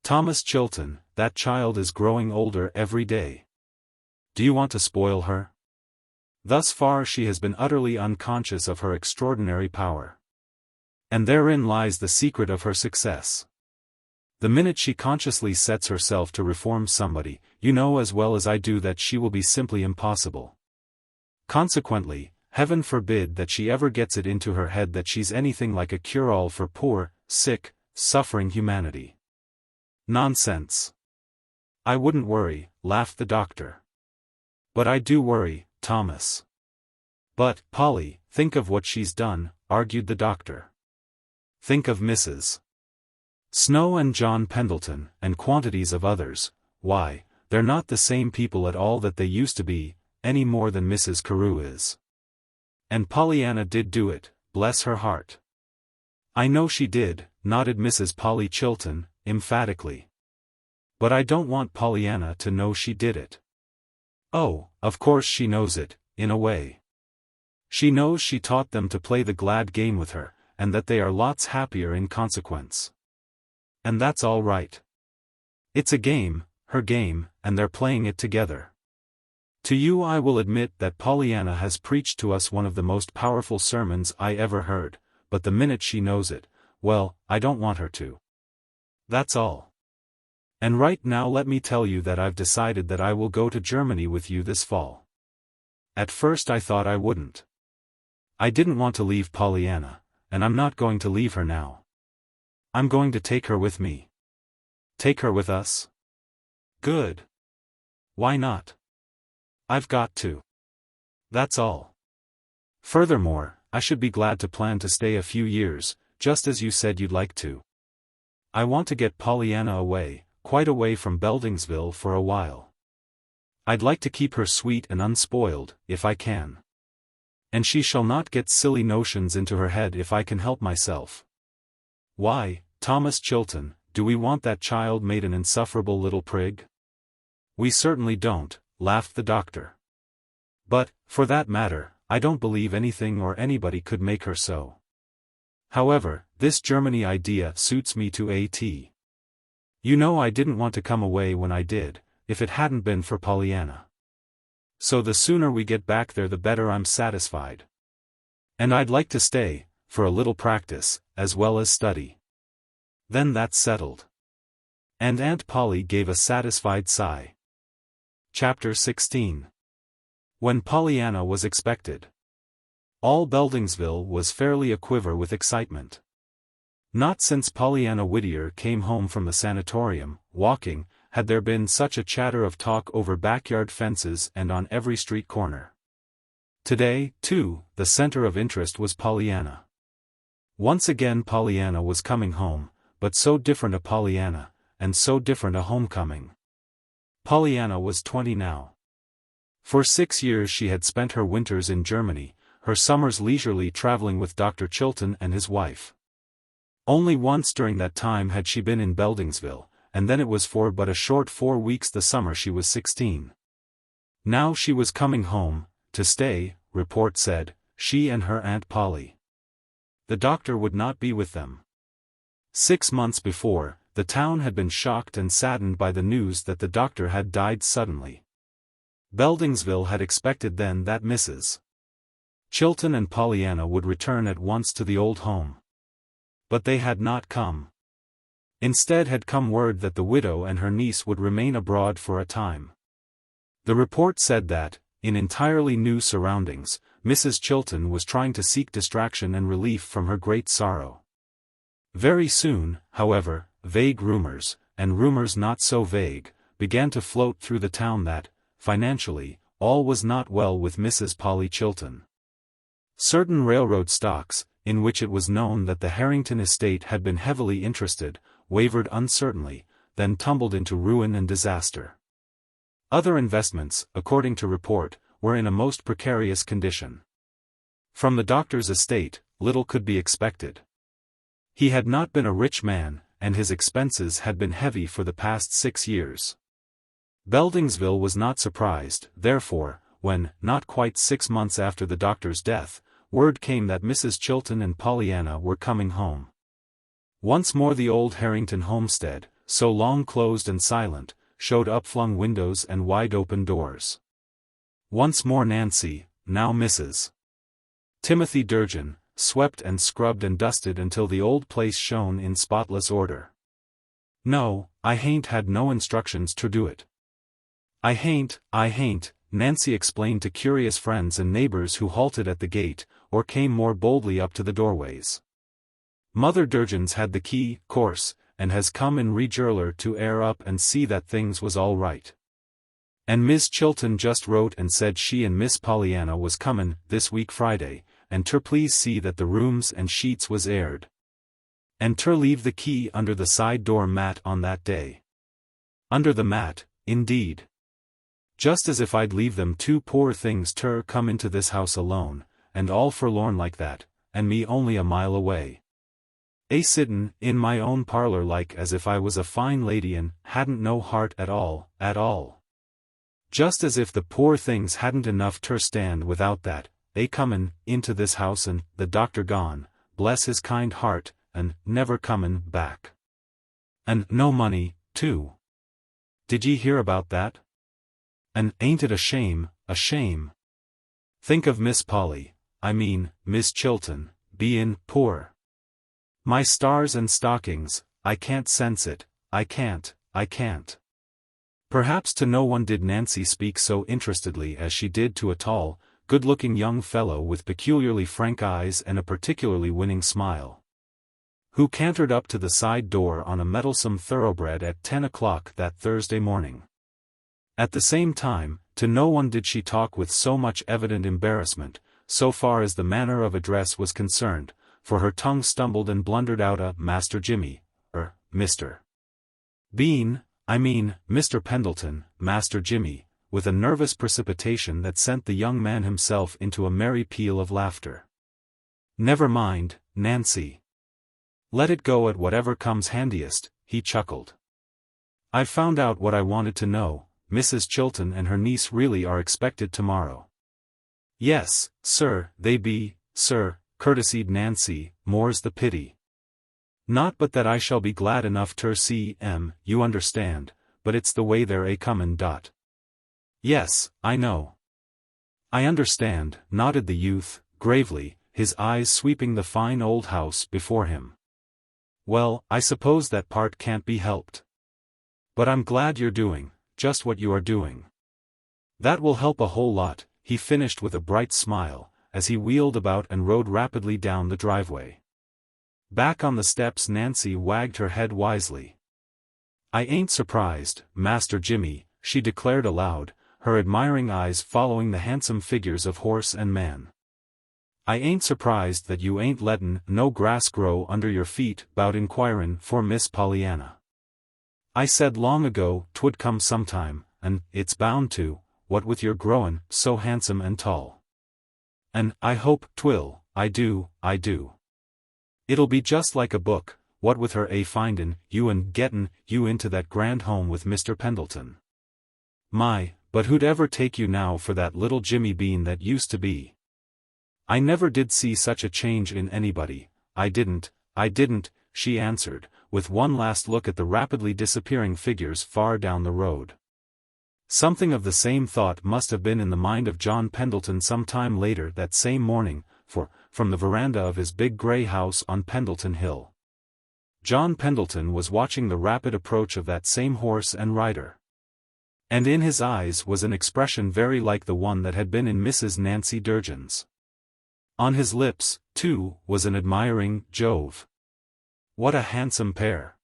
Thomas Chilton, that child is growing older every day. Do you want to spoil her? Thus far she has been utterly unconscious of her extraordinary power. And therein lies the secret of her success. The minute she consciously sets herself to reform somebody, you know as well as I do that she will be simply impossible. Consequently, heaven forbid that she ever gets it into her head that she's anything like a cure-all for poor, sick, suffering humanity. Nonsense. I wouldn't worry, laughed the doctor. But I do worry, Thomas. But, Polly, think of what she's done, argued the doctor. Think of Mrs. Snow and John Pendleton, and quantities of others. Why, they're not the same people at all that they used to be, any more than Mrs. Carew is. And Pollyanna did do it, bless her heart. I know she did, nodded Mrs. Polly Chilton, emphatically. But I don't want Pollyanna to know she did it. Oh, of course she knows it, in a way. She knows she taught them to play the glad game with her, and that they are lots happier in consequence. And that's all right. It's a game, her game, and they're playing it together. To you I will admit that Pollyanna has preached to us one of the most powerful sermons I ever heard, but the minute she knows it, well, I don't want her to. That's all. And right now let me tell you that I've decided that I will go to Germany with you this fall. At first I thought I wouldn't. I didn't want to leave Pollyanna, and I'm not going to leave her now. I'm going to take her with me. Take her with us? Good. Why not? I've got to. That's all. Furthermore, I should be glad to plan to stay a few years, just as you said you'd like to. I want to get Pollyanna away, quite away from Beldingsville for a while. I'd like to keep her sweet and unspoiled, if I can. And she shall not get silly notions into her head if I can help myself. Why, Thomas Chilton, do we want that child made an insufferable little prig? We certainly don't, laughed the doctor. But, for that matter, I don't believe anything or anybody could make her so. However, this Germany idea suits me to a T. You know I didn't want to come away when I did, if it hadn't been for Pollyanna. So the sooner we get back there the better, I'm satisfied. And I'd like to stay, for a little practice, as well as study. Then that's settled. And Aunt Polly gave a satisfied sigh. Chapter 16. When Pollyanna was expected. All Beldingsville was fairly aquiver with excitement. Not since Pollyanna Whittier came home from the sanatorium, walking, had there been such a chatter of talk over backyard fences and on every street corner. Today, too, the center of interest was Pollyanna. Once again Pollyanna was coming home, but so different a Pollyanna, and so different a homecoming. Pollyanna was 20 now. For 6 years she had spent her winters in Germany, her summers leisurely traveling with Dr. Chilton and his wife. Only once during that time had she been in Beldingsville, and then it was for but a short 4 weeks the summer she was 16. Now she was coming home, to stay, report said, she and her Aunt Polly. The doctor would not be with them. 6 months before, the town had been shocked and saddened by the news that the doctor had died suddenly. Beldingsville had expected then that Mrs. Chilton and Pollyanna would return at once to the old home. But they had not come. Instead had come word that the widow and her niece would remain abroad for a time. The report said that, in entirely new surroundings, Mrs. Chilton was trying to seek distraction and relief from her great sorrow. Very soon, however, vague rumors, and rumors not so vague, began to float through the town that, financially, all was not well with Mrs. Polly Chilton. Certain railroad stocks, in which it was known that the Harrington estate had been heavily interested, wavered uncertainly, then tumbled into ruin and disaster. Other investments, according to report, were in a most precarious condition. From the doctor's estate, little could be expected. He had not been a rich man, and his expenses had been heavy for the past 6 years. Beldingsville was not surprised, therefore, when, not quite 6 months after the doctor's death, word came that Mrs. Chilton and Pollyanna were coming home. Once more the old Harrington homestead, so long closed and silent, showed upflung windows and wide-open doors. Once more Nancy, now Mrs. Timothy Durgin, swept and scrubbed and dusted until the old place shone in spotless order. "No, I hain't had no instructions ter do it. I hain't," Nancy explained to curious friends and neighbors who halted at the gate, or came more boldly up to the doorways. "Mother Durgin's had the key, course, and has come in regiurler to air up and see that things was all right. And Miss Chilton just wrote and said she and Miss Pollyanna was comin' this week Friday, and ter please see that the rooms and sheets was aired. And ter leave the key under the side door mat on that day." Under the mat, indeed. Just as if I'd leave them two poor things ter come into this house alone, and all forlorn like that, and me only a mile away. Sittin' in my own parlor like as if I was a fine lady and hadn't no heart at all. Just as if the poor things hadn't enough ter stand without that, comin' into this house and the doctor gone, bless his kind heart, and never comin' back. And no money, too. Did ye hear about that? And ain't it a shame, a shame? Think of Miss Polly, I mean, Miss Chilton, bein' poor. My stars and stockings, I can't sense it, I can't. Perhaps to no one did Nancy speak so interestedly as she did to a tall, good-looking young fellow with peculiarly frank eyes and a particularly winning smile, who cantered up to the side door on a mettlesome thoroughbred at 10 o'clock that Thursday morning. At the same time, to no one did she talk with so much evident embarrassment, so far as the manner of address was concerned, for her tongue stumbled and blundered out a "Master Jimmy," Mr. Bean, I mean, Mr. Pendleton, Master Jimmy, with a nervous precipitation that sent the young man himself into a merry peal of laughter. "Never mind, Nancy. Let it go at whatever comes handiest," he chuckled. "I've found out what I wanted to know. Mrs. Chilton and her niece really are expected tomorrow." "Yes, sir, they be, sir," courtesied Nancy, "more's the pity. Not but that I shall be glad enough ter see 'em, you understand, but it's the way they're comin'. "Yes, I know. I understand," nodded the youth, gravely, his eyes sweeping the fine old house before him. "Well, I suppose that part can't be helped. But I'm glad you're doing just what you are doing. That will help a whole lot," he finished with a bright smile, as he wheeled about and rode rapidly down the driveway. Back on the steps Nancy wagged her head wisely. "I ain't surprised, Master Jimmy," she declared aloud, her admiring eyes following the handsome figures of horse and man. "I ain't surprised that you ain't lettin' no grass grow under your feet 'bout inquirin' for Miss Pollyanna. I said long ago 'twould come sometime, and it's bound to, what with your growin' so handsome and tall. And I hope 'twill, I do. It'll be just like a book, what with her findin' you and gettin' you into that grand home with Mr. Pendleton. My, but who'd ever take you now for that little Jimmy Bean that used to be? I never did see such a change in anybody, I didn't, she answered, with one last look at the rapidly disappearing figures far down the road. Something of the same thought must have been in the mind of John Pendleton some time later that same morning, for, from the veranda of his big gray house on Pendleton Hill, John Pendleton was watching the rapid approach of that same horse and rider. And in his eyes was an expression very like the one that had been in Mrs. Nancy Durgin's. On his lips, too, was an admiring "Jove! What a handsome pair!"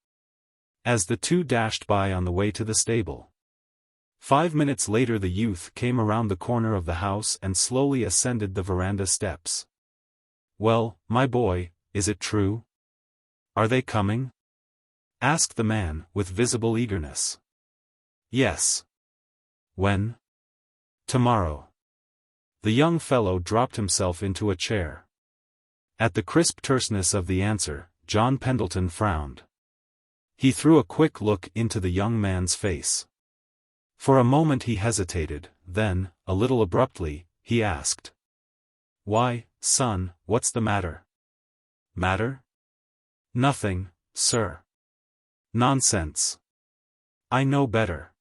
as the two dashed by on the way to the stable. 5 minutes later the youth came around the corner of the house and slowly ascended the veranda steps. "Well, my boy, is it true? Are they coming?" asked the man, with visible eagerness. "Yes." "When?" "Tomorrow." The young fellow dropped himself into a chair. At the crisp terseness of the answer, John Pendleton frowned. He threw a quick look into the young man's face. For a moment he hesitated, then, a little abruptly, he asked, "Why, son, what's the matter?" "Matter? Nothing, sir." "Nonsense. I know better."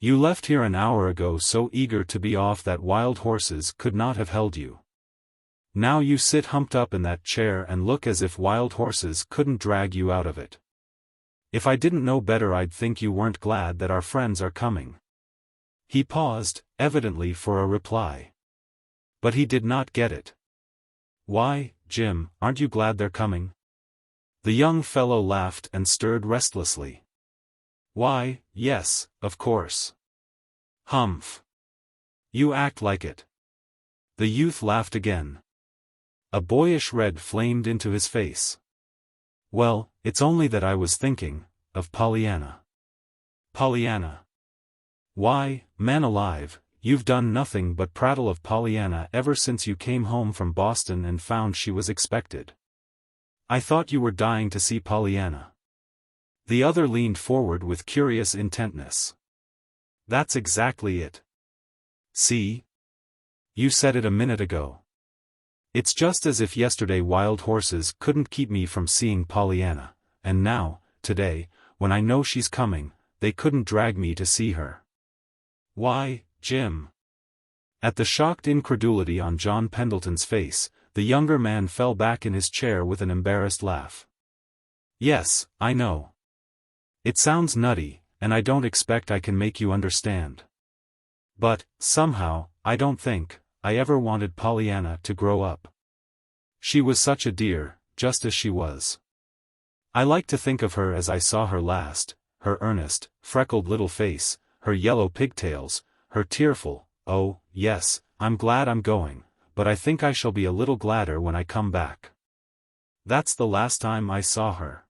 You left here an hour ago so eager to be off that wild horses could not have held you. Now you sit humped up in that chair and look as if wild horses couldn't drag you out of it. If I didn't know better I'd think you weren't glad that our friends are coming." He paused, evidently for a reply. But he did not get it. "Why, Jim, aren't you glad they're coming?" The young fellow laughed and stirred restlessly. "Why, yes, of course." "Humph. You act like it." The youth laughed again. A boyish red flamed into his face. "Well, it's only that I was thinking of Pollyanna." "Pollyanna? Why, man alive, you've done nothing but prattle of Pollyanna ever since you came home from Boston and found she was expected. I thought you were dying to see Pollyanna." The other leaned forward with curious intentness. "That's exactly it. See? You said it a minute ago. It's just as if yesterday wild horses couldn't keep me from seeing Pollyanna, and now, today, when I know she's coming, they couldn't drag me to see her." "Why, Jim?" At the shocked incredulity on John Pendleton's face, the younger man fell back in his chair with an embarrassed laugh. "Yes, I know. It sounds nutty, and I don't expect I can make you understand. But, somehow, I don't think I ever wanted Pollyanna to grow up. She was such a dear, just as she was. I like to think of her as I saw her last, her earnest, freckled little face, her yellow pigtails, her tearful, 'Oh, yes, I'm glad I'm going, but I think I shall be a little gladder when I come back.' That's the last time I saw her.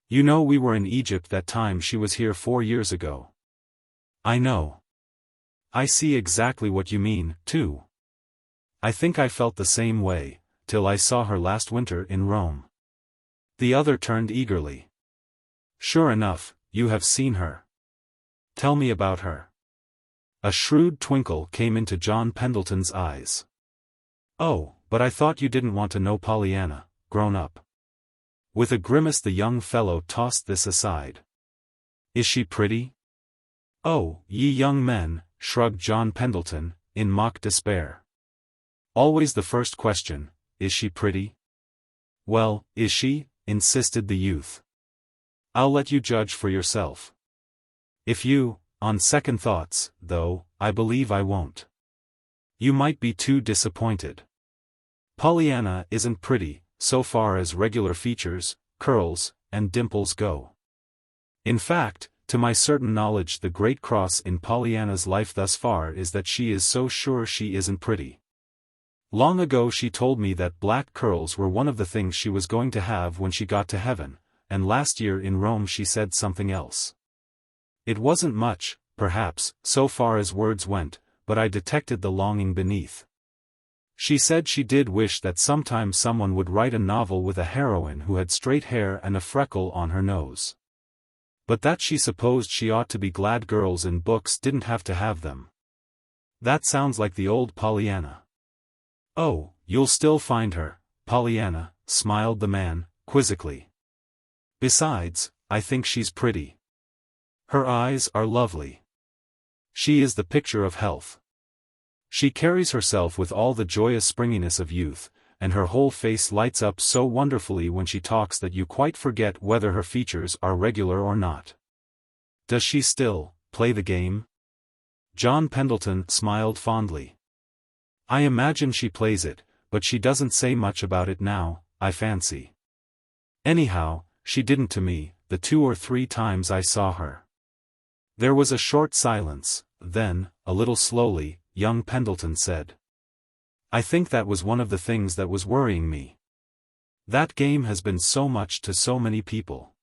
You know we were in Egypt that time she was here 4 years ago." "I know. I see exactly what you mean, too. I think I felt the same way, till I saw her last winter in Rome." The other turned eagerly. "Sure enough, you have seen her. Tell me about her." A shrewd twinkle came into John Pendleton's eyes. "Oh, but I thought you didn't want to know Pollyanna, grown up." With a grimace the young fellow tossed this aside. "Is she pretty?" "Oh, ye young men," shrugged John Pendleton, in mock despair. "Always the first question, is she pretty?" "Well, is she?" insisted the youth. "I'll let you judge for yourself. If you, on second thoughts, though, I believe I won't. You might be too disappointed. Pollyanna isn't pretty, so far as regular features, curls, and dimples go. In fact, to my certain knowledge the great cross in Pollyanna's life thus far is that she is so sure she isn't pretty. Long ago she told me that black curls were one of the things she was going to have when she got to heaven, and last year in Rome she said something else. It wasn't much, perhaps, so far as words went, but I detected the longing beneath. She said she did wish that sometime someone would write a novel with a heroine who had straight hair and a freckle on her nose. But that she supposed she ought to be glad girls in books didn't have to have them. That sounds like the old Pollyanna." "Oh, you'll still find her, Pollyanna," smiled the man, quizzically. "Besides, I think she's pretty. Her eyes are lovely. She is the picture of health. She carries herself with all the joyous springiness of youth, and her whole face lights up so wonderfully when she talks that you quite forget whether her features are regular or not." "Does she still play the game?" John Pendleton smiled fondly. "I imagine she plays it, but she doesn't say much about it now, I fancy. Anyhow, she didn't to me, the 2 or 3 times I saw her." There was a short silence, then, a little slowly, young Pendleton said, "I think that was one of the things that was worrying me. That game has been so much to so many people.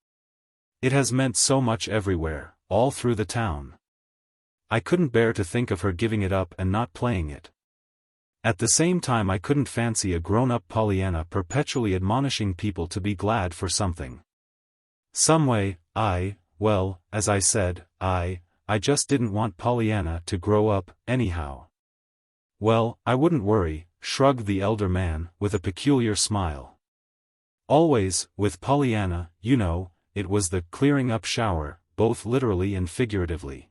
It has meant so much everywhere, all through the town. I couldn't bear to think of her giving it up and not playing it. At the same time I couldn't fancy a grown-up Pollyanna perpetually admonishing people to be glad for something. Some way, well, as I said, I just didn't want Pollyanna to grow up, anyhow." "Well, I wouldn't worry," shrugged the elder man, with a peculiar smile. "Always, with Pollyanna, you know, it was the clearing up shower, both literally and figuratively.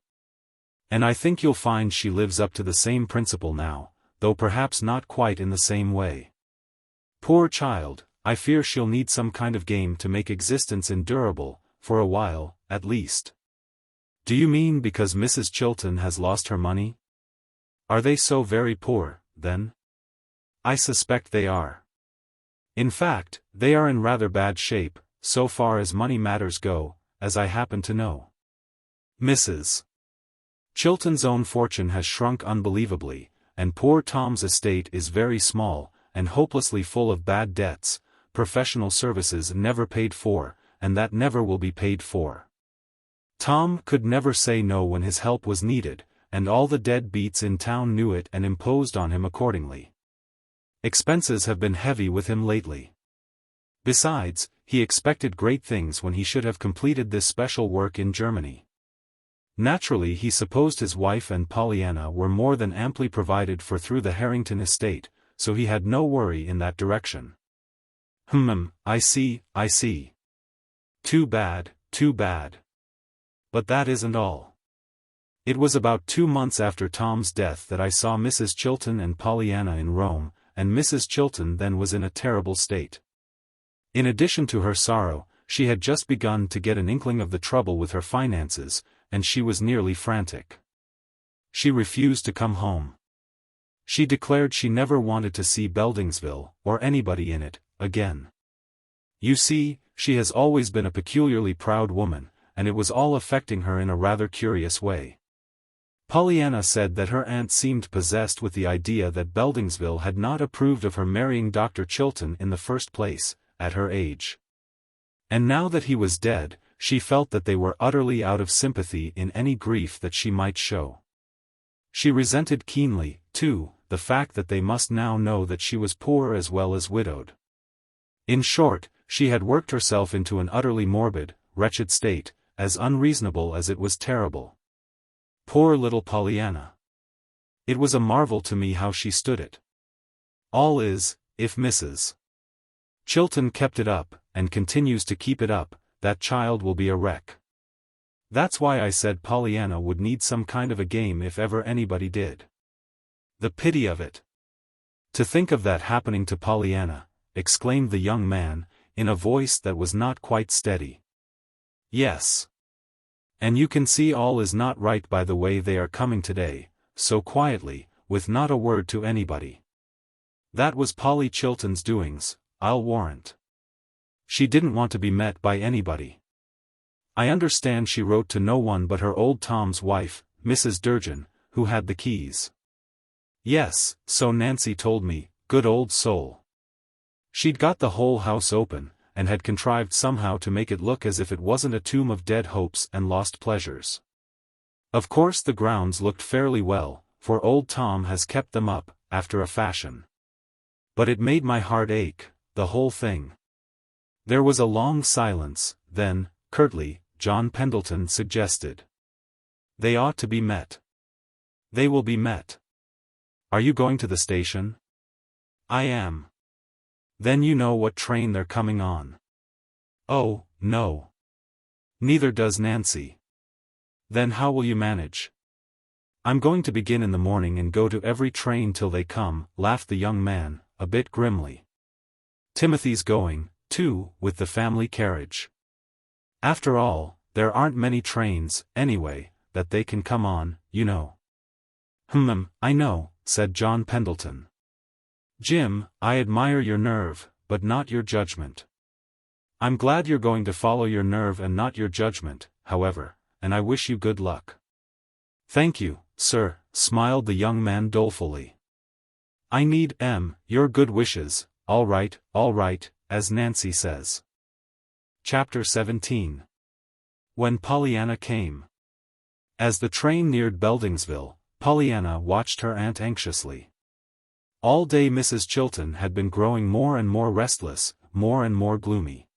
And I think you'll find she lives up to the same principle now, though perhaps not quite in the same way. Poor child, I fear she'll need some kind of game to make existence endurable, for a while, at least. Do you mean because Mrs. Chilton has lost her money? Are they so very poor, then? I suspect they are. In fact, they are in rather bad shape, so far as money matters go, as I happen to know. Mrs. Chilton's own fortune has shrunk unbelievably, and poor Tom's estate is very small, and hopelessly full of bad debts, professional services never paid for, and that never will be paid for. Tom could never say no when his help was needed, and all the dead-beats in town knew it and imposed on him accordingly. Expenses have been heavy with him lately. Besides, he expected great things when he should have completed this special work in Germany. Naturally, he supposed his wife and Pollyanna were more than amply provided for through the Harrington estate, so he had no worry in that direction. I see. Too bad. But that isn't all. It was about 2 months after Tom's death that I saw Mrs. Chilton and Pollyanna in Rome, and Mrs. Chilton then was in a terrible state. In addition to her sorrow, she had just begun to get an inkling of the trouble with her finances, and she was nearly frantic. She refused to come home. She declared she never wanted to see Beldingsville, or anybody in it, again. You see, she has always been a peculiarly proud woman, and it was all affecting her in a rather curious way. Pollyanna said that her aunt seemed possessed with the idea that Beldingsville had not approved of her marrying Dr. Chilton in the first place, at her age. And now that he was dead, she felt that they were utterly out of sympathy in any grief that she might show. She resented keenly, too, the fact that they must now know that she was poor as well as widowed. In short, she had worked herself into an utterly morbid, wretched state, as unreasonable as it was terrible. Poor little Pollyanna. It was a marvel to me how she stood it. All is, if Mrs. Chilton kept it up, and continues to keep it up, that child will be a wreck. That's why I said Pollyanna would need some kind of a game if ever anybody did. The pity of it. To think of that happening to Pollyanna, exclaimed the young man, in a voice that was not quite steady. Yes. And you can see all is not right by the way they are coming today, so quietly, with not a word to anybody. That was Polly Chilton's doings, I'll warrant. She didn't want to be met by anybody. I understand she wrote to no one but her old Tom's wife, Mrs. Durgin, who had the keys. Yes, so Nancy told me, good old soul. She'd got the whole house open, and had contrived somehow to make it look as if it wasn't a tomb of dead hopes and lost pleasures. Of course the grounds looked fairly well, for old Tom has kept them up, after a fashion. But it made my heart ache, the whole thing. There was a long silence, then, curtly, John Pendleton suggested. They ought to be met. They will be met. Are you going to the station? I am. Then you know what train they're coming on. Oh, no. Neither does Nancy. Then how will you manage? I'm going to begin in the morning and go to every train till they come, laughed the young man, a bit grimly. Timothy's going, too, with the family carriage. After all, there aren't many trains, anyway, that they can come on, you know. I know, said John Pendleton. Jim, I admire your nerve, but not your judgment. I'm glad you're going to follow your nerve and not your judgment, however, and I wish you good luck. Thank you, sir, smiled the young man dolefully. I need your good wishes, all right, as Nancy says. Chapter 17. When Pollyanna came. As the train neared Beldingsville, Pollyanna watched her aunt anxiously. All day Mrs. Chilton had been growing more and more restless, more and more gloomy.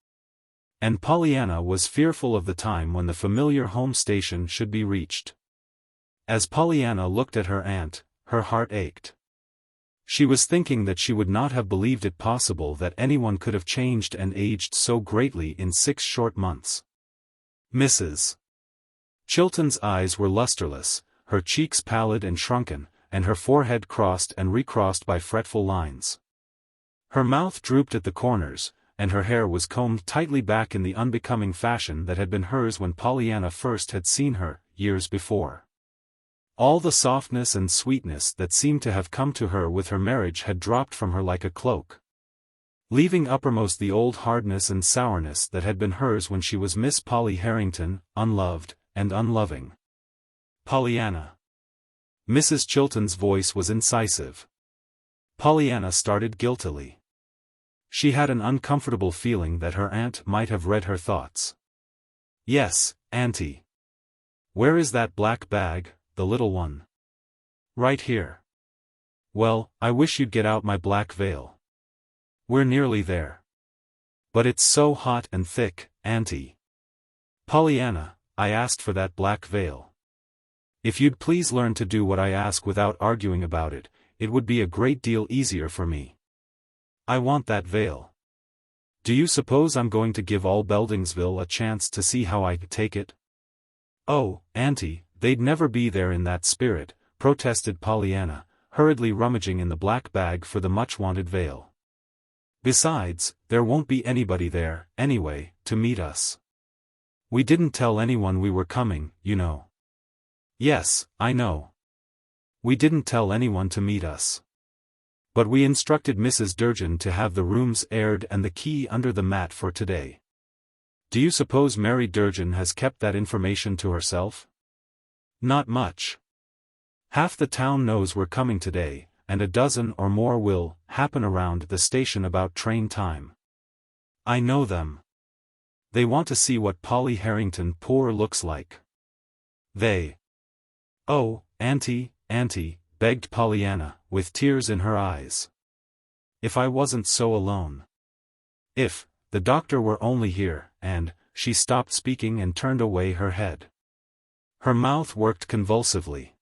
And Pollyanna was fearful of the time when the familiar home station should be reached. As Pollyanna looked at her aunt, her heart ached. She was thinking that she would not have believed it possible that anyone could have changed and aged so greatly in 6 short months. Mrs. Chilton's eyes were lusterless, her cheeks pallid and shrunken, and her forehead crossed and recrossed by fretful lines. Her mouth drooped at the corners, and her hair was combed tightly back in the unbecoming fashion that had been hers when Pollyanna first had seen her, years before. All the softness and sweetness that seemed to have come to her with her marriage had dropped from her like a cloak, leaving uppermost the old hardness and sourness that had been hers when she was Miss Polly Harrington, unloved and unloving. Pollyanna. Mrs. Chilton's voice was incisive. Pollyanna started guiltily. She had an uncomfortable feeling that her aunt might have read her thoughts. "Yes, Auntie. Where is that black bag, the little one?" "Right here." "Well, I wish you'd get out my black veil." "We're nearly there." "But it's so hot and thick, Auntie." "Pollyanna, I asked for that black veil. If you'd please learn to do what I ask without arguing about it, it would be a great deal easier for me. I want that veil. Do you suppose I'm going to give all Beldingsville a chance to see how I take it?" "Oh, Auntie, they'd never be there in that spirit," protested Pollyanna, hurriedly rummaging in the black bag for the much-wanted veil. "Besides, there won't be anybody there, anyway, to meet us. We didn't tell anyone we were coming, you know." "Yes, I know. We didn't tell anyone to meet us. But we instructed Mrs. Durgin to have the rooms aired and the key under the mat for today. Do you suppose Mary Durgin has kept that information to herself?" "Not much. Half the town knows we're coming today, and a dozen or more will happen around the station about train time. I know them. They want to see what Polly Harrington poor looks like. They—" "Oh, Auntie, begged Pollyanna, with tears in her eyes. "If I wasn't so alone. If the doctor were only here," and she stopped speaking and turned away her head. Her mouth worked convulsively.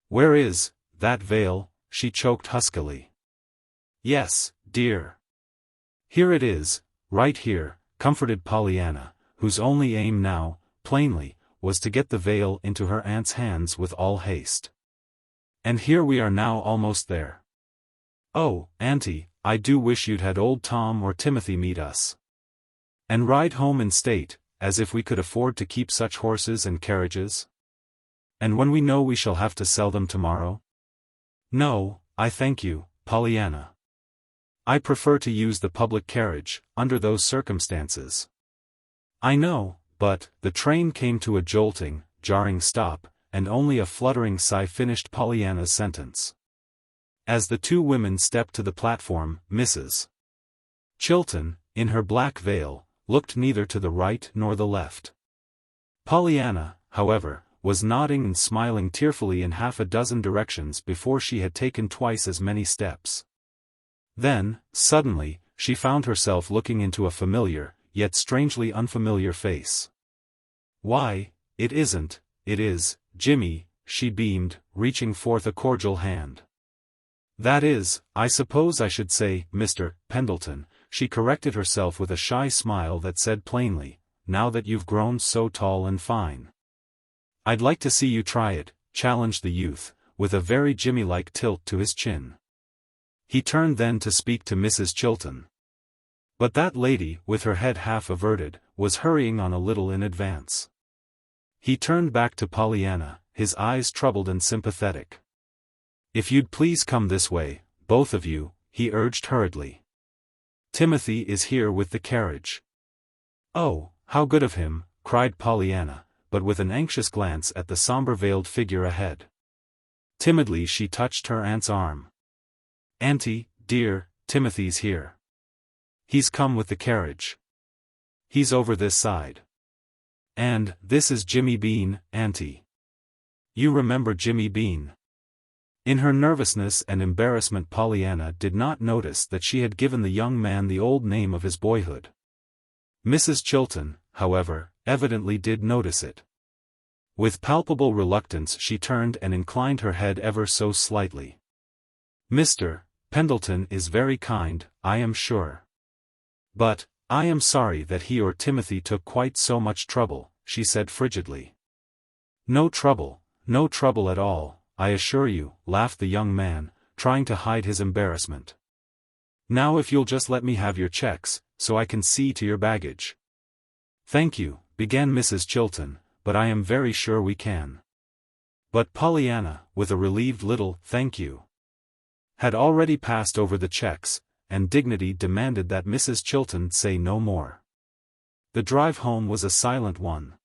"Where is that veil?" she choked huskily. "Yes, dear. Here it is, right here," comforted Pollyanna, whose only aim now, plainly, was to get the veil into her aunt's hands with all haste. "And here we are now almost there. Oh, Auntie, I do wish you'd had old Tom or Timothy meet us. And ride home in state, as if we could afford to keep such horses and carriages. And when we know we shall have to sell them tomorrow? No, I thank you, Pollyanna. I prefer to use the public carriage, under those circumstances." "I know, but—" The train came to a jolting, jarring stop, and only a fluttering sigh finished Pollyanna's sentence. As the two women stepped to the platform, Mrs. Chilton, in her black veil, looked neither to the right nor the left. Pollyanna, however, was nodding and smiling tearfully in half a dozen directions before she had taken twice as many steps. Then, suddenly, she found herself looking into a familiar, yet strangely unfamiliar face. "Why, it isn't, it is, Jimmy," she beamed, reaching forth a cordial hand. "That is, I suppose I should say, Mr. Pendleton," she corrected herself with a shy smile that said plainly, "now that you've grown so tall and fine." "I'd like to see you try it," challenged the youth, with a very Jimmy-like tilt to his chin. He turned then to speak to Mrs. Chilton. But that lady, with her head half averted, was hurrying on a little in advance. He turned back to Pollyanna, his eyes troubled and sympathetic. "If you'd please come this way, both of you," he urged hurriedly. "Timothy is here with the carriage." "Oh, how good of him," cried Pollyanna, but with an anxious glance at the somber-veiled figure ahead. Timidly she touched her aunt's arm. "Auntie, dear, Timothy's here. He's come with the carriage. He's over this side. And this is Jimmy Bean, Auntie. You remember Jimmy Bean?" In her nervousness and embarrassment Pollyanna did not notice that she had given the young man the old name of his boyhood. Mrs. Chilton, however, evidently did notice it. With palpable reluctance she turned and inclined her head ever so slightly. "Mr. Pendleton is very kind, I am sure. But, I am sorry that he or Timothy took quite so much trouble," she said frigidly. "No trouble," no trouble at all, I assure you," laughed the young man, trying to hide his embarrassment. "Now if you'll just let me have your checks, so I can see to your baggage." "Thank you," began Mrs. Chilton, "but I am very sure we can." But Pollyanna, with a relieved little "thank you," had already passed over the checks, and dignity demanded that Mrs. Chilton say no more. The drive home was a silent one.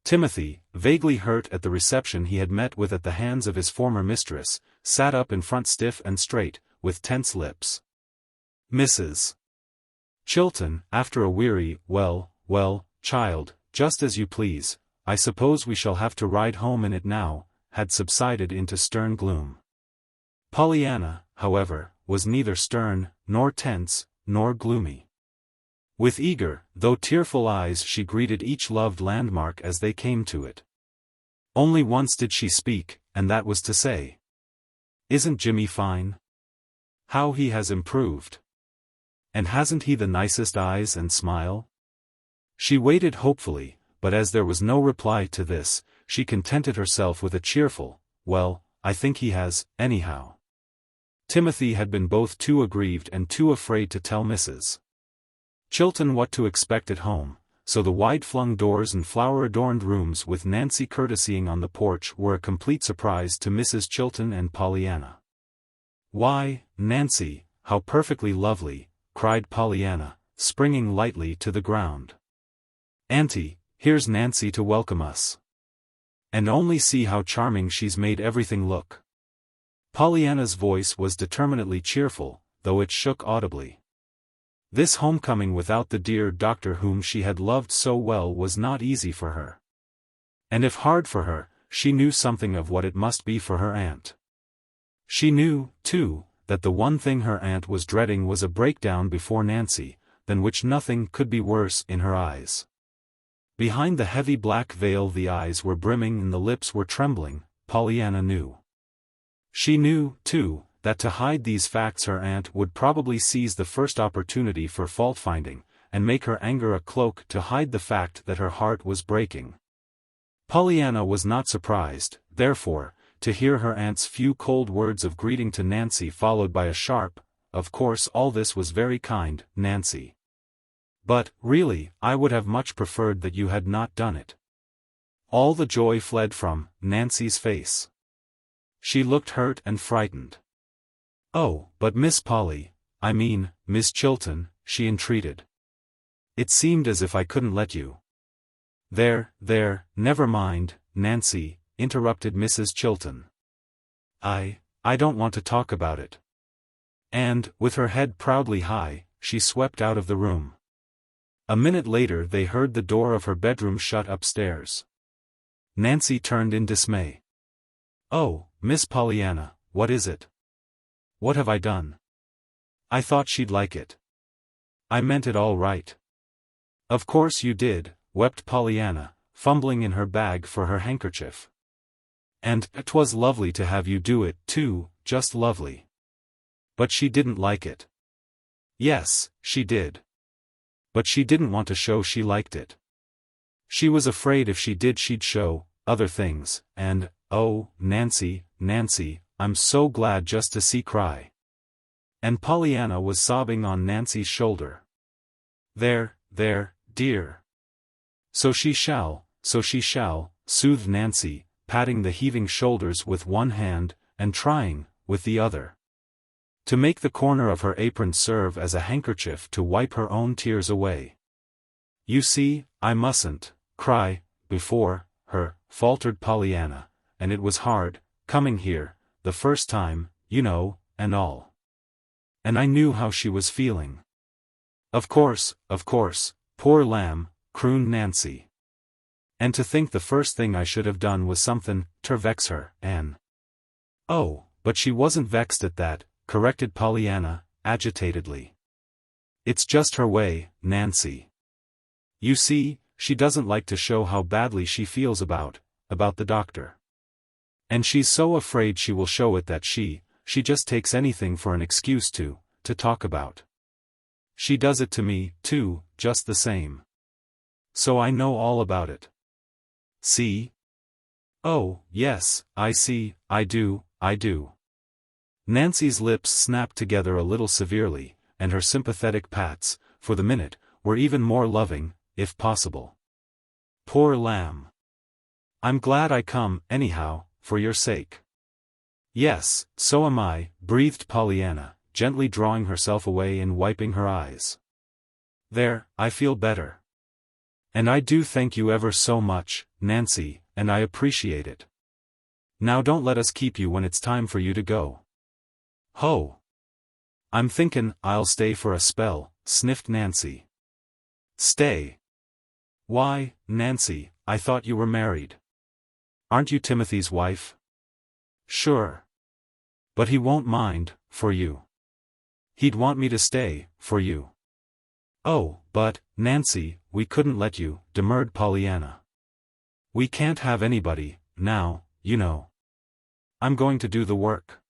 Timothy, vaguely hurt at the reception he had met with at the hands of his former mistress, sat up in front stiff and straight, with tense lips. Mrs. Chilton, after a weary, "Well, well, child, just as you please, I suppose we shall have to ride home in it now," had subsided into stern gloom. Pollyanna, however, was neither stern, nor tense, nor gloomy. With eager, though tearful eyes she greeted each loved landmark as they came to it. Only once did she speak, and that was to say, "Isn't Jimmy fine? How he has improved! And hasn't he the nicest eyes and smile?" She waited hopefully, but as there was no reply to this, she contented herself with a cheerful, "Well, I think he has, anyhow." Timothy had been both too aggrieved and too afraid to tell Mrs. Chilton what to expect at home, so the wide-flung doors and flower-adorned rooms with Nancy courtesying on the porch were a complete surprise to Mrs. Chilton and Pollyanna. "Why, Nancy, how perfectly lovely," cried Pollyanna, springing lightly to the ground. "Auntie, here's Nancy to welcome us. And only see how charming she's made everything look." Pollyanna's voice was determinedly cheerful, though it shook audibly. This homecoming without the dear doctor whom she had loved so well was not easy for her. And if hard for her, she knew something of what it must be for her aunt. She knew, too, that the one thing her aunt was dreading was a breakdown before Nancy, than which nothing could be worse in her eyes. Behind the heavy black veil the eyes were brimming and the lips were trembling, Pollyanna knew. She knew, too, that to hide these facts her aunt would probably seize the first opportunity for fault-finding, and make her anger a cloak to hide the fact that her heart was breaking. Pollyanna was not surprised, therefore, to hear her aunt's few cold words of greeting to Nancy followed by a sharp, "Of course all this was very kind, Nancy. But, really, I would have much preferred that you had not done it." All the joy fled from Nancy's face. She looked hurt and frightened. "Oh, but Miss Polly, I mean, Miss Chilton," she entreated. "It seemed as if I couldn't let you." There, never mind, Nancy," interrupted Mrs. Chilton. I don't want to talk about it." And, with her head proudly high, she swept out of the room. A minute later they heard the door of her bedroom shut upstairs. Nancy turned in dismay. "Oh, Miss Pollyanna, what is it? What have I done? I thought she'd like it. I meant it all right." "Of course you did," wept Pollyanna, fumbling in her bag for her handkerchief. "And 'twas lovely to have you do it, too, just lovely. But she didn't like it." "Yes, she did. But she didn't want to show she liked it. She was afraid if she did she'd show other things, and, oh, Nancy, I'm so glad just to see cry." And Pollyanna was sobbing on Nancy's shoulder. There, dear. So she shall, soothed Nancy, patting the heaving shoulders with one hand, and trying, with the other, to make the corner of her apron serve as a handkerchief to wipe her own tears away. "You see, I mustn't cry before her," faltered Pollyanna, "and it was hard, coming here, the first time, you know, and all. And I knew how she was feeling." Of course, poor lamb," crooned Nancy. "And to think the first thing I should have done was something ter vex her, and—" "Oh, but she wasn't vexed at that," corrected Pollyanna, agitatedly. "It's just her way, Nancy. You see, she doesn't like to show how badly she feels about the doctor. And she's so afraid she will show it that she just takes anything for an excuse to talk about. She does it to me, too, just the same. So I know all about it. See? Oh, yes, I see, I do. Nancy's lips snapped together a little severely, and her sympathetic pats, for the minute, were even more loving, if possible. Poor lamb. I'm glad I come, anyhow, for your sake. Yes, so am I, breathed Pollyanna, gently drawing herself away and wiping her eyes. There, I feel better. And I do thank you ever so much, Nancy, and I appreciate it. Now don't let us keep you when it's time for you to go. Ho! I'm thinkin' I'll stay for a spell, sniffed Nancy. Stay? Why, Nancy, I thought you were married. Aren't you Timothy's wife? Sure. But he won't mind, for you. He'd want me to stay, for you. Oh, but, Nancy, we couldn't let you, demurred Pollyanna. We can't have anybody, now, you know. I'm going to do the work.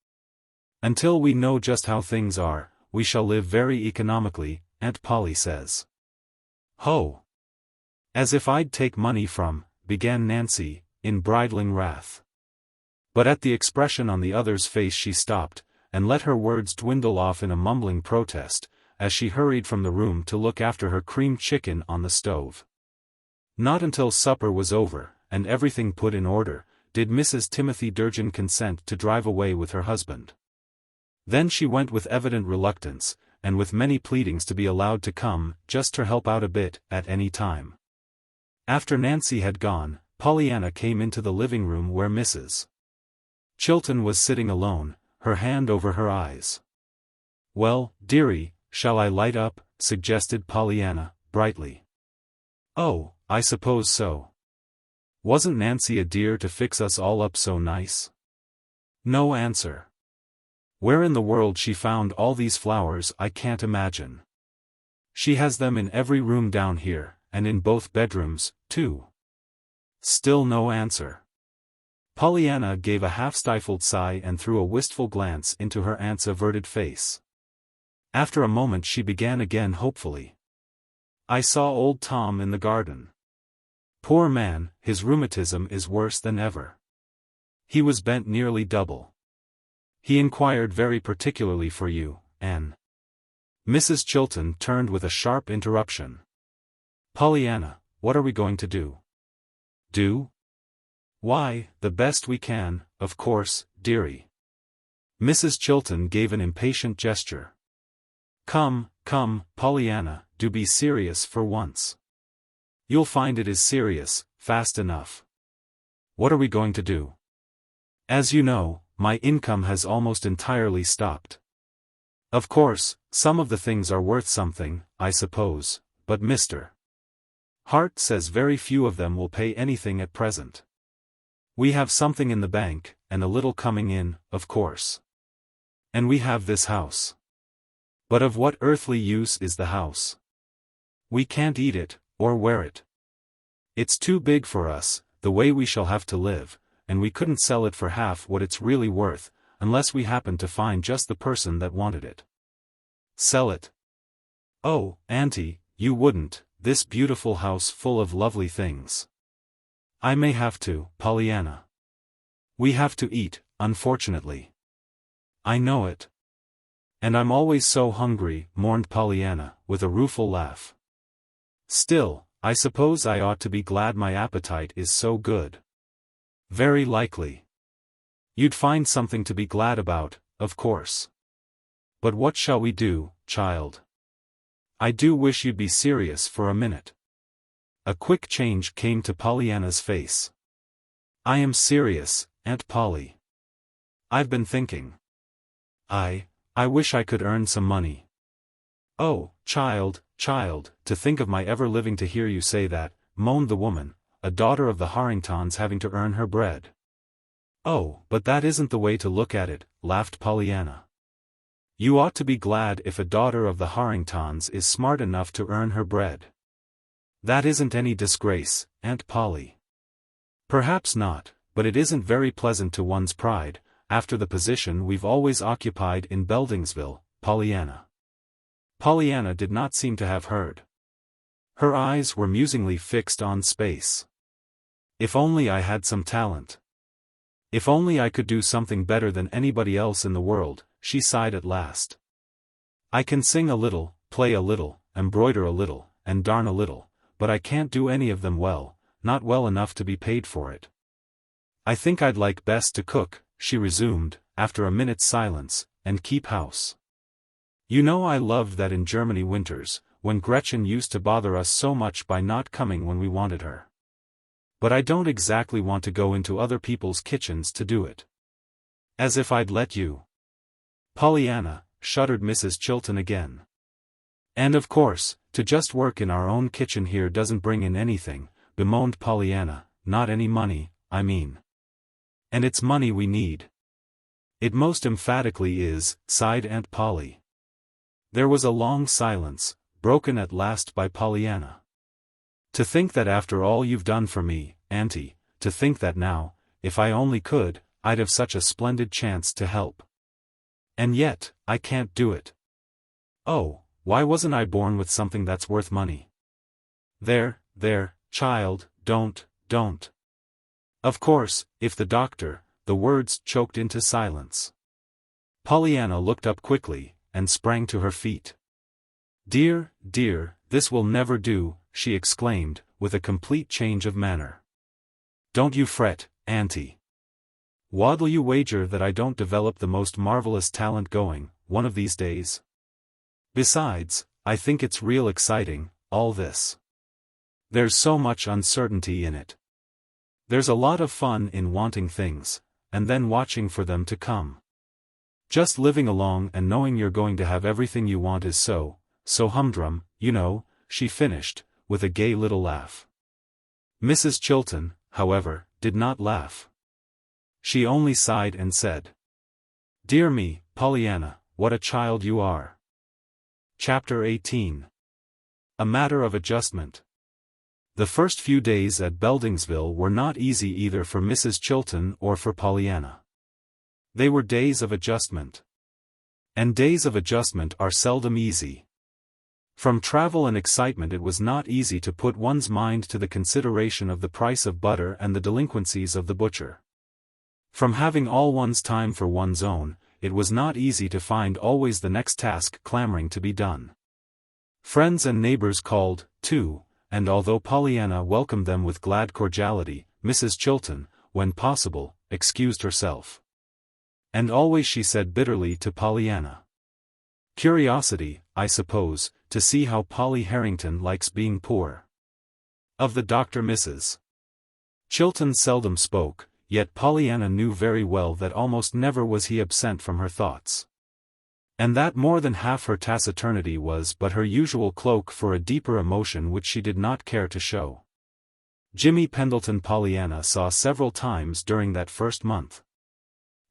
Until we know just how things are, we shall live very economically, Aunt Polly says. Ho! As if I'd take money from, began Nancy, in bridling wrath. But at the expression on the other's face she stopped, and let her words dwindle off in a mumbling protest, as she hurried from the room to look after her creamed chicken on the stove. Not until supper was over, and everything put in order, did Mrs. Timothy Durgin consent to drive away with her husband. Then she went with evident reluctance, and with many pleadings to be allowed to come, just to help out a bit, at any time. After Nancy had gone, Pollyanna came into the living room where Mrs. Chilton was sitting alone, her hand over her eyes. Well, dearie, shall I light up? Suggested Pollyanna, brightly. Oh, I suppose so. Wasn't Nancy a dear to fix us all up so nice? No answer. Where in the world she found all these flowers I can't imagine. She has them in every room down here, and in both bedrooms, too. Still no answer. Pollyanna gave a half-stifled sigh and threw a wistful glance into her aunt's averted face. After a moment she began again hopefully. I saw old Tom in the garden. Poor man, his rheumatism is worse than ever. He was bent nearly double. He inquired very particularly for you, Anne. Mrs. Chilton turned with a sharp interruption. Pollyanna, what are we going to do? Do? Why, the best we can, of course, dearie. Mrs. Chilton gave an impatient gesture. Come, Pollyanna, do be serious for once. You'll find it is serious, fast enough. What are we going to do? As you know, my income has almost entirely stopped. Of course, some of the things are worth something, I suppose, but Mr. Hart says very few of them will pay anything at present. We have something in the bank, and a little coming in, of course. And we have this house. But of what earthly use is the house? We can't eat it, or wear it. It's too big for us, the way we shall have to live, and we couldn't sell it for half what it's really worth, unless we happened to find just the person that wanted it. Sell it? Oh, Auntie, you wouldn't, this beautiful house full of lovely things. I may have to, Pollyanna. We have to eat, unfortunately. I know it. And I'm always so hungry, mourned Pollyanna, with a rueful laugh. Still, I suppose I ought to be glad my appetite is so good. Very likely. You'd find something to be glad about, of course. But what shall we do, child? I do wish you'd be serious for a minute. A quick change came to Pollyanna's face. I am serious, Aunt Polly. I've been thinking. I wish I could earn some money. Oh, child, to think of my ever living to hear you say that, moaned the woman, a daughter of the Harringtons having to earn her bread. Oh, but that isn't the way to look at it, laughed Pollyanna. You ought to be glad if a daughter of the Harringtons is smart enough to earn her bread. That isn't any disgrace, Aunt Polly. Perhaps not, but it isn't very pleasant to one's pride, after the position we've always occupied in Beldingsville, Pollyanna. Pollyanna did not seem to have heard. Her eyes were musingly fixed on space. If only I had some talent. If only I could do something better than anybody else in the world, she sighed at last. I can sing a little, play a little, embroider a little, and darn a little, but I can't do any of them well, not well enough to be paid for it. I think I'd like best to cook, she resumed, after a minute's silence, and keep house. You know I loved that in Germany winters, when Gretchen used to bother us so much by not coming when we wanted her. But I don't exactly want to go into other people's kitchens to do it. As if I'd let you. Pollyanna, shuddered Mrs. Chilton again. And of course, to just work in our own kitchen here doesn't bring in anything, bemoaned Pollyanna, not any money, I mean. And it's money we need. It most emphatically is, sighed Aunt Polly. There was a long silence, broken at last by Pollyanna. To think that after all you've done for me, Auntie, to think that now, if I only could, I'd have such a splendid chance to help. And yet, I can't do it. Oh, why wasn't I born with something that's worth money? There, child, don't. Of course, if the doctor, the words choked into silence. Pollyanna looked up quickly, and sprang to her feet. Dear, this will never do, she exclaimed, with a complete change of manner. Don't you fret, Auntie. What'll you wager that I don't develop the most marvelous talent going, one of these days? Besides, I think it's real exciting, all this. There's so much uncertainty in it. There's a lot of fun in wanting things, and then watching for them to come. Just living along and knowing you're going to have everything you want is so humdrum, you know, she finished, with a gay little laugh. Mrs. Chilton, however, did not laugh. She only sighed and said, Dear me, Pollyanna, what a child you are. Chapter 18. A Matter of Adjustment. The first few days at Beldingsville were not easy either for Mrs. Chilton or for Pollyanna. They were days of adjustment. And days of adjustment are seldom easy. From travel and excitement it was not easy to put one's mind to the consideration of the price of butter and the delinquencies of the butcher. From having all one's time for one's own, it was not easy to find always the next task clamoring to be done. Friends and neighbors called, too, and although Pollyanna welcomed them with glad cordiality, Mrs. Chilton, when possible, excused herself. And always she said bitterly to Pollyanna, Curiosity, I suppose, to see how Polly Harrington likes being poor. Of the Dr. Mrs. Chilton seldom spoke, yet Pollyanna knew very well that almost never was he absent from her thoughts. And that more than half her taciturnity was but her usual cloak for a deeper emotion which she did not care to show. Jimmy Pendleton Pollyanna saw several times during that first month.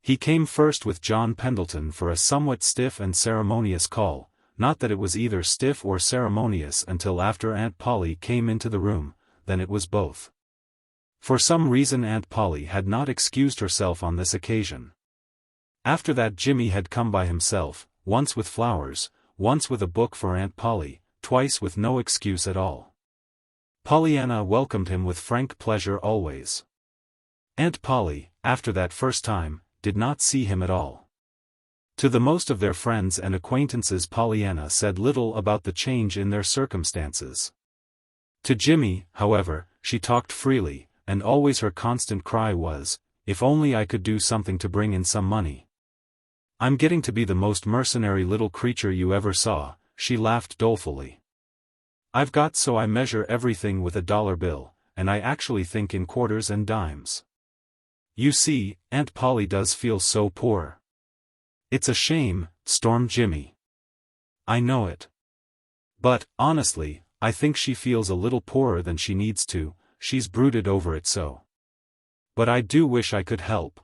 He came first with John Pendleton for a somewhat stiff and ceremonious call, not that it was either stiff or ceremonious until after Aunt Polly came into the room, then it was both. For some reason Aunt Polly had not excused herself on this occasion. After that Jimmy had come by himself, once with flowers, once with a book for Aunt Polly, twice with no excuse at all. Pollyanna welcomed him with frank pleasure always. Aunt Polly, after that first time, did not see him at all. To the most of their friends and acquaintances Pollyanna said little about the change in their circumstances. To Jimmy, however, she talked freely, and always her constant cry was, if only I could do something to bring in some money. I'm getting to be the most mercenary little creature you ever saw, she laughed dolefully. I've got so I measure everything with a dollar bill, and I actually think in quarters and dimes. You see, Aunt Polly does feel so poor. It's a shame, stormed Jimmy. I know it. But, honestly, I think she feels a little poorer than she needs to, she's brooded over it so. But I do wish I could help.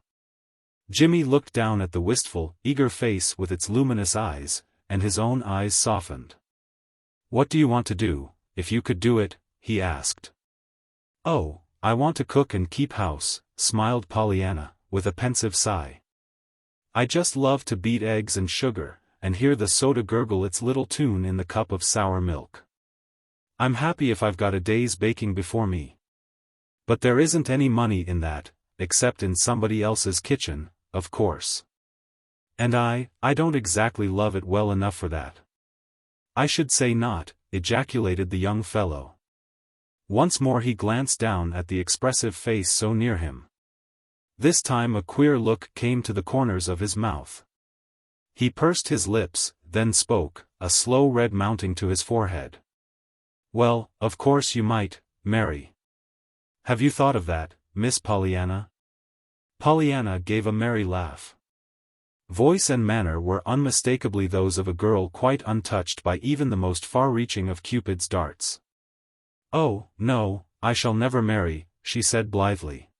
Jimmy looked down at the wistful, eager face with its luminous eyes, and his own eyes softened. What do you want to do, if you could do it? He asked. Oh, I want to cook and keep house, smiled Pollyanna, with a pensive sigh. I just love to beat eggs and sugar, and hear the soda gurgle its little tune in the cup of sour milk. I'm happy if I've got a day's baking before me. But there isn't any money in that, except in somebody else's kitchen, of course. And I don't exactly love it well enough for that. I should say not, ejaculated the young fellow. Once more he glanced down at the expressive face so near him. This time a queer look came to the corners of his mouth. He pursed his lips, then spoke, a slow red mounting to his forehead. Well, of course you might, Mary. Have you thought of that, Miss Pollyanna? Pollyanna gave a merry laugh. Voice and manner were unmistakably those of a girl quite untouched by even the most far-reaching of Cupid's darts. Oh, no, I shall never marry, she said blithely.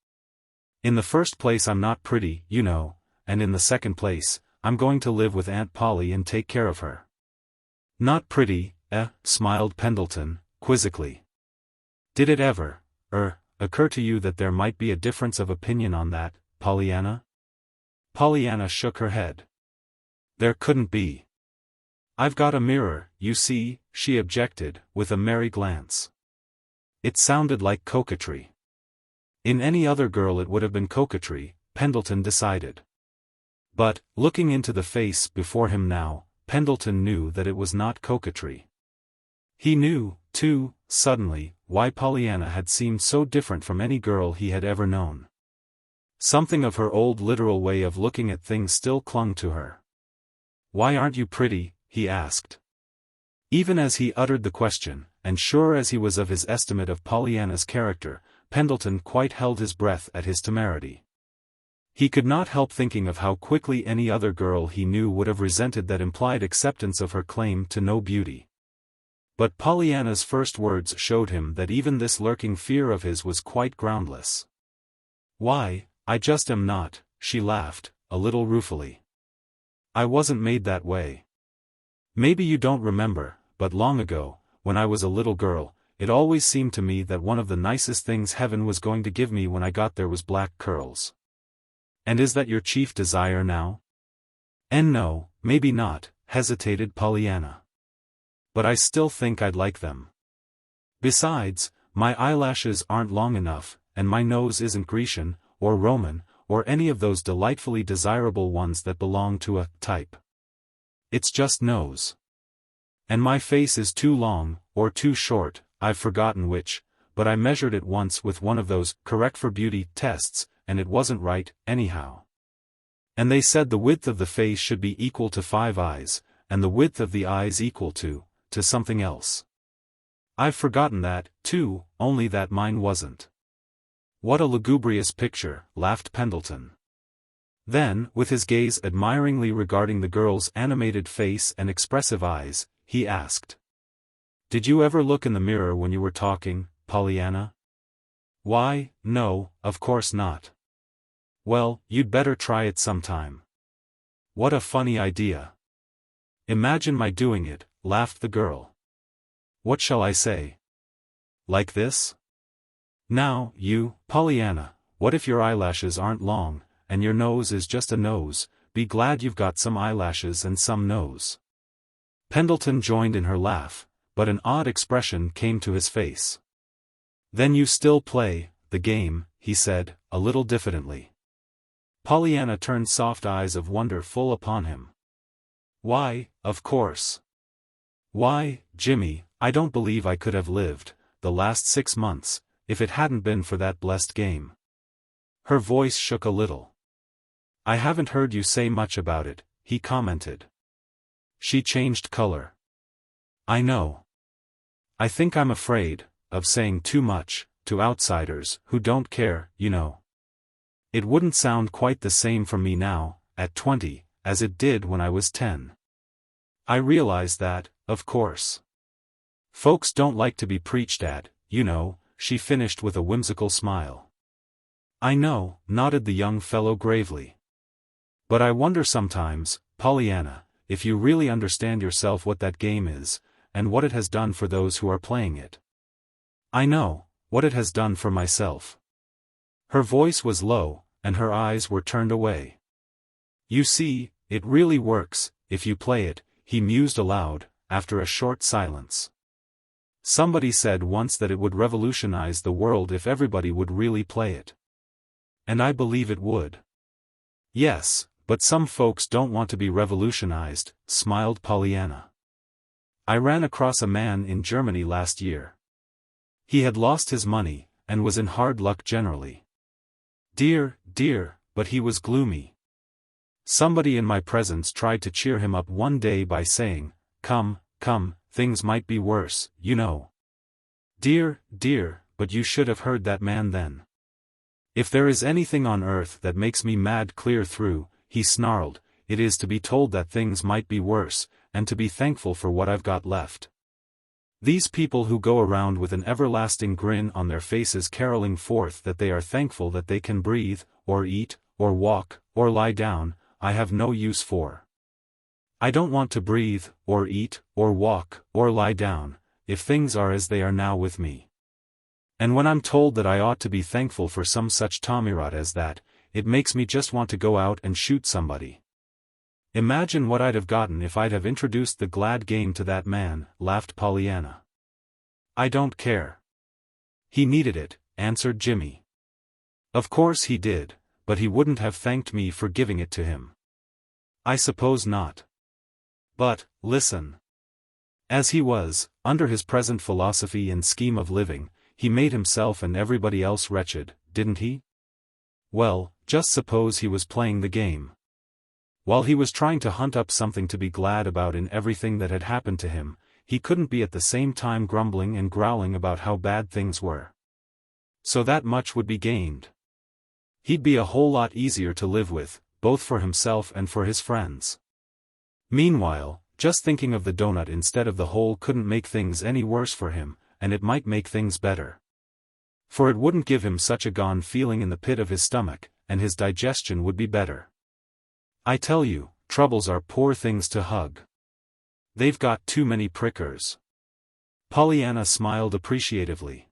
In the first place I'm not pretty, you know, and in the second place, I'm going to live with Aunt Polly and take care of her. Not pretty, smiled Pendleton, quizzically. Did it ever, occur to you that there might be a difference of opinion on that, Pollyanna? Pollyanna shook her head. There couldn't be. I've got a mirror, you see, she objected, with a merry glance. It sounded like coquetry. In any other girl it would have been coquetry, Pendleton decided. But, looking into the face before him now, Pendleton knew that it was not coquetry. He knew, too, suddenly, why Pollyanna had seemed so different from any girl he had ever known. Something of her old literal way of looking at things still clung to her. Why aren't you pretty? He asked. Even as he uttered the question, and sure as he was of his estimate of Pollyanna's character, Pendleton quite held his breath at his temerity. He could not help thinking of how quickly any other girl he knew would have resented that implied acceptance of her claim to no beauty. But Pollyanna's first words showed him that even this lurking fear of his was quite groundless. Why, I just am not, she laughed, a little ruefully. I wasn't made that way. Maybe you don't remember, but long ago, when I was a little girl, it always seemed to me that one of the nicest things heaven was going to give me when I got there was black curls. And is that your chief desire now? And no, maybe not, hesitated Pollyanna. But I still think I'd like them. Besides, my eyelashes aren't long enough, and my nose isn't Grecian, or Roman, or any of those delightfully desirable ones that belong to a type. It's just nose. And my face is too long, or too short, I've forgotten which, but I measured it once with one of those correct for beauty tests, and it wasn't right, anyhow. And they said the width of the face should be equal to 5 eyes, and the width of the eyes equal to something else. I've forgotten that, too, only that mine wasn't. What a lugubrious picture, laughed Pendleton. Then, with his gaze admiringly regarding the girl's animated face and expressive eyes, he asked. Did you ever look in the mirror when you were talking, Pollyanna? Why, no, of course not. Well, you'd better try it sometime. What a funny idea. Imagine my doing it, laughed the girl. What shall I say? Like this? Now, you, Pollyanna, what if your eyelashes aren't long, and your nose is just a nose? Be glad you've got some eyelashes and some nose. Pendleton joined in her laugh, but an odd expression came to his face. Then you still play the game, he said, a little diffidently. Pollyanna turned soft eyes of wonder full upon him. Why, of course. Why, Jimmy, I don't believe I could have lived the last 6 months, if it hadn't been for that blessed game. Her voice shook a little. I haven't heard you say much about it, he commented. She changed color. I know. I think I'm afraid of saying too much to outsiders who don't care, you know. It wouldn't sound quite the same for me now, at 20, as it did when I was 10. I realize that, of course. Folks don't like to be preached at, you know, she finished with a whimsical smile. I know, nodded the young fellow gravely. But I wonder sometimes, Pollyanna, if you really understand yourself what that game is, and what it has done for those who are playing it. I know, what it has done for myself. Her voice was low, and her eyes were turned away. You see, it really works, if you play it, he mused aloud, after a short silence. Somebody said once that it would revolutionize the world if everybody would really play it. And I believe it would. Yes, but some folks don't want to be revolutionized, smiled Pollyanna. I ran across a man in Germany last year. He had lost his money, and was in hard luck generally. Dear, but he was gloomy. Somebody in my presence tried to cheer him up one day by saying, come, things might be worse, you know. Dear, but you should have heard that man then. If there is anything on earth that makes me mad clear through, he snarled, it is to be told that things might be worse, and to be thankful for what I've got left. These people who go around with an everlasting grin on their faces caroling forth that they are thankful that they can breathe, or eat, or walk, or lie down, I have no use for. I don't want to breathe, or eat, or walk, or lie down, if things are as they are now with me. And when I'm told that I ought to be thankful for some such tommyrot as that, it makes me just want to go out and shoot somebody. Imagine what I'd have gotten if I'd have introduced the glad game to that man, laughed Pollyanna. I don't care. He needed it, answered Jimmy. Of course he did, but he wouldn't have thanked me for giving it to him. I suppose not. But, listen. As he was, under his present philosophy and scheme of living, he made himself and everybody else wretched, didn't he? Well, just suppose he was playing the game. While he was trying to hunt up something to be glad about in everything that had happened to him, he couldn't be at the same time grumbling and growling about how bad things were. So that much would be gained. He'd be a whole lot easier to live with, both for himself and for his friends. Meanwhile, just thinking of the donut instead of the hole couldn't make things any worse for him, and it might make things better. For it wouldn't give him such a gone feeling in the pit of his stomach, and his digestion would be better. I tell you, troubles are poor things to hug. They've got too many prickers. Pollyanna smiled appreciatively.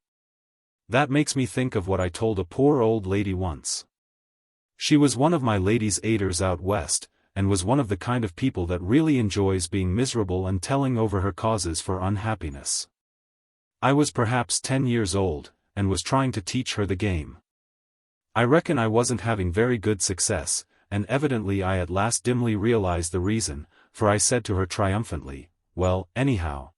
That makes me think of what I told a poor old lady once. She was one of my ladies' aiders out west, and was one of the kind of people that really enjoys being miserable and telling over her causes for unhappiness. I was perhaps 10 years old, and was trying to teach her the game. I reckon I wasn't having very good success, and evidently I at last dimly realized the reason, for I said to her triumphantly, well, anyhow,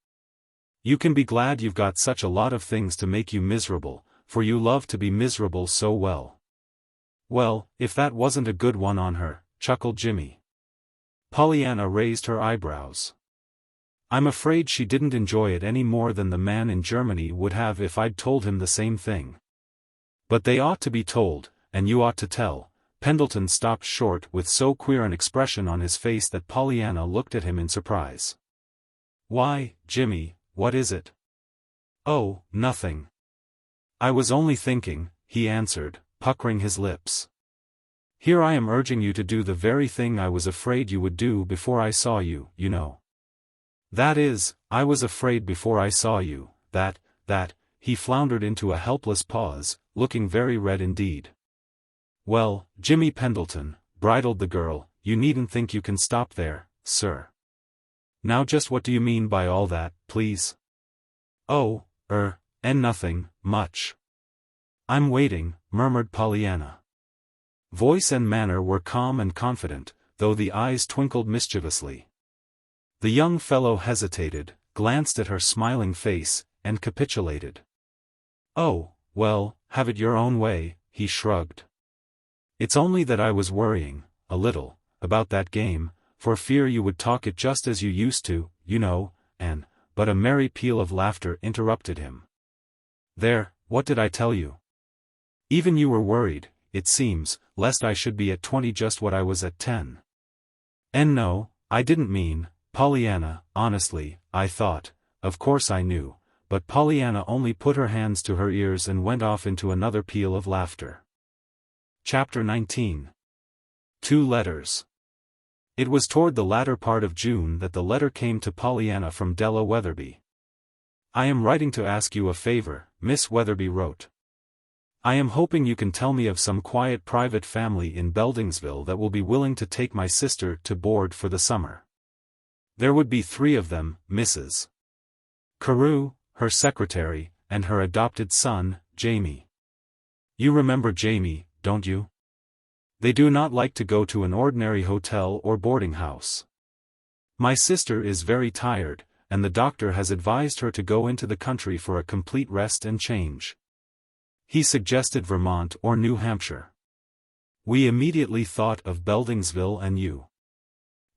you can be glad you've got such a lot of things to make you miserable, for you love to be miserable so well. Well, if that wasn't a good one on her, chuckled Jimmy. Pollyanna raised her eyebrows. I'm afraid she didn't enjoy it any more than the man in Germany would have if I'd told him the same thing. But they ought to be told, and you ought to tell. Pendleton stopped short with so queer an expression on his face that Pollyanna looked at him in surprise. Why, Jimmy, what is it? Oh, nothing. I was only thinking, he answered, puckering his lips. Here I am urging you to do the very thing I was afraid you would do before I saw you, you know. That is, I was afraid before I saw you, that, he floundered into a helpless pause, looking very red indeed. Well, Jimmy Pendleton, bridled the girl, you needn't think you can stop there, sir. Now just what do you mean by all that, please? Oh, and nothing, much. I'm waiting, murmured Pollyanna. Voice and manner were calm and confident, though the eyes twinkled mischievously. The young fellow hesitated, glanced at her smiling face, and capitulated. Oh, well, have it your own way, he shrugged. It's only that I was worrying, a little, about that game, for fear you would talk it just as you used to, you know, but a merry peal of laughter interrupted him. There, what did I tell you? Even you were worried, it seems, lest I should be at 20 just what I was at 10. And no, I didn't mean, Pollyanna, honestly, I thought, of course I knew, but Pollyanna only put her hands to her ears and went off into another peal of laughter. Chapter 19. 2 Letters. It was toward the latter part of June that the letter came to Pollyanna from Della Weatherby. I am writing to ask you a favor, Miss Weatherby wrote. I am hoping you can tell me of some quiet private family in Beldingsville that will be willing to take my sister to board for the summer. There would be 3 of them, Mrs. Carew, her secretary, and her adopted son, Jamie. You remember Jamie, don't you? They do not like to go to an ordinary hotel or boarding house. My sister is very tired, and the doctor has advised her to go into the country for a complete rest and change. He suggested Vermont or New Hampshire. We immediately thought of Beldingsville and you.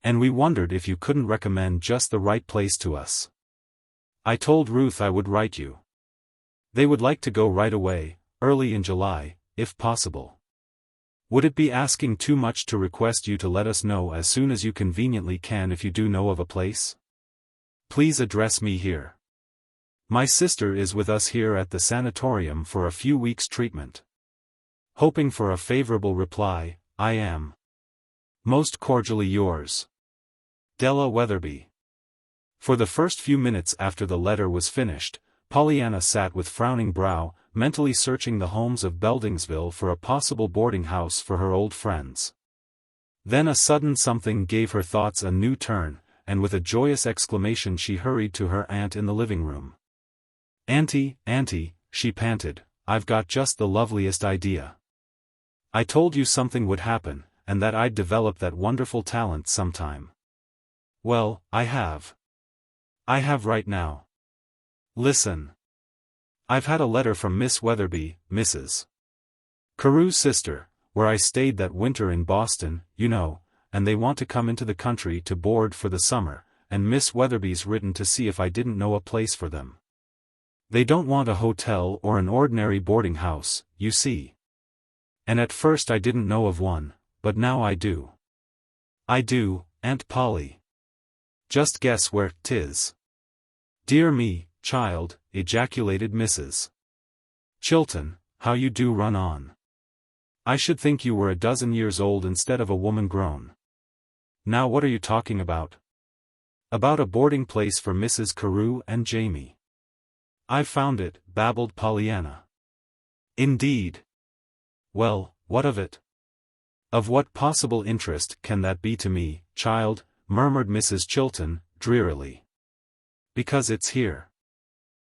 And we wondered if you couldn't recommend just the right place to us. I told Ruth I would write you. They would like to go right away, early in July, if possible. Would it be asking too much to request you to let us know as soon as you conveniently can if you do know of a place? Please address me here. My sister is with us here at the sanatorium for a few weeks' treatment. Hoping for a favorable reply, I am. Most cordially yours, Della Weatherby. For the first few minutes after the letter was finished, Pollyanna sat with frowning brow, mentally searching the homes of Beldingsville for a possible boarding house for her old friends. Then a sudden something gave her thoughts a new turn, and with a joyous exclamation she hurried to her aunt in the living room. "Auntie, Auntie," she panted, "I've got just the loveliest idea. I told you something would happen, and that I'd develop that wonderful talent sometime. Well, I have. I have right now. Listen. I've had a letter from Miss Weatherby, Mrs. Carew's sister, where I stayed that winter in Boston, you know, and they want to come into the country to board for the summer, and Miss Weatherby's written to see if I didn't know a place for them. They don't want a hotel or an ordinary boarding house, you see. And at first I didn't know of one, but now I do. I do, Aunt Polly. Just guess where 'tis. Dear me, child, ejaculated Mrs. Chilton, how you do run on. I should think you were a dozen years old instead of a woman grown. Now what are you talking about? About a boarding place for Mrs. Carew and Jamie. I've found it, babbled Pollyanna. Indeed. Well, what of it? Of what possible interest can that be to me, child, murmured Mrs. Chilton, drearily. Because it's here.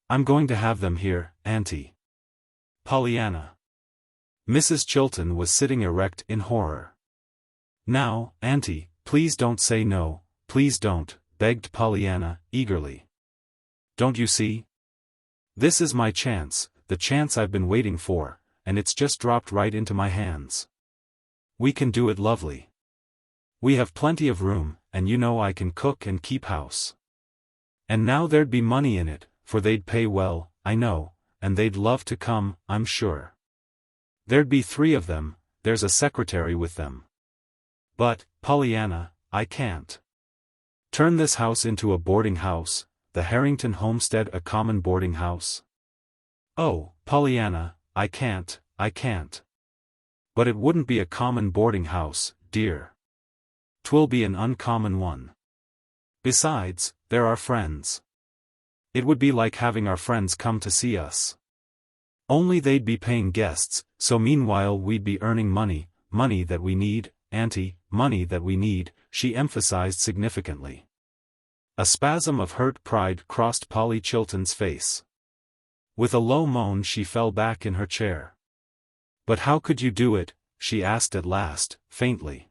I'm going to have them here, Auntie. Pollyanna. Mrs. Chilton was sitting erect in horror. Now, Auntie, please don't say no, please don't, begged Pollyanna, eagerly. Don't you see? This is my chance, the chance I've been waiting for, and it's just dropped right into my hands. We can do it lovely. We have plenty of room, and you know I can cook and keep house. And now there'd be money in it, for they'd pay well, I know, and they'd love to come, I'm sure. There'd be 3 of them, there's a secretary with them. But, Pollyanna, I can't turn this house into a boarding house, the Harrington homestead a common boarding house. Oh, Pollyanna, I can't. But it wouldn't be a common boarding house, dear. 'Twill be an uncommon one. Besides, they're our friends. It would be like having our friends come to see us. Only they'd be paying guests, so meanwhile we'd be earning money, money that we need, Auntie, money that we need, she emphasized significantly. A spasm of hurt pride crossed Polly Chilton's face. With a low moan she fell back in her chair. But how could you do it, she asked at last, faintly.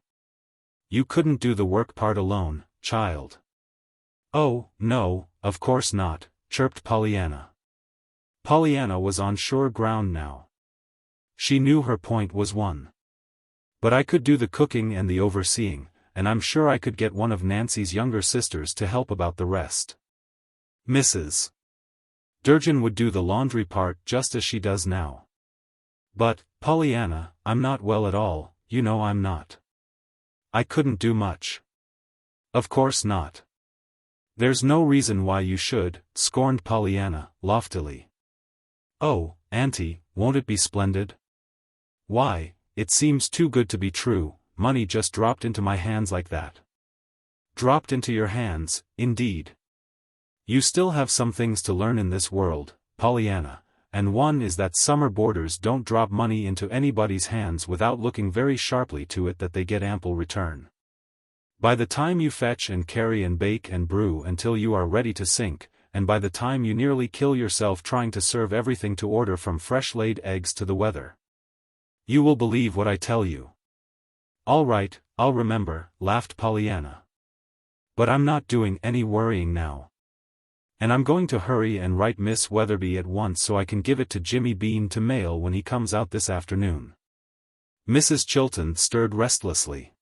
You couldn't do the work part alone, child. Oh, no, of course not, chirped Pollyanna. Pollyanna was on sure ground now. She knew her point was won. But I could do the cooking and the overseeing, and I'm sure I could get one of Nancy's younger sisters to help about the rest. Mrs. Durgin would do the laundry part just as she does now. But, Pollyanna, I'm not well at all, you know I'm not. I couldn't do much. Of course not. There's no reason why you should, scorned Pollyanna, loftily. Oh, Auntie, won't it be splendid? Why, it seems too good to be true, money just dropped into my hands like that. Dropped into your hands, indeed. You still have some things to learn in this world, Pollyanna, and one is that summer boarders don't drop money into anybody's hands without looking very sharply to it that they get ample return. By the time you fetch and carry and bake and brew until you are ready to sink, and by the time you nearly kill yourself trying to serve everything to order from fresh-laid eggs to the weather, You will believe what I tell you. All right, I'll remember, laughed Pollyanna. But I'm not doing any worrying now. And I'm going to hurry and write Miss Weatherby at once so I can give it to Jimmy Bean to mail when he comes out this afternoon. Mrs. Chilton stirred restlessly.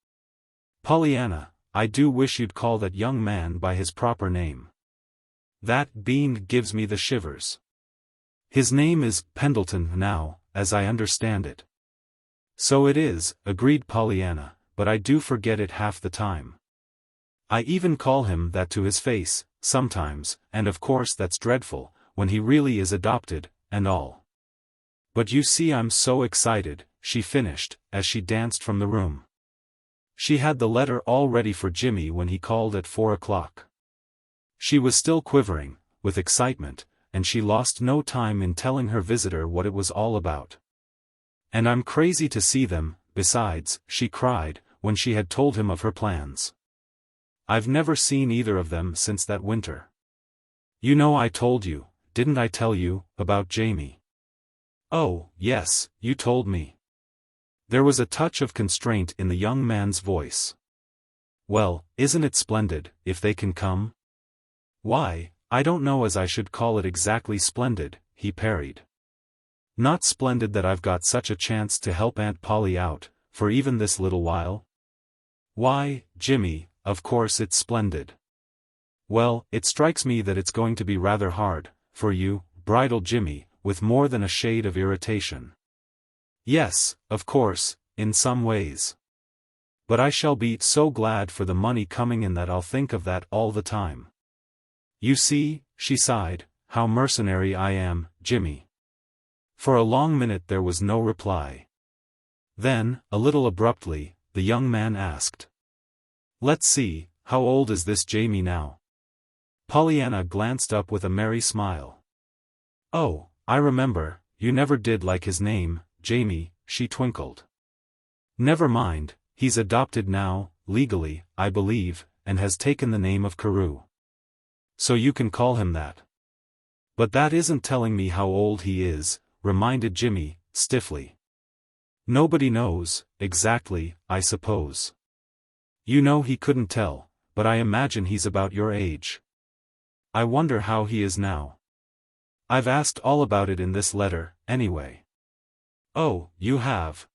Pollyanna, I do wish you'd call that young man by his proper name. That Bean gives me the shivers. His name is Pendleton now, as I understand it. So it is, agreed Pollyanna, but I do forget it half the time. I even call him that to his face, sometimes, and of course that's dreadful, when he really is adopted, and all. But you see I'm so excited, she finished, as she danced from the room. She had the letter all ready for Jimmy when he called at 4 o'clock. She was still quivering, with excitement, and she lost no time in telling her visitor what it was all about. And I'm crazy to see them, besides, she cried, when she had told him of her plans. I've never seen either of them since that winter. You know I told you, didn't I tell you, about Jamie? Oh, yes, you told me. There was a touch of constraint in the young man's voice. Well, isn't it splendid, if they can come? Why, I don't know as I should call it exactly splendid, he parried. Not splendid that I've got such a chance to help Aunt Polly out, for even this little while? Why, Jimmy, of course it's splendid. Well, it strikes me that it's going to be rather hard, for you, bridled Jimmy, with more than a shade of irritation. Yes, of course, in some ways. But I shall be so glad for the money coming in that I'll think of that all the time. You see, she sighed, how mercenary I am, Jimmy. For a long minute there was no reply. Then, a little abruptly, the young man asked. Let's see, how old is this Jamie now? Pollyanna glanced up with a merry smile. Oh, I remember, you never did like his name, Jamie, she twinkled. Never mind, he's adopted now, legally, I believe, and has taken the name of Carew. So you can call him that. But that isn't telling me how old he is, reminded Jimmy, stiffly. Nobody knows, exactly, I suppose. You know he couldn't tell, but I imagine he's about your age. I wonder how he is now. I've asked all about it in this letter, anyway. Oh, you have?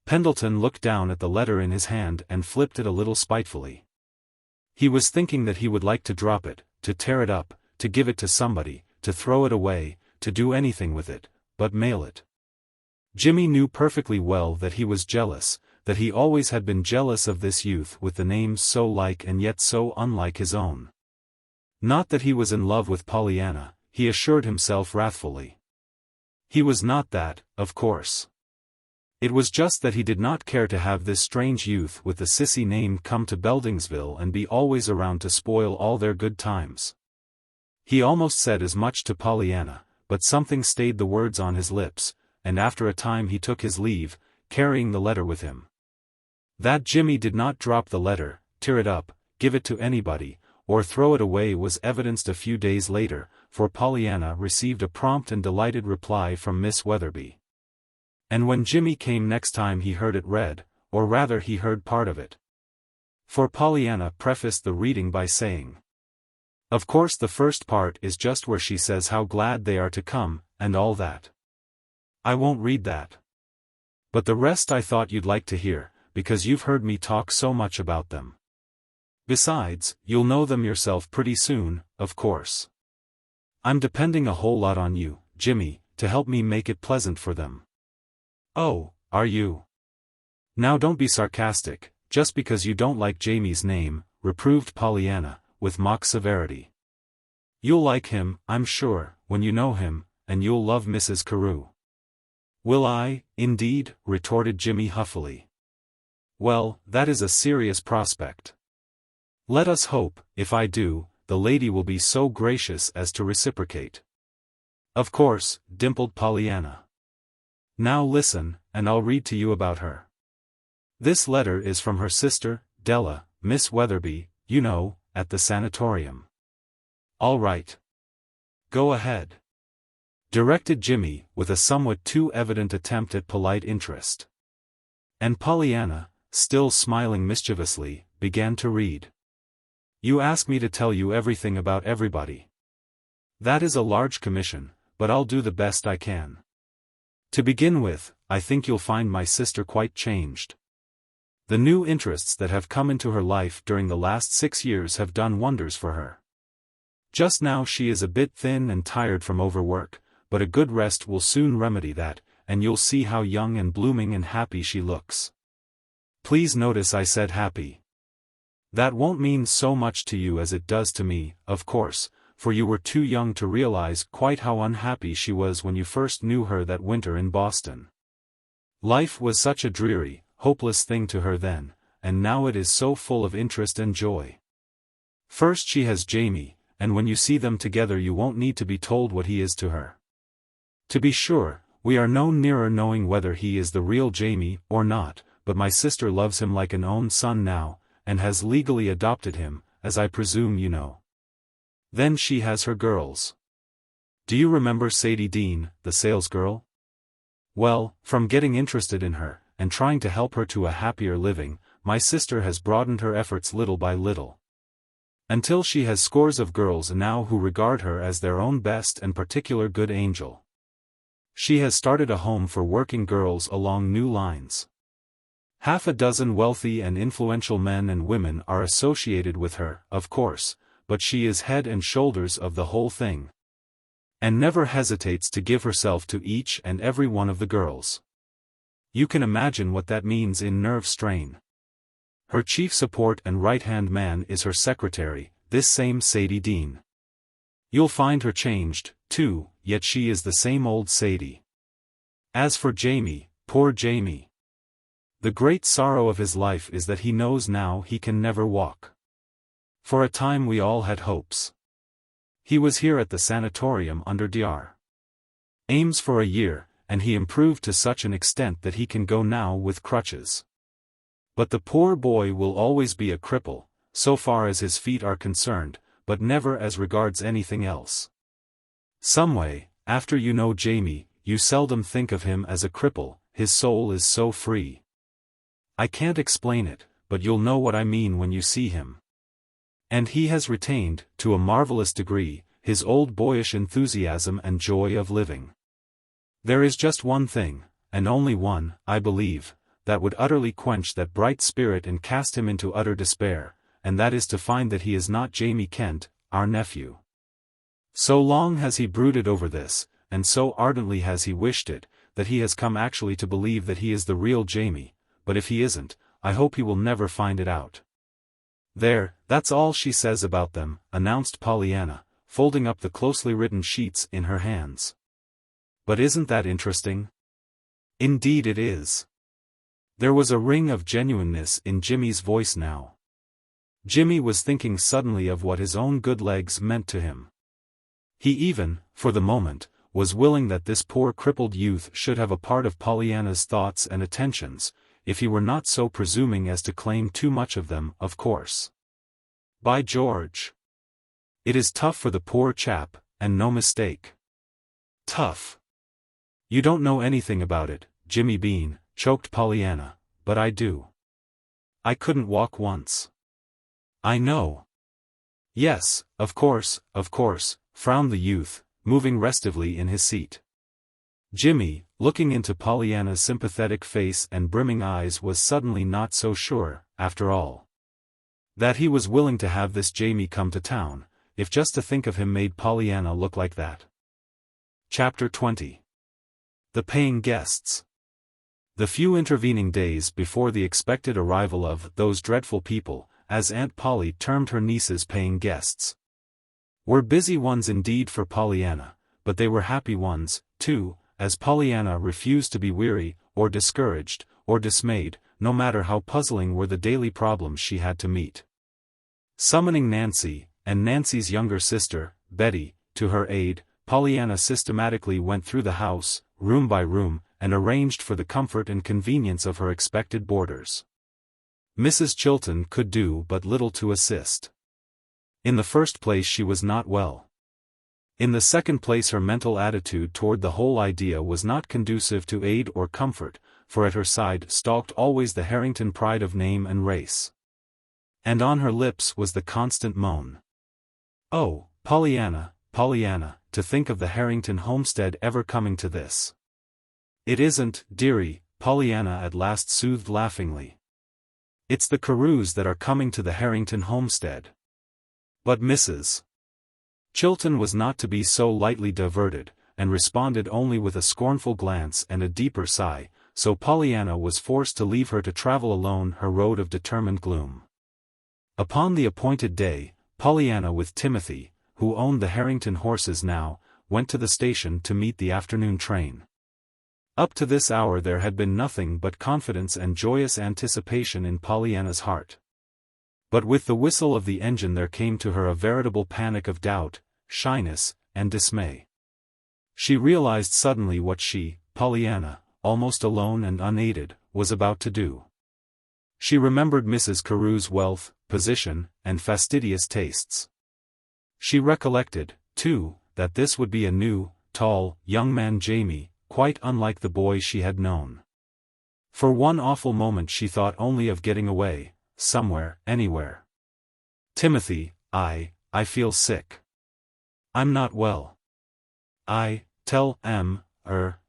Pendleton looked down at the letter in his hand and flipped it a little spitefully. He was thinking that he would like to drop it, to tear it up, to give it to somebody, to throw it away, to do anything with it, but mail it. Jimmy knew perfectly well that he was jealous, that he always had been jealous of this youth with the names so like and yet so unlike his own. Not that he was in love with Pollyanna, he assured himself wrathfully. He was not that, of course. It was just that he did not care to have this strange youth with the sissy name come to Beldingsville and be always around to spoil all their good times. He almost said as much to Pollyanna, but something stayed the words on his lips, and after a time he took his leave, carrying the letter with him. That Jimmy did not drop the letter, tear it up, give it to anybody, or throw it away was evidenced a few days later, for Pollyanna received a prompt and delighted reply from Miss Weatherby. And when Jimmy came next time he heard it read, or rather he heard part of it. For Pollyanna prefaced the reading by saying, of course the first part is just where she says how glad they are to come, and all that. I won't read that. But the rest I thought you'd like to hear, because you've heard me talk so much about them. Besides, you'll know them yourself pretty soon, of course. I'm depending a whole lot on you, Jimmy, to help me make it pleasant for them. Oh, are you? Now don't be sarcastic, just because you don't like Jamie's name, reproved Pollyanna, with mock severity. You'll like him, I'm sure, when you know him, and you'll love Mrs. Carew. Will I, indeed? Retorted Jimmy huffily. Well, that is a serious prospect. Let us hope, if I do, the lady will be so gracious as to reciprocate. Of course, dimpled Pollyanna. Now listen, and I'll read to you about her. This letter is from her sister, Della, Miss Weatherby, you know, at the sanatorium. All right. Go ahead. directed Jimmy, with a somewhat too evident attempt at polite interest. And Pollyanna, still smiling mischievously, began to read. You ask me to tell you everything about everybody. That is a large commission, but I'll do the best I can. To begin with, I think you'll find my sister quite changed. The new interests that have come into her life during the last 6 years have done wonders for her. Just now she is a bit thin and tired from overwork, but a good rest will soon remedy that, and you'll see how young and blooming and happy she looks. Please notice I said happy. That won't mean so much to you as it does to me, of course, for you were too young to realize quite how unhappy she was when you first knew her that winter in Boston. Life was such a dreary, hopeless thing to her then, and now it is so full of interest and joy. First she has Jamie, and when you see them together you won't need to be told what he is to her. To be sure, we are no nearer knowing whether he is the real Jamie or not, but my sister loves him like an own son now, and has legally adopted him, as I presume you know. Then she has her girls. Do you remember Sadie Dean, the salesgirl? Well, from getting interested in her, and trying to help her to a happier living, my sister has broadened her efforts little by little. Until she has scores of girls now who regard her as their own best and particular good angel. She has started a home for working girls along new lines. Half a dozen wealthy and influential men and women are associated with her, of course, but she is head and shoulders of the whole thing. And never hesitates to give herself to each and every one of the girls. You can imagine what that means in nerve strain. Her chief support and right-hand man is her secretary, this same Sadie Dean. You'll find her changed, too, yet she is the same old Sadie. As for Jamie, poor Jamie. The great sorrow of his life is that he knows now he can never walk. For a time we all had hopes. He was here at the sanatorium under Dr. Ames for a year, and he improved to such an extent that he can go now with crutches. But the poor boy will always be a cripple, so far as his feet are concerned, but never as regards anything else. Someway, after you know Jamie, you seldom think of him as a cripple, his soul is so free. I can't explain it, but you'll know what I mean when you see him. And he has retained, to a marvelous degree, his old boyish enthusiasm and joy of living. There is just one thing, and only one, I believe, that would utterly quench that bright spirit and cast him into utter despair, and that is to find that he is not Jamie Kent, our nephew. So long has he brooded over this, and so ardently has he wished it, that he has come actually to believe that he is the real Jamie, but if he isn't, I hope he will never find it out. There, that's all she says about them, announced Pollyanna, folding up the closely written sheets in her hands. But isn't that interesting? Indeed it is. There was a ring of genuineness in Jimmy's voice now. Jimmy was thinking suddenly of what his own good legs meant to him. He even, for the moment, was willing that this poor crippled youth should have a part of Pollyanna's thoughts and attentions, if he were not so presuming as to claim too much of them, of course. By George! It is tough for the poor chap, and no mistake. Tough. You don't know anything about it, Jimmy Bean, choked Pollyanna, but I do. I couldn't walk once. I know. Yes, of course, frowned the youth, moving restively in his seat. Jimmy, looking into Pollyanna's sympathetic face and brimming eyes, was suddenly not so sure, after all, that he was willing to have this Jamie come to town, if just to think of him made Pollyanna look like that. Chapter 20. The Paying Guests. The few intervening days before the expected arrival of those dreadful people, as Aunt Polly termed her nieces paying guests, were busy ones indeed for Pollyanna, but they were happy ones, too, as Pollyanna refused to be weary, or discouraged, or dismayed, no matter how puzzling were the daily problems she had to meet. Summoning Nancy, and Nancy's younger sister, Betty, to her aid, Pollyanna systematically went through the house, room by room, and arranged for the comfort and convenience of her expected boarders. Mrs. Chilton could do but little to assist. In the first place she was not well. In the second place, her mental attitude toward the whole idea was not conducive to aid or comfort, for at her side stalked always the Harrington pride of name and race. And on her lips was the constant moan. "Oh, Pollyanna, Pollyanna, to think of the Harrington homestead ever coming to this." "It isn't, dearie," Pollyanna at last soothed laughingly. "It's the Carews that are coming to the Harrington homestead." But Mrs. Chilton was not to be so lightly diverted, and responded only with a scornful glance and a deeper sigh, so Pollyanna was forced to leave her to travel alone her road of determined gloom. Upon the appointed day, Pollyanna with Timothy, who owned the Harrington horses now, went to the station to meet the afternoon train. Up to this hour there had been nothing but confidence and joyous anticipation in Pollyanna's heart. But with the whistle of the engine there came to her a veritable panic of doubt, shyness, and dismay. She realized suddenly what she, Pollyanna, almost alone and unaided, was about to do. She remembered Mrs. Carew's wealth, position, and fastidious tastes. She recollected, too, that this would be a new, tall, young man Jamie, quite unlike the boy she had known. For one awful moment she thought only of getting away, somewhere, anywhere. "Timothy, I feel sick. I'm not well. Tell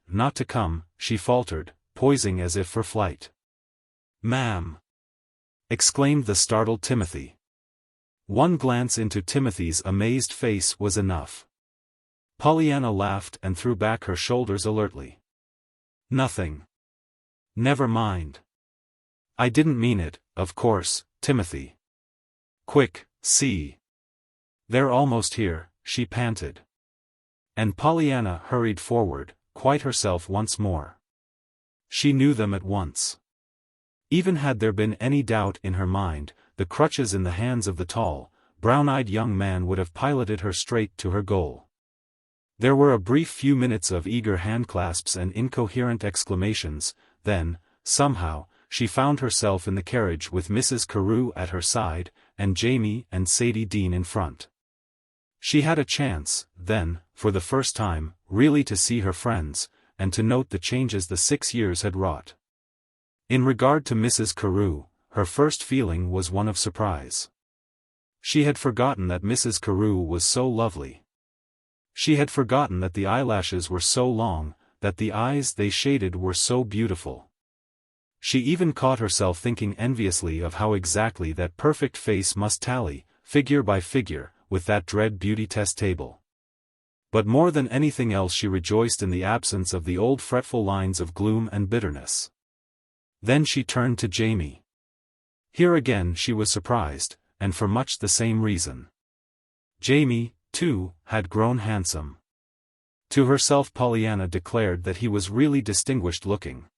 not to come," she faltered, poising as if for flight. "Ma'am!" exclaimed the startled Timothy. One glance into Timothy's amazed face was enough. Pollyanna laughed and threw back her shoulders alertly. "Nothing. Never mind. I didn't mean it, of course, Timothy. Quick, see. They're almost here," she panted. And Pollyanna hurried forward, quite herself once more. She knew them at once. Even had there been any doubt in her mind, the crutches in the hands of the tall, brown-eyed young man would have piloted her straight to her goal. There were a brief few minutes of eager handclasps and incoherent exclamations, then, somehow, she found herself in the carriage with Mrs. Carew at her side, and Jamie and Sadie Dean in front. She had a chance, then, for the first time, really to see her friends, and to note the changes the 6 years had wrought. In regard to Mrs. Carew, her first feeling was one of surprise. She had forgotten that Mrs. Carew was so lovely. She had forgotten that the eyelashes were so long, that the eyes they shaded were so beautiful. She even caught herself thinking enviously of how exactly that perfect face must tally, figure by figure, with that dread beauty test table. But more than anything else she rejoiced in the absence of the old fretful lines of gloom and bitterness. Then she turned to Jamie. Here again she was surprised, and for much the same reason. Jamie, too, had grown handsome. To herself Pollyanna declared that he was really distinguished looking.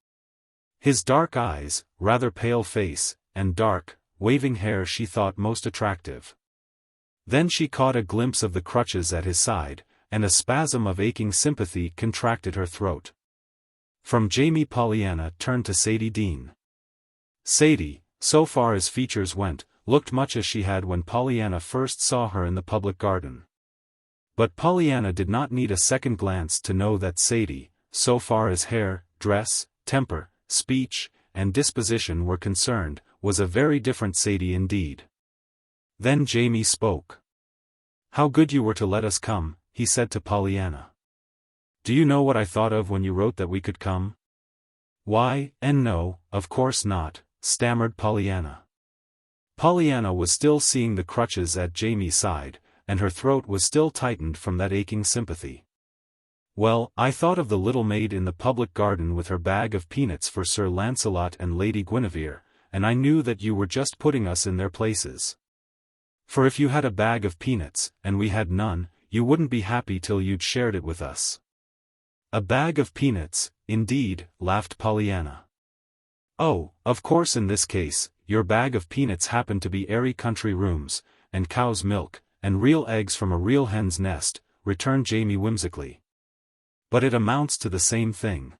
His dark eyes, rather pale face, and dark, waving hair she thought most attractive. Then she caught a glimpse of the crutches at his side, and a spasm of aching sympathy contracted her throat. From Jamie Pollyanna turned to Sadie Dean. Sadie, so far as features went, looked much as she had when Pollyanna first saw her in the public garden. But Pollyanna did not need a second glance to know that Sadie, so far as hair, dress, temper, speech, and disposition were concerned, was a very different Sadie indeed. Then Jamie spoke. "How good you were to let us come," he said to Pollyanna. "Do you know what I thought of when you wrote that we could come?" "Why, no, of course not," stammered Pollyanna. Pollyanna was still seeing the crutches at Jamie's side, and her throat was still tightened from that aching sympathy. "Well, I thought of the little maid in the public garden with her bag of peanuts for Sir Lancelot and Lady Guinevere, and I knew that you were just putting us in their places. For if you had a bag of peanuts, and we had none, you wouldn't be happy till you'd shared it with us." "A bag of peanuts, indeed," laughed Pollyanna. "Oh, of course in this case, your bag of peanuts happened to be airy country rooms, and cow's milk, and real eggs from a real hen's nest," returned Jamie whimsically. "But it amounts to the same thing.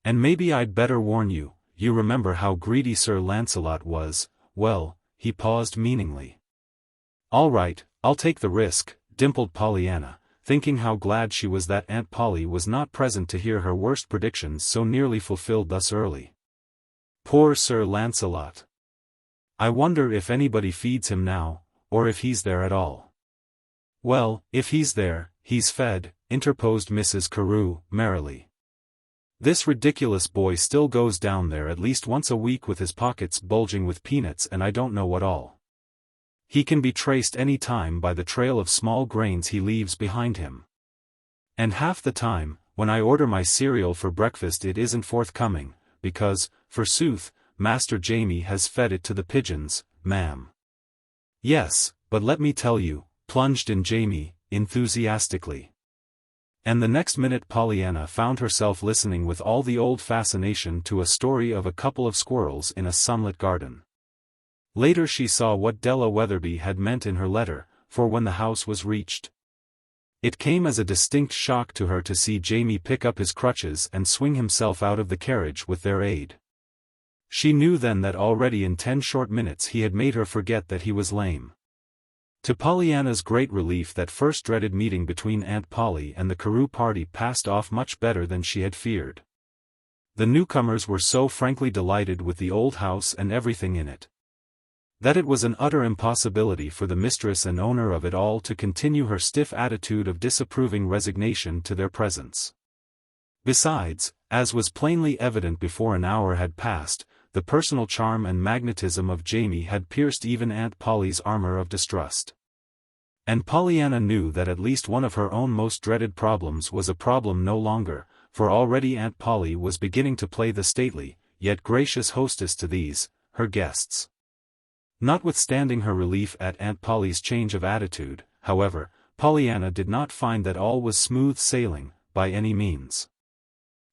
And maybe I'd better warn you, you remember how greedy Sir Lancelot was." "Well," he paused meaningly. "All right, I'll take the risk," dimpled Pollyanna, thinking how glad she was that Aunt Polly was not present to hear her worst predictions so nearly fulfilled thus early. Poor Sir Lancelot. I wonder if anybody feeds him now, or if he's there at all. Well, if he's there, he's fed, interposed Mrs. Carew, merrily. This ridiculous boy still goes down there at least once a week with his pockets bulging with peanuts and I don't know what all. He can be traced any time by the trail of small grains he leaves behind him. And half the time, when I order my cereal for breakfast it isn't forthcoming, because, forsooth, Master Jamie has fed it to the pigeons, ma'am. Yes, but let me tell you, plunged in Jamie, enthusiastically. And the next minute Pollyanna found herself listening with all the old fascination to a story of a couple of squirrels in a sunlit garden. Later she saw what Della Weatherby had meant in her letter, for when the house was reached, it came as a distinct shock to her to see Jamie pick up his crutches and swing himself out of the carriage with their aid. She knew then that already in 10 short minutes he had made her forget that he was lame. To Pollyanna's great relief that first dreaded meeting between Aunt Polly and the Carew party passed off much better than she had feared. The newcomers were so frankly delighted with the old house and everything in it, that it was an utter impossibility for the mistress and owner of it all to continue her stiff attitude of disapproving resignation to their presence. Besides, as was plainly evident before an hour had passed, the personal charm and magnetism of Jamie had pierced even Aunt Polly's armor of distrust. And Pollyanna knew that at least one of her own most dreaded problems was a problem no longer, for already Aunt Polly was beginning to play the stately, yet gracious hostess to these, her guests. Notwithstanding her relief at Aunt Polly's change of attitude, however, Pollyanna did not find that all was smooth sailing, by any means.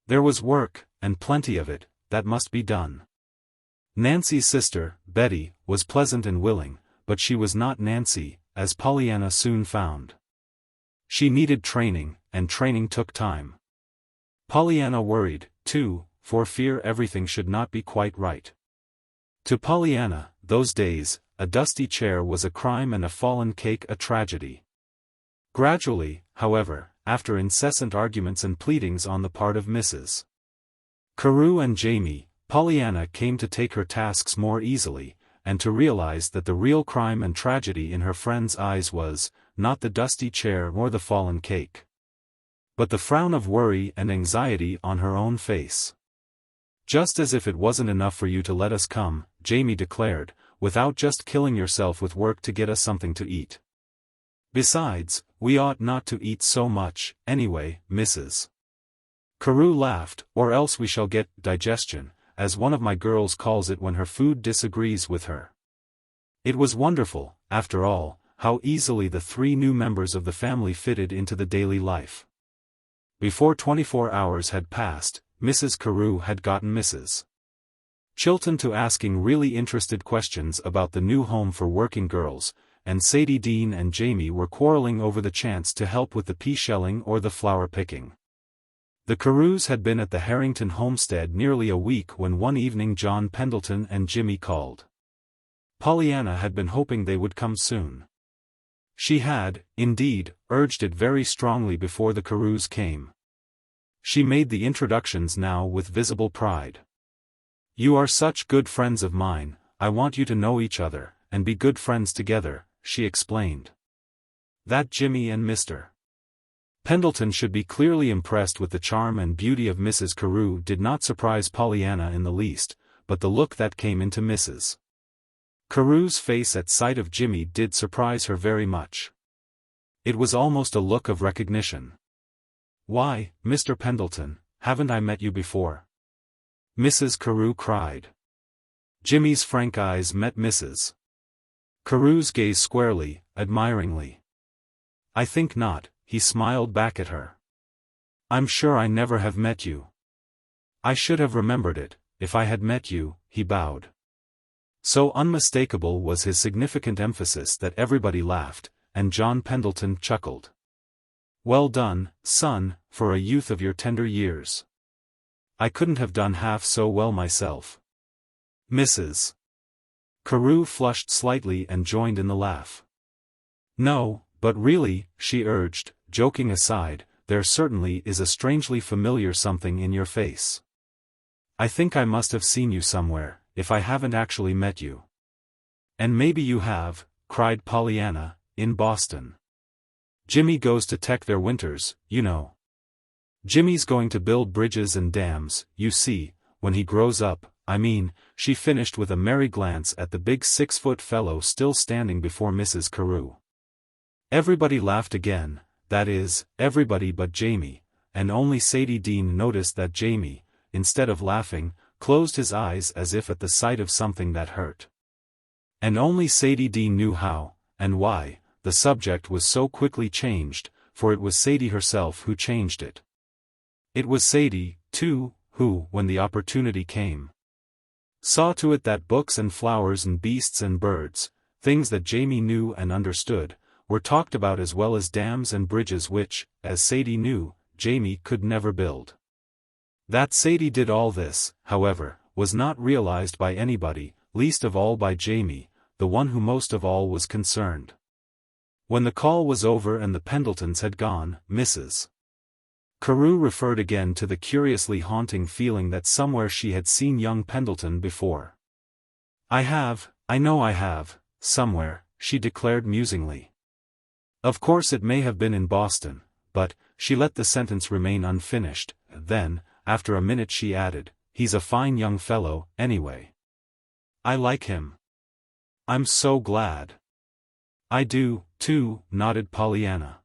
There was work, and plenty of it, that must be done. Nancy's sister, Betty, was pleasant and willing, but she was not Nancy, as Pollyanna soon found. She needed training, and training took time. Pollyanna worried, too, for fear everything should not be quite right. To Pollyanna, those days, a dusty chair was a crime and a fallen cake a tragedy. Gradually, however, after incessant arguments and pleadings on the part of Mrs. Carew and Jamie, Pollyanna came to take her tasks more easily, and to realize that the real crime and tragedy in her friend's eyes was, not the dusty chair nor the fallen cake, but the frown of worry and anxiety on her own face. Just as if it wasn't enough for you to let us come, Jamie declared, without just killing yourself with work to get us something to eat. Besides, we ought not to eat so much, anyway, Mrs. Carew laughed, or else we shall get digestion, as one of my girls calls it when her food disagrees with her. It was wonderful, after all, how easily the 3 new members of the family fitted into the daily life. Before 24 hours had passed, Mrs. Carew had gotten Mrs. Chilton to asking really interested questions about the new home for working girls, and Sadie Dean and Jamie were quarreling over the chance to help with the pea shelling or the flower picking. The Carews had been at the Harrington homestead nearly a week when one evening John Pendleton and Jimmy called. Pollyanna had been hoping they would come soon. She had, indeed, urged it very strongly before the Carews came. She made the introductions now with visible pride. "You are such good friends of mine, I want you to know each other, and be good friends together," she explained. That Jimmy and Mr. Pendleton should be clearly impressed with the charm and beauty of Mrs. Carew did not surprise Pollyanna in the least, but the look that came into Mrs. Carew's face at sight of Jimmy did surprise her very much. It was almost a look of recognition. "Why, Mr. Pendleton, haven't I met you before?" Mrs. Carew cried. Jimmy's frank eyes met Mrs. Carew's gaze squarely, admiringly. "I think not," he smiled back at her. "I'm sure I never have met you." "I should have remembered it, if I had met you," he bowed. So unmistakable was his significant emphasis that everybody laughed, and John Pendleton chuckled. "Well done, son, for a youth of your tender years. I couldn't have done half so well myself." Mrs. Carew flushed slightly and joined in the laugh. "No, but really," she urged, joking aside, there certainly is a strangely familiar something in your face. I think I must have seen you somewhere, if I haven't actually met you. And maybe you have, cried Pollyanna, in Boston. Jimmy goes to tech their winters, you know. Jimmy's going to build bridges and dams, you see, when he grows up, I mean, she finished with a merry glance at the big 6-foot fellow still standing before Mrs. Carew. Everybody laughed again, that is, everybody but Jamie, and only Sadie Dean noticed that Jamie, instead of laughing, closed his eyes as if at the sight of something that hurt. And only Sadie Dean knew how, and why, the subject was so quickly changed, for it was Sadie herself who changed it. It was Sadie, too, who, when the opportunity came, saw to it that books and flowers and beasts and birds, things that Jamie knew and understood, were talked about as well as dams and bridges which, as Sadie knew, Jamie could never build. That Sadie did all this, however, was not realized by anybody, least of all by Jamie, the one who most of all was concerned. When the call was over and the Pendletons had gone, Mrs. Carew referred again to the curiously haunting feeling that somewhere she had seen young Pendleton before. I know I have, somewhere, she declared musingly. Of course it may have been in Boston, but, she let the sentence remain unfinished, then, after a minute she added, he's a fine young fellow, anyway. I like him. I'm so glad. I do, too, nodded Pollyanna.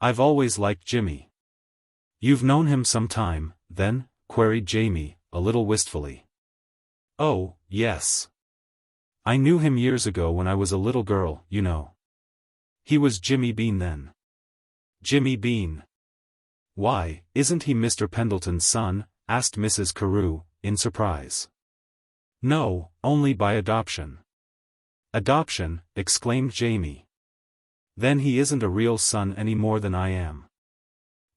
I've always liked Jimmy. You've known him some time, then? Queried Jamie, a little wistfully. Oh, yes. I knew him years ago when I was a little girl, you know. He was Jimmy Bean then. Jimmy Bean. Why, isn't he Mr. Pendleton's son? Asked Mrs. Carew, in surprise. No, only by adoption. Adoption, exclaimed Jamie. Then he isn't a real son any more than I am.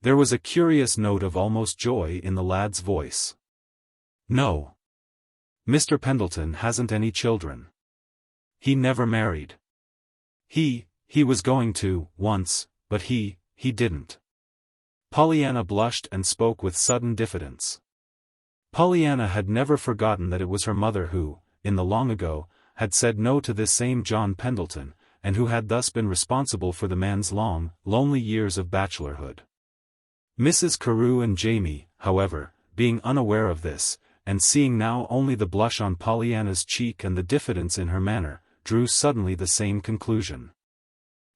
There was a curious note of almost joy in the lad's voice. No. Mr. Pendleton hasn't any children. He never married. He was going to, once, but he didn't. Pollyanna blushed and spoke with sudden diffidence. Pollyanna had never forgotten that it was her mother who, in the long ago, had said no to this same John Pendleton, and who had thus been responsible for the man's long, lonely years of bachelorhood. Mrs. Carew and Jamie, however, being unaware of this, and seeing now only the blush on Pollyanna's cheek and the diffidence in her manner, drew suddenly the same conclusion.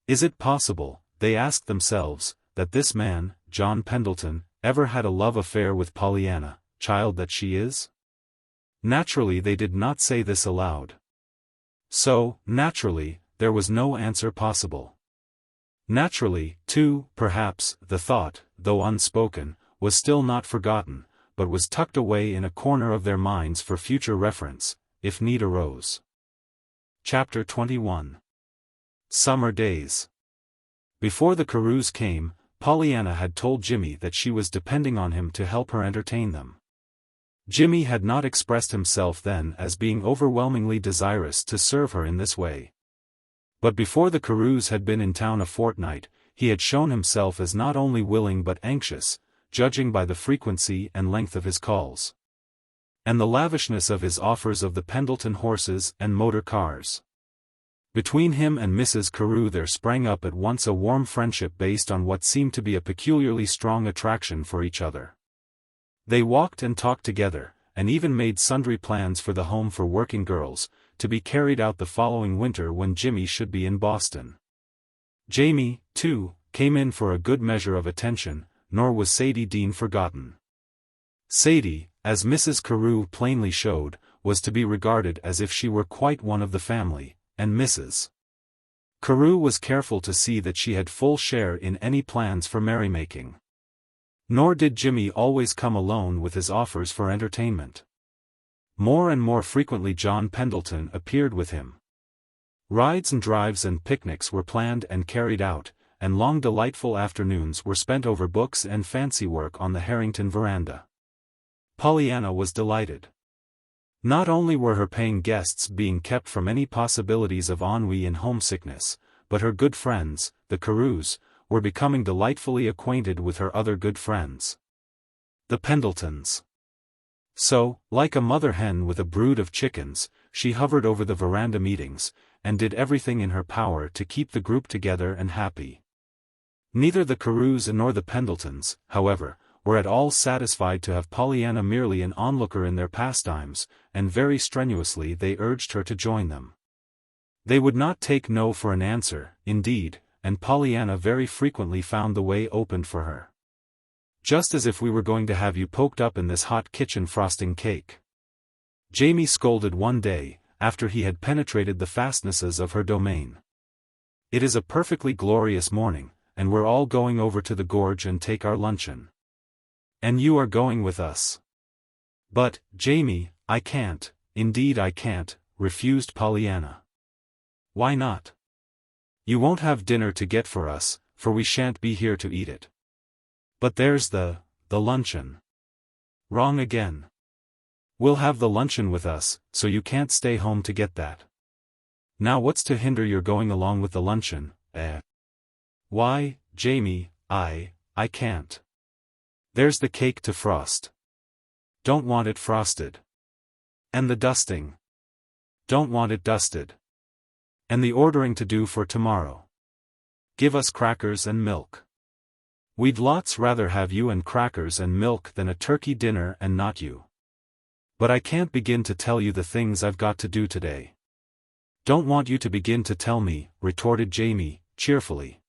Is it possible, they asked themselves, that this man, John Pendleton, ever had a love affair with Pollyanna, child that she is? Naturally they did not say this aloud. So, naturally, there was no answer possible. Naturally, too, perhaps, the thought, though unspoken, was still not forgotten, but was tucked away in a corner of their minds for future reference, if need arose. Chapter 21. Summer Days. Before the Carews came, Pollyanna had told Jimmy that she was depending on him to help her entertain them. Jimmy had not expressed himself then as being overwhelmingly desirous to serve her in this way. But before the Carews had been in town a fortnight, he had shown himself as not only willing but anxious, judging by the frequency and length of his calls, and the lavishness of his offers of the Pendleton horses and motor cars. Between him and Mrs. Carew there sprang up at once a warm friendship based on what seemed to be a peculiarly strong attraction for each other. They walked and talked together, and even made sundry plans for the home for working girls, to be carried out the following winter when Jimmy should be in Boston. Jamie, too, came in for a good measure of attention, nor was Sadie Dean forgotten. Sadie, as Mrs. Carew plainly showed, was to be regarded as if she were quite one of the family, and Mrs. Carew was careful to see that she had full share in any plans for merrymaking. Nor did Jimmy always come alone with his offers for entertainment. More and more frequently John Pendleton appeared with him. Rides and drives and picnics were planned and carried out, and long delightful afternoons were spent over books and fancy work on the Harrington veranda. Pollyanna was delighted. Not only were her paying guests being kept from any possibilities of ennui and homesickness, but her good friends, the Carews, were becoming delightfully acquainted with her other good friends, the Pendletons. So, like a mother hen with a brood of chickens, she hovered over the veranda meetings, and did everything in her power to keep the group together and happy. Neither the Carews nor the Pendletons, however, were at all satisfied to have Pollyanna merely an onlooker in their pastimes, and very strenuously they urged her to join them. They would not take no for an answer, indeed, and Pollyanna very frequently found the way opened for her. "Just as if we were going to have you poked up in this hot kitchen frosting cake," Jamie scolded one day, after he had penetrated the fastnesses of her domain. "It is a perfectly glorious morning, and we're all going over to the gorge and take our luncheon. And you are going with us." "But, Jamie, I can't, indeed I can't," refused Pollyanna. "Why not?" "You won't have dinner to get for us, for we shan't be here to eat it." "But there's the luncheon." "Wrong again. We'll have the luncheon with us, so you can't stay home to get that." "Now what's to hinder your going along with the luncheon, eh?" "Why, Jamie, I can't. There's the cake to frost." "Don't want it frosted." "And the dusting." "Don't want it dusted." "And the ordering to do for tomorrow." "Give us crackers and milk." "We'd lots rather have you and crackers and milk than a turkey dinner and not you." "But I can't begin to tell you the things I've got to do today." "Don't want you to begin to tell me," retorted Jamie, cheerfully.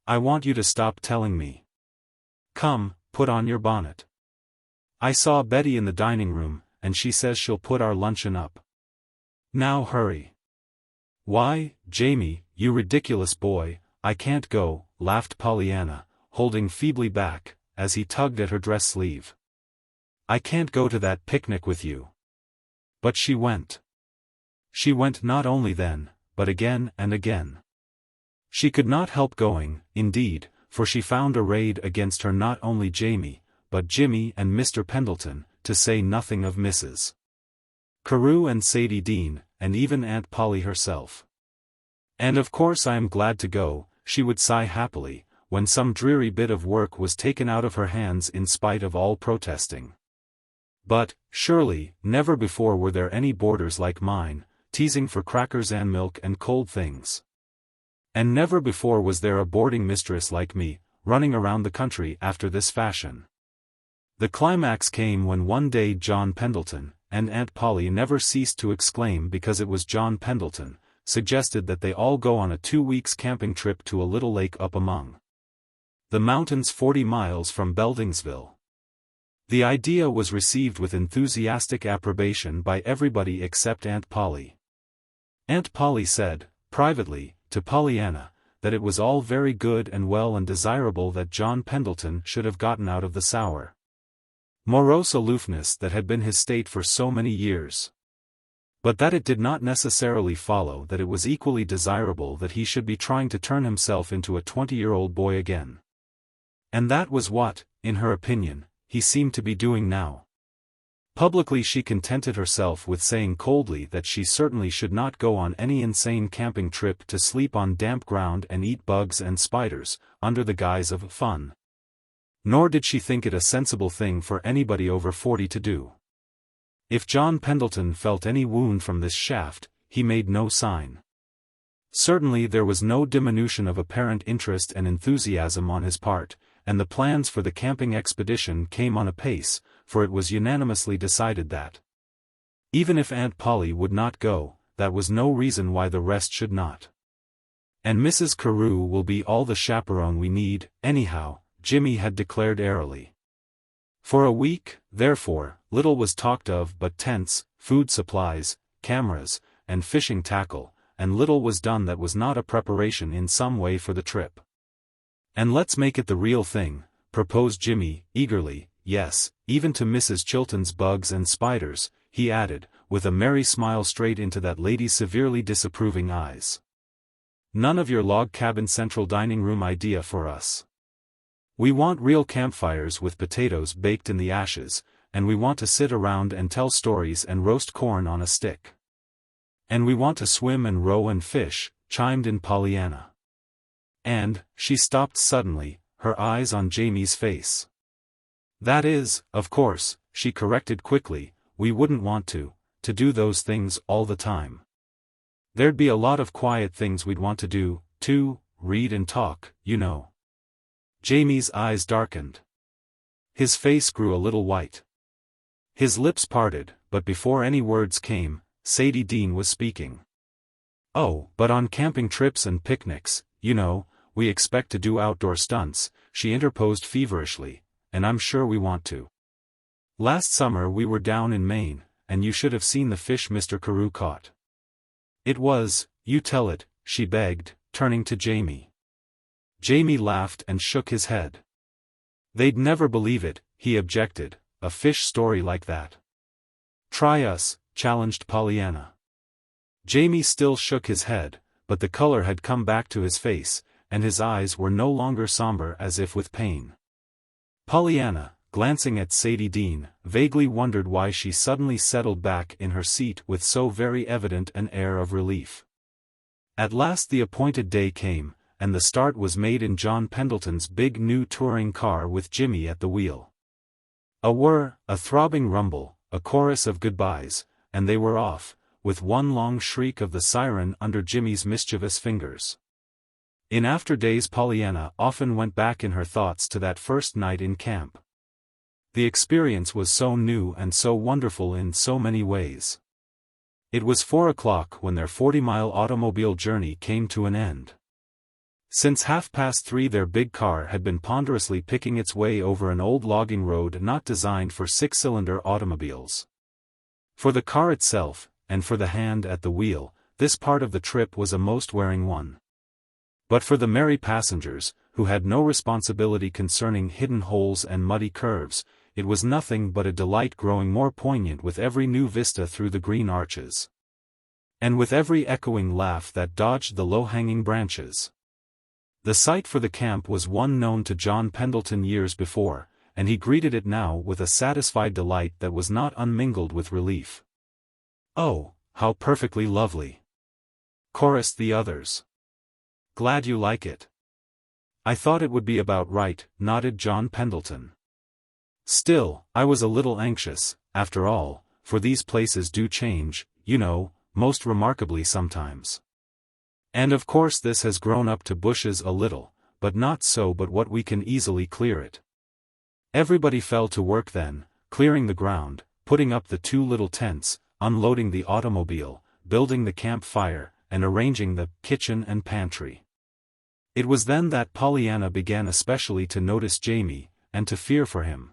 "I want you to stop telling me. Come, put on your bonnet. I saw Betty in the dining room, and she says she'll put our luncheon up. Now hurry." "Why, Jamie, you ridiculous boy, I can't go," laughed Pollyanna, holding feebly back, as he tugged at her dress sleeve. "I can't go to that picnic with you." But she went. She went not only then, but again and again. She could not help going, indeed, for she found arrayed against her not only Jamie, but Jimmy and Mr. Pendleton, to say nothing of Mrs. Carew and Sadie Dean, and even Aunt Polly herself. "And of course I am glad to go," she would sigh happily, when some dreary bit of work was taken out of her hands in spite of all protesting. "But, surely, never before were there any boarders like mine, teasing for crackers and milk and cold things. And never before was there a boarding mistress like me, running around the country after this fashion." The climax came when one day John Pendleton, and Aunt Polly never ceased to exclaim because it was John Pendleton, suggested that they all go on a 2 weeks camping trip to a little lake up among the mountains 40 miles from Beldingsville. The idea was received with enthusiastic approbation by everybody except Aunt Polly. Aunt Polly said, privately, to Pollyanna, that it was all very good and well and desirable that John Pendleton should have gotten out of the sour, morose aloofness that had been his state for so many years. But that it did not necessarily follow that it was equally desirable that he should be trying to turn himself into a 20-year-old boy again. And that was what, in her opinion, he seemed to be doing now. Publicly she contented herself with saying coldly that she certainly should not go on any insane camping trip to sleep on damp ground and eat bugs and spiders, under the guise of fun. Nor did she think it a sensible thing for anybody over 40 to do. If John Pendleton felt any wound from this shaft, he made no sign. Certainly there was no diminution of apparent interest and enthusiasm on his part, and the plans for the camping expedition came on apace, for it was unanimously decided that even if Aunt Polly would not go, that was no reason why the rest should not. "And Mrs. Carew will be all the chaperone we need, anyhow," Jimmy had declared airily. For a week, therefore, little was talked of but tents, food supplies, cameras, and fishing tackle, and little was done that was not a preparation in some way for the trip. "And let's make it the real thing," proposed Jimmy, eagerly. "Yes, even to Mrs. Chilton's bugs and spiders," he added, with a merry smile straight into that lady's severely disapproving eyes. "None of your log cabin central dining room idea for us. We want real campfires with potatoes baked in the ashes, and we want to sit around and tell stories and roast corn on a stick. And we want to swim and row and fish," chimed in Pollyanna. And, she stopped suddenly, her eyes on Jamie's face. That is, of course, she corrected quickly, we wouldn't want to do those things all the time. There'd be a lot of quiet things we'd want to do, too, read and talk, you know. Jamie's eyes darkened. His face grew a little white. His lips parted, but before any words came, Sadie Dean was speaking. Oh, but on camping trips and picnics, you know, we expect to do outdoor stunts, she interposed feverishly, and I'm sure we want to. Last summer we were down in Maine, and you should have seen the fish Mr. Carew caught. It was, you tell it, she begged, turning to Jamie. Jamie laughed and shook his head. They'd never believe it, he objected, a fish story like that. Try us, challenged Pollyanna. Jamie still shook his head, but the color had come back to his face, and his eyes were no longer somber as if with pain. Pollyanna, glancing at Sadie Dean, vaguely wondered why she suddenly settled back in her seat with so very evident an air of relief. At last the appointed day came, and the start was made in John Pendleton's big new touring car with Jimmy at the wheel. A whir, a throbbing rumble, a chorus of goodbyes, and they were off, with one long shriek of the siren under Jimmy's mischievous fingers. In after days Pollyanna often went back in her thoughts to that first night in camp. The experience was so new and so wonderful in so many ways. It was 4 o'clock when their 40-mile automobile journey came to an end. Since 3:30 their big car had been ponderously picking its way over an old logging road not designed for 6-cylinder automobiles. For the car itself, and for the hand at the wheel, this part of the trip was a most wearing one. But for the merry passengers, who had no responsibility concerning hidden holes and muddy curves, it was nothing but a delight growing more poignant with every new vista through the green arches. And with every echoing laugh that dodged the low-hanging branches. The site for the camp was one known to John Pendleton years before, and he greeted it now with a satisfied delight that was not unmingled with relief. Oh, how perfectly lovely! Chorused the others. Glad you like it. I thought it would be about right, nodded John Pendleton. Still, I was a little anxious, after all, for these places do change, you know, most remarkably sometimes. And of course this has grown up to bushes a little, but not so but what we can easily clear it. Everybody fell to work then, clearing the ground, putting up the 2 little tents, unloading the automobile, building the campfire, and arranging the kitchen and pantry. It was then that Pollyanna began especially to notice Jamie, and to fear for him.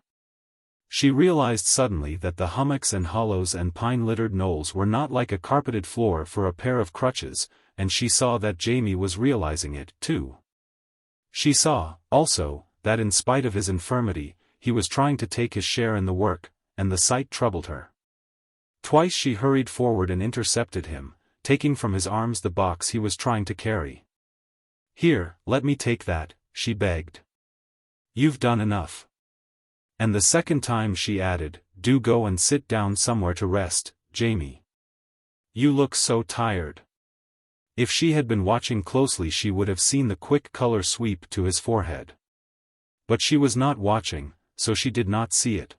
She realized suddenly that the hummocks and hollows and pine-littered knolls were not like a carpeted floor for a pair of crutches, and she saw that Jamie was realizing it, too. She saw, also, that in spite of his infirmity, he was trying to take his share in the work, and the sight troubled her. Twice she hurried forward and intercepted him, taking from his arms the box he was trying to carry. Here, let me take that, she begged. You've done enough. And the second time she added, do go and sit down somewhere to rest, Jamie. You look so tired. If she had been watching closely she would have seen the quick color sweep to his forehead. But she was not watching, so she did not see it.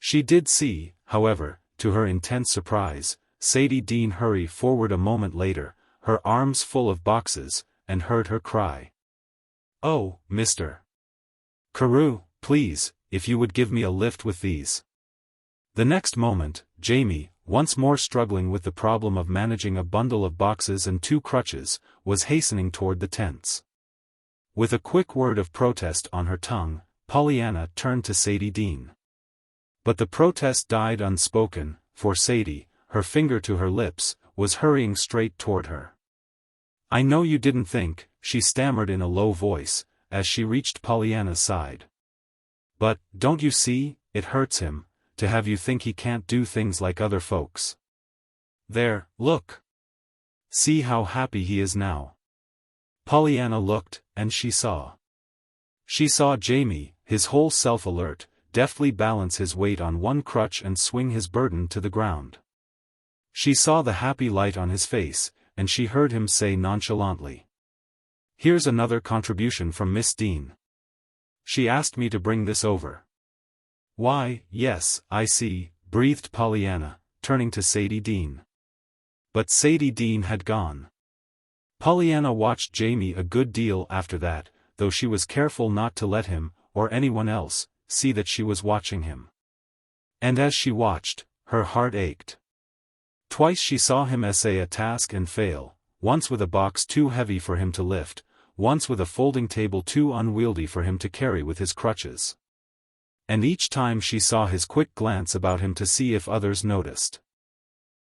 She did see, however, to her intense surprise, Sadie Dean hurry forward a moment later, her arms full of boxes, and heard her cry. Oh, Mr. Carew, please, if you would give me a lift with these. The next moment, Jamie, once more struggling with the problem of managing a bundle of boxes and 2 crutches, was hastening toward the tents. With a quick word of protest on her tongue, Pollyanna turned to Sadie Dean. But the protest died unspoken, for Sadie, her finger to her lips, was hurrying straight toward her. I know you didn't think, she stammered in a low voice, as she reached Pollyanna's side. But, don't you see, it hurts him, to have you think he can't do things like other folks. There, look. See how happy he is now. Pollyanna looked, and she saw. She saw Jamie, his whole self alert, deftly balance his weight on one crutch and swing his burden to the ground. She saw the happy light on his face, and she heard him say nonchalantly. Here's another contribution from Miss Dean. She asked me to bring this over. Why, yes, I see, breathed Pollyanna, turning to Sadie Dean. But Sadie Dean had gone. Pollyanna watched Jamie a good deal after that, though she was careful not to let him, or anyone else, see that she was watching him. And as she watched, her heart ached. Twice she saw him essay a task and fail, once with a box too heavy for him to lift, once with a folding table too unwieldy for him to carry with his crutches. And each time she saw his quick glance about him to see if others noticed.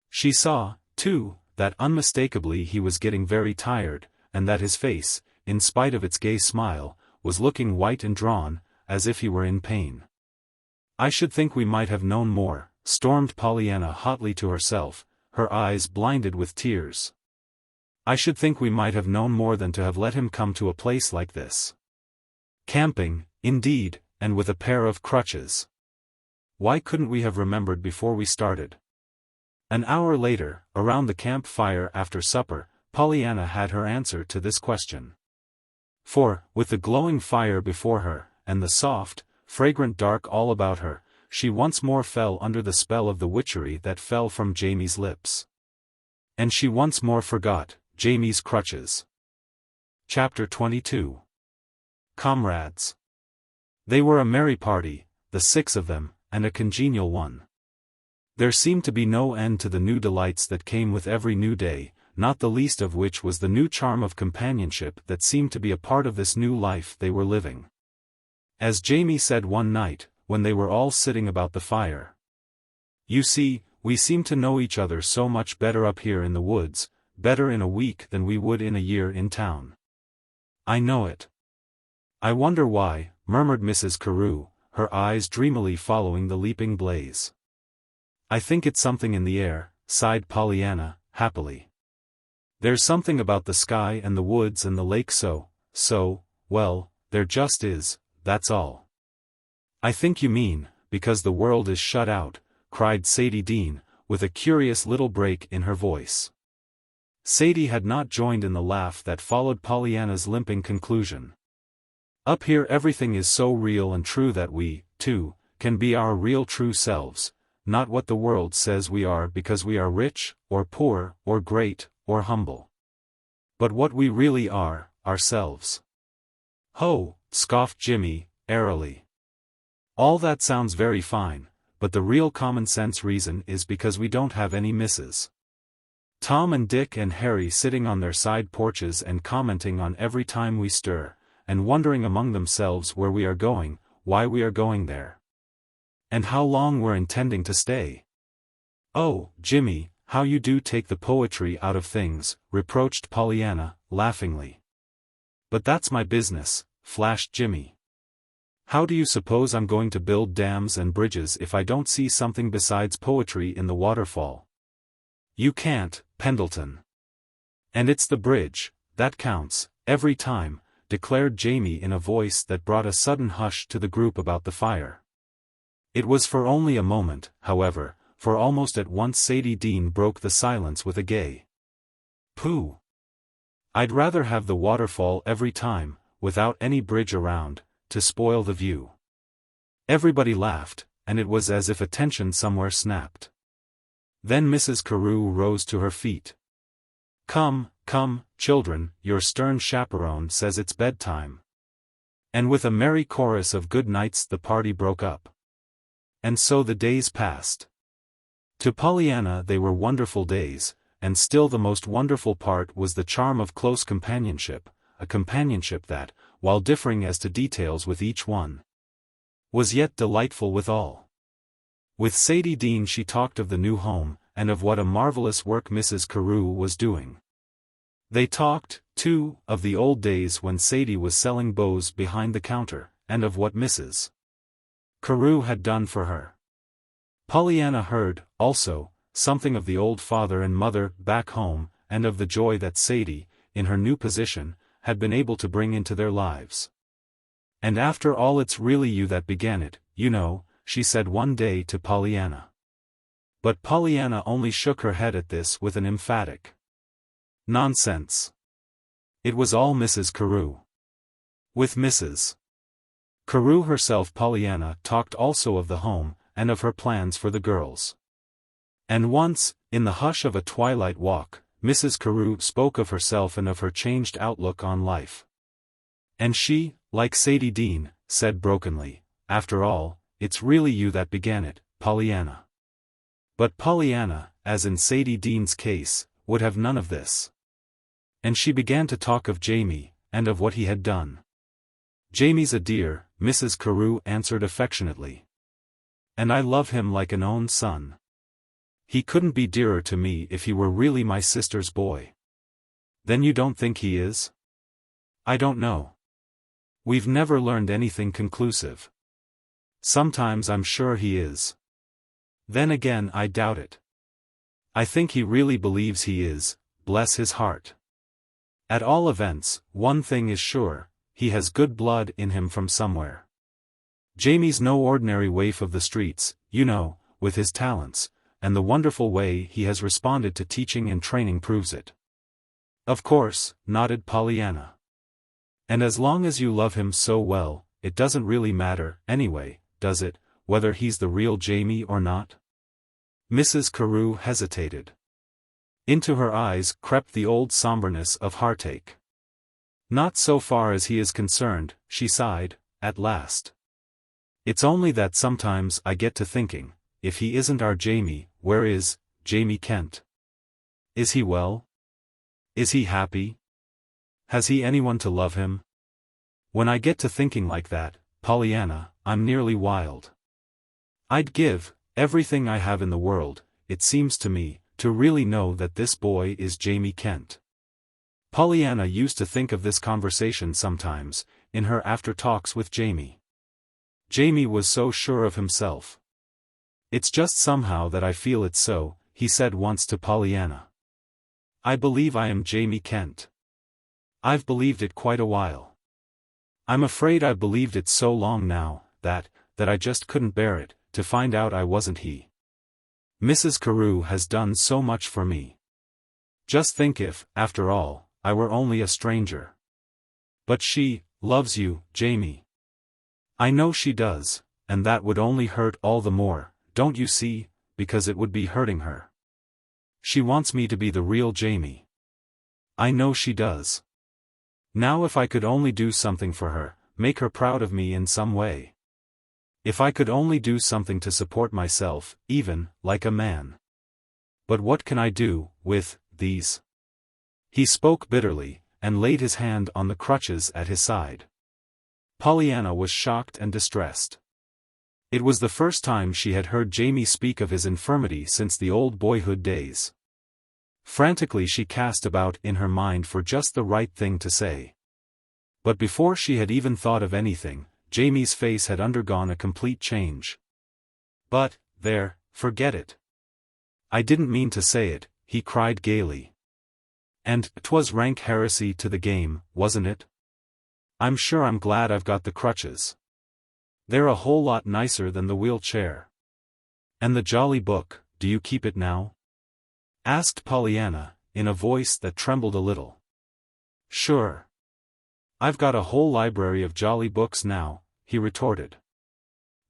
She saw, too, that unmistakably he was getting very tired, and that his face, in spite of its gay smile, was looking white and drawn, as if he were in pain. I should think we might have known more, stormed Pollyanna hotly to herself, her eyes blinded with tears. I should think we might have known more than to have let him come to a place like this. Camping, indeed, and with a pair of crutches. Why couldn't we have remembered before we started? An hour later, around the campfire after supper, Pollyanna had her answer to this question. For, with the glowing fire before her, and the soft, fragrant dark all about her, she once more fell under the spell of the witchery that fell from Jamie's lips. And she once more forgot Jamie's crutches. Chapter 22. Comrades. They were a merry party, the 6 of them, and a congenial one. There seemed to be no end to the new delights that came with every new day, not the least of which was the new charm of companionship that seemed to be a part of this new life they were living. As Jamie said one night, when they were all sitting about the fire. You see, we seem to know each other so much better up here in the woods, better in a week than we would in a year in town. I know it. I wonder why, murmured Mrs. Carew, her eyes dreamily following the leaping blaze. I think it's something in the air, sighed Pollyanna, happily. There's something about the sky and the woods and the lake well, there just is, that's all. I think you mean, because the world is shut out, cried Sadie Dean, with a curious little break in her voice. Sadie had not joined in the laugh that followed Pollyanna's limping conclusion. Up here everything is so real and true that we, too, can be our real true selves, not what the world says we are because we are rich, or poor, or great, or humble. But what we really are, ourselves. Ho, scoffed Jimmy, airily. All that sounds very fine, but the real common-sense reason is because we don't have any misses. Tom and Dick and Harry sitting on their side porches and commenting on every time we stir, and wondering among themselves where we are going, why we are going there. And how long we're intending to stay. Oh, Jimmy, how you do take the poetry out of things, reproached Pollyanna, laughingly. But that's my business, flashed Jimmy. How do you suppose I'm going to build dams and bridges if I don't see something besides poetry in the waterfall? You can't, Pendleton. And it's the bridge, that counts, every time, declared Jamie in a voice that brought a sudden hush to the group about the fire. It was for only a moment, however, for almost at once Sadie Dean broke the silence with a gay pooh. I'd rather have the waterfall every time, without any bridge around, to spoil the view. Everybody laughed, and it was as if a tension somewhere snapped. Then Mrs. Carew rose to her feet. Come, children, your stern chaperone says it's bedtime. And with a merry chorus of good nights the party broke up. And so the days passed. To Pollyanna they were wonderful days, and still the most wonderful part was the charm of close companionship, a companionship that, while differing as to details with each one, was yet delightful with all. With Sadie Dean she talked of the new home, and of what a marvelous work Mrs. Carew was doing. They talked, too, of the old days when Sadie was selling bows behind the counter, and of what Mrs. Carew had done for her. Pollyanna heard, also, something of the old father and mother back home, and of the joy that Sadie, in her new position, had been able to bring into their lives. And after all it's really you that began it, you know, she said one day to Pollyanna. But Pollyanna only shook her head at this with an emphatic nonsense. It was all Mrs. Carew. With Mrs. Carew herself, Pollyanna talked also of the home, and of her plans for the girls. And once, in the hush of a twilight walk, Mrs. Carew spoke of herself and of her changed outlook on life. And she, like Sadie Dean, said brokenly, "After all, it's really you that began it, Pollyanna." But Pollyanna, as in Sadie Dean's case, would have none of this. And she began to talk of Jamie, and of what he had done. "Jamie's a dear," Mrs. Carew answered affectionately. "And I love him like an own son. He couldn't be dearer to me if he were really my sister's boy." "Then you don't think he is?" "I don't know. We've never learned anything conclusive. Sometimes I'm sure he is. Then again I doubt it. I think he really believes he is, bless his heart. At all events, one thing is sure, he has good blood in him from somewhere. Jamie's no ordinary waif of the streets, you know, with his talents, and the wonderful way he has responded to teaching and training proves it." "Of course," nodded Pollyanna. "And as long as you love him so well, it doesn't really matter, anyway, does it, whether he's the real Jamie or not?" Mrs. Carew hesitated. Into her eyes crept the old somberness of heartache. "Not so far as he is concerned," she sighed, at last. "It's only that sometimes I get to thinking, if he isn't our Jamie, where is Jamie Kent? Is he well? Is he happy? Has he anyone to love him? When I get to thinking like that, Pollyanna, I'm nearly wild. I'd give everything I have in the world, it seems to me, to really know that this boy is Jamie Kent." Pollyanna used to think of this conversation sometimes, in her after-talks with Jamie. Jamie was so sure of himself. "It's just somehow that I feel it so," he said once to Pollyanna. "I believe I am Jamie Kent. I've believed it quite a while. I'm afraid I've believed it so long now, that I just couldn't bear it, to find out I wasn't he. Mrs. Carew has done so much for me. Just think if, after all, I were only a stranger. But she loves you, Jamie. I know she does, and that would only hurt all the more, don't you see, because it would be hurting her. She wants me to be the real Jamie. I know she does. Now if I could only do something for her, make her proud of me in some way. If I could only do something to support myself, even, like a man. But what can I do, with these?" He spoke bitterly, and laid his hand on the crutches at his side. Pollyanna was shocked and distressed. It was the first time she had heard Jamie speak of his infirmity since the old boyhood days. Frantically she cast about in her mind for just the right thing to say. But before she had even thought of anything, Jamie's face had undergone a complete change. "But, there, forget it. I didn't mean to say it," he cried gaily. "And 'twas rank heresy to the game, wasn't it? I'm sure I'm glad I've got the crutches. They're a whole lot nicer than the wheelchair. And the jolly book, do you keep it now?" asked Pollyanna, in a voice that trembled a little. "Sure. I've got a whole library of jolly books now," he retorted.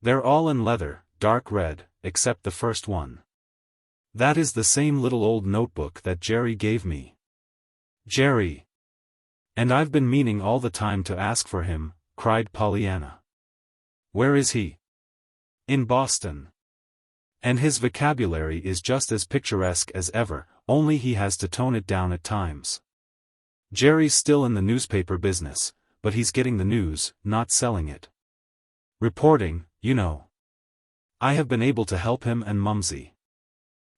"They're all in leather, dark red, except the first one. That is the same little old notebook that Jerry gave me. Jerry! And I've been meaning all the time to ask for him," cried Pollyanna. "Where is he?" "In Boston. And his vocabulary is just as picturesque as ever, only he has to tone it down at times. Jerry's still in the newspaper business, but he's getting the news, not selling it. Reporting, you know. I have been able to help him and Mumsy.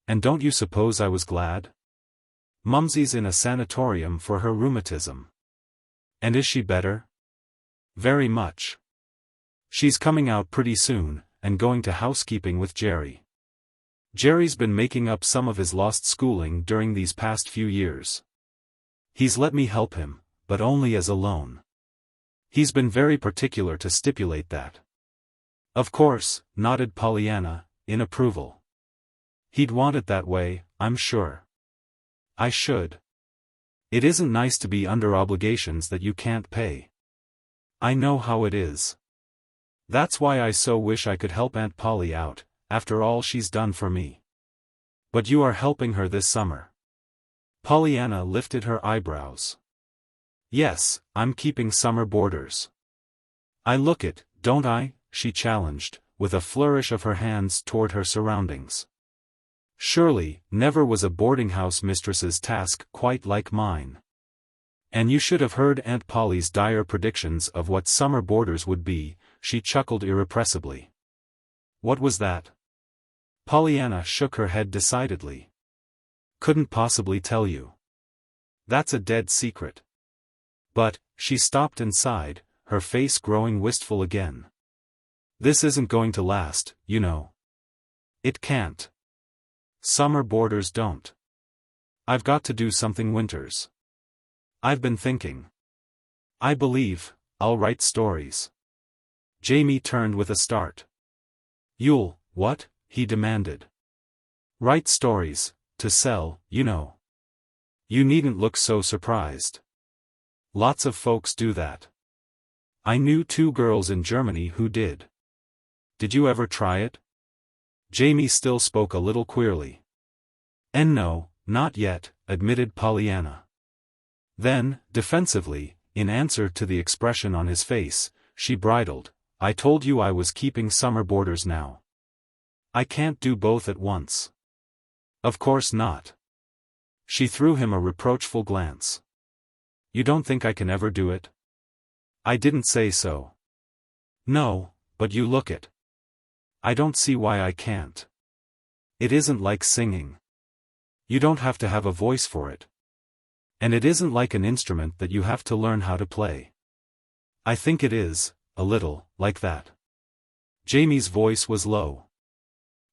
And don't you suppose I was glad? Mumsy's in a sanatorium for her rheumatism. And is she better? Very much. She's coming out pretty soon, and going to housekeeping with Jerry. Jerry's been making up some of his lost schooling during these past few years. He's let me help him, but only as a loan. He's been very particular to stipulate that." "Of course," nodded Pollyanna, in approval. "He'd want it that way, I'm sure. I should. It isn't nice to be under obligations that you can't pay. I know how it is. That's why I so wish I could help Aunt Polly out, after all she's done for me. But you are helping her this summer. Pollyanna lifted her eyebrows. Yes, I'm keeping summer boarders. I look it, don't I? She challenged, with a flourish of her hands toward her surroundings. Surely, never was a boarding-house mistress's task quite like mine. And you should have heard Aunt Polly's dire predictions of what summer boarders would be, she chuckled irrepressibly. What was that? Pollyanna shook her head decidedly. Couldn't possibly tell you. That's a dead secret. But, she stopped and sighed, her face growing wistful again. This isn't going to last, you know. It can't. Summer boarders don't. I've got to do something winters. I've been thinking. I believe, I'll write stories. Jamie turned with a start. You'll, what? He demanded. Write stories, to sell, you know. You needn't look so surprised. Lots of folks do that. I knew 2 girls in Germany who did. Did you ever try it? Jamie still spoke a little queerly. And no, not yet, admitted Pollyanna. Then, defensively, in answer to the expression on his face, she bridled, I told you I was keeping summer boarders now. I can't do both at once. Of course not. She threw him a reproachful glance. You don't think I can ever do it? I didn't say so. No, but you look it. I don't see why I can't. It isn't like singing. You don't have to have a voice for it. And it isn't like an instrument that you have to learn how to play. I think it is, a little, like that. Jamie's voice was low.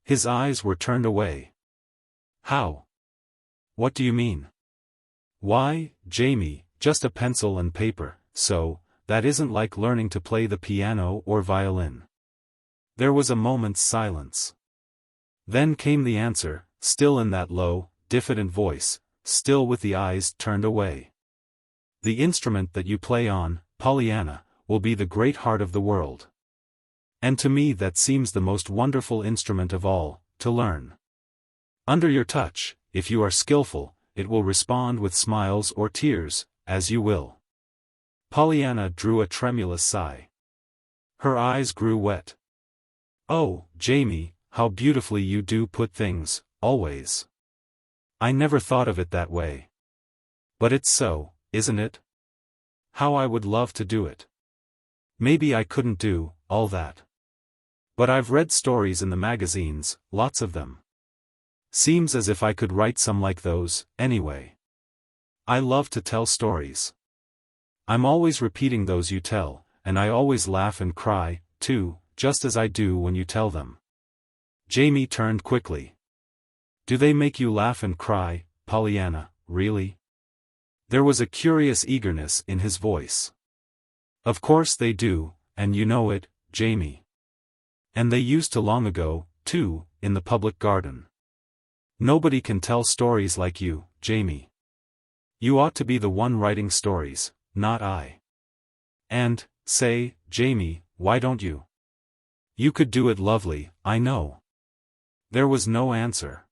His eyes were turned away. How? What do you mean? Why, Jamie, just a pencil and paper, so, that isn't like learning to play the piano or violin. There was a moment's silence. Then came the answer, still in that low, diffident voice, still with the eyes turned away. The instrument that you play on, Pollyanna, will be the great heart of the world. And to me that seems the most wonderful instrument of all, to learn. Under your touch, if you are skillful, it will respond with smiles or tears, as you will. Pollyanna drew a tremulous sigh. Her eyes grew wet. Oh, Jamie, how beautifully you do put things, always. I never thought of it that way. But it's so, isn't it? How I would love to do it. Maybe I couldn't do all that. But I've read stories in the magazines, lots of them. Seems as if I could write some like those, anyway. I love to tell stories. I'm always repeating those you tell, and I always laugh and cry, too, just as I do when you tell them. Jamie turned quickly. Do they make you laugh and cry, Pollyanna, really? There was a curious eagerness in his voice. Of course they do, and you know it, Jamie. And they used to long ago, too, in the public garden. Nobody can tell stories like you, Jamie. You ought to be the one writing stories, not I. And, say, Jamie, why don't you? You could do it lovely, I know. There was no answer.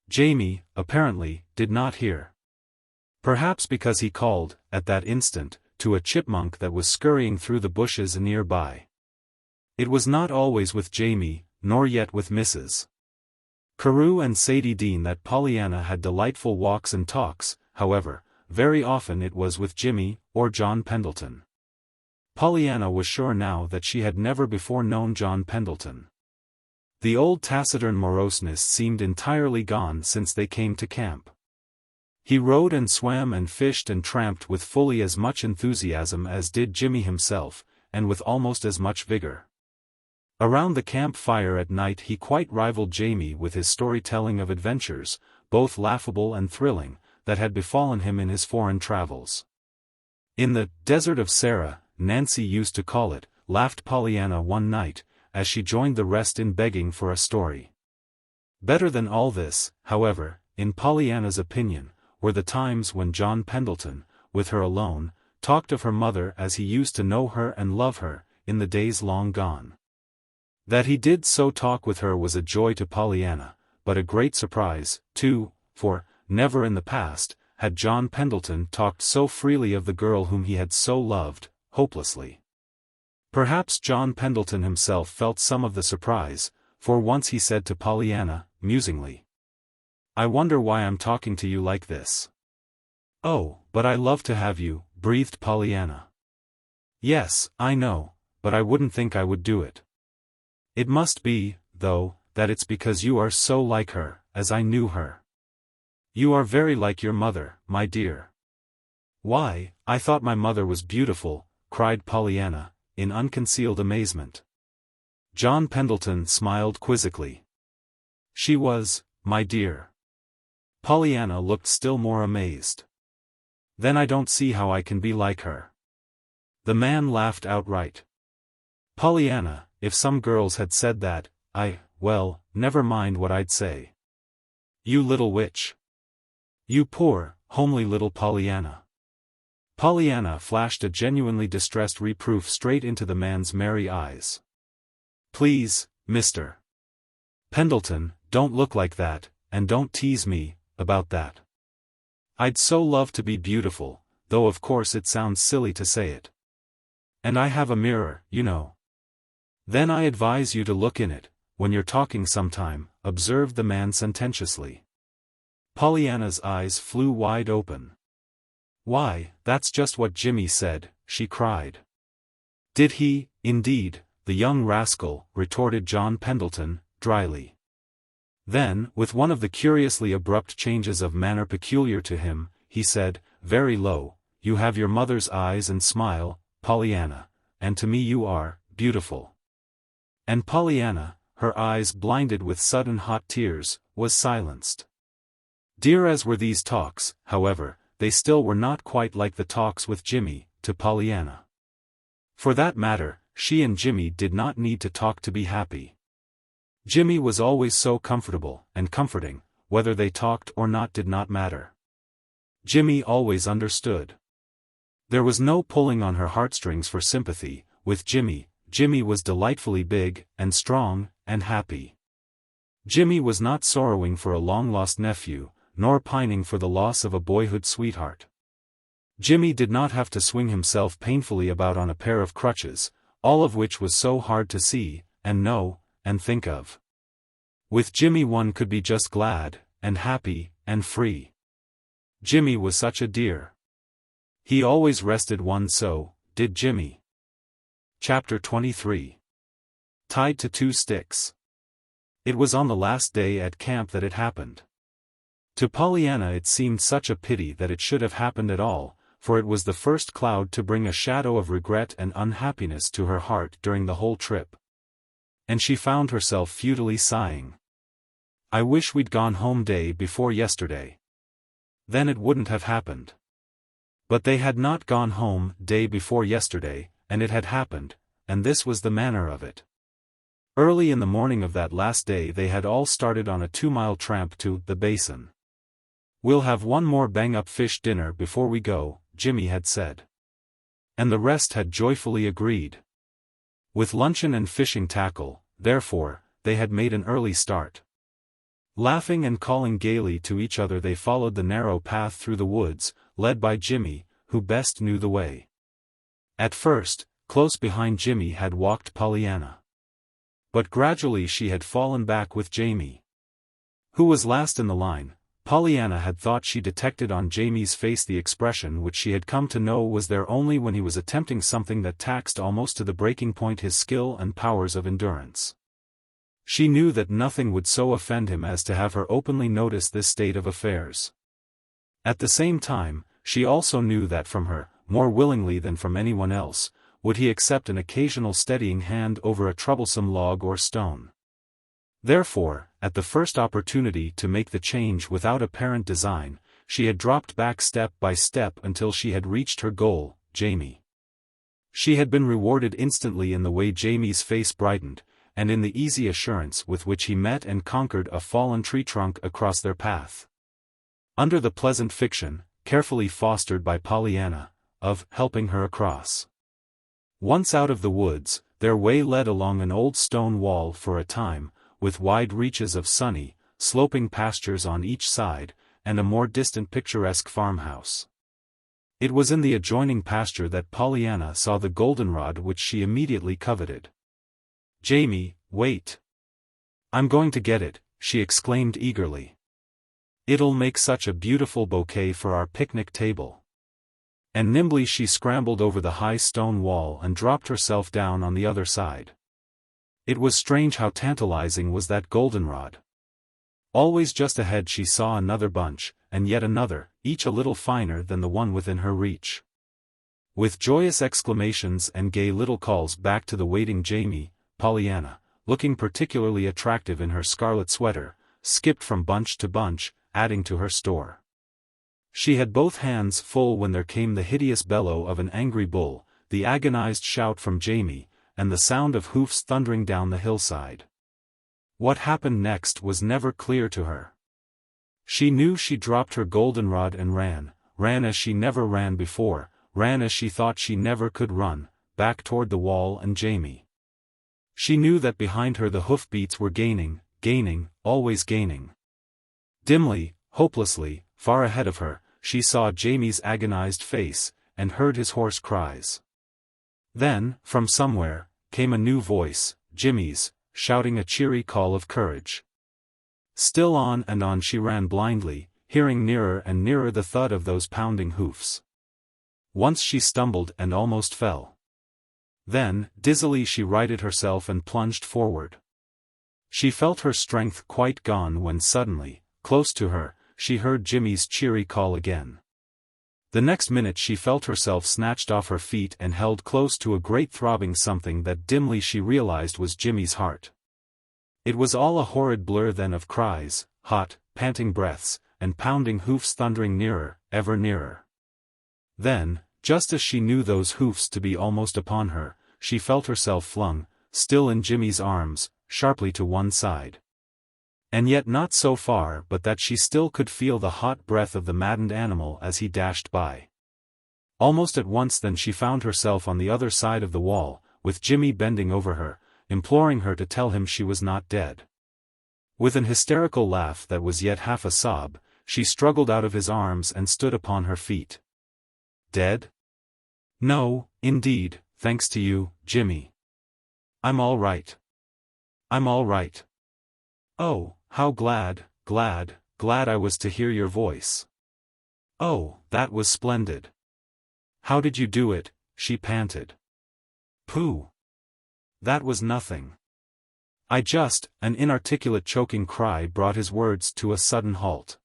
Jamie, apparently, did not hear. Perhaps because he called, at that instant, to a chipmunk that was scurrying through the bushes nearby. It was not always with Jamie, nor yet with Mrs. Carew and Sadie Dean that Pollyanna had delightful walks and talks, however, very often it was with Jimmy, or John Pendleton. Pollyanna was sure now that she had never before known John Pendleton. The old taciturn moroseness seemed entirely gone since they came to camp. He rode and swam and fished and tramped with fully as much enthusiasm as did Jimmy himself, and with almost as much vigor. Around the camp fire at night he quite rivaled Jamie with his storytelling of adventures, both laughable and thrilling, that had befallen him in his foreign travels. In the desert of Sarah, Nancy used to call it, laughed Pollyanna one night, as she joined the rest in begging for a story. Better than all this, however, in Pollyanna's opinion, were the times when John Pendleton, with her alone, talked of her mother as he used to know her and love her, in the days long gone. That he did so talk with her was a joy to Pollyanna, but a great surprise, too, for, never in the past, had John Pendleton talked so freely of the girl whom he had so loved, hopelessly. Perhaps John Pendleton himself felt some of the surprise, for once he said to Pollyanna, musingly, "I wonder why I'm talking to you like this." "Oh, but I love to have you," breathed Pollyanna. "Yes, I know, but I wouldn't think I would do it. It must be, though, that it's because you are so like her, as I knew her. You are very like your mother, my dear." "Why, I thought my mother was beautiful," cried Pollyanna, in unconcealed amazement. John Pendleton smiled quizzically. "She was, my dear." Pollyanna looked still more amazed. "Then I don't see how I can be like her." The man laughed outright. "Pollyanna, if some girls had said that, well, never mind what I'd say. You little witch. You poor, homely little Pollyanna." Pollyanna flashed a genuinely distressed reproof straight into the man's merry eyes. "Please, Mr. Pendleton, don't look like that, and don't tease me about that. I'd so love to be beautiful, though of course it sounds silly to say it. And I have a mirror, you know." "Then I advise you to look in it, when you're talking sometime," observed the man sententiously. Pollyanna's eyes flew wide open. "Why, that's just what Jimmy said," she cried. "Did he, indeed, the young rascal?" retorted John Pendleton, dryly. Then, with one of the curiously abrupt changes of manner peculiar to him, he said, very low, "You have your mother's eyes and smile, Pollyanna, and to me you are beautiful." And Pollyanna, her eyes blinded with sudden hot tears, was silenced. Dear as were these talks, however, they still were not quite like the talks with Jimmy, to Pollyanna. For that matter, she and Jimmy did not need to talk to be happy. Jimmy was always so comfortable and comforting, whether they talked or not did not matter. Jimmy always understood. There was no pulling on her heartstrings for sympathy. With Jimmy, Jimmy was delightfully big, and strong, and happy. Jimmy was not sorrowing for a long-lost nephew, nor pining for the loss of a boyhood sweetheart. Jimmy did not have to swing himself painfully about on a pair of crutches, all of which was so hard to see, and know, and think of. With Jimmy one could be just glad, and happy, and free. Jimmy was such a dear. He always rested one so, did Jimmy. Chapter 23. Tied to Two Sticks. It was on the last day at camp that it happened. To Pollyanna it seemed such a pity that it should have happened at all, for it was the first cloud to bring a shadow of regret and unhappiness to her heart during the whole trip. And she found herself futilely sighing. "I wish we'd gone home day before yesterday. Then it wouldn't have happened." But they had not gone home day before yesterday, and it had happened, and this was the manner of it. Early in the morning of that last day they had all started on a 2-mile tramp to the basin. "We'll have one more bang-up fish dinner before we go," Jimmy had said. And the rest had joyfully agreed. With luncheon and fishing tackle, therefore, they had made an early start. Laughing and calling gaily to each other they followed the narrow path through the woods, led by Jimmy, who best knew the way. At first, close behind Jimmy had walked Pollyanna. But gradually she had fallen back with Jamie. Who was last in the line, Pollyanna had thought she detected on Jamie's face the expression which she had come to know was there only when he was attempting something that taxed almost to the breaking point his skill and powers of endurance. She knew that nothing would so offend him as to have her openly notice this state of affairs. At the same time, she also knew that from her, more willingly than from anyone else, would he accept an occasional steadying hand over a troublesome log or stone. Therefore, at the first opportunity to make the change without apparent design, she had dropped back step by step until she had reached her goal, Jamie. She had been rewarded instantly in the way Jamie's face brightened, and in the easy assurance with which he met and conquered a fallen tree trunk across their path. under the pleasant fiction, carefully fostered by Pollyanna, of helping her across. Once out of the woods, their way led along an old stone wall for a time, with wide reaches of sunny, sloping pastures on each side, and a more distant picturesque farmhouse. It was in the adjoining pasture that Pollyanna saw the goldenrod which she immediately coveted. "Jamie, wait. I'm going to get it," she exclaimed eagerly. "It'll make such a beautiful bouquet for our picnic table." And nimbly she scrambled over the high stone wall and dropped herself down on the other side. It was strange how tantalizing was that goldenrod. Always just ahead she saw another bunch, and yet another, each a little finer than the one within her reach. With joyous exclamations and gay little calls back to the waiting Jamie, Pollyanna, looking particularly attractive in her scarlet sweater, skipped from bunch to bunch, adding to her store. She had both hands full when there came the hideous bellow of an angry bull, the agonized shout from Jamie, and the sound of hoofs thundering down the hillside. What happened next was never clear to her. She knew she dropped her goldenrod and ran as she never ran before, ran as she thought she never could run, back toward the wall and Jamie. She knew that behind her the hoofbeats were gaining, always gaining. Dimly, hopelessly, far ahead of her, she saw Jamie's agonized face, and heard his hoarse cries. Then, from somewhere, came a new voice, Jimmy's, shouting a cheery call of courage. Still on and on she ran blindly, hearing nearer and nearer the thud of those pounding hoofs. Once she stumbled and almost fell. Then, dizzily she righted herself and plunged forward. She felt her strength quite gone when suddenly, close to her, she heard Jimmy's cheery call again. The next minute she felt herself snatched off her feet and held close to a great throbbing something that dimly she realized was Jimmy's heart. It was all a horrid blur then of cries, hot, panting breaths, and pounding hoofs thundering nearer, ever nearer. Then, just as she knew those hoofs to be almost upon her, she felt herself flung, still in Jimmy's arms, sharply to one side. And yet not so far but that she still could feel the hot breath of the maddened animal as he dashed by. Almost at once then she found herself on the other side of the wall, with Jimmy bending over her, imploring her to tell him she was not dead. With an hysterical laugh that was yet half a sob, she struggled out of his arms and stood upon her feet. "Dead? No, indeed, thanks to you, Jimmy. I'm all right. I'm all right. Oh, how glad I was to hear your voice. Oh, that was splendid. How did you do it?" she panted. "Pooh. That was nothing. An inarticulate choking cry brought his words to a sudden halt.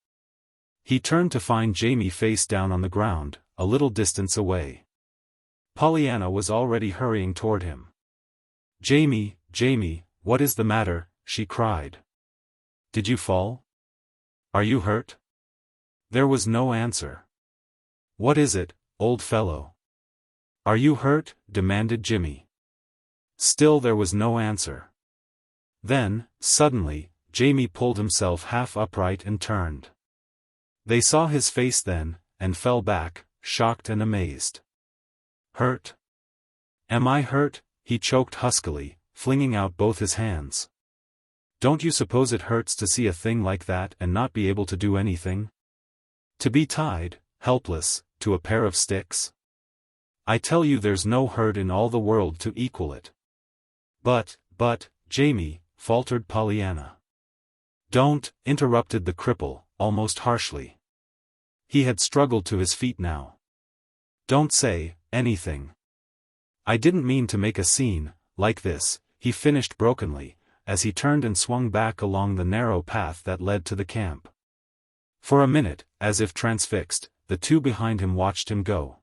He turned to find Jamie face down on the ground, a little distance away. Pollyanna was already hurrying toward him. Jamie, what is the matter?" she cried. "Did you fall? Are you hurt?" There was no answer. "What is it, old fellow? Are you hurt?" demanded Jimmy. Still there was no answer. Then, suddenly, Jamie pulled himself half upright and turned. They saw his face then, and fell back, shocked and amazed. "Hurt? Am I hurt?" he choked huskily, flinging out both his hands. "Don't you suppose it hurts to see a thing like that and not be able to do anything? To be tied, helpless, to a pair of sticks? I tell you there's no hurt in all the world to equal it." But, Jamie, faltered Pollyanna. "Don't," interrupted the cripple, almost harshly. He had struggled to his feet now. "Don't say anything. I didn't mean to make a scene like this," he finished brokenly, as he turned and swung back along the narrow path that led to the camp. For a minute, as if transfixed, the two behind him watched him go.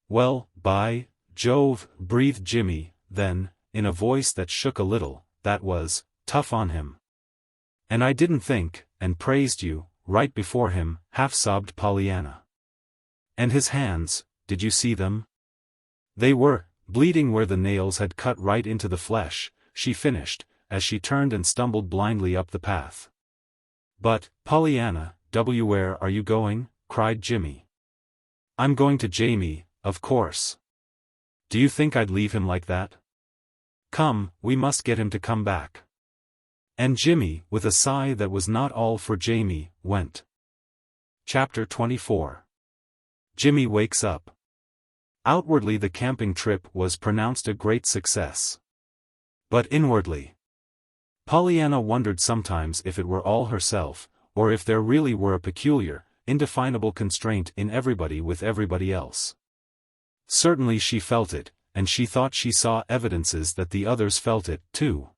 "Well, by Jove," breathed Jimmy, then, in a voice that shook a little, "that was tough on him." "And I didn't think, and praised you, right before him," half-sobbed Pollyanna. "And his hands, did you see them? They were bleeding where the nails had cut right into the flesh," she finished, as she turned and stumbled blindly up the path. "But, Pollyanna, Where are you going?" cried Jimmy. "I'm going to Jamie, of course. Do you think I'd leave him like that? Come, we must get him to come back." And Jimmy, with a sigh that was not all for Jamie, went. Chapter 24. Jimmy wakes up. Outwardly the camping trip was pronounced a great success. But inwardly, Pollyanna wondered sometimes if it were all herself, or if there really were a peculiar, indefinable constraint in everybody with everybody else. Certainly she felt it, and she thought she saw evidences that the others felt it, too.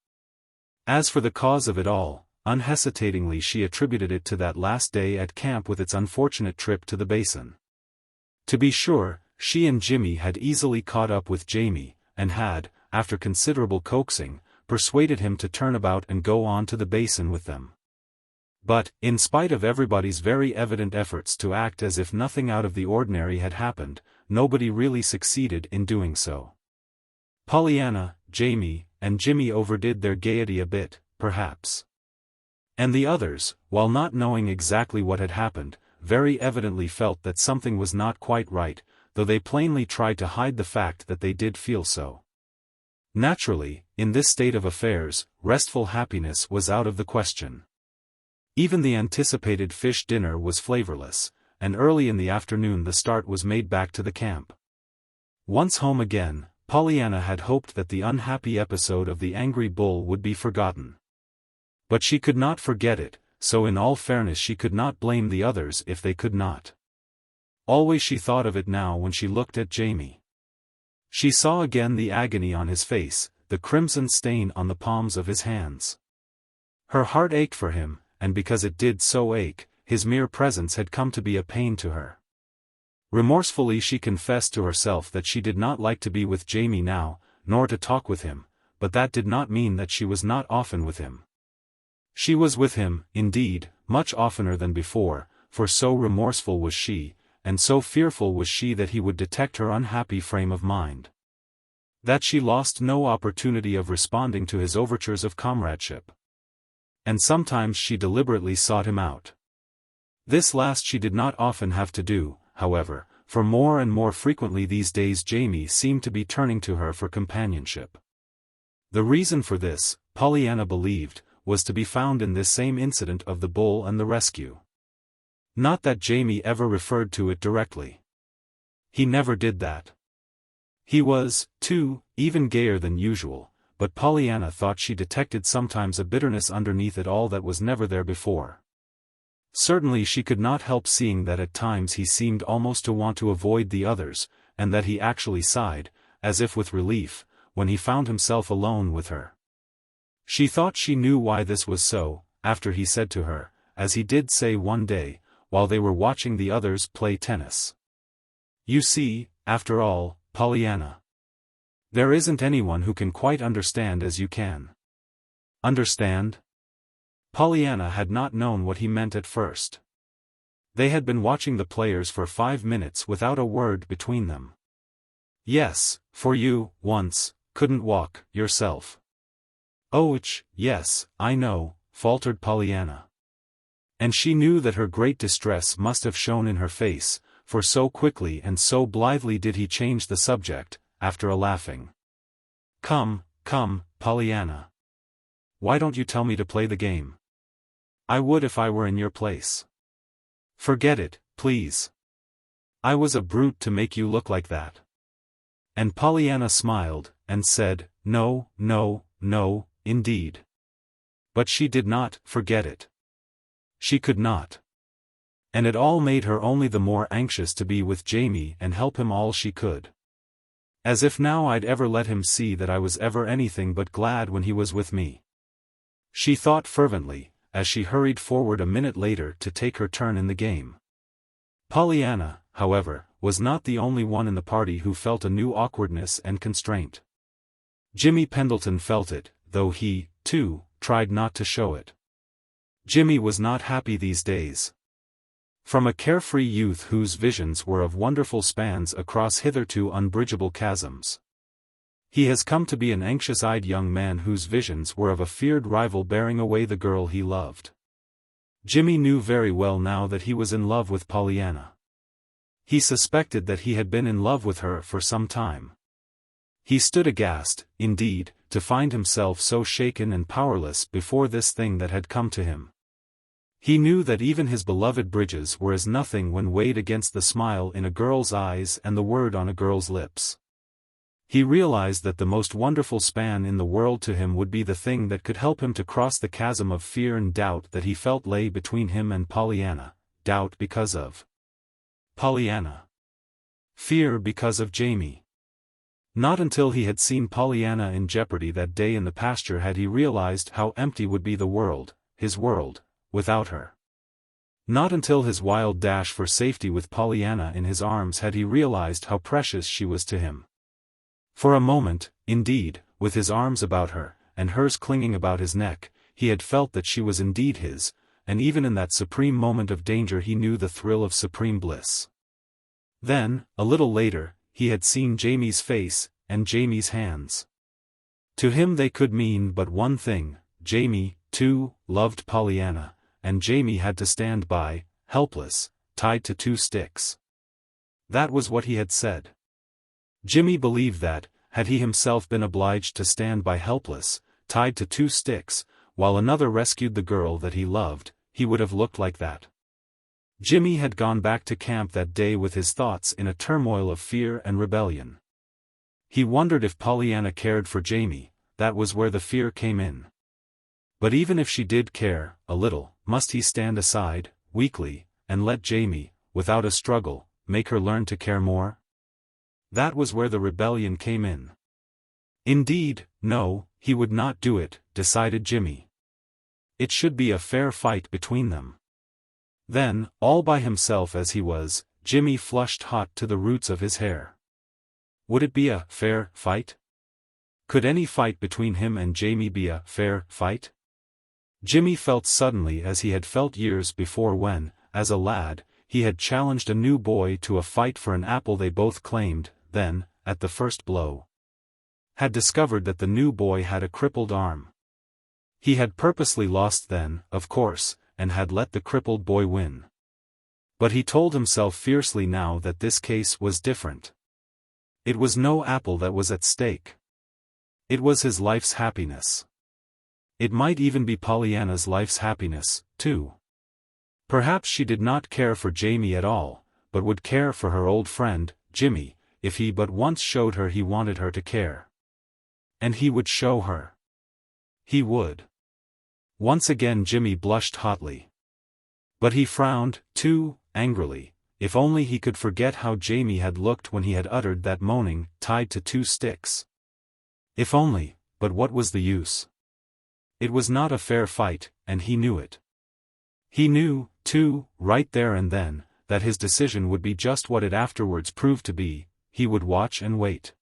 As for the cause of it all, unhesitatingly she attributed it to that last day at camp with its unfortunate trip to the basin. To be sure, she and Jimmy had easily caught up with Jamie, and had, after considerable coaxing, persuaded him to turn about and go on to the basin with them. But, in spite of everybody's very evident efforts to act as if nothing out of the ordinary had happened, nobody really succeeded in doing so. Pollyanna, Jamie, and Jimmy overdid their gaiety a bit, perhaps. And the others, while not knowing exactly what had happened, very evidently felt that something was not quite right, though they plainly tried to hide the fact that they did feel so. Naturally, in this state of affairs, restful happiness was out of the question. Even the anticipated fish dinner was flavorless, and early in the afternoon the start was made back to the camp. Once home again, Pollyanna had hoped that the unhappy episode of the angry bull would be forgotten. But she could not forget it, so in all fairness she could not blame the others if they could not. Always she thought of it now when she looked at Jamie. She saw again the agony on his face, the crimson stain on the palms of his hands. Her heart ached for him, and because it did so ache, his mere presence had come to be a pain to her. Remorsefully she confessed to herself that she did not like to be with Jamie now, nor to talk with him, but that did not mean that she was not often with him. She was with him, indeed, much oftener than before, for so remorseful was she, and so fearful was she that he would detect her unhappy frame of mind. That she lost no opportunity of responding to his overtures of comradeship. And sometimes she deliberately sought him out. This last she did not often have to do, however, for more and more frequently these days Jamie seemed to be turning to her for companionship. The reason for this, Pollyanna believed, was to be found in this same incident of the bull and the rescue. Not that Jamie ever referred to it directly. He never did that. He was, too, even gayer than usual, but Pollyanna thought she detected sometimes a bitterness underneath it all that was never there before. Certainly she could not help seeing that at times he seemed almost to want to avoid the others, and that he actually sighed, as if with relief, when he found himself alone with her. She thought she knew why this was so, after he said to her, as he did say one day, while they were watching the others play tennis. "You see, after all, Pollyanna, there isn't anyone who can quite understand as you can." Understand? Pollyanna had not known what he meant at first. They had been watching the players for 5 minutes without a word between them. "Yes, for you, once, couldn't walk, yourself." "Oh, yes, I know," faltered Pollyanna. And she knew that her great distress must have shown in her face, for so quickly and so blithely did he change the subject, after a laughing. Come, Pollyanna. Why don't you tell me to play the game? I would if I were in your place." "Forget it, please. I was a brute to make you look like that." And Pollyanna smiled, and said, No, indeed. But she did not forget it. She could not. And it all made her only the more anxious to be with Jamie and help him all she could. As if now I'd ever let him see that I was ever anything but glad when he was with me. She thought fervently, as she hurried forward a minute later to take her turn in the game. Pollyanna, however, was not the only one in the party who felt a new awkwardness and constraint. Jimmy Pendleton felt it, though he, too, tried not to show it. Jimmy was not happy these days. From a carefree youth whose visions were of wonderful spans across hitherto unbridgeable chasms, he has come to be an anxious-eyed young man whose visions were of a feared rival bearing away the girl he loved. Jimmy knew very well now that he was in love with Pollyanna. He suspected that he had been in love with her for some time. He stood aghast, indeed, to find himself so shaken and powerless before this thing that had come to him. He knew that even his beloved bridges were as nothing when weighed against the smile in a girl's eyes and the word on a girl's lips. He realized that the most wonderful span in the world to him would be the thing that could help him to cross the chasm of fear and doubt that he felt lay between him and Pollyanna, doubt because of Pollyanna. Fear because of Jamie. Not until he had seen Pollyanna in jeopardy that day in the pasture had he realized how empty would be the world, his world, without her. Not until his wild dash for safety with Pollyanna in his arms had he realized how precious she was to him. For a moment, indeed, with his arms about her, and hers clinging about his neck, he had felt that she was indeed his, and even in that supreme moment of danger he knew the thrill of supreme bliss. Then, a little later, he had seen Jamie's face, and Jamie's hands. To him they could mean but one thing: Jamie, too, loved Pollyanna, and Jamie had to stand by, helpless, tied to 2 sticks. That was what he had said. Jimmy believed that, had he himself been obliged to stand by helpless, tied to 2 sticks, while another rescued the girl that he loved, he would have looked like that. Jimmy had gone back to camp that day with his thoughts in a turmoil of fear and rebellion. He wondered if Pollyanna cared for Jamie. That was where the fear came in. But even if she did care, a little, must he stand aside, weakly, and let Jamie, without a struggle, make her learn to care more? That was where the rebellion came in. Indeed, no, he would not do it, decided Jimmy. It should be a fair fight between them. Then, all by himself as he was, Jimmy flushed hot to the roots of his hair. Would it be a fair fight? Could any fight between him and Jamie be a fair fight? Jimmy felt suddenly as he had felt years before when, as a lad, he had challenged a new boy to a fight for an apple they both claimed, then, at the first blow, had discovered that the new boy had a crippled arm. He had purposely lost then, of course, and had let the crippled boy win. But he told himself fiercely now that this case was different. It was no apple that was at stake. It was his life's happiness. It might even be Pollyanna's life's happiness, too. Perhaps she did not care for Jamie at all, but would care for her old friend, Jimmy, if he but once showed her he wanted her to care. And he would show her. He would. Once again Jimmy blushed hotly. But he frowned, too, angrily. If only he could forget how Jamie had looked when he had uttered that moaning, tied to 2 sticks. If only, but what was the use? It was not a fair fight, and he knew it. He knew, too, right there and then, that his decision would be just what it afterwards proved to be: he would watch and wait.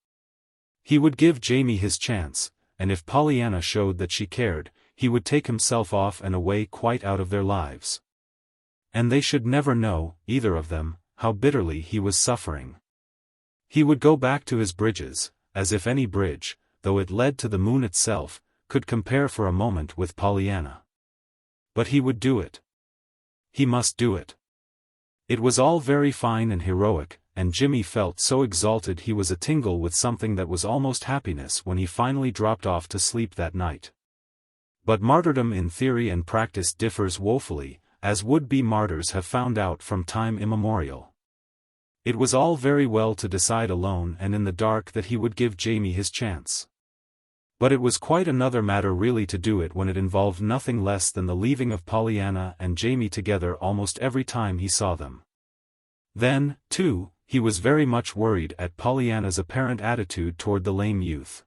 He would give Jamie his chance, and if Pollyanna showed that she cared, he would take himself off and away quite out of their lives. And they should never know, either of them, how bitterly he was suffering. He would go back to his bridges, as if any bridge, though it led to the moon itself, could compare for a moment with Pollyanna. But he would do it. He must do it. It was all very fine and heroic, and Jimmy felt so exalted he was a-tingle with something that was almost happiness when he finally dropped off to sleep that night. But martyrdom in theory and practice differs woefully, as would-be martyrs have found out from time immemorial. It was all very well to decide alone and in the dark that he would give Jamie his chance. But it was quite another matter really to do it when it involved nothing less than the leaving of Pollyanna and Jamie together almost every time he saw them. Then, too, he was very much worried at Pollyanna's apparent attitude toward the lame youth.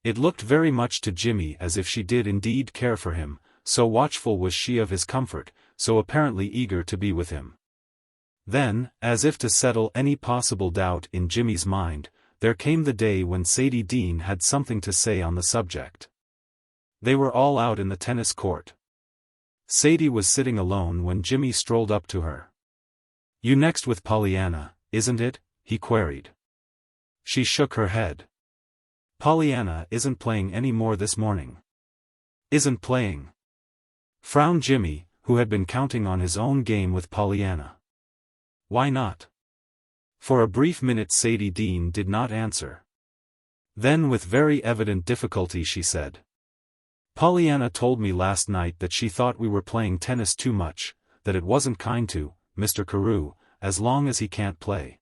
It looked very much to Jimmy as if she did indeed care for him, so watchful was she of his comfort, so apparently eager to be with him. Then, as if to settle any possible doubt in Jimmy's mind, there came the day when Sadie Dean had something to say on the subject. They were all out in the tennis court. Sadie was sitting alone when Jimmy strolled up to her. "You next with Pollyanna, isn't it?" he queried. She shook her head. "Pollyanna isn't playing any more this morning." "Isn't playing?" frowned Jimmy, who had been counting on his own game with Pollyanna. Why not? For a brief minute Sadie Dean did not answer. Then with very evident difficulty she said, "Pollyanna told me last night that she thought we were playing tennis too much, that it wasn't kind to Mr. Carew, as long as he can't play."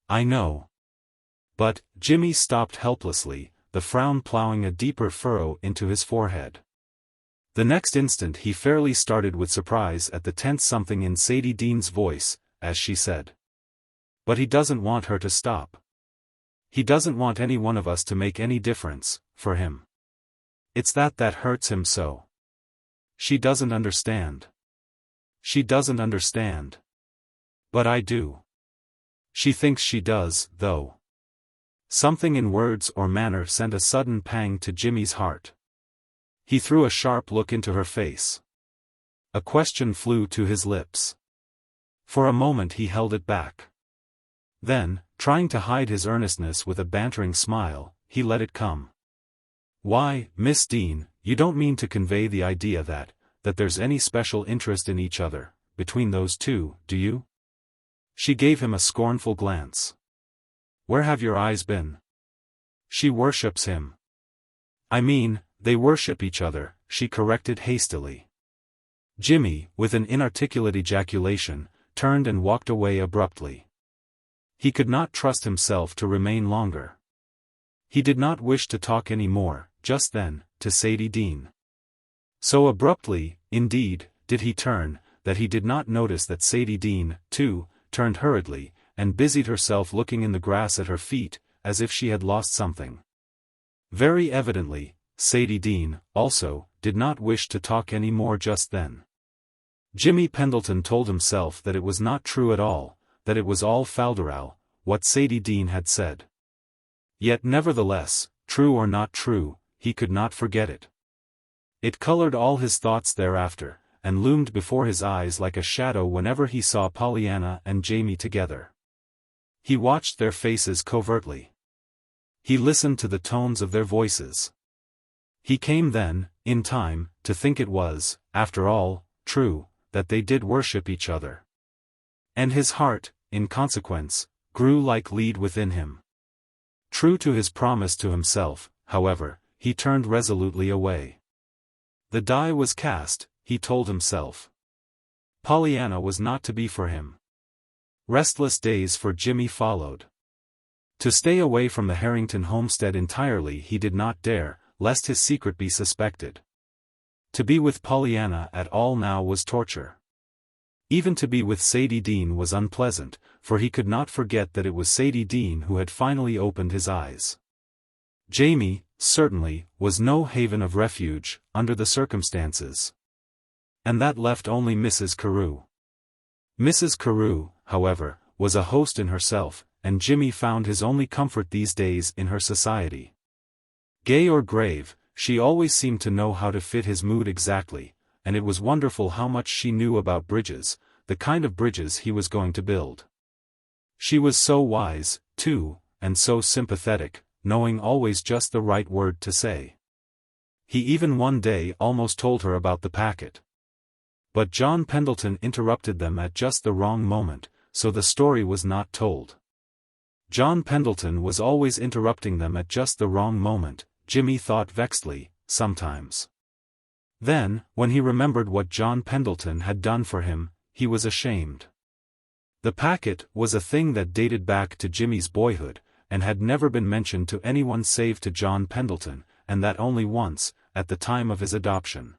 "I know." But Jimmy stopped helplessly, the frown plowing a deeper furrow into his forehead. The next instant he fairly started with surprise at the tense something in Sadie Dean's voice, as she said, "But he doesn't want her to stop. He doesn't want any one of us to make any difference, for him. It's that hurts him so. She doesn't understand. She doesn't understand. But I do. She thinks she does, though." Something in words or manner sent a sudden pang to Jimmy's heart. He threw a sharp look into her face. A question flew to his lips. For a moment he held it back. Then, trying to hide his earnestness with a bantering smile, he let it come. "Why, Miss Dean, you don't mean to convey the idea that there's any special interest in each other, between those two, do you?" She gave him a scornful glance. "Where have your eyes been? She worships him." "I mean, they worship each other," she corrected hastily. Jimmy, with an inarticulate ejaculation, turned and walked away abruptly. He could not trust himself to remain longer. He did not wish to talk any more, just then, to Sadie Dean. So abruptly, indeed, did he turn, that he did not notice that Sadie Dean, too, turned hurriedly, and busied herself looking in the grass at her feet, as if she had lost something. Very evidently, Sadie Dean, also, did not wish to talk any more just then. Jimmy Pendleton told himself that it was not true at all, that it was all falderal, what Sadie Dean had said. Yet nevertheless, true or not true, he could not forget it. It colored all his thoughts thereafter, and loomed before his eyes like a shadow whenever he saw Pollyanna and Jamie together. He watched their faces covertly. He listened to the tones of their voices. He came then, in time, to think it was, after all, true, that they did worship each other. And his heart, in consequence, grew like lead within him. True to his promise to himself, however, he turned resolutely away. The die was cast, he told himself. Pollyanna was not to be for him. Restless days for Jimmy followed. To stay away from the Harrington homestead entirely he did not dare, lest his secret be suspected. To be with Pollyanna at all now was torture. Even to be with Sadie Dean was unpleasant, for he could not forget that it was Sadie Dean who had finally opened his eyes. Jamie, certainly, was no haven of refuge, under the circumstances. And that left only Mrs. Carew. Mrs. Carew, however, was a host in herself, and Jimmy found his only comfort these days in her society. Gay or grave, she always seemed to know how to fit his mood exactly, and it was wonderful how much she knew about bridges, the kind of bridges he was going to build. She was so wise, too, and so sympathetic, knowing always just the right word to say. He even one day almost told her about the packet. But John Pendleton interrupted them at just the wrong moment, so the story was not told. John Pendleton was always interrupting them at just the wrong moment, Jimmy thought vexedly, sometimes. Then, when he remembered what John Pendleton had done for him, he was ashamed. The packet was a thing that dated back to Jimmy's boyhood, and had never been mentioned to anyone save to John Pendleton, and that only once, at the time of his adoption.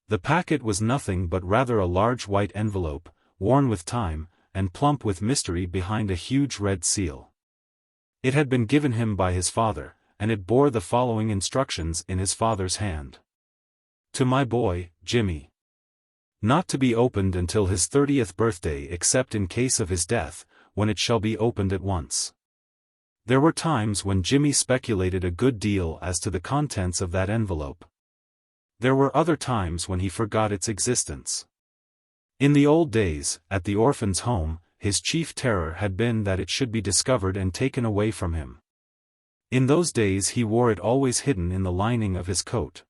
The packet was nothing but rather a large white envelope, worn with time, and plump with mystery behind a huge red seal. It had been given him by his father, and it bore the following instructions in his father's hand. To my boy, Jimmy. Not to be opened until his 30th birthday except in case of his death, when it shall be opened at once. There were times when Jimmy speculated a good deal as to the contents of that envelope. There were other times when he forgot its existence. In the old days, at the orphan's home, his chief terror had been that it should be discovered and taken away from him. In those days he wore it always hidden in the lining of his coat.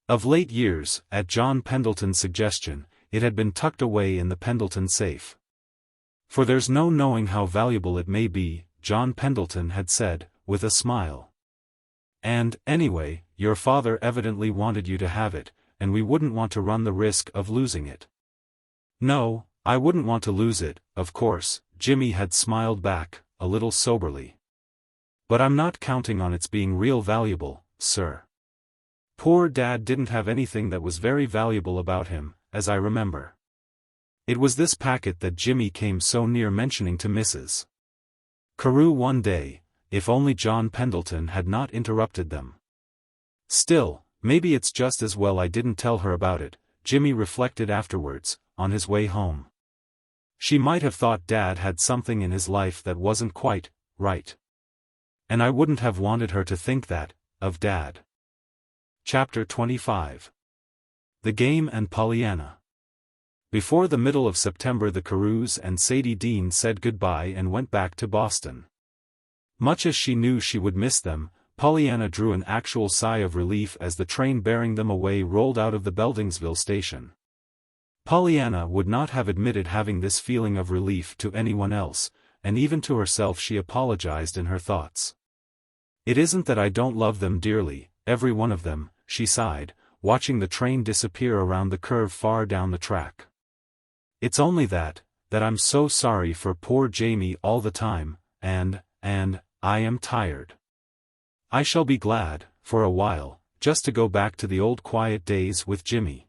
Of late years, at John Pendleton's suggestion, it had been tucked away in the Pendleton safe. "For there's no knowing how valuable it may be," John Pendleton had said, with a smile. "And, anyway, your father evidently wanted you to have it, and we wouldn't want to run the risk of losing it." "No, I wouldn't want to lose it, of course," Jimmy had smiled back, a little soberly. "But I'm not counting on its being real valuable, sir. Poor Dad didn't have anything that was very valuable about him, as I remember." It was this packet that Jimmy came so near mentioning to Mrs. Carew one day, if only John Pendleton had not interrupted them. "Still, maybe it's just as well I didn't tell her about it," Jimmy reflected afterwards, on his way home. "She might have thought Dad had something in his life that wasn't quite right. And I wouldn't have wanted her to think that, of Dad." Chapter 25. The Game and Pollyanna. Before the middle of September, the Carews and Sadie Dean said goodbye and went back to Boston. Much as she knew she would miss them, Pollyanna drew an actual sigh of relief as the train bearing them away rolled out of the Beldingsville station. Pollyanna would not have admitted having this feeling of relief to anyone else, and even to herself she apologized in her thoughts. "It isn't that I don't love them dearly, every one of them," she sighed, watching the train disappear around the curve far down the track. "It's only that I'm so sorry for poor Jamie all the time, and I am tired. I shall be glad, for a while, just to go back to the old quiet days with Jimmy."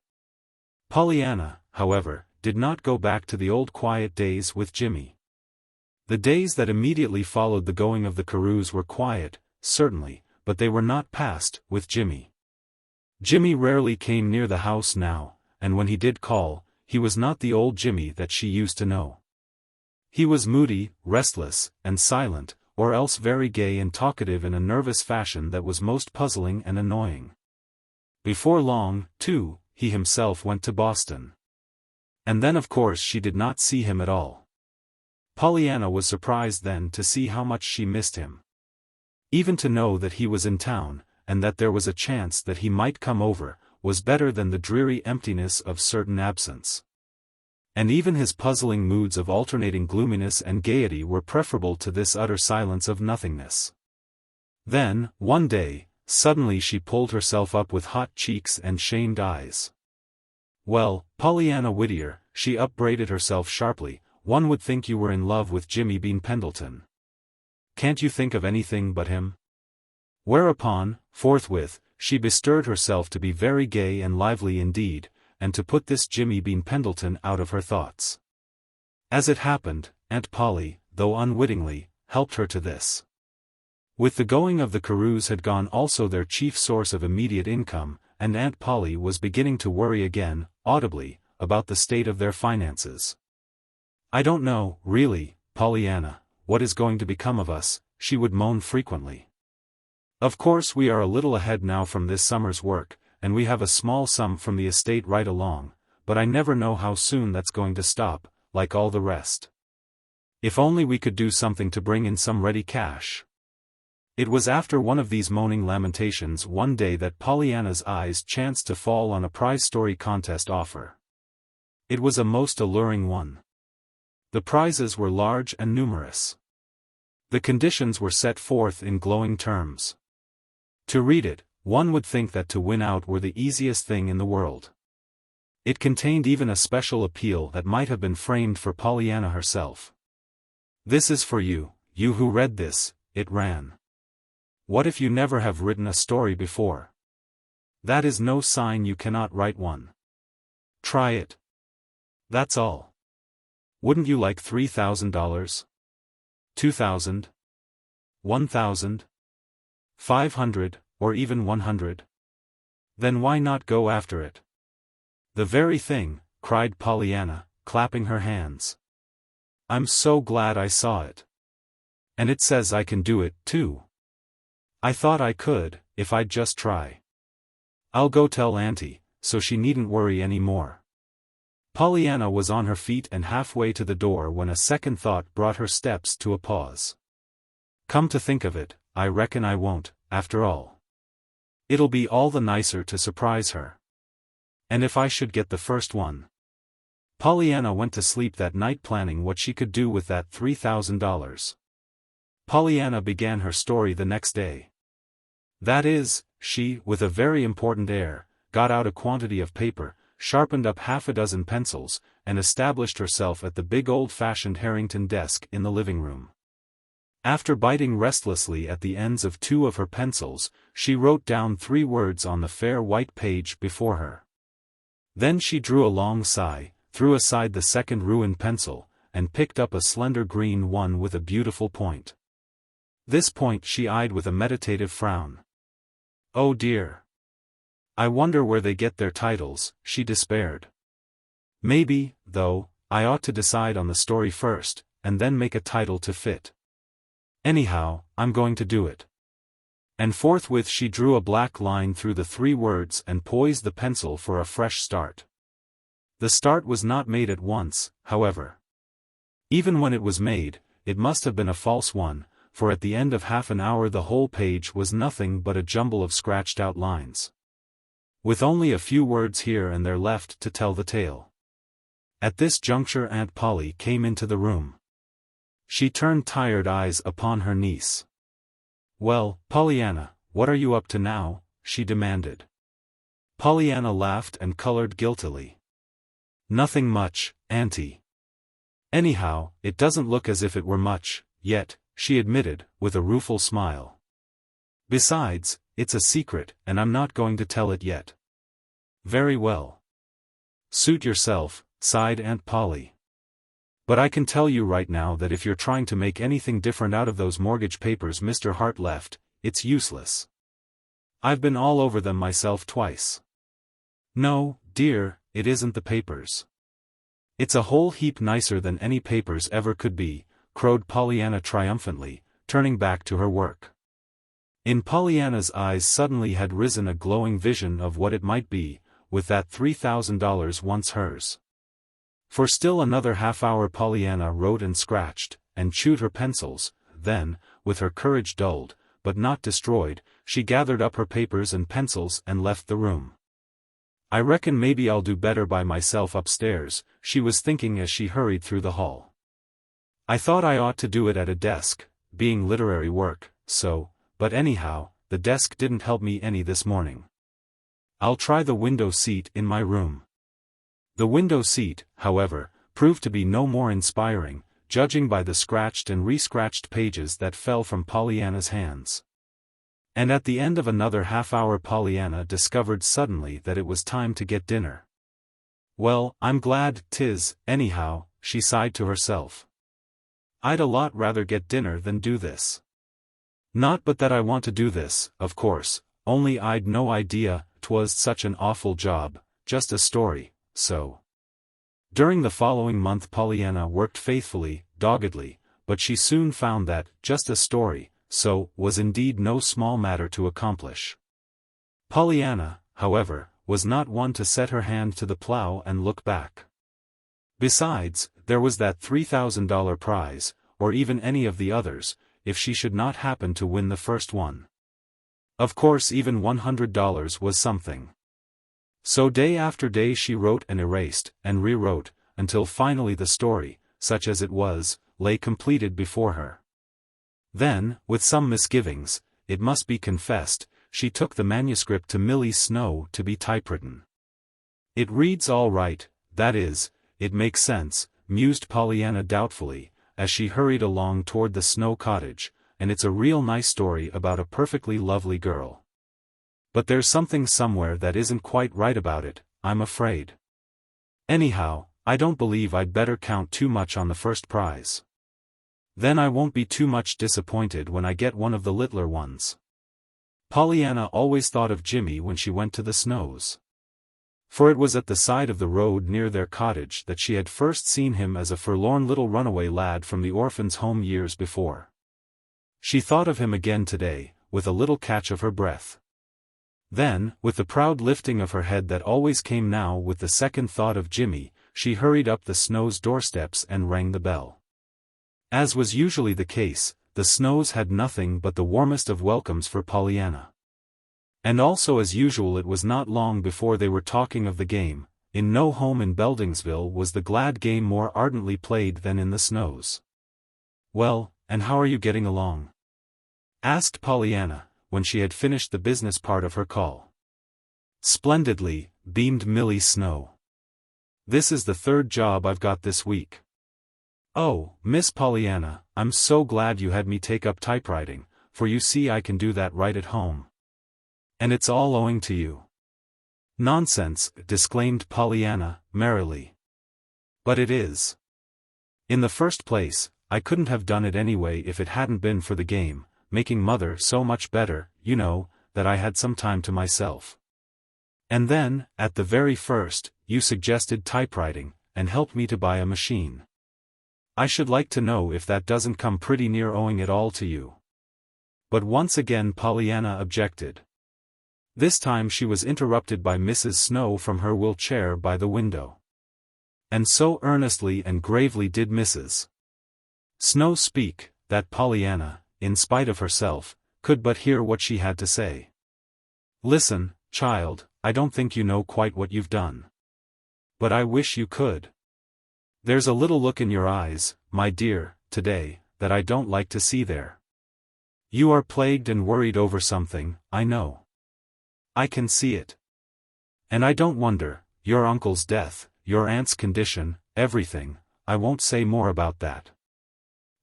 Pollyanna, however, did not go back to the old quiet days with Jimmy. The days that immediately followed the going of the Carews were quiet, certainly, but they were not passed with Jimmy. Jimmy rarely came near the house now, and when he did call, he was not the old Jimmy that she used to know. He was moody, restless, and silent, or else very gay and talkative in a nervous fashion that was most puzzling and annoying. Before long, too, he himself went to Boston. And then of course she did not see him at all. Pollyanna was surprised then to see how much she missed him. Even to know that he was in town, and that there was a chance that he might come over, was better than the dreary emptiness of certain absence. And even his puzzling moods of alternating gloominess and gaiety were preferable to this utter silence of nothingness. Then, one day, suddenly she pulled herself up with hot cheeks and shamed eyes. "Well, Pollyanna Whittier," she upbraided herself sharply, "one would think you were in love with Jimmy Bean Pendleton. Can't you think of anything but him?" Whereupon, forthwith, she bestirred herself to be very gay and lively indeed, and to put this Jimmy Bean Pendleton out of her thoughts. As it happened, Aunt Polly, though unwittingly, helped her to this. With the going of the Carews had gone also their chief source of immediate income, and Aunt Polly was beginning to worry again, audibly, about the state of their finances. "I don't know, really, Pollyanna, what is going to become of us," she would moan frequently. "Of course we are a little ahead now from this summer's work, and we have a small sum from the estate right along, but I never know how soon that's going to stop, like all the rest. If only we could do something to bring in some ready cash." It was after one of these moaning lamentations one day that Pollyanna's eyes chanced to fall on a prize story contest offer. It was a most alluring one. The prizes were large and numerous. The conditions were set forth in glowing terms. To read it, one would think that to win out were the easiest thing in the world. It contained even a special appeal that might have been framed for Pollyanna herself. "This is for you, you who read this," it ran. "What if you never have written a story before? That is no sign you cannot write one. Try it. That's all. Wouldn't you like $3,000? 2,000? 1,000? 500, or even 100? Then why not go after it?" "The very thing," cried Pollyanna, clapping her hands. "I'm so glad I saw it. And it says I can do it, too. I thought I could, if I'd just try. I'll go tell Auntie, so she needn't worry any more." Pollyanna was on her feet and halfway to the door when a second thought brought her steps to a pause. "Come to think of it, I reckon I won't, after all. It'll be all the nicer to surprise her. And if I should get the first one? Pollyanna went to sleep that night planning what she could do with that $3,000. Pollyanna began her story the next day. That is, she, with a very important air, got out a quantity of paper, sharpened up half a dozen pencils, and established herself at the big old-fashioned Harrington desk in the living room. After biting restlessly at the ends of two of her pencils, she wrote down 3 words on the fair white page before her. Then she drew a long sigh, threw aside the second ruined pencil, and picked up a slender green one with a beautiful point. This point she eyed with a meditative frown. Oh dear! I wonder where they get their titles, she despaired. Maybe, though, I ought to decide on the story first, and then make a title to fit. Anyhow, I'm going to do it. And forthwith she drew a black line through the 3 words and poised the pencil for a fresh start. The start was not made at once, however. Even when it was made, it must have been a false one, for at the end of half an hour the whole page was nothing but a jumble of scratched-out lines, with only a few words here and there left to tell the tale. At this juncture Aunt Polly came into the room. She turned tired eyes upon her niece. "Well, Pollyanna, what are you up to now?" she demanded. Pollyanna laughed and colored guiltily. "Nothing much, Auntie. Anyhow, it doesn't look as if it were much, yet," she admitted, with a rueful smile. "Besides, it's a secret, and I'm not going to tell it yet." "Very well. Suit yourself," sighed Aunt Polly. "But I can tell you right now that if you're trying to make anything different out of those mortgage papers Mr. Hart left, it's useless. I've been all over them myself twice." "No, dear, it isn't the papers. It's a whole heap nicer than any papers ever could be," crowed Pollyanna triumphantly, turning back to her work. In Pollyanna's eyes suddenly had risen a glowing vision of what it might be, with that $3,000 once hers. For still another half-hour Pollyanna wrote and scratched, and chewed her pencils, then, with her courage dulled, but not destroyed, she gathered up her papers and pencils and left the room. "I reckon maybe I'll do better by myself upstairs," she was thinking as she hurried through the hall. "I thought I ought to do it at a desk, being literary work, so, but anyhow, the desk didn't help me any this morning. I'll try the window seat in my room." The window seat, however, proved to be no more inspiring, judging by the scratched and re-scratched pages that fell from Pollyanna's hands. And at the end of another half-hour Pollyanna discovered suddenly that it was time to get dinner. "Well, I'm glad 'tis, anyhow," she sighed to herself. "I'd a lot rather get dinner than do this. Not but that I want to do this, of course, only I'd no idea 'twas such an awful job, just a story, so." During the following month Pollyanna worked faithfully, doggedly, but she soon found that, just a story, so, was indeed no small matter to accomplish. Pollyanna, however, was not one to set her hand to the plow and look back. Besides, there was that $3,000 prize, or even any of the others, if she should not happen to win the first one. Of course even $100 was something. So day after day she wrote and erased, and rewrote, until finally the story, such as it was, lay completed before her. Then, with some misgivings, it must be confessed, she took the manuscript to Millie Snow to be typewritten. "It reads all right, that is, it makes sense," mused Pollyanna doubtfully, as she hurried along toward the Snow cottage, "and it's a real nice story about a perfectly lovely girl. But there's something somewhere that isn't quite right about it, I'm afraid. Anyhow, I don't believe I'd better count too much on the first prize. Then I won't be too much disappointed when I get one of the littler ones." Pollyanna always thought of Jimmy when she went to the Snows. For it was at the side of the road near their cottage that she had first seen him as a forlorn little runaway lad from the orphan's home years before. She thought of him again today, with a little catch of her breath. Then, with the proud lifting of her head that always came now with the second thought of Jimmy, she hurried up the Snows' doorsteps and rang the bell. As was usually the case, the Snows had nothing but the warmest of welcomes for Pollyanna. And also as usual it was not long before they were talking of the game. In no home in Beldingsville was the glad game more ardently played than in the Snows. "Well, and how are you getting along?" asked Pollyanna, when she had finished the business part of her call. "Splendidly," beamed Millie Snow. "This is the third job I've got this week." "Oh, Miss Pollyanna, I'm so glad you had me take up typewriting, for you see I can do that right at home. And it's all owing to you." "Nonsense," disclaimed Pollyanna, merrily. "But it is. In the first place, I couldn't have done it anyway if it hadn't been for the game, making Mother so much better, you know, that I had some time to myself. And then, at the very first, you suggested typewriting, and helped me to buy a machine. I should like to know if that doesn't come pretty near owing it all to you." But once again Pollyanna objected. This time she was interrupted by Mrs. Snow from her wheelchair by the window. And so earnestly and gravely did Mrs. Snow speak, that Pollyanna, in spite of herself, could but hear what she had to say. "Listen, child, I don't think you know quite what you've done. But I wish you could. There's a little look in your eyes, my dear, today, that I don't like to see there. You are plagued and worried over something, I know. I can see it. And I don't wonder, your uncle's death, your aunt's condition, everything, I won't say more about that.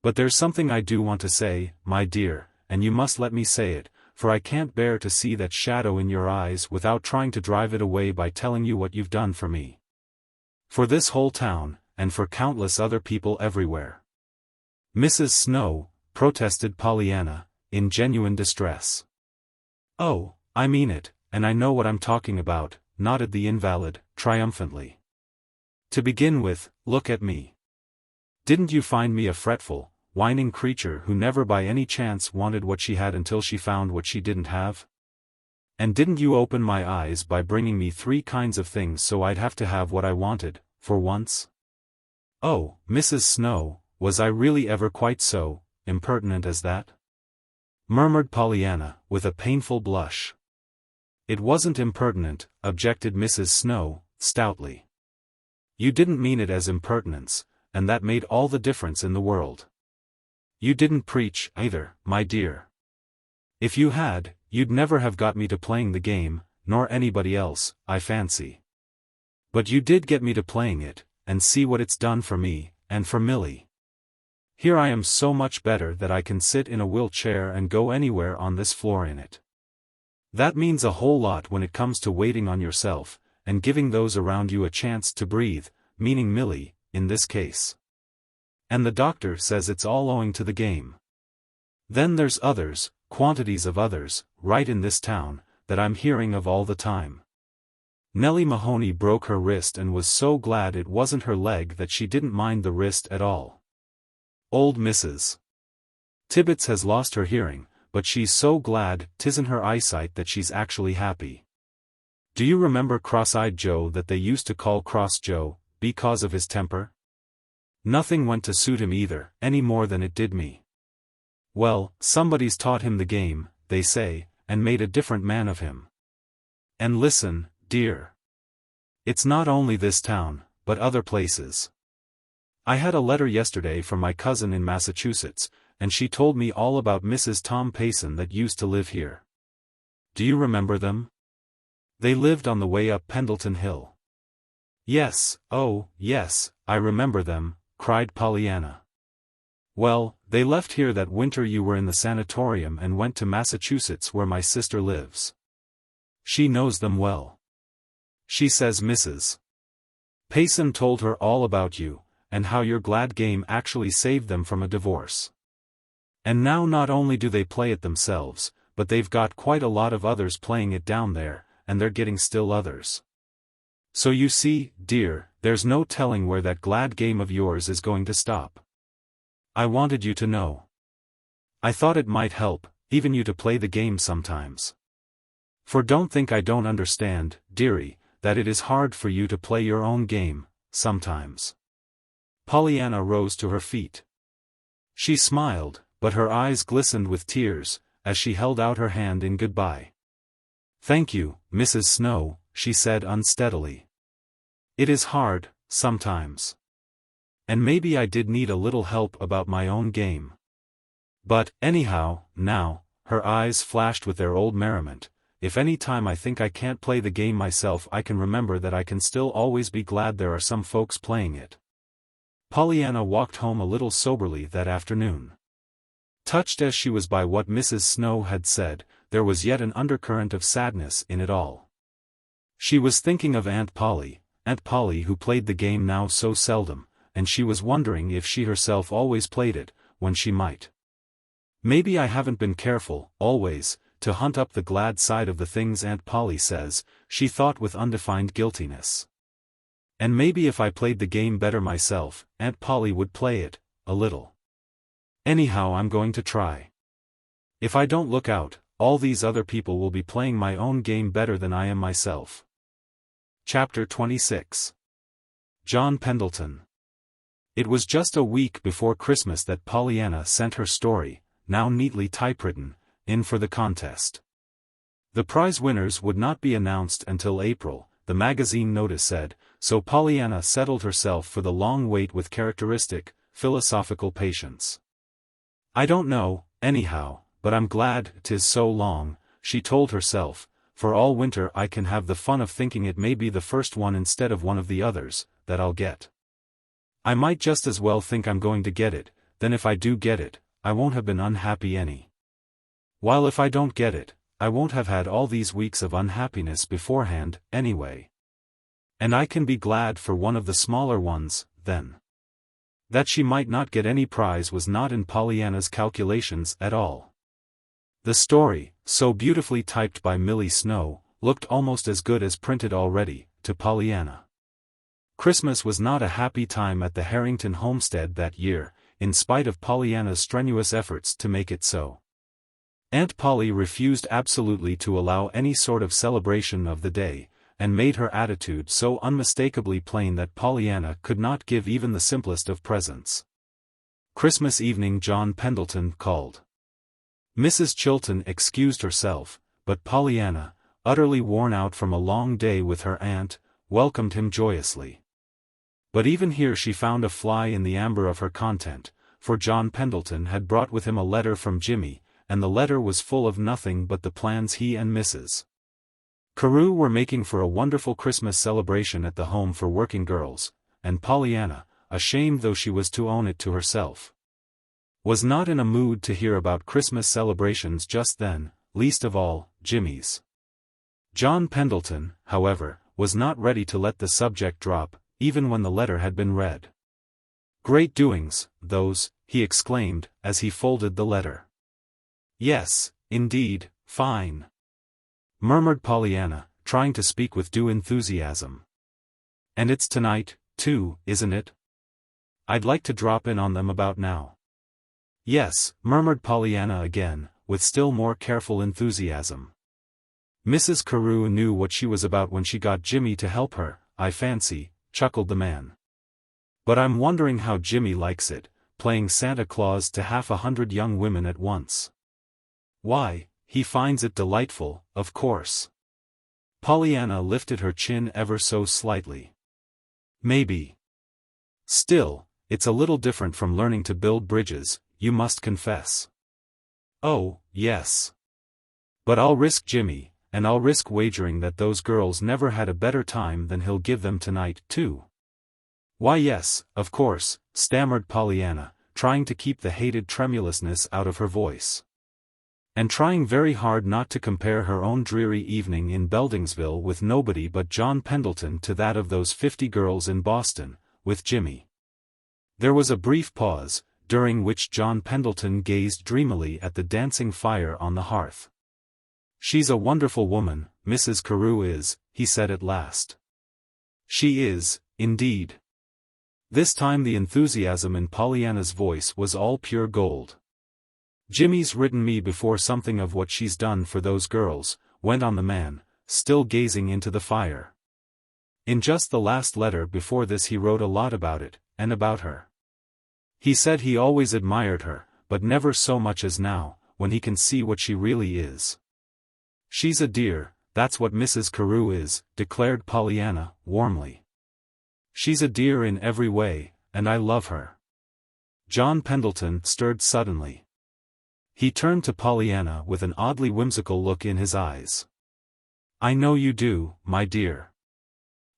But there's something I do want to say, my dear, and you must let me say it, for I can't bear to see that shadow in your eyes without trying to drive it away by telling you what you've done for me. For this whole town, and for countless other people everywhere." "Mrs. Snow," protested Pollyanna, in genuine distress. "Oh, I mean it, and I know what I'm talking about," nodded the invalid, triumphantly. "To begin with, look at me. Didn't you find me a fretful, whining creature who never by any chance wanted what she had until she found what she didn't have? And didn't you open my eyes by bringing me 3 kinds of things so I'd have to have what I wanted, for once?" "Oh, Mrs. Snow, was I really ever quite so impertinent as that?" murmured Pollyanna, with a painful blush. "It wasn't impertinent," objected Mrs. Snow, stoutly. "You didn't mean it as impertinence, and that made all the difference in the world. You didn't preach, either, my dear. If you had, you'd never have got me to playing the game, nor anybody else, I fancy. But you did get me to playing it, and see what it's done for me, and for Millie. Here I am so much better that I can sit in a wheelchair and go anywhere on this floor in it. That means a whole lot when it comes to waiting on yourself, and giving those around you a chance to breathe, meaning Millie, in this case. And the doctor says it's all owing to the game. Then there's others, quantities of others, right in this town, that I'm hearing of all the time. Nellie Mahoney broke her wrist and was so glad it wasn't her leg that she didn't mind the wrist at all. Old Mrs. Tibbets has lost her hearing, but she's so glad 'tisn't her eyesight that she's actually happy. Do you remember Cross-Eyed Joe that they used to call Cross Joe, because of his temper? Nothing went to suit him either, any more than it did me. Well, somebody's taught him the game, they say, and made a different man of him. And listen, dear. It's not only this town, but other places. I had a letter yesterday from my cousin in Massachusetts, and she told me all about Mrs. Tom Payson that used to live here. Do you remember them? They lived on the way up Pendleton Hill. Yes, oh, yes, I remember them, cried Pollyanna. Well, they left here that winter you were in the sanatorium and went to Massachusetts where my sister lives. She knows them well. She says Mrs. Payson told her all about you, and how your glad game actually saved them from a divorce. And now not only do they play it themselves, but they've got quite a lot of others playing it down there, and they're getting still others. So you see, dear, there's no telling where that glad game of yours is going to stop. I wanted you to know. I thought it might help, even you to play the game sometimes. For don't think I don't understand, dearie, that it is hard for you to play your own game, sometimes. Pollyanna rose to her feet. She smiled, but her eyes glistened with tears, as she held out her hand in goodbye. "Thank you, Mrs. Snow," she said unsteadily. "It is hard, sometimes. And maybe I did need a little help about my own game. But, anyhow, now," her eyes flashed with their old merriment, "if any time I think I can't play the game myself, I can remember that I can still always be glad there are some folks playing it." Pollyanna walked home a little soberly that afternoon. Touched as she was by what Mrs. Snow had said, there was yet an undercurrent of sadness in it all. She was thinking of Aunt Polly who played the game now so seldom, and she was wondering if she herself always played it, when she might. "Maybe I haven't been careful, always, to hunt up the glad side of the things Aunt Polly says," she thought with undefined guiltiness. "And maybe if I played the game better myself, Aunt Polly would play it, a little. Anyhow, I'm going to try. If I don't look out, all these other people will be playing my own game better than I am myself." Chapter 26. John Pendleton. It was just a week before Christmas that Pollyanna sent her story, now neatly typewritten, in for the contest. The prize winners would not be announced until April, the magazine notice said, so Pollyanna settled herself for the long wait with characteristic, philosophical patience. "I don't know, anyhow, but I'm glad 'tis so long," she told herself, "for all winter I can have the fun of thinking it may be the first one instead of one of the others, that I'll get. I might just as well think I'm going to get it, then if I do get it, I won't have been unhappy any. While if I don't get it, I won't have had all these weeks of unhappiness beforehand, anyway. And I can be glad for one of the smaller ones, then." That she might not get any prize was not in Pollyanna's calculations at all. The story, so beautifully typed by Millie Snow, looked almost as good as printed already, to Pollyanna. Christmas was not a happy time at the Harrington homestead that year, in spite of Pollyanna's strenuous efforts to make it so. Aunt Polly refused absolutely to allow any sort of celebration of the day, and made her attitude so unmistakably plain that Pollyanna could not give even the simplest of presents. Christmas evening John Pendleton called. Mrs. Chilton excused herself, but Pollyanna, utterly worn out from a long day with her aunt, welcomed him joyously. But even here she found a fly in the amber of her content, for John Pendleton had brought with him a letter from Jimmy, and the letter was full of nothing but the plans he and Mrs. Carew were making for a wonderful Christmas celebration at the home for working girls, and Pollyanna, ashamed though she was to own it to herself, was not in a mood to hear about Christmas celebrations just then, least of all, Jimmy's. John Pendleton, however, was not ready to let the subject drop, even when the letter had been read. "Great doings, those," he exclaimed, as he folded the letter. "Yes, indeed, fine," murmured Pollyanna, trying to speak with due enthusiasm. "And it's tonight, too, isn't it? I'd like to drop in on them about now." "Yes," murmured Pollyanna again, with still more careful enthusiasm. "Mrs. Carew knew what she was about when she got Jimmy to help her, I fancy," chuckled the man. "But I'm wondering how Jimmy likes it, playing Santa Claus to 100 young women at once." "Why, he finds it delightful, of course." Pollyanna lifted her chin ever so slightly. "Maybe. Still, it's a little different from learning to build bridges, you must confess." "Oh, yes. But I'll risk Jimmy, and I'll risk wagering that those girls never had a better time than he'll give them tonight, too." "Why yes, of course," stammered Pollyanna, trying to keep the hated tremulousness out of her voice. And trying very hard not to compare her own dreary evening in Beldingsville with nobody but John Pendleton to that of those 50 girls in Boston, with Jimmy. There was a brief pause, during which John Pendleton gazed dreamily at the dancing fire on the hearth. "She's a wonderful woman, Mrs. Carew is," he said at last. "She is, indeed." This time the enthusiasm in Pollyanna's voice was all pure gold. "Jimmy's written me before something of what she's done for those girls," went on the man, still gazing into the fire. "In just the last letter before this he wrote a lot about it, and about her. He said he always admired her, but never so much as now, when he can see what she really is. She's a dear, that's what Mrs. Carew is," declared Pollyanna, warmly. "She's a dear in every way, and I love her." John Pendleton stirred suddenly. He turned to Pollyanna with an oddly whimsical look in his eyes. "I know you do, my dear.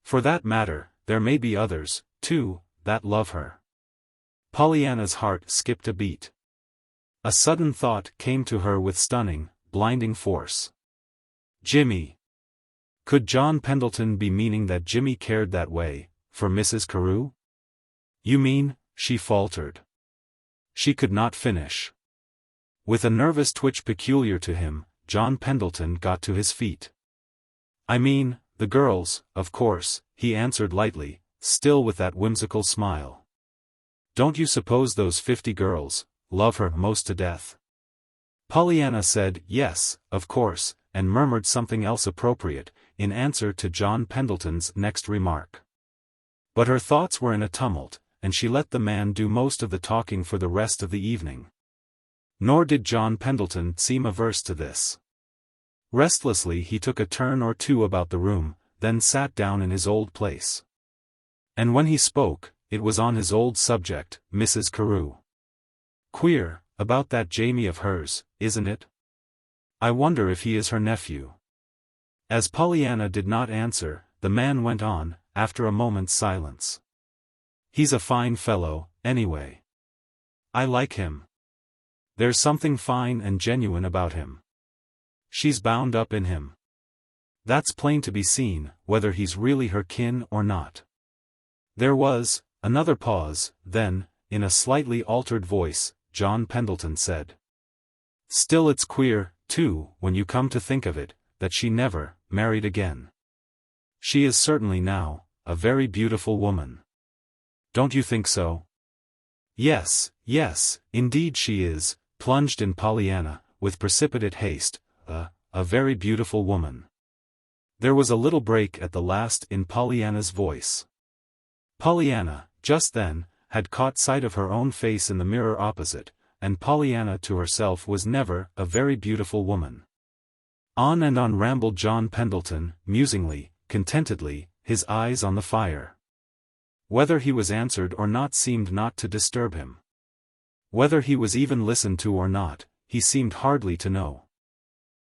For that matter, there may be others, too, that love her." Pollyanna's heart skipped a beat. A sudden thought came to her with stunning, blinding force. Jimmy. Could John Pendleton be meaning that Jimmy cared that way, for Mrs. Carew? "You mean," she faltered. She could not finish. With a nervous twitch peculiar to him, John Pendleton got to his feet. "I mean, the girls, of course," he answered lightly, still with that whimsical smile. "Don't you suppose those 50 girls love her most to death?" Pollyanna said yes, of course, and murmured something else appropriate, in answer to John Pendleton's next remark. But her thoughts were in a tumult, and she let the man do most of the talking for the rest of the evening. Nor did John Pendleton seem averse to this. Restlessly he took a turn or two about the room, then sat down in his old place. And when he spoke, it was on his old subject, Mrs. Carew. "Queer, about that Jamie of hers, isn't it? I wonder if he is her nephew." As Pollyanna did not answer, the man went on, after a moment's silence. "He's a fine fellow, anyway. I like him. There's something fine and genuine about him. She's bound up in him. That's plain to be seen, whether he's really her kin or not." There was another pause, then, in a slightly altered voice, John Pendleton said, "Still it's queer, too, when you come to think of it, that she never married again. She is certainly now a very beautiful woman. Don't you think so?" Yes, indeed she is," plunged in Pollyanna, with precipitate haste, a very beautiful woman." There was a little break at the last in Pollyanna's voice. Pollyanna, just then, had caught sight of her own face in the mirror opposite, and Pollyanna to herself was never a very beautiful woman. On and on rambled John Pendleton, musingly, contentedly, his eyes on the fire. Whether he was answered or not seemed not to disturb him. Whether he was even listened to or not, he seemed hardly to know.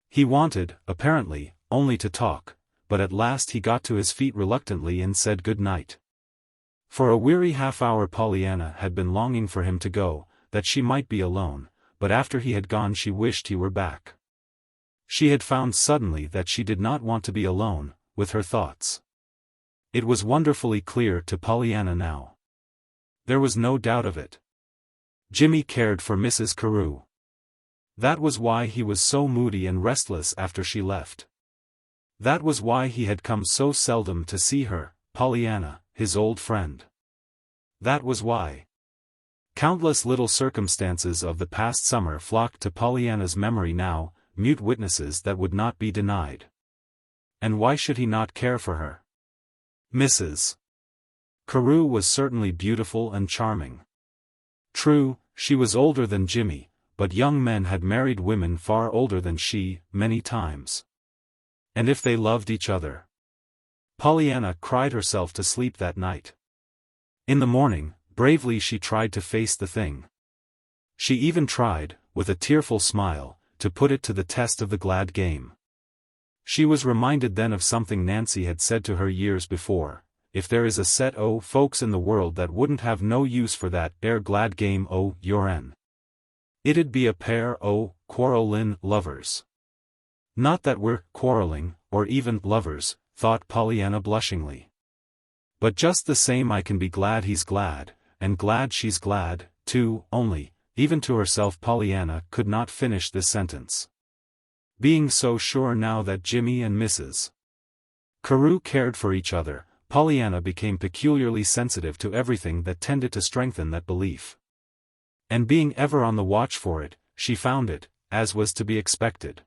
He wanted, apparently, only to talk, but at last he got to his feet reluctantly and said good night. For a weary half-hour Pollyanna had been longing for him to go, that she might be alone, but after he had gone she wished he were back. She had found suddenly that she did not want to be alone, with her thoughts. It was wonderfully clear to Pollyanna now. There was no doubt of it. Jimmy cared for Mrs. Carew. That was why he was so moody and restless after she left. That was why he had come so seldom to see her, Pollyanna, his old friend. That was why. Countless little circumstances of the past summer flocked to Pollyanna's memory now, mute witnesses that would not be denied. And why should he not care for her? Mrs. Carew was certainly beautiful and charming. True, she was older than Jimmy, but young men had married women far older than she, many times. And if they loved each other? Pollyanna cried herself to sleep that night. In the morning, bravely she tried to face the thing. She even tried, with a tearful smile, to put it to the test of the glad game. She was reminded then of something Nancy had said to her years before: "If there is a set o' folks in the world that wouldn't have no use for that ere glad game o' your'n, it'd be a pair o' quarrelin' lovers." Not that we're quarreling, or even lovers, thought Pollyanna blushingly. But just the same I can be glad he's glad, and glad she's glad, too, only, even to herself Pollyanna could not finish this sentence. Being so sure now that Jimmy and Mrs. Carew cared for each other, Pollyanna became peculiarly sensitive to everything that tended to strengthen that belief. And being ever on the watch for it, she found it, as was to be expected.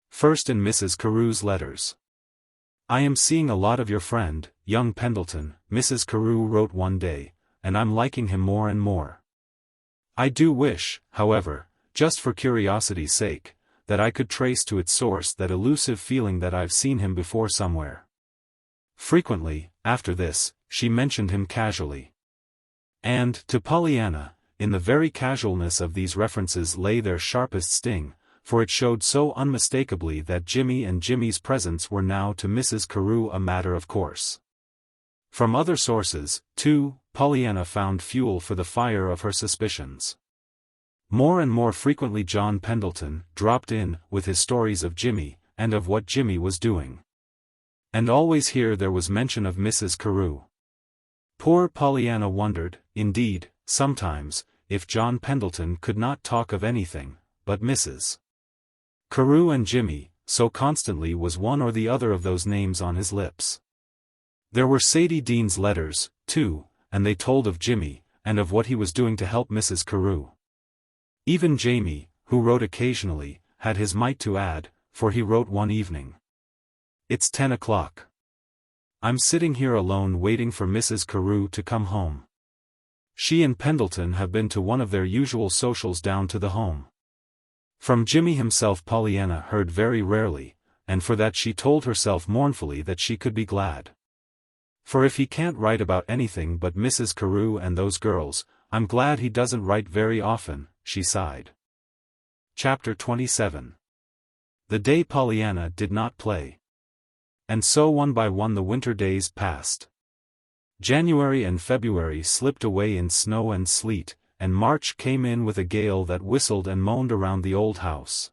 First in Mrs. Carew's letters. "I am seeing a lot of your friend, young Pendleton," Mrs. Carew wrote one day, "and I'm liking him more and more. I do wish, however, just for curiosity's sake, that I could trace to its source that elusive feeling that I've seen him before somewhere. Frequently, after this, she mentioned him casually. And, to Pollyanna, in the very casualness of these references lay their sharpest sting, for it showed so unmistakably that Jimmy and Jimmy's presence were now to Mrs. Carew a matter of course. From other sources, too, Pollyanna found fuel for the fire of her suspicions. More and more frequently John Pendleton dropped in with his stories of Jimmy, and of what Jimmy was doing. And always here there was mention of Mrs. Carew. Poor Pollyanna wondered, indeed, sometimes, if John Pendleton could not talk of anything but Mrs. Carew and Jimmy, so constantly was one or the other of those names on his lips. There were Sadie Dean's letters, too, and they told of Jimmy, and of what he was doing to help Mrs. Carew. Even Jamie, who wrote occasionally, had his mite to add, for he wrote one evening. "It's 10 o'clock. I'm sitting here alone waiting for Mrs. Carew to come home. She and Pendleton have been to one of their usual socials down to the home." From Jimmy himself Pollyanna heard very rarely, and for that she told herself mournfully that she could be glad. "For if he can't write about anything but Mrs. Carew and those girls, I'm glad he doesn't write very often," she sighed. Chapter 27. The day Pollyanna did not play. And so one by one the winter days passed. January and February slipped away in snow and sleet, and March came in with a gale that whistled and moaned around the old house,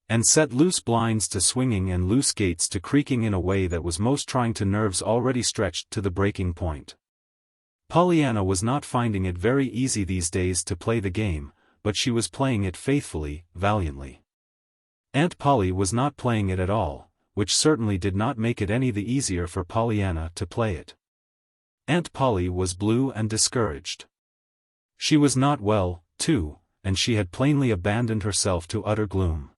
and set loose blinds to swinging and loose gates to creaking in a way that was most trying to nerves already stretched to the breaking point. Pollyanna was not finding it very easy these days to play the game, but she was playing it faithfully, valiantly. Aunt Polly was not playing it at all, which certainly did not make it any the easier for Pollyanna to play it. Aunt Polly was blue and discouraged. She was not well, too, and she had plainly abandoned herself to utter gloom.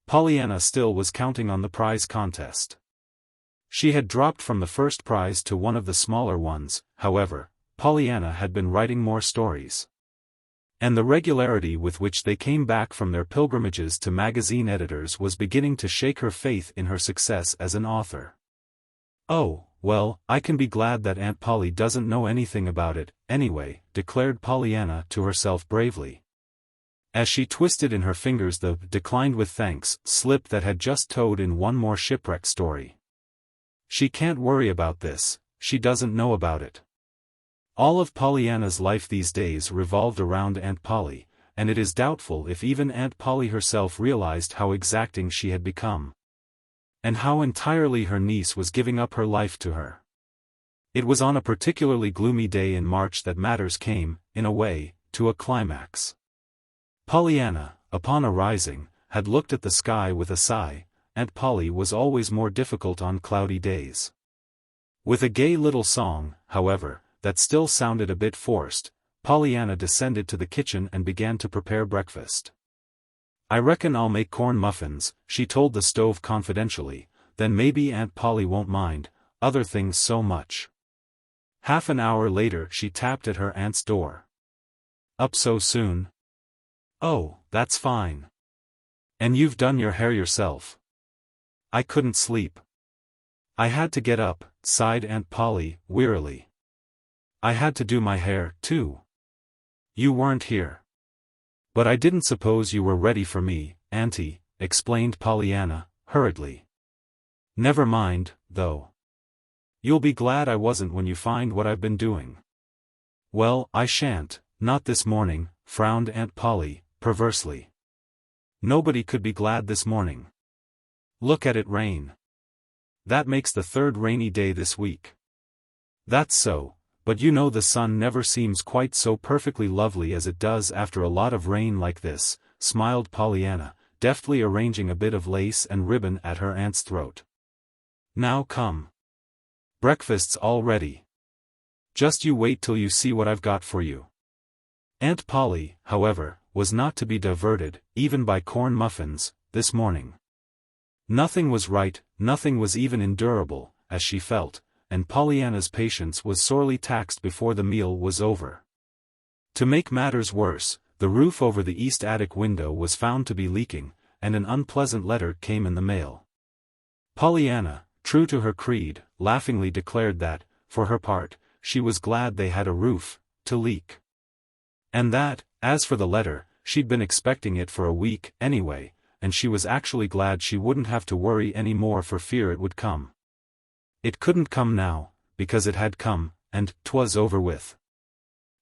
Pollyanna still was counting on the prize contest. She had dropped from the first prize to one of the smaller ones, however. Pollyanna had been writing more stories. And the regularity with which they came back from their pilgrimages to magazine editors was beginning to shake her faith in her success as an author. "Oh, well, I can be glad that Aunt Polly doesn't know anything about it, anyway," declared Pollyanna to herself bravely, as she twisted in her fingers the "declined with thanks" slip that had just towed in one more shipwreck story. "She can't worry about this, she doesn't know about it." All of Pollyanna's life these days revolved around Aunt Polly, and it is doubtful if even Aunt Polly herself realized how exacting she had become, and how entirely her niece was giving up her life to her. It was on a particularly gloomy day in March that matters came, in a way, to a climax. Pollyanna, upon arising, had looked at the sky with a sigh. Aunt Polly was always more difficult on cloudy days. With a gay little song, however, that still sounded a bit forced, Pollyanna descended to the kitchen and began to prepare breakfast. "I reckon I'll make corn muffins," she told the stove confidentially, "then maybe Aunt Polly won't mind other things so much." Half an hour later she tapped at her aunt's door. "Up so soon?" "Oh, that's fine. And you've done your hair yourself?" "I couldn't sleep. I had to get up," sighed Aunt Polly, wearily. "I had to do my hair, too. You weren't here." "But I didn't suppose you were ready for me, Auntie," explained Pollyanna, hurriedly. "Never mind, though. You'll be glad I wasn't when you find what I've been doing." "Well, I shan't, not this morning," frowned Aunt Polly, perversely. "Nobody could be glad this morning. Look at it rain. That makes the third rainy day this week." "That's so, but you know the sun never seems quite so perfectly lovely as it does after a lot of rain like this," smiled Pollyanna, deftly arranging a bit of lace and ribbon at her aunt's throat. "Now come. Breakfast's all ready. Just you wait till you see what I've got for you." Aunt Polly, however, was not to be diverted, even by corn muffins, this morning. Nothing was right, nothing was even endurable, as she felt, and Pollyanna's patience was sorely taxed before the meal was over. To make matters worse, the roof over the east attic window was found to be leaking, and an unpleasant letter came in the mail. Pollyanna, true to her creed, laughingly declared that, for her part, she was glad they had a roof to leak. And that, as for the letter, she'd been expecting it for a week anyway, and she was actually glad she wouldn't have to worry any more for fear it would come. It couldn't come now, because it had come, and 'twas over with.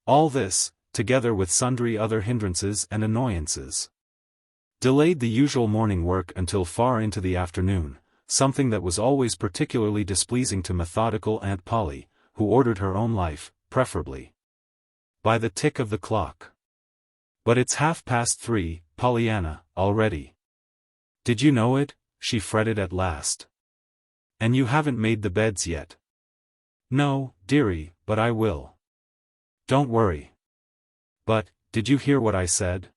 All this, together with sundry other hindrances and annoyances, delayed the usual morning work until far into the afternoon, something that was always particularly displeasing to methodical Aunt Polly, who ordered her own life, preferably by the tick of the clock. "But it's 3:30, Pollyanna, already. Did you know it?" she fretted at last. "And you haven't made the beds yet." "No, dearie, but I will. Don't worry." "But, did you hear what I said?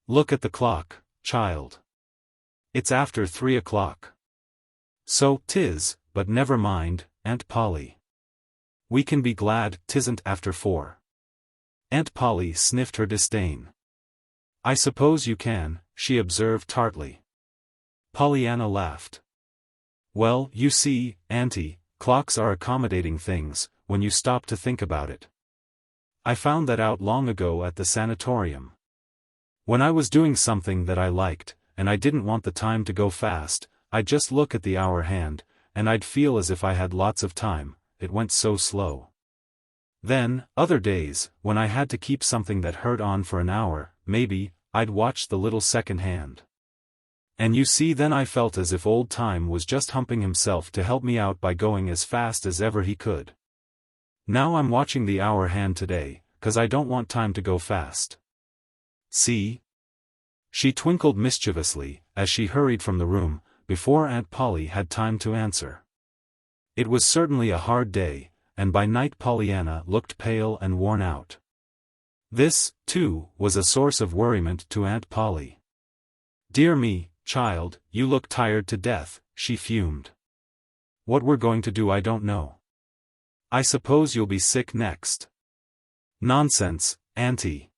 Look at the clock, child. It's after 3 o'clock. "So 'tis, but never mind, Aunt Polly. We can be glad 'tisn't after 4. Aunt Polly sniffed her disdain. "I suppose you can," she observed tartly. Pollyanna laughed. "Well, you see, Auntie, clocks are accommodating things, when you stop to think about it. I found that out long ago at the sanatorium. When I was doing something that I liked, and I didn't want the time to go fast, I'd just look at the hour hand, and I'd feel as if I had lots of time, it went so slow. Then, other days, when I had to keep something that hurt on for an hour, maybe, I'd watch the little second hand. And you see, then I felt as if old time was just humping himself to help me out by going as fast as ever he could. Now I'm watching the hour hand today, 'cause I don't want time to go fast. See?" She twinkled mischievously, as she hurried from the room, before Aunt Polly had time to answer. It was certainly a hard day, and by night Pollyanna looked pale and worn out. This, too, was a source of worriment to Aunt Polly. "Dear me, child, you look tired to death," she fumed. "What we're going to do I don't know. I suppose you'll be sick next." "Nonsense, Auntie.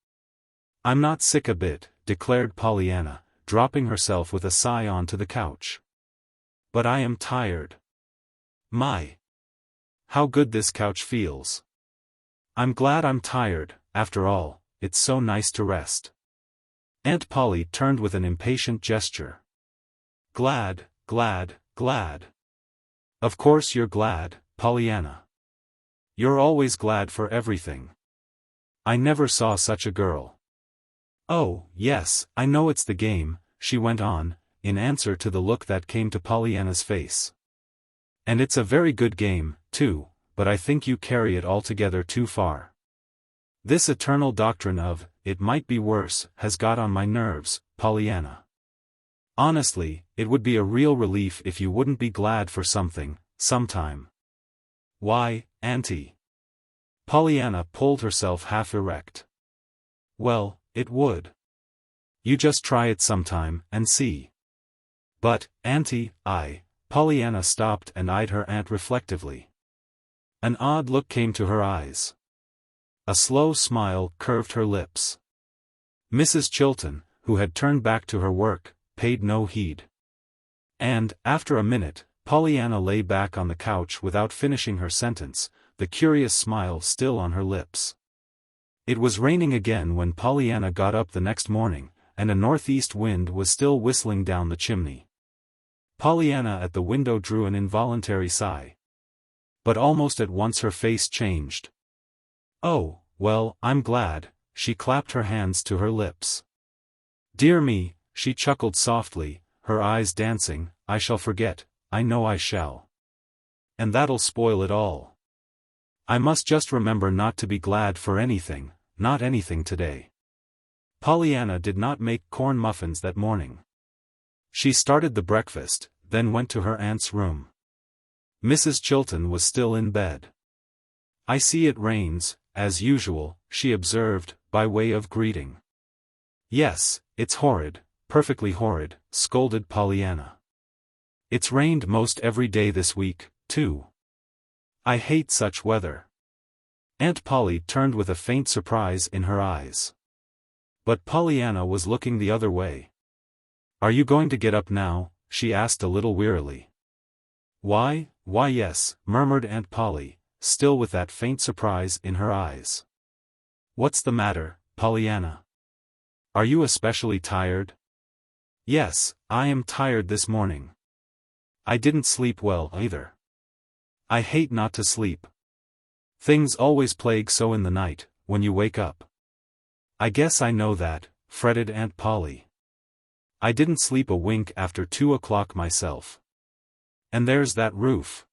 I'm not sick a bit," declared Pollyanna, dropping herself with a sigh onto the couch. "But I am tired. My! How good this couch feels. I'm glad I'm tired, after all, it's so nice to rest." Aunt Polly turned with an impatient gesture. "Glad, glad, glad. Of course you're glad, Pollyanna. You're always glad for everything. I never saw such a girl." "Oh, yes, I know it's the game," she went on, in answer to the look that came to Pollyanna's face. "And it's a very good game, too, but I think you carry it altogether too far. This eternal doctrine of, 'it might be worse,' has got on my nerves, Pollyanna. Honestly, it would be a real relief if you wouldn't be glad for something, sometime." "Why, Auntie?" Pollyanna pulled herself half erect. "Well, it would. You just try it sometime, and see." "But, Auntie, Pollyanna stopped and eyed her aunt reflectively. An odd look came to her eyes. A slow smile curved her lips. Mrs. Chilton, who had turned back to her work, paid no heed. And, after a minute, Pollyanna lay back on the couch without finishing her sentence, the curious smile still on her lips. It was raining again when Pollyanna got up the next morning, and a northeast wind was still whistling down the chimney. Pollyanna at the window drew an involuntary sigh. But almost at once her face changed. "Oh, well, I'm glad," she clapped her hands to her lips. "Dear me," she chuckled softly, her eyes dancing, "I shall forget, I know I shall. And that'll spoil it all. I must just remember not to be glad for anything, not anything today." Pollyanna did not make corn muffins that morning. She started the breakfast, then went to her aunt's room. Mrs. Chilton was still in bed. "I see it rains, as usual," she observed, by way of greeting. "Yes, it's horrid, perfectly horrid," scolded Pollyanna. "It's rained most every day this week, too. I hate such weather." Aunt Polly turned with a faint surprise in her eyes. But Pollyanna was looking the other way. "Are you going to get up now?" she asked a little wearily. Why, yes," murmured Aunt Polly, still with that faint surprise in her eyes. "What's the matter, Pollyanna? Are you especially tired?" "Yes, I am tired this morning. I didn't sleep well either. I hate not to sleep. Things always plague so in the night, when you wake up." "I guess I know that," fretted Aunt Polly. "I didn't sleep a wink after 2 o'clock myself. And there's that roof.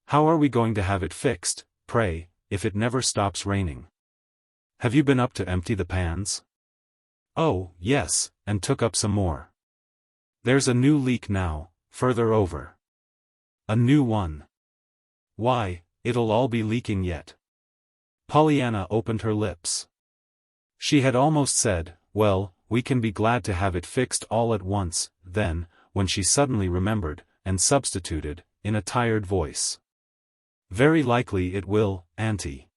How are we going to have it fixed, pray, if it never stops raining? Have you been up to empty the pans?" "Oh, yes, and took up some more. There's a new leak now, further over." "A new one? Why, it'll all be leaking yet." Pollyanna opened her lips. She had almost said, "Well, we can be glad to have it fixed all at once," then, when she suddenly remembered, and substituted, in a tired voice, "Very likely it will, Auntie.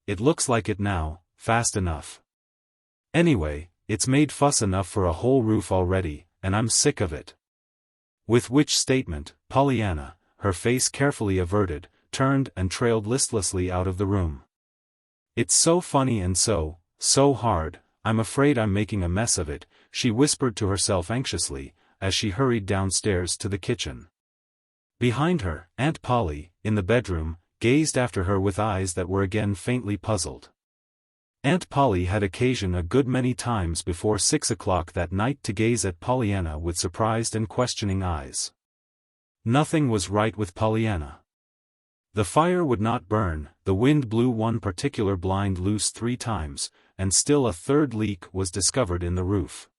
It looks like it now, fast enough. Anyway, it's made fuss enough for a whole roof already, and I'm sick of it." With which statement, Pollyanna, her face carefully averted, turned and trailed listlessly out of the room. "It's so funny and so hard, I'm afraid I'm making a mess of it," she whispered to herself anxiously, as she hurried downstairs to the kitchen. Behind her, Aunt Polly, in the bedroom, gazed after her with eyes that were again faintly puzzled. Aunt Polly had occasion a good many times before 6 o'clock that night to gaze at Pollyanna with surprised and questioning eyes. Nothing was right with Pollyanna. The fire would not burn, the wind blew one particular blind loose 3 times, and still a third leak was discovered in the roof.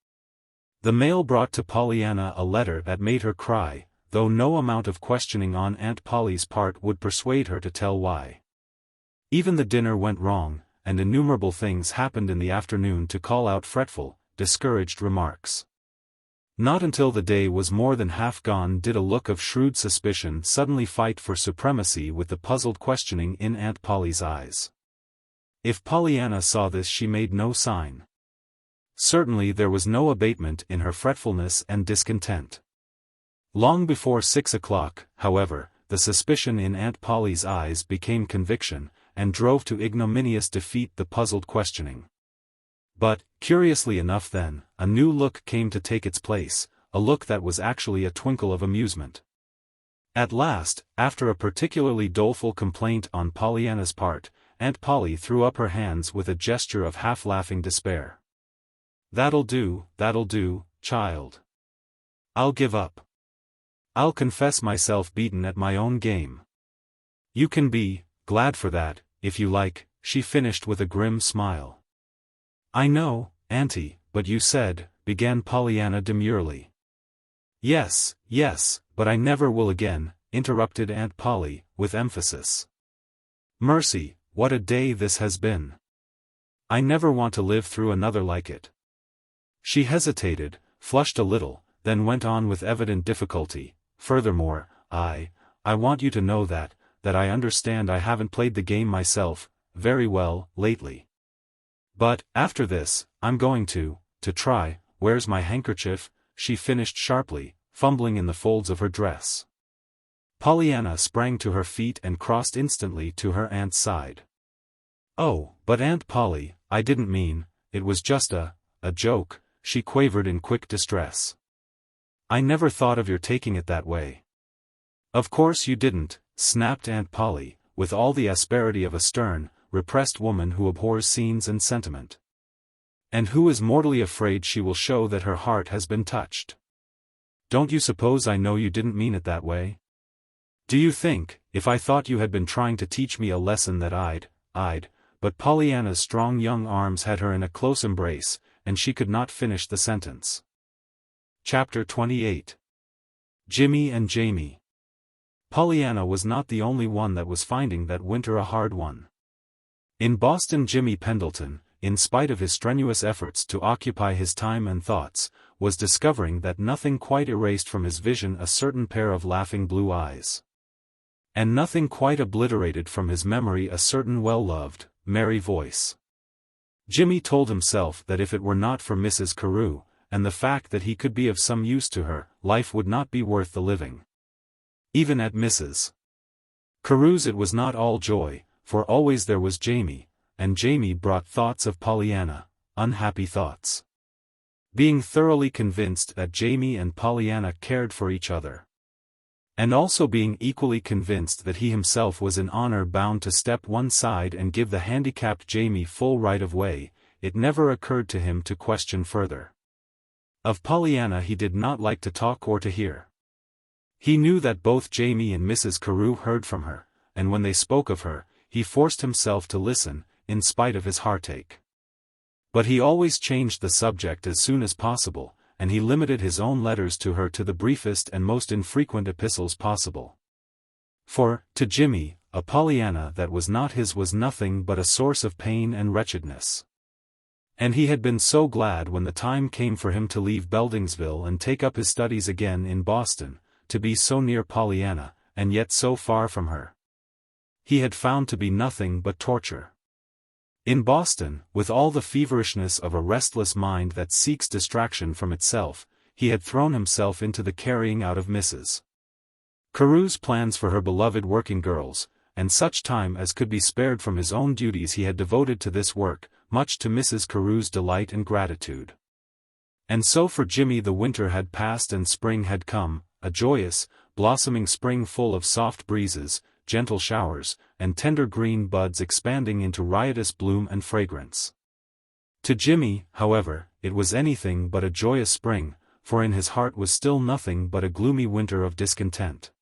The mail brought to Pollyanna a letter that made her cry, though no amount of questioning on Aunt Polly's part would persuade her to tell why. Even the dinner went wrong, and innumerable things happened in the afternoon to call out fretful, discouraged remarks. Not until the day was more than half gone did a look of shrewd suspicion suddenly fight for supremacy with the puzzled questioning in Aunt Polly's eyes. If Pollyanna saw this, she made no sign. Certainly there was no abatement in her fretfulness and discontent. Long before 6 o'clock, however, the suspicion in Aunt Polly's eyes became conviction, and drove to ignominious defeat the puzzled questioning. But, curiously enough then, a new look came to take its place, a look that was actually a twinkle of amusement. At last, after a particularly doleful complaint on Pollyanna's part, Aunt Polly threw up her hands with a gesture of half-laughing despair. That'll do, child. I'll give up. I'll confess myself beaten at my own game. You can be glad for that, if you like," she finished with a grim smile. "I know, Auntie, but you said," began Pollyanna demurely. Yes, but I never will again," interrupted Aunt Polly, with emphasis. "Mercy, what a day this has been. I never want to live through another like it." She hesitated, flushed a little, then went on with evident difficulty, "Furthermore, I want you to know that I understand I haven't played the game myself very well lately. But, after this, I'm going to try. Where's my handkerchief?" she finished sharply, fumbling in the folds of her dress. Pollyanna sprang to her feet and crossed instantly to her aunt's side. "Oh, but Aunt Polly, I didn't mean, it was just a joke," she quavered in quick distress. "I never thought of your taking it that way." "Of course you didn't," snapped Aunt Polly, with all the asperity of a stern, repressed woman who abhors scenes and sentiment. "And who is mortally afraid she will show that her heart has been touched. Don't you suppose I know you didn't mean it that way? Do you think, if I thought you had been trying to teach me a lesson that I'd, but Pollyanna's strong young arms had her in a close embrace, and she could not finish the sentence. Chapter 28. Jimmy and Jamie. Pollyanna was not the only one that was finding that winter a hard one. In Boston, Jimmy Pendleton, in spite of his strenuous efforts to occupy his time and thoughts, was discovering that nothing quite erased from his vision a certain pair of laughing blue eyes. And nothing quite obliterated from his memory a certain well-loved, merry voice. Jimmy told himself that if it were not for Mrs. Carew, and the fact that he could be of some use to her, life would not be worth the living. Even at Mrs. Carew's it was not all joy, for always there was Jamie, and Jamie brought thoughts of Pollyanna, unhappy thoughts. Being thoroughly convinced that Jamie and Pollyanna cared for each other. And also being equally convinced that he himself was in honor bound to step one side and give the handicapped Jamie full right of way, it never occurred to him to question further. Of Pollyanna he did not like to talk or to hear. He knew that both Jamie and Mrs. Carew heard from her, and when they spoke of her, he forced himself to listen, in spite of his heartache. But he always changed the subject as soon as possible, and he limited his own letters to her to the briefest and most infrequent epistles possible. For, to Jimmy, a Pollyanna that was not his was nothing but a source of pain and wretchedness. And he had been so glad when the time came for him to leave Beldingsville and take up his studies again in Boston, to be so near Pollyanna, and yet so far from her. He had found to be nothing but torture. In Boston, with all the feverishness of a restless mind that seeks distraction from itself, he had thrown himself into the carrying out of Mrs. Carew's plans for her beloved working girls, and such time as could be spared from his own duties he had devoted to this work, much to Mrs. Carew's delight and gratitude. And so for Jimmy the winter had passed and spring had come, a joyous, blossoming spring full of soft breezes, gentle showers, and tender green buds expanding into riotous bloom and fragrance. To Jimmy, however, it was anything but a joyous spring, for in his heart was still nothing but a gloomy winter of discontent.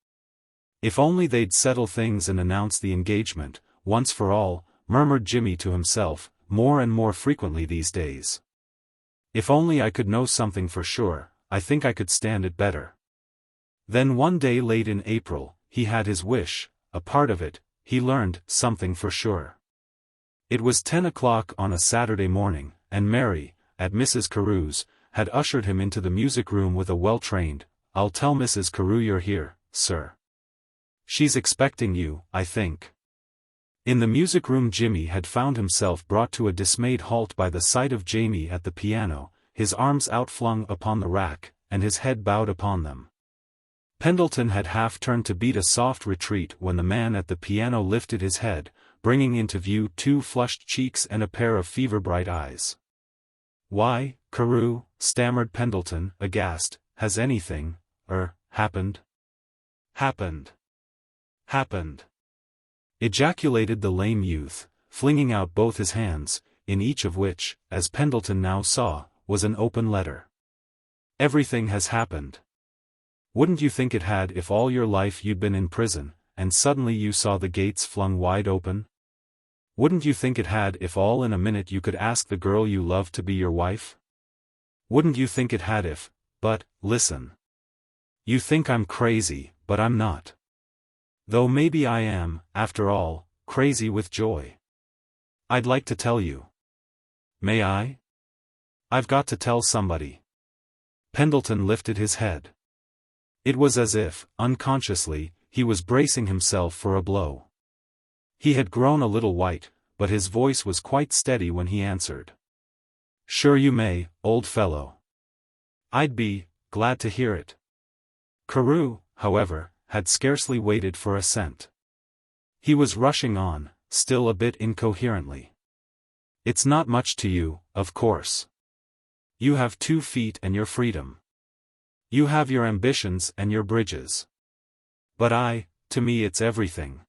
If only they'd settle things and announce the engagement, once for all, murmured Jimmy to himself, more and more frequently these days. If only I could know something for sure, I think I could stand it better. Then one day late in April, he had his wish, a part of it, he learned something for sure. It was 10 o'clock on a Saturday morning, and Mary, at Mrs. Carew's, had ushered him into the music room with a well-trained, "I'll tell Mrs. Carew you're here, sir. She's expecting you, I think." In the music room Jimmy had found himself brought to a dismayed halt by the sight of Jamie at the piano, his arms outflung upon the rack, and his head bowed upon them. Pendleton had half turned to beat a soft retreat when the man at the piano lifted his head, bringing into view 2 flushed cheeks and a pair of fever-bright eyes. "Why, Carew," stammered Pendleton, aghast, "has anything, happened?" "Happened. Happened," ejaculated the lame youth, flinging out both his hands, in each of which, as Pendleton now saw, was an open letter. "Everything has happened. Wouldn't you think it had if all your life you'd been in prison, and suddenly you saw the gates flung wide open? Wouldn't you think it had if all in a minute you could ask the girl you love to be your wife? Wouldn't you think it had if, but, listen. You think I'm crazy, but I'm not. Though maybe I am, after all, crazy with joy. I'd like to tell you. May I? I've got to tell somebody." Pendleton lifted his head. It was as if, unconsciously, he was bracing himself for a blow. He had grown a little white, but his voice was quite steady when he answered. "Sure you may, old fellow. I'd be glad to hear it." Carew, however, had scarcely waited for assent. He was rushing on, still a bit incoherently. "It's not much to you, of course. You have 2 feet and your freedom. You have your ambitions and your bridges. But to me it's everything.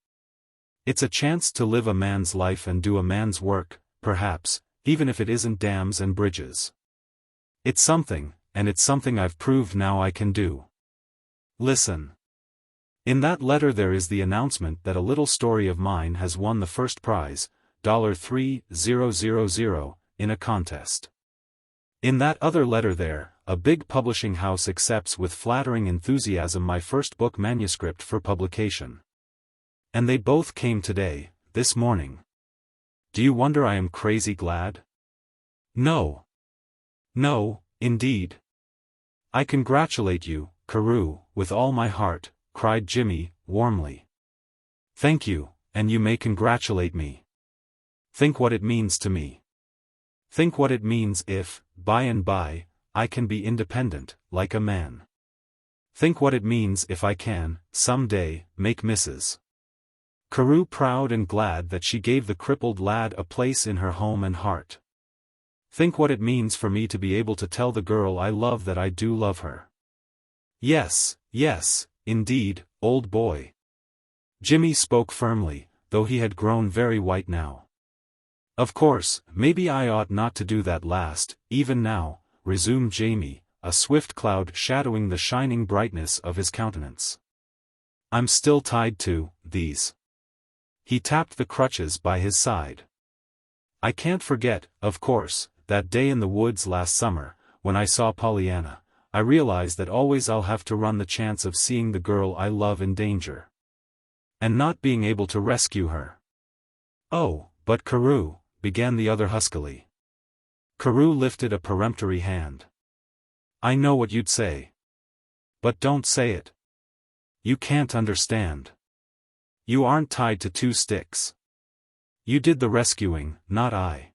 It's a chance to live a man's life and do a man's work, perhaps, even if it isn't dams and bridges. It's something, and it's something I've proved now I can do. Listen. In that letter there is the announcement that a little story of mine has won the first prize, $3,000, in a contest. In that other letter there, a big publishing house accepts with flattering enthusiasm my first book manuscript for publication. And they both came today, this morning. Do you wonder I am crazy glad? No. No, indeed. I congratulate you, Carew, with all my heart," cried Jimmy, warmly. "Thank you, and you may congratulate me. Think what it means to me. Think what it means if, by and by, I can be independent, like a man. Think what it means if I can, some day, make Mrs. Carew proud and glad that she gave the crippled lad a place in her home and heart. Think what it means for me to be able to tell the girl I love that I do love her. Yes, yes, indeed, old boy. Jimmy spoke firmly, though he had grown very white now. Of course, maybe I ought not to do that last, even now, resumed Jamie, a swift cloud shadowing the shining brightness of his countenance. I'm still tied to these. He tapped the crutches by his side. I can't forget, of course, that day in the woods last summer, when I saw Pollyanna. I realize that always I'll have to run the chance of seeing the girl I love in danger. And not being able to rescue her. Oh, but Carew, began the other huskily. Carew lifted a peremptory hand. I know what you'd say. But don't say it. You can't understand. You aren't tied to two sticks. You did the rescuing, not I.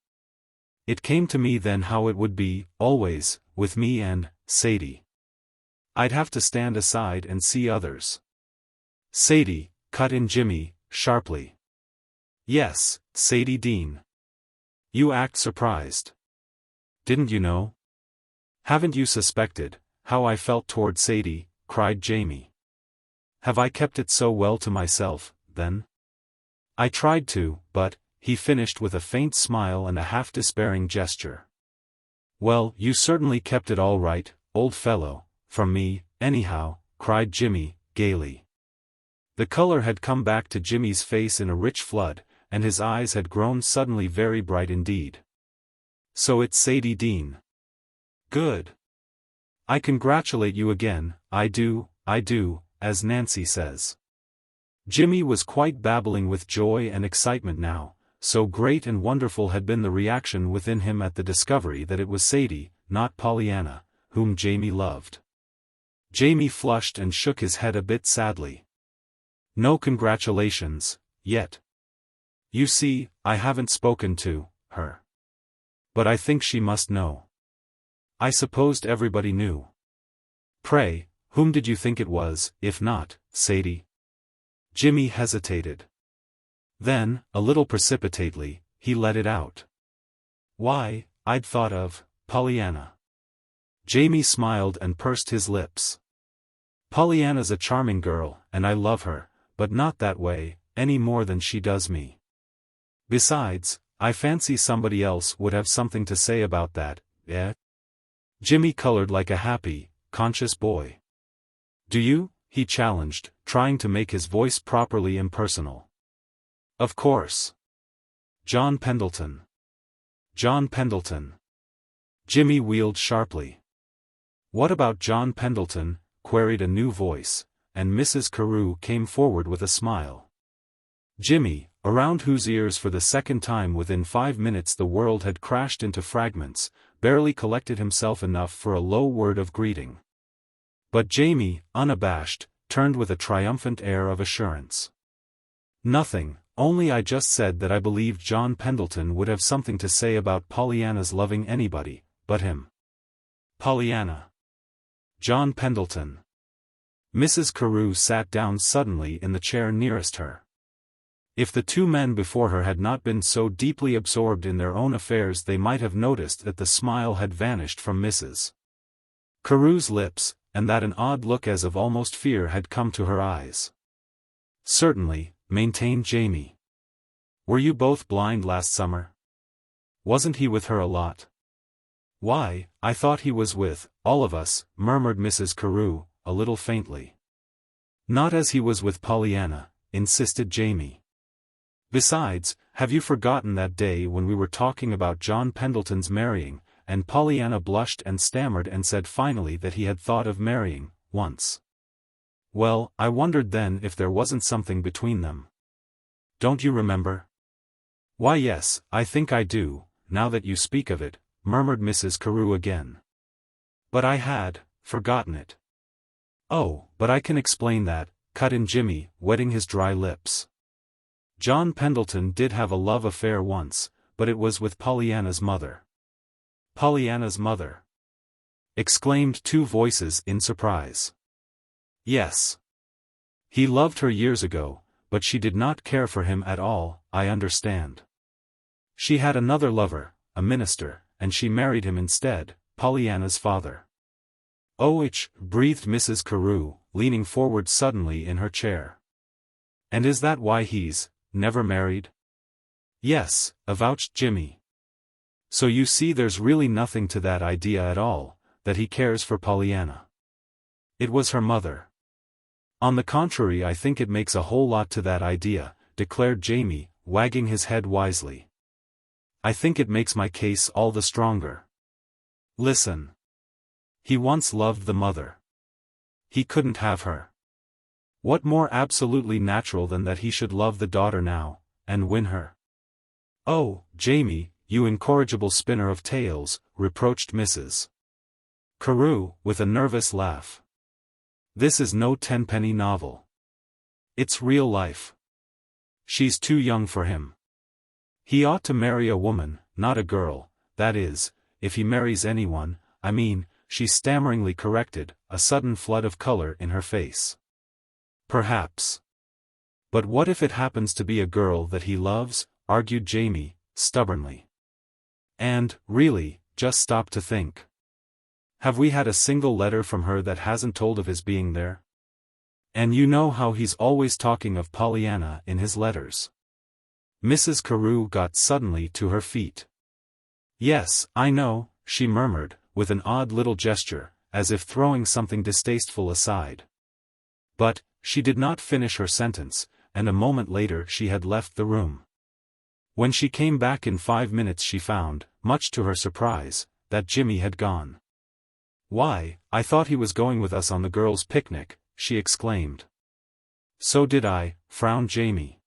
It came to me then how it would be, always, with me and Sadie. I'd have to stand aside and see others. Sadie, cut in Jimmy, sharply. Yes, Sadie Dean. You act surprised. Didn't you know? Haven't you suspected how I felt toward Sadie? Cried Jamie. Have I kept it so well to myself, then? I tried to, but, he finished with a faint smile and a half-despairing gesture. Well, you certainly kept it all right, old fellow, from me, anyhow, cried Jimmy, gaily. The color had come back to Jimmy's face in a rich flood, and his eyes had grown suddenly very bright indeed. So it's Sadie Dean. Good. I congratulate you again, I do, as Nancy says. Jimmy was quite babbling with joy and excitement now, so great and wonderful had been the reaction within him at the discovery that it was Sadie, not Pollyanna, whom Jamie loved. Jamie flushed and shook his head a bit sadly. No congratulations, yet. You see, I haven't spoken to her. But I think she must know. I supposed everybody knew. Pray, whom did you think it was, if not, Sadie? Jimmy hesitated. Then, a little precipitately, he let it out. Why, I'd thought of Pollyanna. Jamie smiled and pursed his lips. Pollyanna's a charming girl, and I love her, but not that way, any more than she does me. Besides, I fancy somebody else would have something to say about that, eh? Jimmy colored like a happy, conscious boy. Do you? He challenged, trying to make his voice properly impersonal. Of course. John Pendleton. John Pendleton. Jimmy wheeled sharply. What about John Pendleton? Queried a new voice, and Mrs. Carew came forward with a smile. Jimmy, around whose ears for the second time within 5 minutes the world had crashed into fragments, barely collected himself enough for a low word of greeting. But Jamie, unabashed, turned with a triumphant air of assurance. Nothing, only I just said that I believed John Pendleton would have something to say about Pollyanna's loving anybody, but him. Pollyanna. John Pendleton. Mrs. Carew sat down suddenly in the chair nearest her. If the two men before her had not been so deeply absorbed in their own affairs they might have noticed that the smile had vanished from Mrs. Carew's lips, and that an odd look as of almost fear had come to her eyes. Certainly, maintained Jamie. Were you both blind last summer? Wasn't he with her a lot? Why, I thought he was with all of us, murmured Mrs. Carew, a little faintly. Not as he was with Pollyanna, insisted Jamie. Besides, have you forgotten that day when we were talking about John Pendleton's marrying, and Pollyanna blushed and stammered and said finally that he had thought of marrying, once? Well, I wondered then if there wasn't something between them. Don't you remember? Why yes, I think I do, now that you speak of it, murmured Mrs. Carew again. But I had forgotten it. Oh, but I can explain that, cut in Jimmy, wetting his dry lips. John Pendleton did have a love affair once, but it was with Pollyanna's mother. Pollyanna's mother. exclaimed two voices in surprise. Yes. He loved her years ago, but she did not care for him at all, I understand. She had another lover, a minister, and she married him instead, Pollyanna's father. Oh, breathed Mrs. Carew, leaning forward suddenly in her chair. And is that why he's never married? Yes, avouched Jimmy. So you see there's really nothing to that idea at all, that he cares for Pollyanna. It was her mother. On the contrary, I think it makes a whole lot to that idea, declared Jamie, wagging his head wisely. I think it makes my case all the stronger. Listen. He once loved the mother. He couldn't have her. What more absolutely natural than that he should love the daughter now, and win her? Oh, Jamie, you incorrigible spinner of tales, reproached Mrs. Carew, with a nervous laugh. This is no tenpenny novel. It's real life. She's too young for him. He ought to marry a woman, not a girl, that is, if he marries anyone, I mean, she stammeringly corrected, a sudden flood of color in her face. Perhaps. But what if it happens to be a girl that he loves, argued Jamie, stubbornly. And, really, just stop to think. Have we had a single letter from her that hasn't told of his being there? And you know how he's always talking of Pollyanna in his letters. Mrs. Carew got suddenly to her feet. Yes, I know, she murmured, with an odd little gesture, as if throwing something distasteful aside. But, she did not finish her sentence, and a moment later she had left the room. When she came back in 5 minutes she found, much to her surprise, that Jimmy had gone. Why, I thought he was going with us on the girls' picnic, she exclaimed. So did I, frowned Jamie.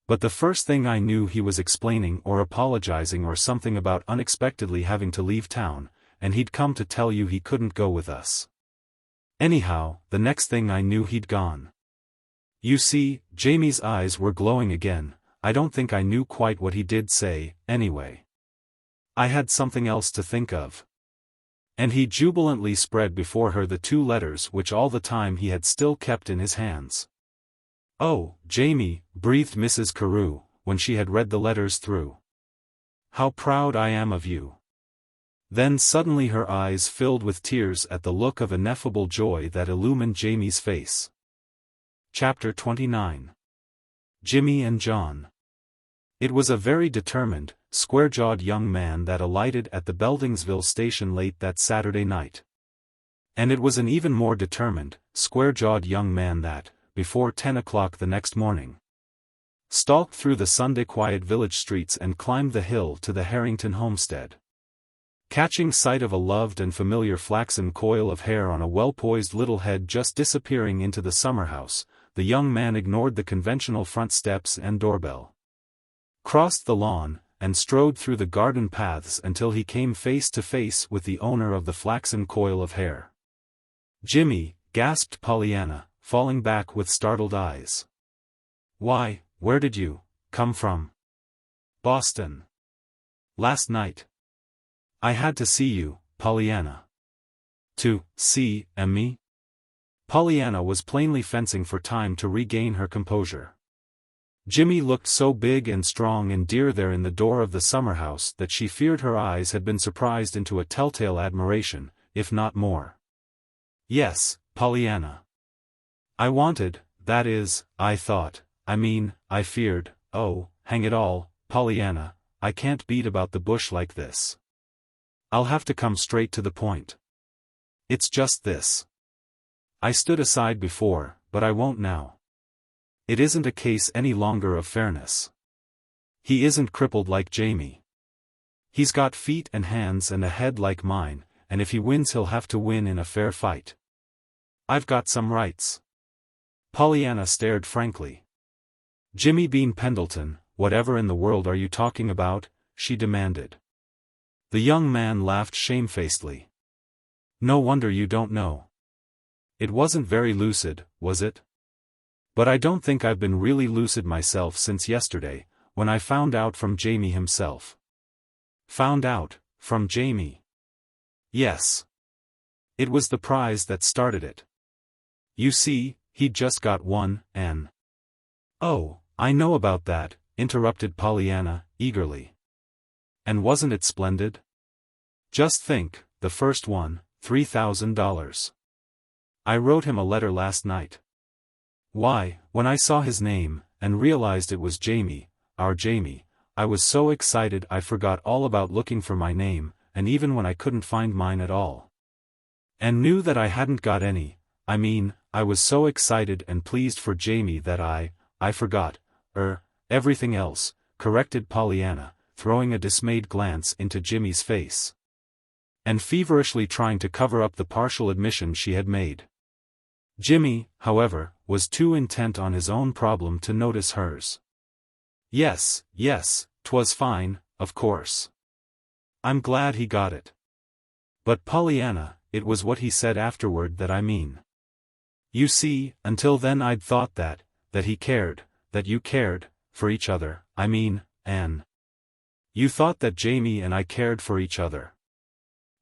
But the first thing I knew he was explaining or apologizing or something about unexpectedly having to leave town, and he'd come to tell you he couldn't go with us. Anyhow, the next thing I knew he'd gone. You see, Jamie's eyes were glowing again, I don't think I knew quite what he did say, anyway. I had something else to think of. And he jubilantly spread before her the 2 letters which all the time he had still kept in his hands. Oh, Jamie, breathed Mrs. Carew, when she had read the letters through. How proud I am of you. Then suddenly her eyes filled with tears at the look of ineffable joy that illumined Jamie's face. Chapter 29. Jimmy and John. It was a very determined, square-jawed young man that alighted at the Beldingsville station late that Saturday night. And it was an even more determined, square-jawed young man that, before 10 o'clock the next morning, stalked through the Sunday quiet village streets and climbed the hill to the Harrington homestead. Catching sight of a loved and familiar flaxen coil of hair on a well-poised little head just disappearing into the summer house, the young man ignored the conventional front steps and doorbell, crossed the lawn, and strode through the garden paths until he came face to face with the owner of the flaxen coil of hair. Jimmy, gasped Pollyanna, falling back with startled eyes. Why, where did you come from? Boston. Last night. I had to see you, Pollyanna. To see me? Pollyanna was plainly fencing for time to regain her composure. Jimmy looked so big and strong and dear there in the door of the summer house that she feared her eyes had been surprised into a telltale admiration, if not more. Yes, Pollyanna. I wanted, that is, I thought, I feared, oh, hang it all, Pollyanna, I can't beat about the bush like this. I'll have to come straight to the point. It's just this. I stood aside before, but I won't now. It isn't a case any longer of fairness. He isn't crippled like Jamie. He's got feet and hands and a head like mine, and if he wins he'll have to win in a fair fight. I've got some rights. Pollyanna stared frankly. Jimmy Bean Pendleton, whatever in the world are you talking about? She demanded. The young man laughed shamefacedly. No wonder you don't know. It wasn't very lucid, was it? But I don't think I've been really lucid myself since yesterday, when I found out from Jamie himself. Found out, from Jamie? Yes. It was the prize that started it. You see, he'd just got one, and— "Oh, I know about that," interrupted Pollyanna, eagerly. "And wasn't it splendid? Just think, the first one, $3,000. I wrote him a letter last night. Why, when I saw his name, and realized it was Jamie, our Jamie, I was so excited I forgot all about looking for my name, and even when I couldn't find mine at all. And knew that I hadn't got any, I was so excited and pleased for Jamie that I forgot, everything else," corrected Pollyanna, throwing a dismayed glance into Jimmy's face. And feverishly trying to cover up the partial admission she had made. Jimmy, however, was too intent on his own problem to notice hers. Yes, 'twas fine, of course. I'm glad he got it. But Pollyanna, it was what he said afterward that I mean. You see, until then I'd thought that he cared, that you cared, for each other, and you thought that Jamie and I cared for each other,"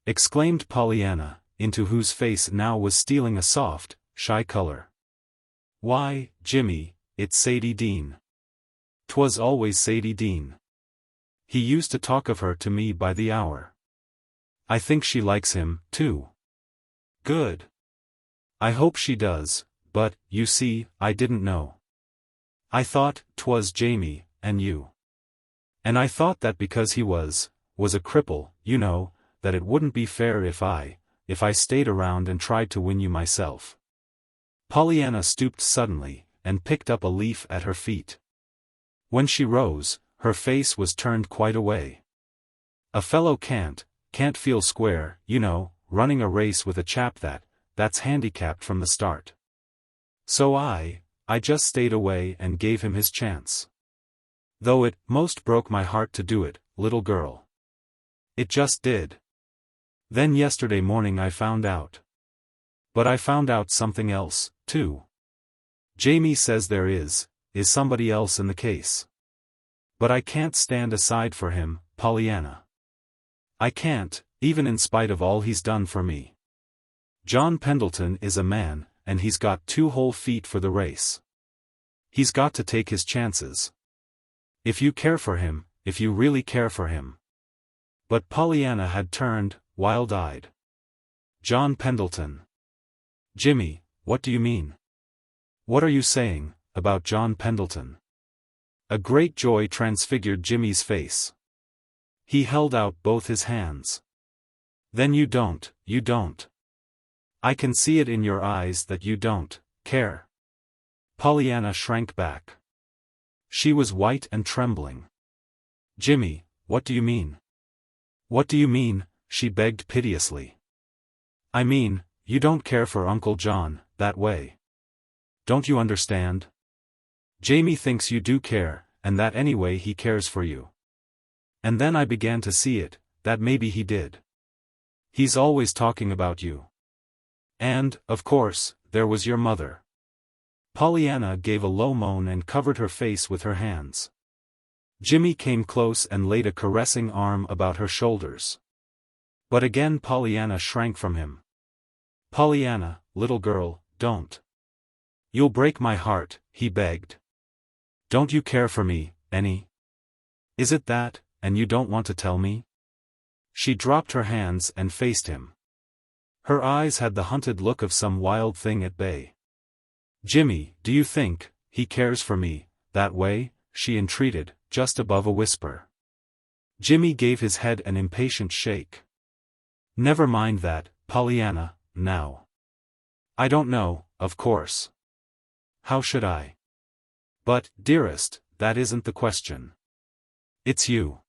exclaimed Pollyanna, into whose face now was stealing a soft, shy color. "Why, Jimmy, it's Sadie Dean. 'Twas always Sadie Dean. He used to talk of her to me by the hour. I think she likes him, too." "Good. I hope she does, but, you see, I didn't know. I thought 'twas Jamie, and you. And I thought that because he was a cripple, you know, that it wouldn't be fair if I stayed around and tried to win you myself." Pollyanna stooped suddenly, and picked up a leaf at her feet. When she rose, her face was turned quite away. "A fellow can't feel square, you know, running a race with a chap that's handicapped from the start. So I just stayed away and gave him his chance. Though it most broke my heart to do it, little girl. It just did. Then yesterday morning I found out. But I found out something else, too. Jamie says there is somebody else in the case. But I can't stand aside for him, Pollyanna. I can't, even in spite of all he's done for me. John Pendleton is a man, and he's got 2 whole feet for the race. He's got to take his chances. If you care for him, if you really care for him." But Pollyanna had turned, wild-eyed. "John Pendleton. Jimmy, what do you mean? What are you saying, about John Pendleton?" A great joy transfigured Jimmy's face. He held out both his hands. "Then you don't. I can see it in your eyes that you don't care." Pollyanna shrank back. She was white and trembling. "Jimmy, what do you mean? What do you mean?" she begged piteously. "I mean, you don't care for Uncle John, that way. Don't you understand? Jamie thinks you do care, and that anyway he cares for you. And then I began to see it, that maybe he did. He's always talking about you. And, of course, there was your mother." Pollyanna gave a low moan and covered her face with her hands. Jimmy came close and laid a caressing arm about her shoulders. But again Pollyanna shrank from him. "Pollyanna, little girl, don't. You'll break my heart," he begged. "Don't you care for me, any? Is it that, and you don't want to tell me?" She dropped her hands and faced him. Her eyes had the hunted look of some wild thing at bay. "Jimmy, do you think he cares for me that way?" she entreated, just above a whisper. Jimmy gave his head an impatient shake. "Never mind that, Pollyanna, now. I don't know, of course. How should I? But, dearest, that isn't the question. It's you.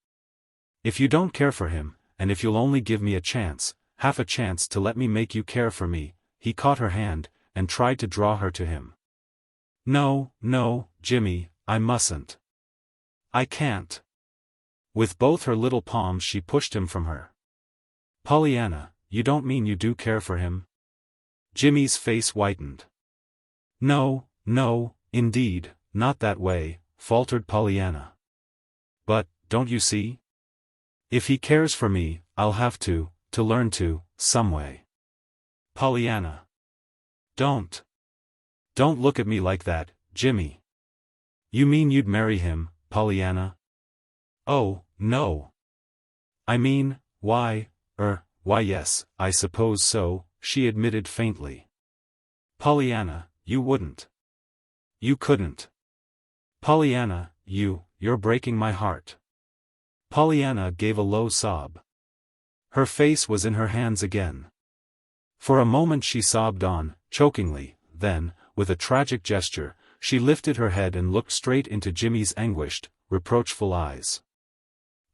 If you don't care for him, and if you'll only give me a chance, half a chance to let me make you care for me," he caught her hand, and tried to draw her to him. No, Jimmy, I mustn't. I can't." With both her little palms she pushed him from her. "Pollyanna, you don't mean you do care for him?" Jimmy's face whitened. No, indeed, not that way," faltered Pollyanna. "But, don't you see? If he cares for me, I'll have to learn to, some way. Pollyanna. Don't look at me like that, Jimmy. You mean you'd marry him, Pollyanna? Oh, no. I mean, why yes, I suppose so, she admitted faintly. Pollyanna, you wouldn't. You couldn't. Pollyanna, you're breaking my heart. Pollyanna gave a low sob. Her face was in her hands again. For a moment she sobbed on, chokingly, then, with a tragic gesture, she lifted her head and looked straight into Jimmy's anguished, reproachful eyes.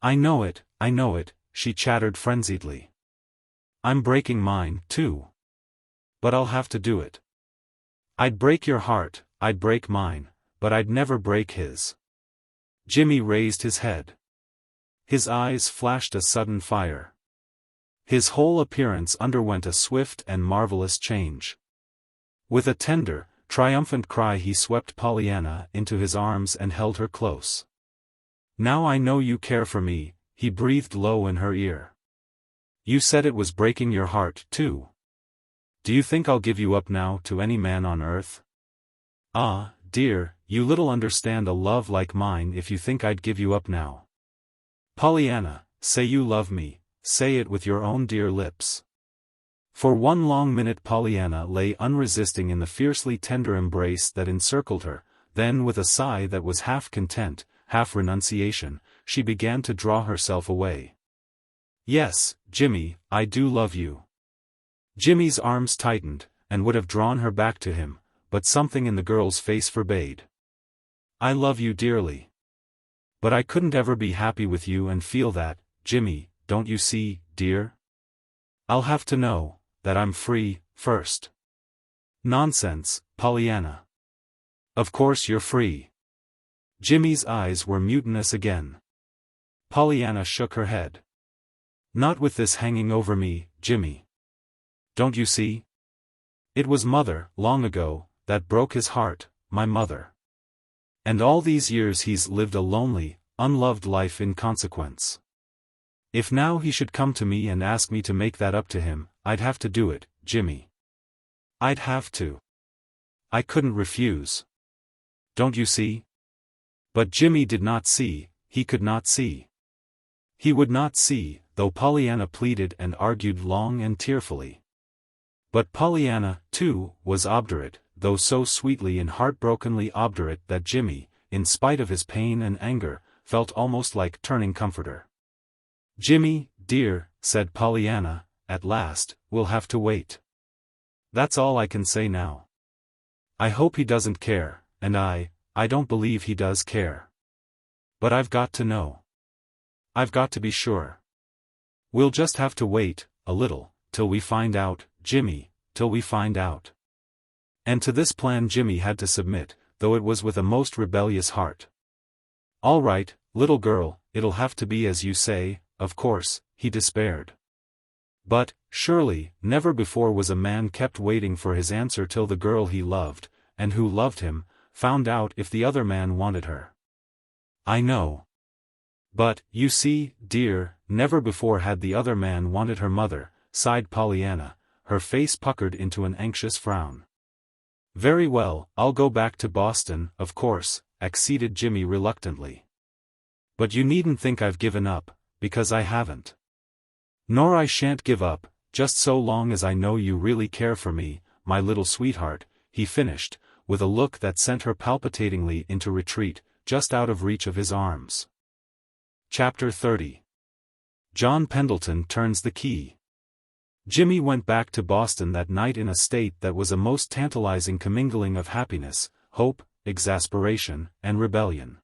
I know it, she chattered frenziedly. I'm breaking mine, too. But I'll have to do it. I'd break your heart, I'd break mine, but I'd never break his. Jimmy raised his head. His eyes flashed a sudden fire. His whole appearance underwent a swift and marvelous change. With a tender, triumphant cry he swept Pollyanna into his arms and held her close. Now I know you care for me, he breathed low in her ear. You said it was breaking your heart, too. Do you think I'll give you up now to any man on earth? Ah, dear, you little understand a love like mine if you think I'd give you up now. Pollyanna, say you love me, say it with your own dear lips. For one long minute Pollyanna lay unresisting in the fiercely tender embrace that encircled her, then with a sigh that was half content, half renunciation, she began to draw herself away. Yes, Jimmy, I do love you. Jimmy's arms tightened, and would have drawn her back to him, but something in the girl's face forbade. I love you dearly. But I couldn't ever be happy with you and feel that, Jimmy, don't you see, dear? I'll have to know that I'm free, first. Nonsense, Pollyanna. Of course you're free. Jimmy's eyes were mutinous again. Pollyanna shook her head. Not with this hanging over me, Jimmy. Don't you see? It was Mother, long ago, that broke his heart, my mother. And all these years he's lived a lonely, unloved life in consequence. If now he should come to me and ask me to make that up to him, I'd have to do it, Jimmy. I'd have to. I couldn't refuse. Don't you see? But Jimmy did not see, he could not see. He would not see, though Pollyanna pleaded and argued long and tearfully. But Pollyanna, too, was obdurate, though so sweetly and heartbrokenly obdurate that Jimmy, in spite of his pain and anger, felt almost like turning comforter. Jimmy, dear, said Pollyanna, at last, we'll have to wait. That's all I can say now. I hope he doesn't care, and I don't believe he does care. But I've got to know. I've got to be sure. We'll just have to wait, a little, till we find out, Jimmy, till we find out. And to this plan Jimmy had to submit, though it was with a most rebellious heart. All right, little girl, it'll have to be as you say, of course, he despaired. But, surely, never before was a man kept waiting for his answer till the girl he loved, and who loved him, found out if the other man wanted her. I know. But, you see, dear, never before had the other man wanted her mother, sighed Pollyanna, her face puckered into an anxious frown. Very well, I'll go back to Boston, of course, acceded Jimmy reluctantly. But you needn't think I've given up, because I haven't. Nor I shan't give up, just so long as I know you really care for me, my little sweetheart, he finished, with a look that sent her palpitatingly into retreat, just out of reach of his arms. Chapter 30. John Pendleton turns the key. Jimmy went back to Boston that night in a state that was a most tantalizing commingling of happiness, hope, exasperation, and rebellion.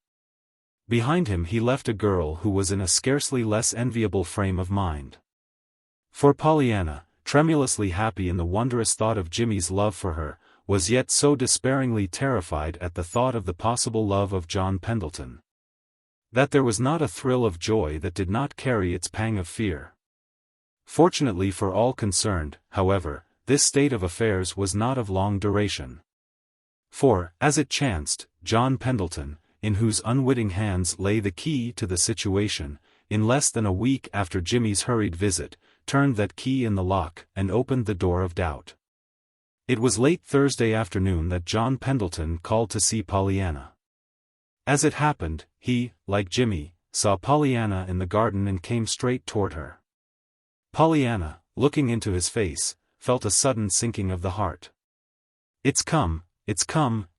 Behind him he left a girl who was in a scarcely less enviable frame of mind. For Pollyanna, tremulously happy in the wondrous thought of Jimmy's love for her, was yet so despairingly terrified at the thought of the possible love of John Pendleton, that there was not a thrill of joy that did not carry its pang of fear. Fortunately for all concerned, however, this state of affairs was not of long duration. For, as it chanced, John Pendleton, in whose unwitting hands lay the key to the situation, in less than a week after Jimmy's hurried visit, turned that key in the lock and opened the door of doubt. It was late Thursday afternoon that John Pendleton called to see Pollyanna. As it happened, he, like Jimmy, saw Pollyanna in the garden and came straight toward her. Pollyanna, looking into his face, felt a sudden sinking of the heart. It's come,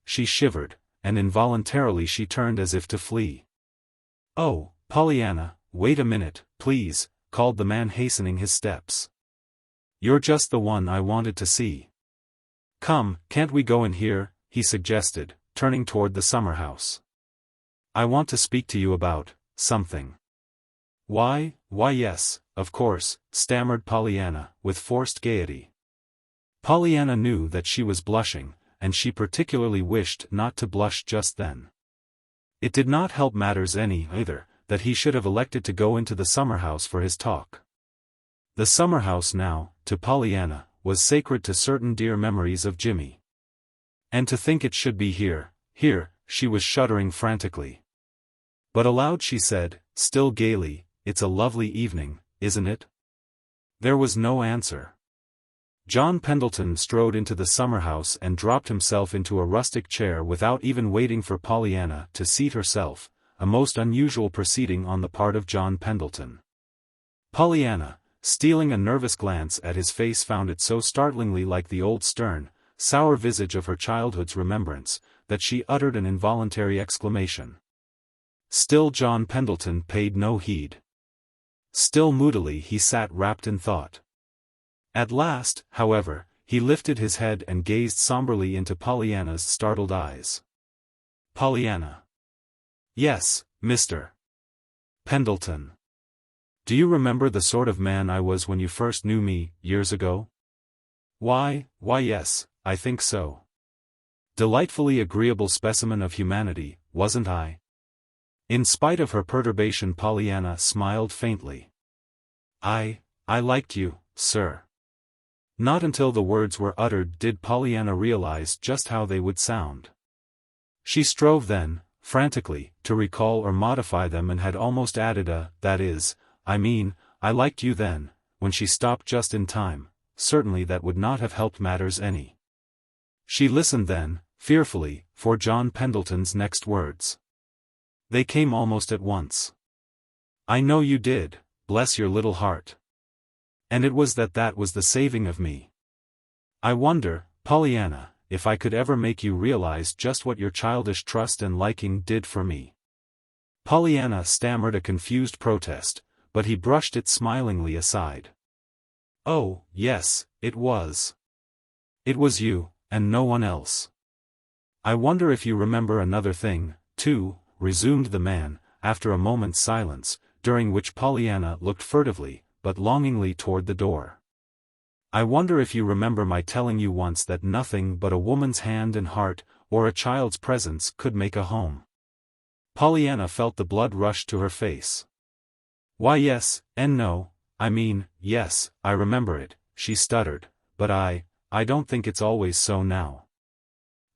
she shivered, and involuntarily she turned as if to flee. Oh, Pollyanna, wait a minute, please, called the man hastening his steps. You're just the one I wanted to see. Come, can't we go in here, he suggested, turning toward the summer house. I want to speak to you about something. Why, yes, of course, stammered Pollyanna, with forced gaiety. Pollyanna knew that she was blushing, and she particularly wished not to blush just then. It did not help matters any, either, that he should have elected to go into the summer house for his talk. The summer house now, to Pollyanna, was sacred to certain dear memories of Jimmy. And to think it should be here, she was shuddering frantically. But aloud she said, still gaily, it's a lovely evening, isn't it? There was no answer. John Pendleton strode into the summer house and dropped himself into a rustic chair without even waiting for Pollyanna to seat herself, a most unusual proceeding on the part of John Pendleton. Pollyanna, stealing a nervous glance at his face, found it so startlingly like the old stern, sour visage of her childhood's remembrance, that she uttered an involuntary exclamation. Still John Pendleton paid no heed. Still moodily he sat wrapped in thought. At last, however, he lifted his head and gazed somberly into Pollyanna's startled eyes. Pollyanna. Yes, Mr. Pendleton. Do you remember the sort of man I was when you first knew me, years ago? Why, yes, I think so. Delightfully agreeable specimen of humanity, wasn't I? In spite of her perturbation, Pollyanna smiled faintly. I liked you, sir. Not until the words were uttered did Pollyanna realize just how they would sound. She strove then, frantically, to recall or modify them and had almost added that is, I liked you then, when she stopped just in time. Certainly that would not have helped matters any. She listened then, fearfully, for John Pendleton's next words. They came almost at once. I know you did, bless your little heart. And it was that was the saving of me. I wonder, Pollyanna, if I could ever make you realize just what your childish trust and liking did for me. Pollyanna stammered a confused protest, but he brushed it smilingly aside. Oh, yes, it was. It was you, and no one else. I wonder if you remember another thing, too, resumed the man, after a moment's silence, during which Pollyanna looked furtively, but longingly toward the door. I wonder if you remember my telling you once that nothing but a woman's hand and heart, or a child's presence, could make a home. Pollyanna felt the blood rush to her face. Why yes, and no, yes, I remember it, she stuttered, but I don't think it's always so now.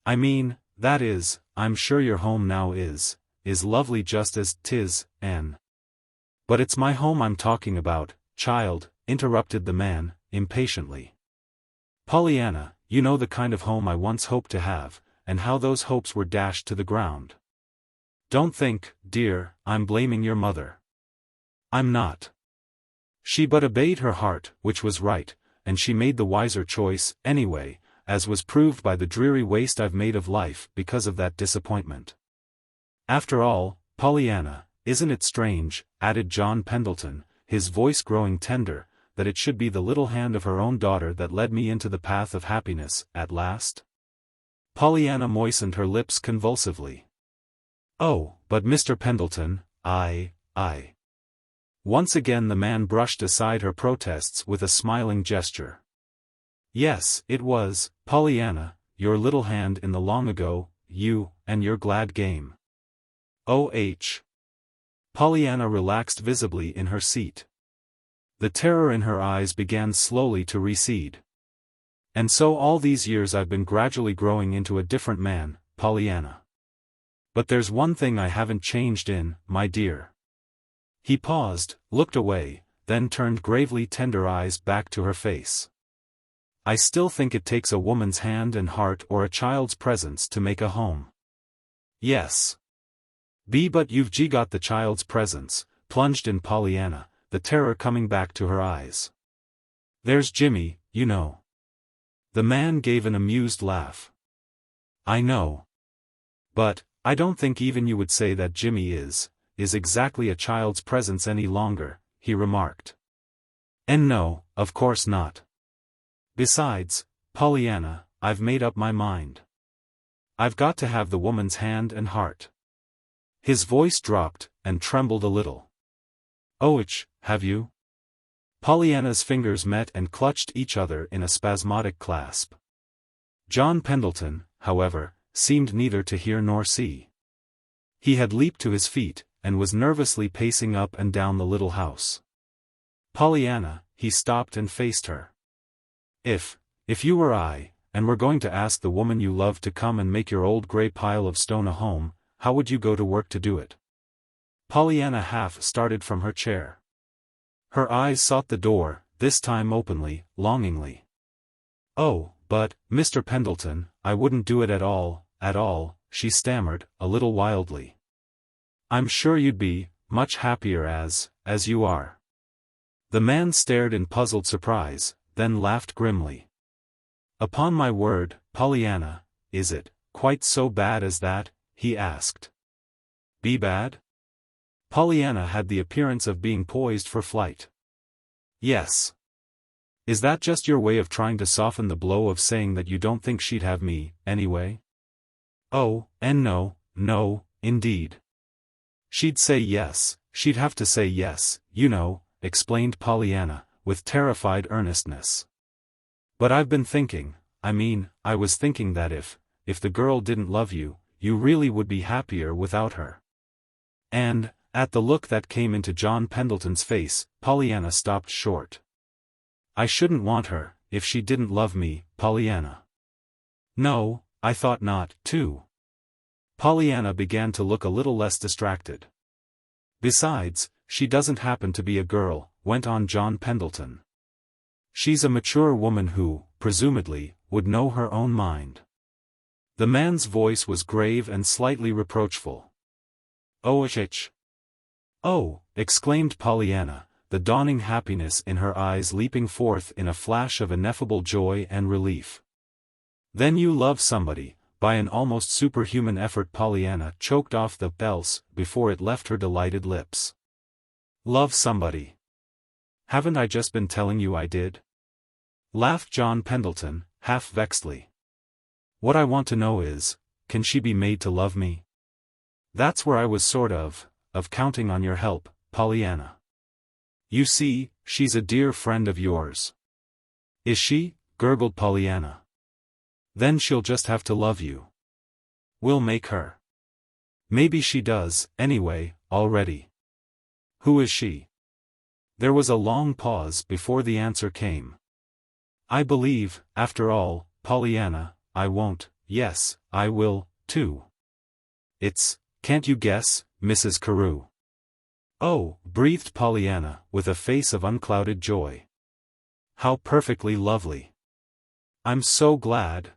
That is, I'm sure your home now is lovely just as 'tis, Anne. But it's my home I'm talking about, child, interrupted the man, impatiently. Pollyanna, you know the kind of home I once hoped to have, and how those hopes were dashed to the ground. Don't think, dear, I'm blaming your mother. I'm not. She but obeyed her heart, which was right, and she made the wiser choice, anyway, as was proved by the dreary waste I've made of life because of that disappointment. After all, Pollyanna, isn't it strange, added John Pendleton, his voice growing tender, that it should be the little hand of her own daughter that led me into the path of happiness, at last? Pollyanna moistened her lips convulsively. Oh, but Mr. Pendleton, I. Once again the man brushed aside her protests with a smiling gesture. Yes, it was, Pollyanna, your little hand in the long ago, you, and your glad game. O.H. Pollyanna relaxed visibly in her seat. The terror in her eyes began slowly to recede. And so all these years I've been gradually growing into a different man, Pollyanna. But there's one thing I haven't changed in, my dear. He paused, looked away, then turned gravely tender eyes back to her face. "I still think it takes a woman's hand and heart or a child's presence to make a home." "Yes. But you've got the child's presence," plunged in Pollyanna, the terror coming back to her eyes. "There's Jimmy, you know." The man gave an amused laugh. "I know. But, I don't think even you would say that Jimmy is exactly a child's presence any longer," he remarked. "And no, of course not. Besides, Pollyanna, I've made up my mind. I've got to have the woman's hand and heart." His voice dropped, and trembled a little. "Oh, have you?" Pollyanna's fingers met and clutched each other in a spasmodic clasp. John Pendleton, however, seemed neither to hear nor see. He had leaped to his feet, and was nervously pacing up and down the little house. "Pollyanna," he stopped and faced her. If you were I, and were going to ask the woman you love to come and make your old gray pile of stone a home, how would you go to work to do it?" Pollyanna half started from her chair. Her eyes sought the door, this time openly, longingly. "Oh, but, Mr. Pendleton, I wouldn't do it at all," she stammered, a little wildly. "I'm sure you'd be much happier as you are." The man stared in puzzled surprise, then laughed grimly. "Upon my word, Pollyanna, is it quite so bad as that?" he asked. "Be bad?" Pollyanna had the appearance of being poised for flight. "Yes. Is that just your way of trying to soften the blow of saying that you don't think she'd have me, anyway?" "Oh, and no, indeed. She'd say yes, she'd have to say yes, you know," explained Pollyanna, with terrified earnestness. "But I've been thinking, I was thinking that if the girl didn't love you, you really would be happier without her." And, at the look that came into John Pendleton's face, Pollyanna stopped short. "I shouldn't want her, if she didn't love me, Pollyanna." "No, I thought not, too." Pollyanna began to look a little less distracted. "Besides, she doesn't happen to be a girl," went on John Pendleton. "She's a mature woman who, presumably, would know her own mind." The man's voice was grave and slightly reproachful. "Oh, Oh!" exclaimed Pollyanna, the dawning happiness in her eyes leaping forth in a flash of ineffable joy and relief. "Then you love somebody." By an almost superhuman effort Pollyanna choked off the "else" before it left her delighted lips. "Love somebody? Haven't I just been telling you I did?" laughed John Pendleton, half vexedly. "What I want to know is, can she be made to love me? That's where I was sort of counting on your help, Pollyanna. You see, she's a dear friend of yours." "Is she?" gurgled Pollyanna. "Then she'll just have to love you. We'll make her." "Maybe she does, anyway, already." "Who is she?" There was a long pause before the answer came. "I believe, after all, Pollyanna, I won't, yes, I will, too. Can't you guess, Mrs. Carew?" "Oh," breathed Pollyanna, with a face of unclouded joy. "How perfectly lovely. I'm so glad.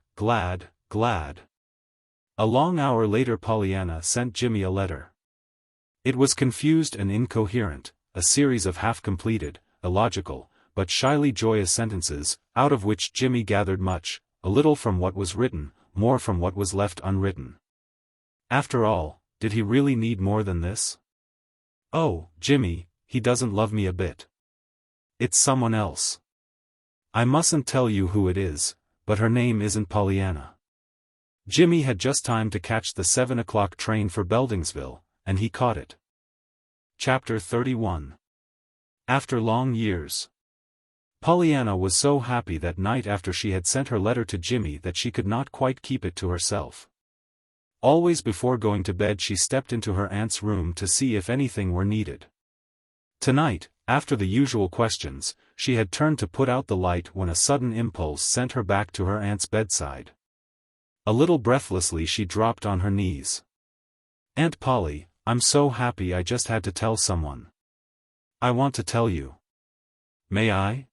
A long hour later Pollyanna sent Jimmy a letter. It was confused and incoherent, a series of half-completed, illogical, but shyly joyous sentences, out of which Jimmy gathered much, a little from what was written, more from what was left unwritten. After all, did he really need more than this? "Oh, Jimmy, he doesn't love me a bit. It's someone else. I mustn't tell you who it is, but her name isn't Pollyanna." Jimmy had just time to catch the 7 o'clock train for Beldingsville, and he caught it. Chapter 31. After long years. Pollyanna was so happy that night after she had sent her letter to Jimmy that she could not quite keep it to herself. Always before going to bed she stepped into her aunt's room to see if anything were needed. Tonight, after the usual questions, she had turned to put out the light when a sudden impulse sent her back to her aunt's bedside. A little breathlessly she dropped on her knees. "Aunt Polly, I'm so happy I just had to tell someone. I want to tell you." May I?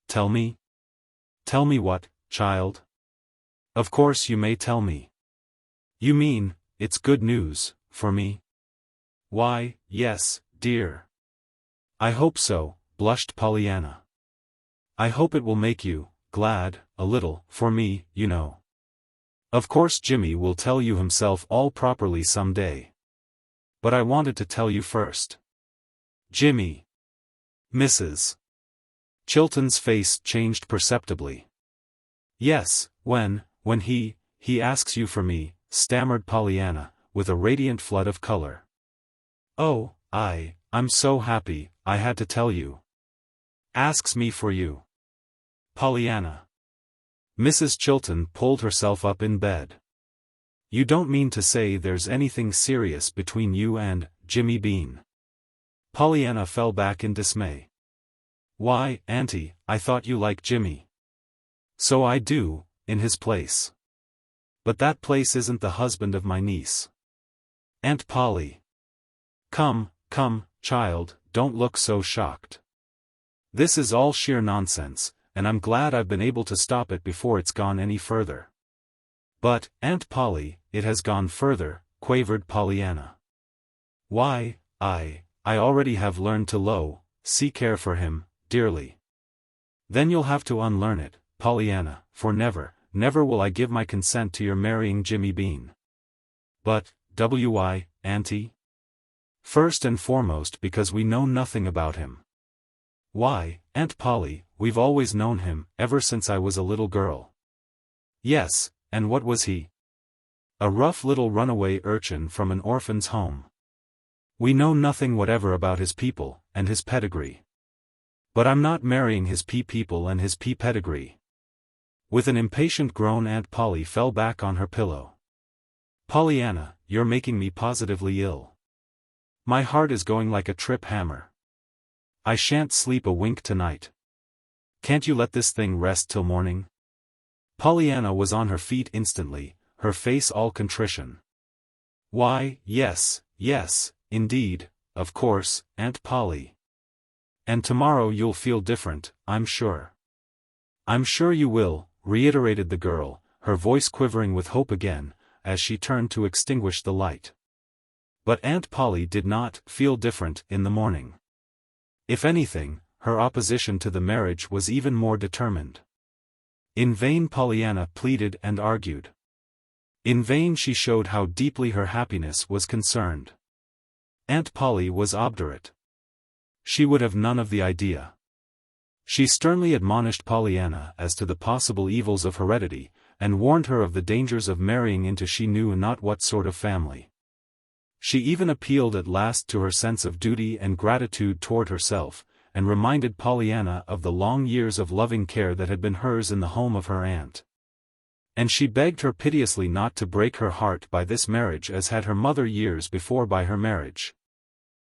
Tell me? Tell me what, child? Of course you may tell me. You mean, it's good news, for me? Why, yes, dear. I hope so, blushed Pollyanna. I hope it will make you glad, a little, for me, you know. Of course Jimmy will tell you himself all properly some day. But I wanted to tell you first. Jimmy. Mrs. Chilton's face changed perceptibly. Yes, when he asks you for me, stammered Pollyanna, with a radiant flood of color. Oh, I'm so happy, I had to tell you. Asks me for you. Pollyanna. Mrs. Chilton pulled herself up in bed. You don't mean to say there's anything serious between you and Jimmy Bean? Pollyanna fell back in dismay. Why, Auntie, I thought you liked Jimmy. So I do, in his place. But that place isn't the husband of my niece. Aunt Polly. Come, child, don't look so shocked. This is all sheer nonsense, and I'm glad I've been able to stop it before it's gone any further. But, Aunt Polly, it has gone further, quavered Pollyanna. Why, I already have learned to care for him, dearly. Then you'll have to unlearn it, Pollyanna, for never will I give my consent to your marrying Jimmy Bean. But, why, Auntie? First and foremost because we know nothing about him. Why, Aunt Polly, we've always known him, ever since I was a little girl. Yes, and what was he? A rough little runaway urchin from an orphan's home. We know nothing whatever about his people, and his pedigree. But I'm not marrying his people and his pedigree. With an impatient groan Aunt Polly fell back on her pillow. Pollyanna, you're making me positively ill. My heart is going like a trip hammer. I shan't sleep a wink tonight. Can't you let this thing rest till morning? Pollyanna was on her feet instantly, her face all contrition. Why, yes, indeed, of course, Aunt Polly. And tomorrow you'll feel different, I'm sure. I'm sure you will, reiterated the girl, her voice quivering with hope again, as she turned to extinguish the light. But Aunt Polly did not feel different in the morning. If anything, her opposition to the marriage was even more determined. In vain Pollyanna pleaded and argued. In vain she showed how deeply her happiness was concerned. Aunt Polly was obdurate. She would have none of the idea. She sternly admonished Pollyanna as to the possible evils of heredity, and warned her of the dangers of marrying into she knew not what sort of family. She even appealed at last to her sense of duty and gratitude toward herself, and reminded Pollyanna of the long years of loving care that had been hers in the home of her aunt. And she begged her piteously not to break her heart by this marriage as had her mother years before by her marriage.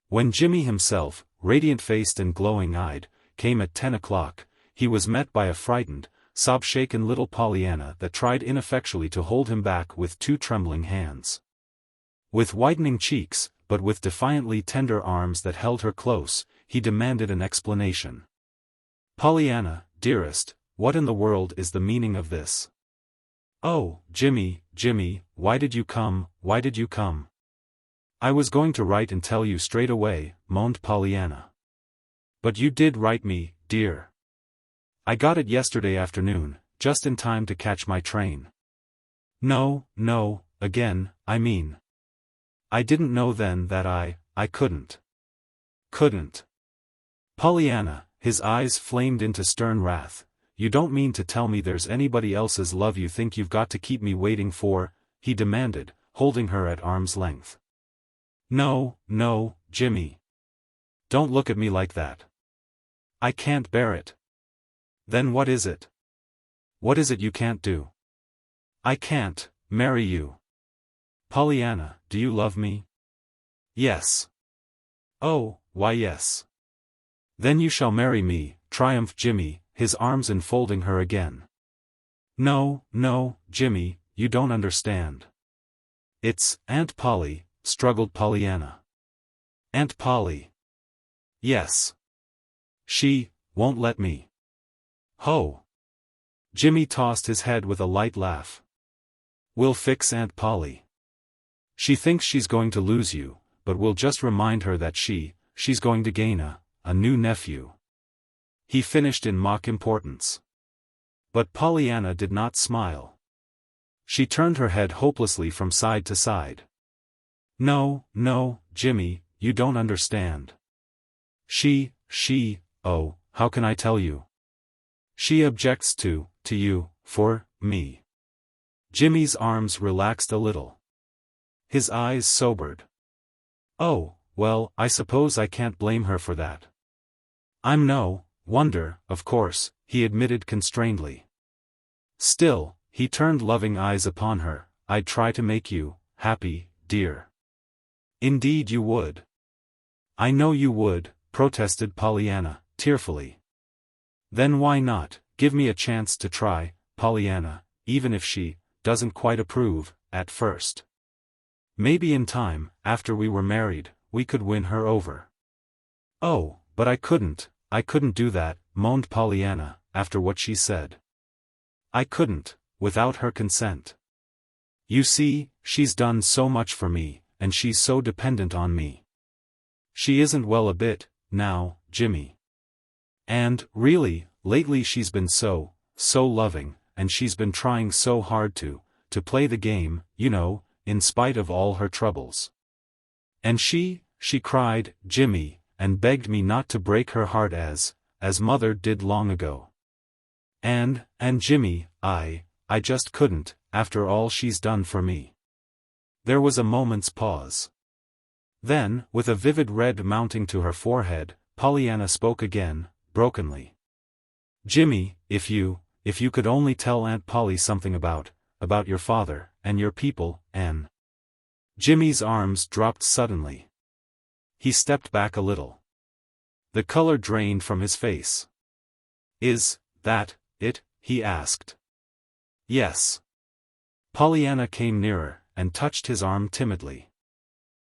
When Jimmy himself, radiant-faced and glowing-eyed, came at 10 o'clock, he was met by a frightened, sob-shaken little Pollyanna that tried ineffectually to hold him back with two trembling hands. With whitening cheeks, but with defiantly tender arms that held her close, he demanded an explanation. Pollyanna, dearest, what in the world is the meaning of this? Oh, Jimmy, why did you come? I was going to write and tell you straight away, moaned Pollyanna. But you did write me, dear. I got it yesterday afternoon, just in time to catch my train. No, again, I mean. I didn't know then that I couldn't. Pollyanna, his eyes flamed into stern wrath. You don't mean to tell me there's anybody else's love you think you've got to keep me waiting for? He demanded, holding her at arm's length. No, Jimmy. Don't look at me like that. I can't bear it. Then what is it? What is it you can't do? I can't marry you. Pollyanna, do you love me? Yes. Oh, why yes. Then you shall marry me, triumphed Jimmy, his arms enfolding her again. No, Jimmy, you don't understand. It's Aunt Polly, struggled Pollyanna. Aunt Polly. Yes. She won't let me. Ho! Jimmy tossed his head with a light laugh. We'll fix Aunt Polly. She thinks she's going to lose you, but we'll just remind her that she's going to gain a new nephew. He finished in mock importance. But Pollyanna did not smile. She turned her head hopelessly from side to side. No, Jimmy, you don't understand. Oh, how can I tell you? She objects to you, for me. Jimmy's arms relaxed a little. His eyes sobered. Oh, well, I suppose I can't blame her for that. I'm no wonder, of course, he admitted constrainedly. Still, he turned loving eyes upon her. I'd try to make you happy, dear. Indeed you would. I know you would, protested Pollyanna, tearfully. Then why not give me a chance to try, Pollyanna, even if she doesn't quite approve at first? Maybe in time, after we were married, we could win her over. Oh, but I couldn't do that, moaned Pollyanna, after what she said. I couldn't, without her consent. You see, she's done so much for me, and she's so dependent on me. She isn't well a bit, now, Jimmy. And, really, lately she's been so loving, and she's been trying so hard to play the game, you know, in spite of all her troubles. And she cried, Jimmy, and begged me not to break her heart as mother did long ago. And Jimmy, I just couldn't, after all she's done for me. There was a moment's pause. Then, with a vivid red mounting to her forehead, Pollyanna spoke again, brokenly. Jimmy, if you could only tell Aunt Polly something about your father, and your people, and... Jimmy's arms dropped suddenly. He stepped back a little. The color drained from his face. Is that it? He asked. Yes. Pollyanna came nearer, and touched his arm timidly.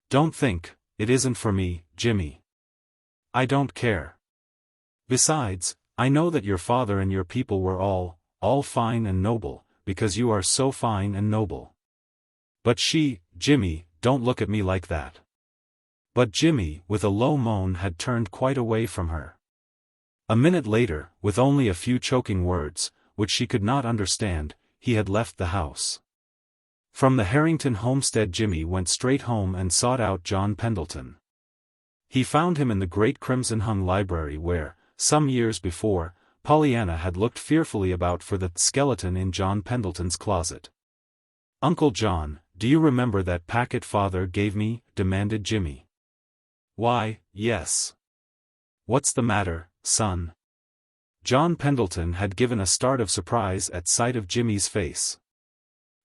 Don't think, it isn't for me, Jimmy. I don't care. Besides, I know that your father and your people were all fine and noble, because you are so fine and noble. But Jimmy, don't look at me like that. But Jimmy, with a low moan, had turned quite away from her. A minute later, with only a few choking words, which she could not understand, he had left the house. From the Harrington homestead Jimmy went straight home and sought out John Pendleton. He found him in the great crimson-hung library where, some years before, Pollyanna had looked fearfully about for the skeleton in John Pendleton's closet. Uncle John, do you remember that packet Father gave me? Demanded Jimmy. Why, yes. What's the matter, son? John Pendleton had given a start of surprise at sight of Jimmy's face.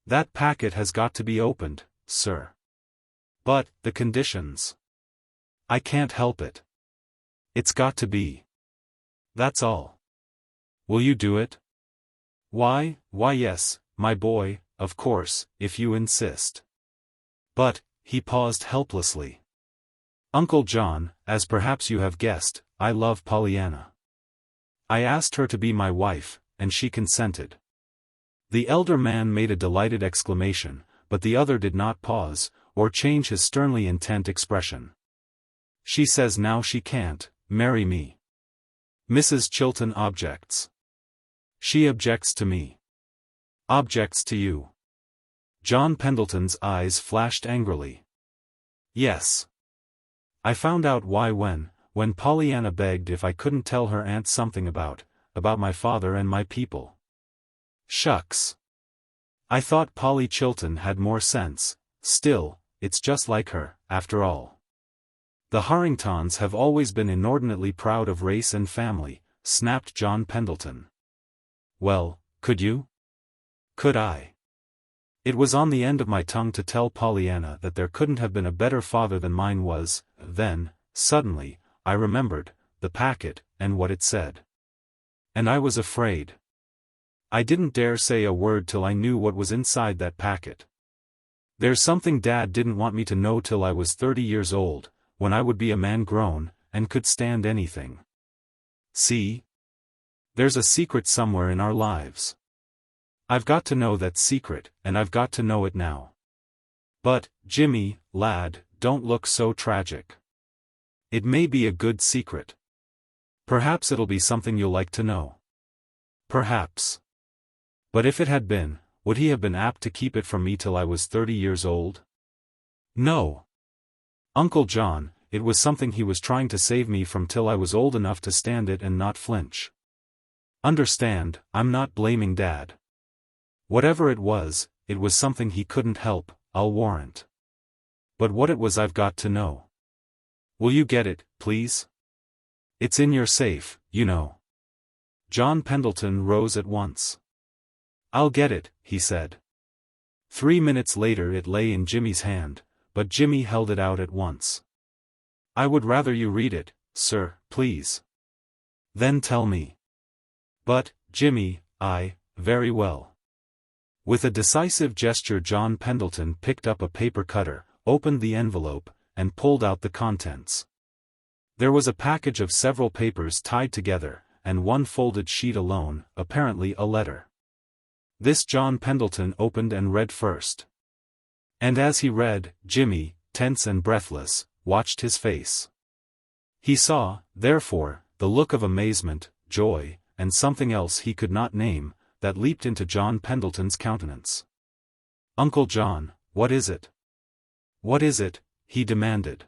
That packet has got to be opened, sir. But, the conditions. I can't help it. It's got to be. That's all. Will you do it? Why, yes, my boy, of course, if you insist. But, he paused helplessly. Uncle John, as perhaps you have guessed, I love Pollyanna. I asked her to be my wife, and she consented. The elder man made a delighted exclamation, but the other did not pause, or change his sternly intent expression. She says now she can't marry me. Mrs. Chilton objects. She objects to me. Objects to you. John Pendleton's eyes flashed angrily. Yes. I found out why when Pollyanna begged if I couldn't tell her aunt something about my father and my people. Shucks. I thought Polly Chilton had more sense. Still, it's just like her, after all. The Harringtons have always been inordinately proud of race and family, snapped John Pendleton. Well, could you? Could I? It was on the end of my tongue to tell Pollyanna that there couldn't have been a better father than mine was. Then, suddenly, I remembered the packet and what it said. And I was afraid. I didn't dare say a word till I knew what was inside that packet. There's something Dad didn't want me to know till I was 30 years old, when I would be a man grown, and could stand anything. See, There's a secret somewhere in our lives. I've got to know that secret, and I've got to know it now. But, Jimmy, lad, don't look so tragic. It may be a good secret. Perhaps it'll be something you'll like to know. Perhaps. But if it had been, would he have been apt to keep it from me till I was 30 years old? No. Uncle John, it was something he was trying to save me from till I was old enough to stand it and not flinch. Understand, I'm not blaming Dad. Whatever it was something he couldn't help, I'll warrant. But what it was I've got to know. Will you get it, please? It's in your safe, you know. John Pendleton rose at once. I'll get it, he said. 3 minutes later it lay in Jimmy's hand, but Jimmy held it out at once. I would rather you read it, sir, please. Then tell me. But, Jimmy, very well. With a decisive gesture John Pendleton picked up a paper cutter, opened the envelope, and pulled out the contents. There was a package of several papers tied together, and one folded sheet alone, apparently a letter. This John Pendleton opened and read first. And as he read, Jimmy, tense and breathless, watched his face. He saw, therefore, the look of amazement, joy, and something else he could not name, that leaped into John Pendleton's countenance. Uncle John, what is it? What is it? He demanded.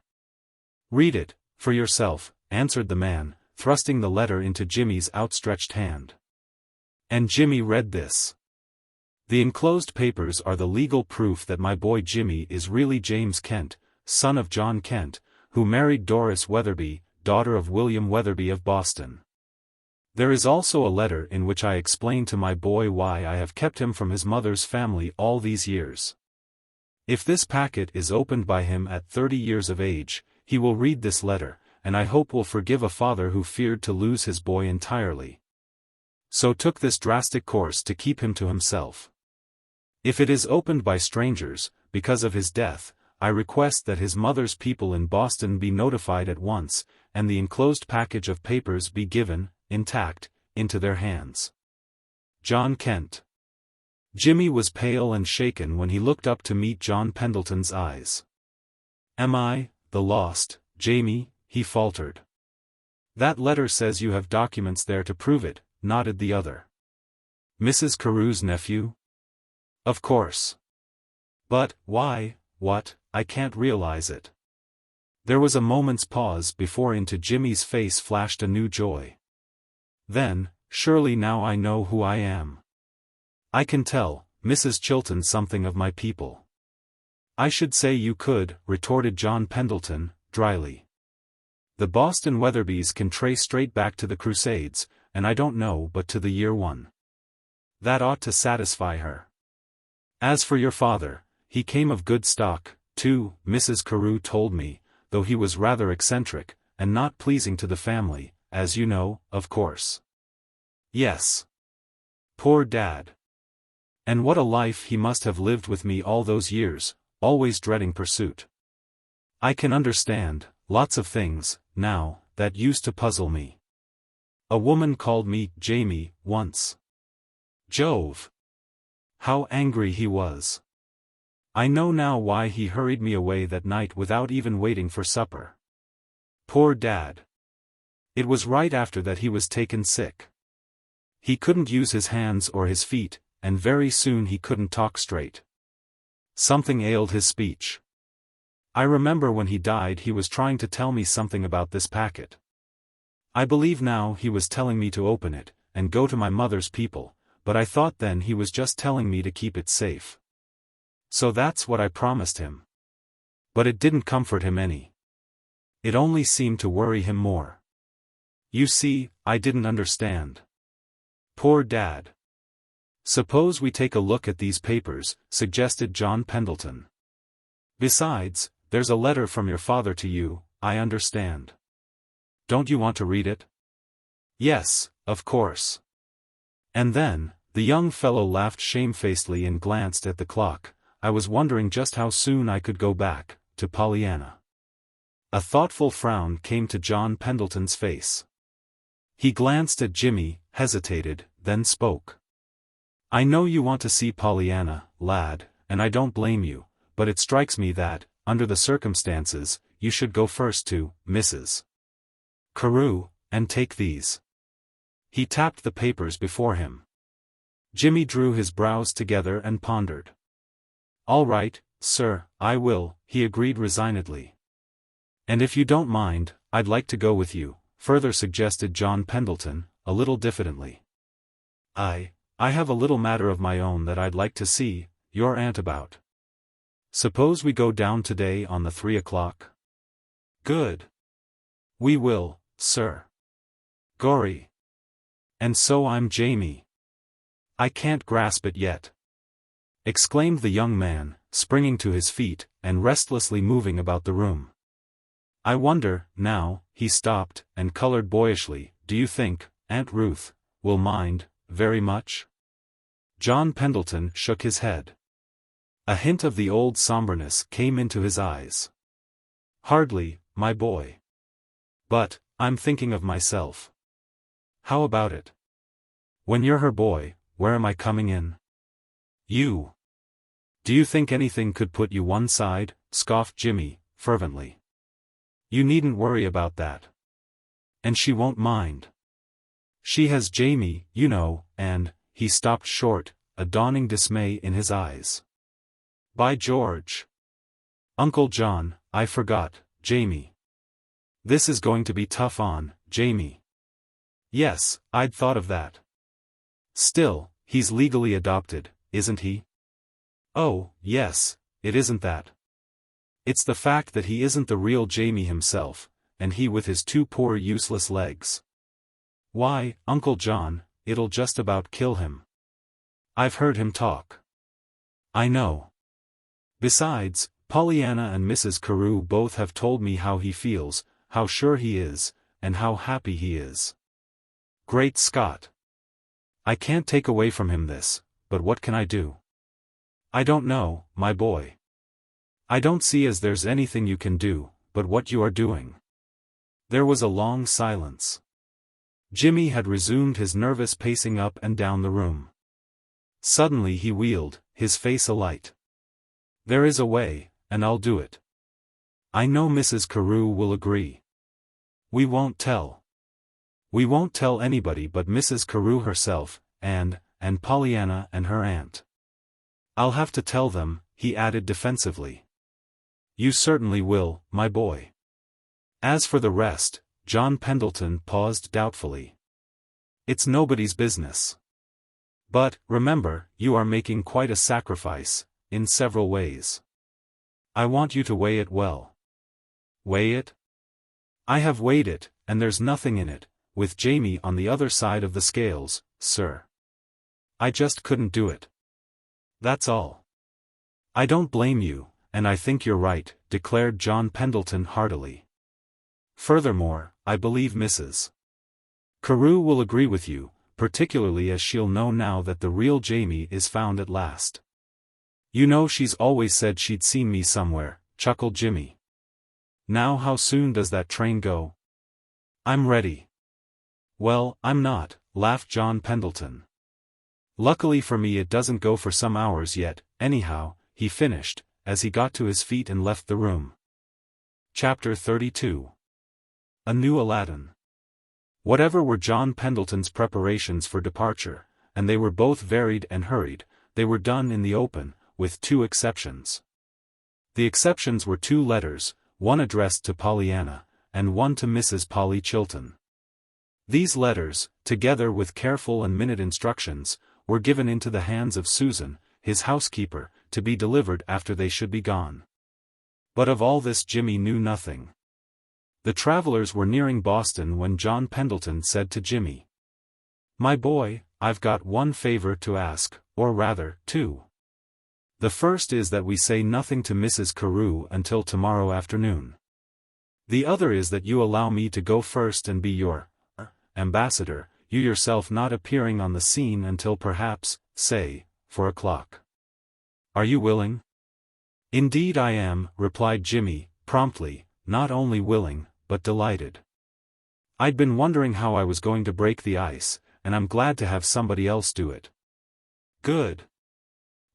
Read it, for yourself, answered the man, thrusting the letter into Jimmy's outstretched hand. And Jimmy read this. The enclosed papers are the legal proof that my boy Jimmy is really James Kent, son of John Kent, who married Doris Weatherby, daughter of William Weatherby of Boston. There is also a letter in which I explain to my boy why I have kept him from his mother's family all these years. If this packet is opened by him at 30 years of age, he will read this letter, and I hope will forgive a father who feared to lose his boy entirely. So took this drastic course to keep him to himself. If it is opened by strangers, because of his death, I request that his mother's people in Boston be notified at once, and the enclosed package of papers be given, intact, into their hands. John Kent. Jimmy was pale and shaken when he looked up to meet John Pendleton's eyes. Am I, the lost, Jamie? He faltered. That letter says you have documents there to prove it, nodded the other. Mrs. Carew's nephew? Of course. But, why, what, I can't realize it. There was a moment's pause before into Jimmy's face flashed a new joy. Then, surely now I know who I am. I can tell, Mrs. Chilton, something of my people. I should say you could, retorted John Pendleton, dryly. The Boston Weatherbys can trace straight back to the Crusades, and I don't know but to the year 1. That ought to satisfy her. As for your father, he came of good stock, too, Mrs. Carew told me, though he was rather eccentric, and not pleasing to the family, as you know, of course. Yes. Poor Dad. And what a life he must have lived with me all those years, always dreading pursuit. I can understand, lots of things, now, that used to puzzle me. A woman called me Jamie, once. Jove! How angry he was. I know now why he hurried me away that night without even waiting for supper. Poor Dad. It was right after that he was taken sick. He couldn't use his hands or his feet, and very soon he couldn't talk straight. Something ailed his speech. I remember when he died he was trying to tell me something about this packet. I believe now he was telling me to open it, and go to my mother's people, but I thought then he was just telling me to keep it safe. So that's what I promised him. But it didn't comfort him any. It only seemed to worry him more. You see, I didn't understand. Poor Dad. Suppose we take a look at these papers, suggested John Pendleton. Besides, there's a letter from your father to you, I understand. Don't you want to read it? Yes, of course. And then, the young fellow laughed shamefacedly and glanced at the clock. I was wondering just how soon I could go back, to Pollyanna. A thoughtful frown came to John Pendleton's face. He glanced at Jimmy, hesitated, then spoke. "I know you want to see Pollyanna, lad, and I don't blame you, but it strikes me that, under the circumstances, you should go first to Mrs. Carew, and take these." He tapped the papers before him. Jimmy drew his brows together and pondered. "All right, sir, I will," he agreed resignedly. "And if you don't mind, I'd like to go with you," further suggested John Pendleton, a little diffidently. I have a little matter of my own that I'd like to see your aunt about. Suppose we go down today on the 3 o'clock? Good. We will, sir. Gory. And so I'm Jamie. I can't grasp it yet," exclaimed the young man, springing to his feet, and restlessly moving about the room. "I wonder, now," he stopped, and colored boyishly, "do you think, Aunt Ruth, will mind, very much?" John Pendleton shook his head. A hint of the old somberness came into his eyes. "Hardly, my boy. But, I'm thinking of myself. How about it? When you're her boy, where am I coming in? You. Do you think anything could put you one side?" scoffed Jimmy, fervently. "You needn't worry about that. And she won't mind. She has Jamie, you know," and, he stopped short, a dawning dismay in his eyes. "By George! Uncle John, I forgot, Jamie. This is going to be tough on Jamie." "Yes, I'd thought of that. Still, he's legally adopted, isn't he?" "Oh, yes, it isn't that. It's the fact that he isn't the real Jamie himself, and he with his 2 poor useless legs. Why, Uncle John, it'll just about kill him. I've heard him talk." "I know. Besides, Pollyanna and Mrs. Carew both have told me how he feels, how sure he is, and how happy he is. Great Scott! I can't take away from him this, but what can I do?" "I don't know, my boy. I don't see as there's anything you can do, but what you are doing." There was a long silence. Jimmy had resumed his nervous pacing up and down the room. Suddenly he wheeled, his face alight. "There is a way, and I'll do it. I know Mrs. Carew will agree. We won't tell. We won't tell anybody but Mrs. Carew herself, and Pollyanna and her aunt. I'll have to tell them," he added defensively. "You certainly will, my boy. As for the rest," John Pendleton paused doubtfully. "It's nobody's business. But, remember, you are making quite a sacrifice, in several ways. I want you to weigh it well." "Weigh it? I have weighed it, and there's nothing in it, with Jamie on the other side of the scales, sir. I just couldn't do it. That's all." "I don't blame you, and I think you're right," declared John Pendleton heartily. "Furthermore, I believe Mrs. Carew will agree with you, particularly as she'll know now that the real Jamie is found at last. You know she's always said she'd seen me somewhere," chuckled Jimmy. "Now how soon does that train go?" "I'm ready." "Well, I'm not," laughed John Pendleton. "Luckily for me it doesn't go for some hours yet, anyhow," he finished, as he got to his feet and left the room. Chapter 32. A New Aladdin. Whatever were John Pendleton's preparations for departure, and they were both varied and hurried, they were done in the open, with 2 exceptions. The exceptions were 2 letters, one addressed to Pollyanna, and one to Mrs. Polly Chilton. These letters, together with careful and minute instructions, were given into the hands of Susan, his housekeeper, to be delivered after they should be gone. But of all this Jimmy knew nothing. The travelers were nearing Boston when John Pendleton said to Jimmy, "My boy, I've got one favor to ask, or rather, 2. The first is that we say nothing to Mrs. Carew until tomorrow afternoon. The other is that you allow me to go first and be your ambassador, you yourself not appearing on the scene until perhaps, say, 4 o'clock. Are you willing?" "Indeed I am," replied Jimmy, promptly, not only willing, but delighted. "I'd been wondering how I was going to break the ice, and I'm glad to have somebody else do it. Good.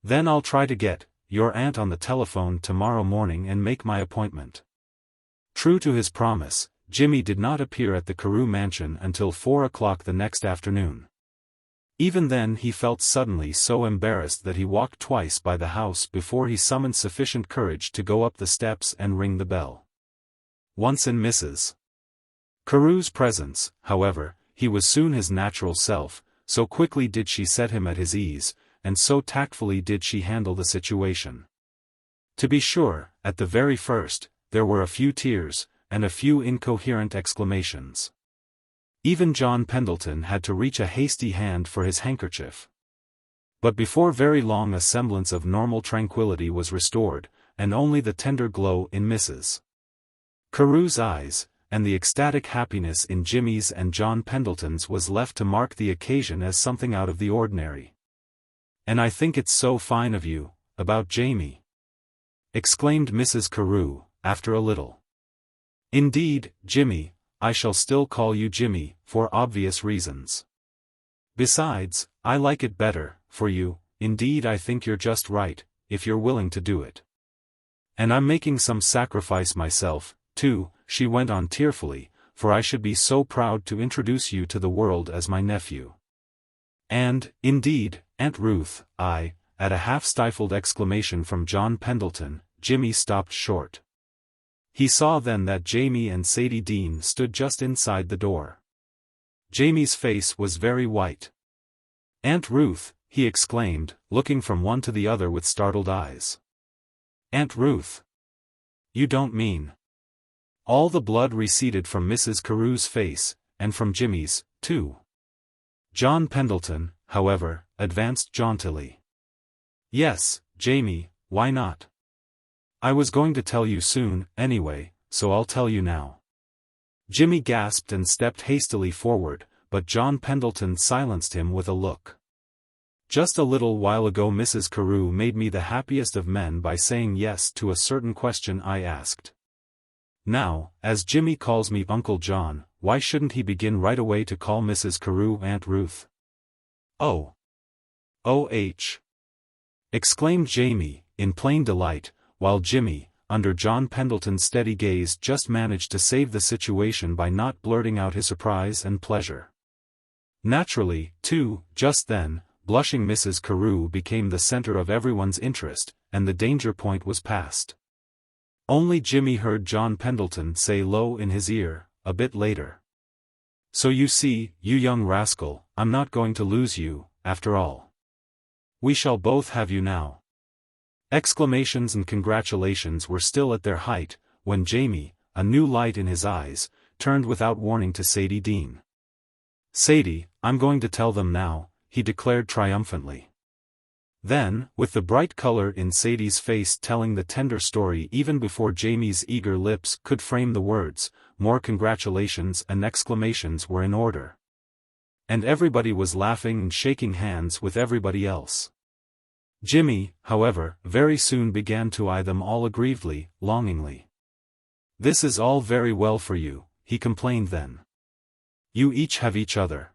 Then I'll try to get your aunt on the telephone tomorrow morning and make my appointment. True to his promise, Jimmy did not appear at the Carew mansion until 4 o'clock the next afternoon. Even then he felt suddenly so embarrassed that he walked twice by the house before he summoned sufficient courage to go up the steps and ring the bell. Once in Mrs. Carew's presence, however, he was soon his natural self, so quickly did she set him at his ease, and so tactfully did she handle the situation. To be sure, at the very first, there were a few tears, and a few incoherent exclamations. Even John Pendleton had to reach a hasty hand for his handkerchief. But before very long a semblance of normal tranquility was restored, and only the tender glow in Mrs. Carew's eyes, and the ecstatic happiness in Jimmy's and John Pendleton's was left to mark the occasion as something out of the ordinary. "And I think it's so fine of you, about Jamie," exclaimed Mrs. Carew, after a little. "Indeed, Jimmy, I shall still call you Jimmy, for obvious reasons. Besides, I like it better, for you, indeed I think you're just right, if you're willing to do it. And I'm making some sacrifice myself, too," she went on tearfully, "for I should be so proud to introduce you to the world as my nephew. And, indeed, Aunt Ruth, at a half-stifled exclamation from John Pendleton, Jimmy stopped short. He saw then that Jamie and Sadie Dean stood just inside the door. Jamie's face was very white. "Aunt Ruth," he exclaimed, looking from one to the other with startled eyes. "Aunt Ruth! You don't mean—" All the blood receded from Mrs. Carew's face, and from Jimmy's, too. John Pendleton, however, advanced jauntily. "Yes, Jamie, why not? I was going to tell you soon, anyway, so I'll tell you now." Jimmy gasped and stepped hastily forward, but John Pendleton silenced him with a look. "Just a little while ago Mrs. Carew made me the happiest of men by saying yes to a certain question I asked. Now, as Jimmy calls me Uncle John, why shouldn't he begin right away to call Mrs. Carew Aunt Ruth?" "Oh! H!" exclaimed Jamie, in plain delight, while Jimmy, under John Pendleton's steady gaze, just managed to save the situation by not blurting out his surprise and pleasure. Naturally, too, just then, blushing Mrs. Carew became the center of everyone's interest, and the danger point was passed. Only Jimmy heard John Pendleton say low in his ear, a bit later. "So you see, you young rascal, I'm not going to lose you, after all. We shall both have you now." Exclamations and congratulations were still at their height, when Jamie, a new light in his eyes, turned without warning to Sadie Dean. "Sadie, I'm going to tell them now," he declared triumphantly. Then, with the bright color in Sadie's face telling the tender story even before Jamie's eager lips could frame the words, more congratulations and exclamations were in order. And everybody was laughing and shaking hands with everybody else. Jimmy, however, very soon began to eye them all aggrievedly, longingly. "This is all very well for you," he complained then. "You each have each other.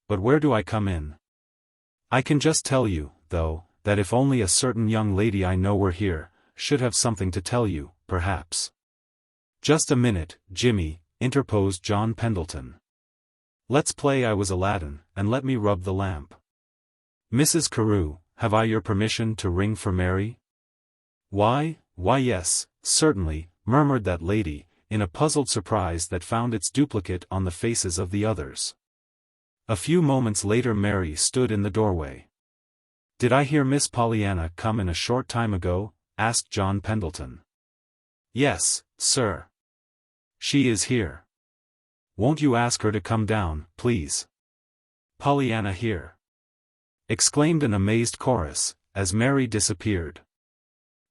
But where do I come in? I can just tell you, though, that if only a certain young lady I know were here, should have something to tell you, perhaps." "Just a minute, Jimmy," interposed John Pendleton. "Let's play I was Aladdin, and let me rub the lamp. Mrs. Carew, have I your permission to ring for Mary?" Why yes, certainly," murmured that lady, in a puzzled surprise that found its duplicate on the faces of the others. A few moments later Mary stood in the doorway. "Did I hear Miss Pollyanna come in a short time ago?" asked John Pendleton. "Yes, sir. She is here. Won't you ask her to come down, please?" "Pollyanna here?" exclaimed an amazed chorus, as Mary disappeared.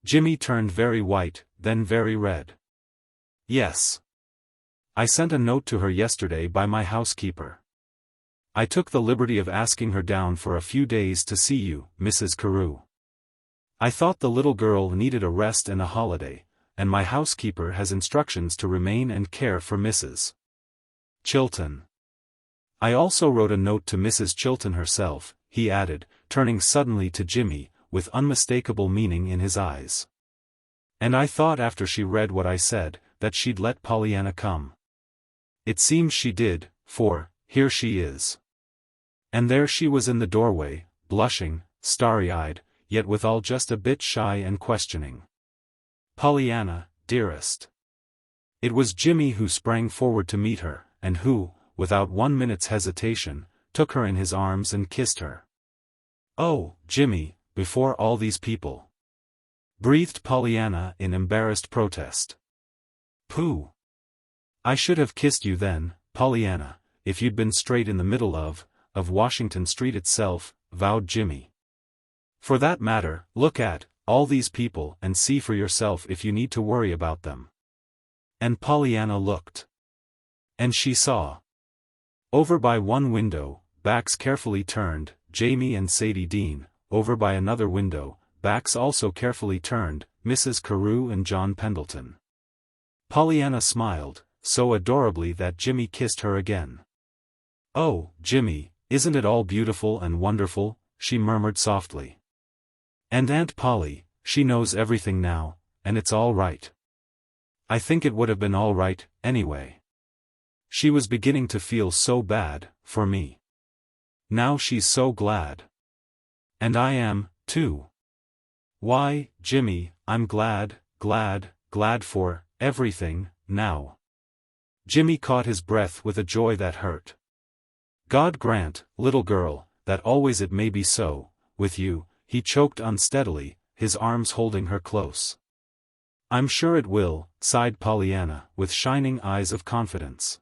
Jimmy turned very white, then very red. "Yes. I sent a note to her yesterday by my housekeeper. I took the liberty of asking her down for a few days to see you, Mrs. Carew. I thought the little girl needed a rest and a holiday, and my housekeeper has instructions to remain and care for Mrs. Chilton. I also wrote a note to Mrs. Chilton herself," he added, turning suddenly to Jimmy, with unmistakable meaning in his eyes. "And I thought after she read what I said, that she'd let Pollyanna come. It seems she did, for, here she is." And there she was in the doorway, blushing, starry-eyed, yet withal just a bit shy and questioning. "Pollyanna, dearest." It was Jimmy who sprang forward to meet her, and who, without 1 minute's hesitation, took her in his arms and kissed her. "Oh, Jimmy, before all these people," breathed Pollyanna in embarrassed protest. "Pooh! I should have kissed you then, Pollyanna, if you'd been straight in the middle of Washington Street itself," vowed Jimmy. "For that matter, look at all these people and see for yourself if you need to worry about them." And Pollyanna looked. And she saw. Over by one window, backs carefully turned, Jamie and Sadie Dean; over by another window, backs also carefully turned, Mrs. Carew and John Pendleton. Pollyanna smiled, so adorably that Jimmy kissed her again. "Oh, Jimmy, isn't it all beautiful and wonderful?" she murmured softly. "And Aunt Polly, she knows everything now, and it's all right. I think it would have been all right, anyway. She was beginning to feel so bad, for me. Now she's so glad. And I am, too. Why, Jimmy, I'm glad for everything, now." Jimmy caught his breath with a joy that hurt. "God grant, little girl, that always it may be so, with you," he choked unsteadily, his arms holding her close. "I'm sure it will," sighed Pollyanna, with shining eyes of confidence.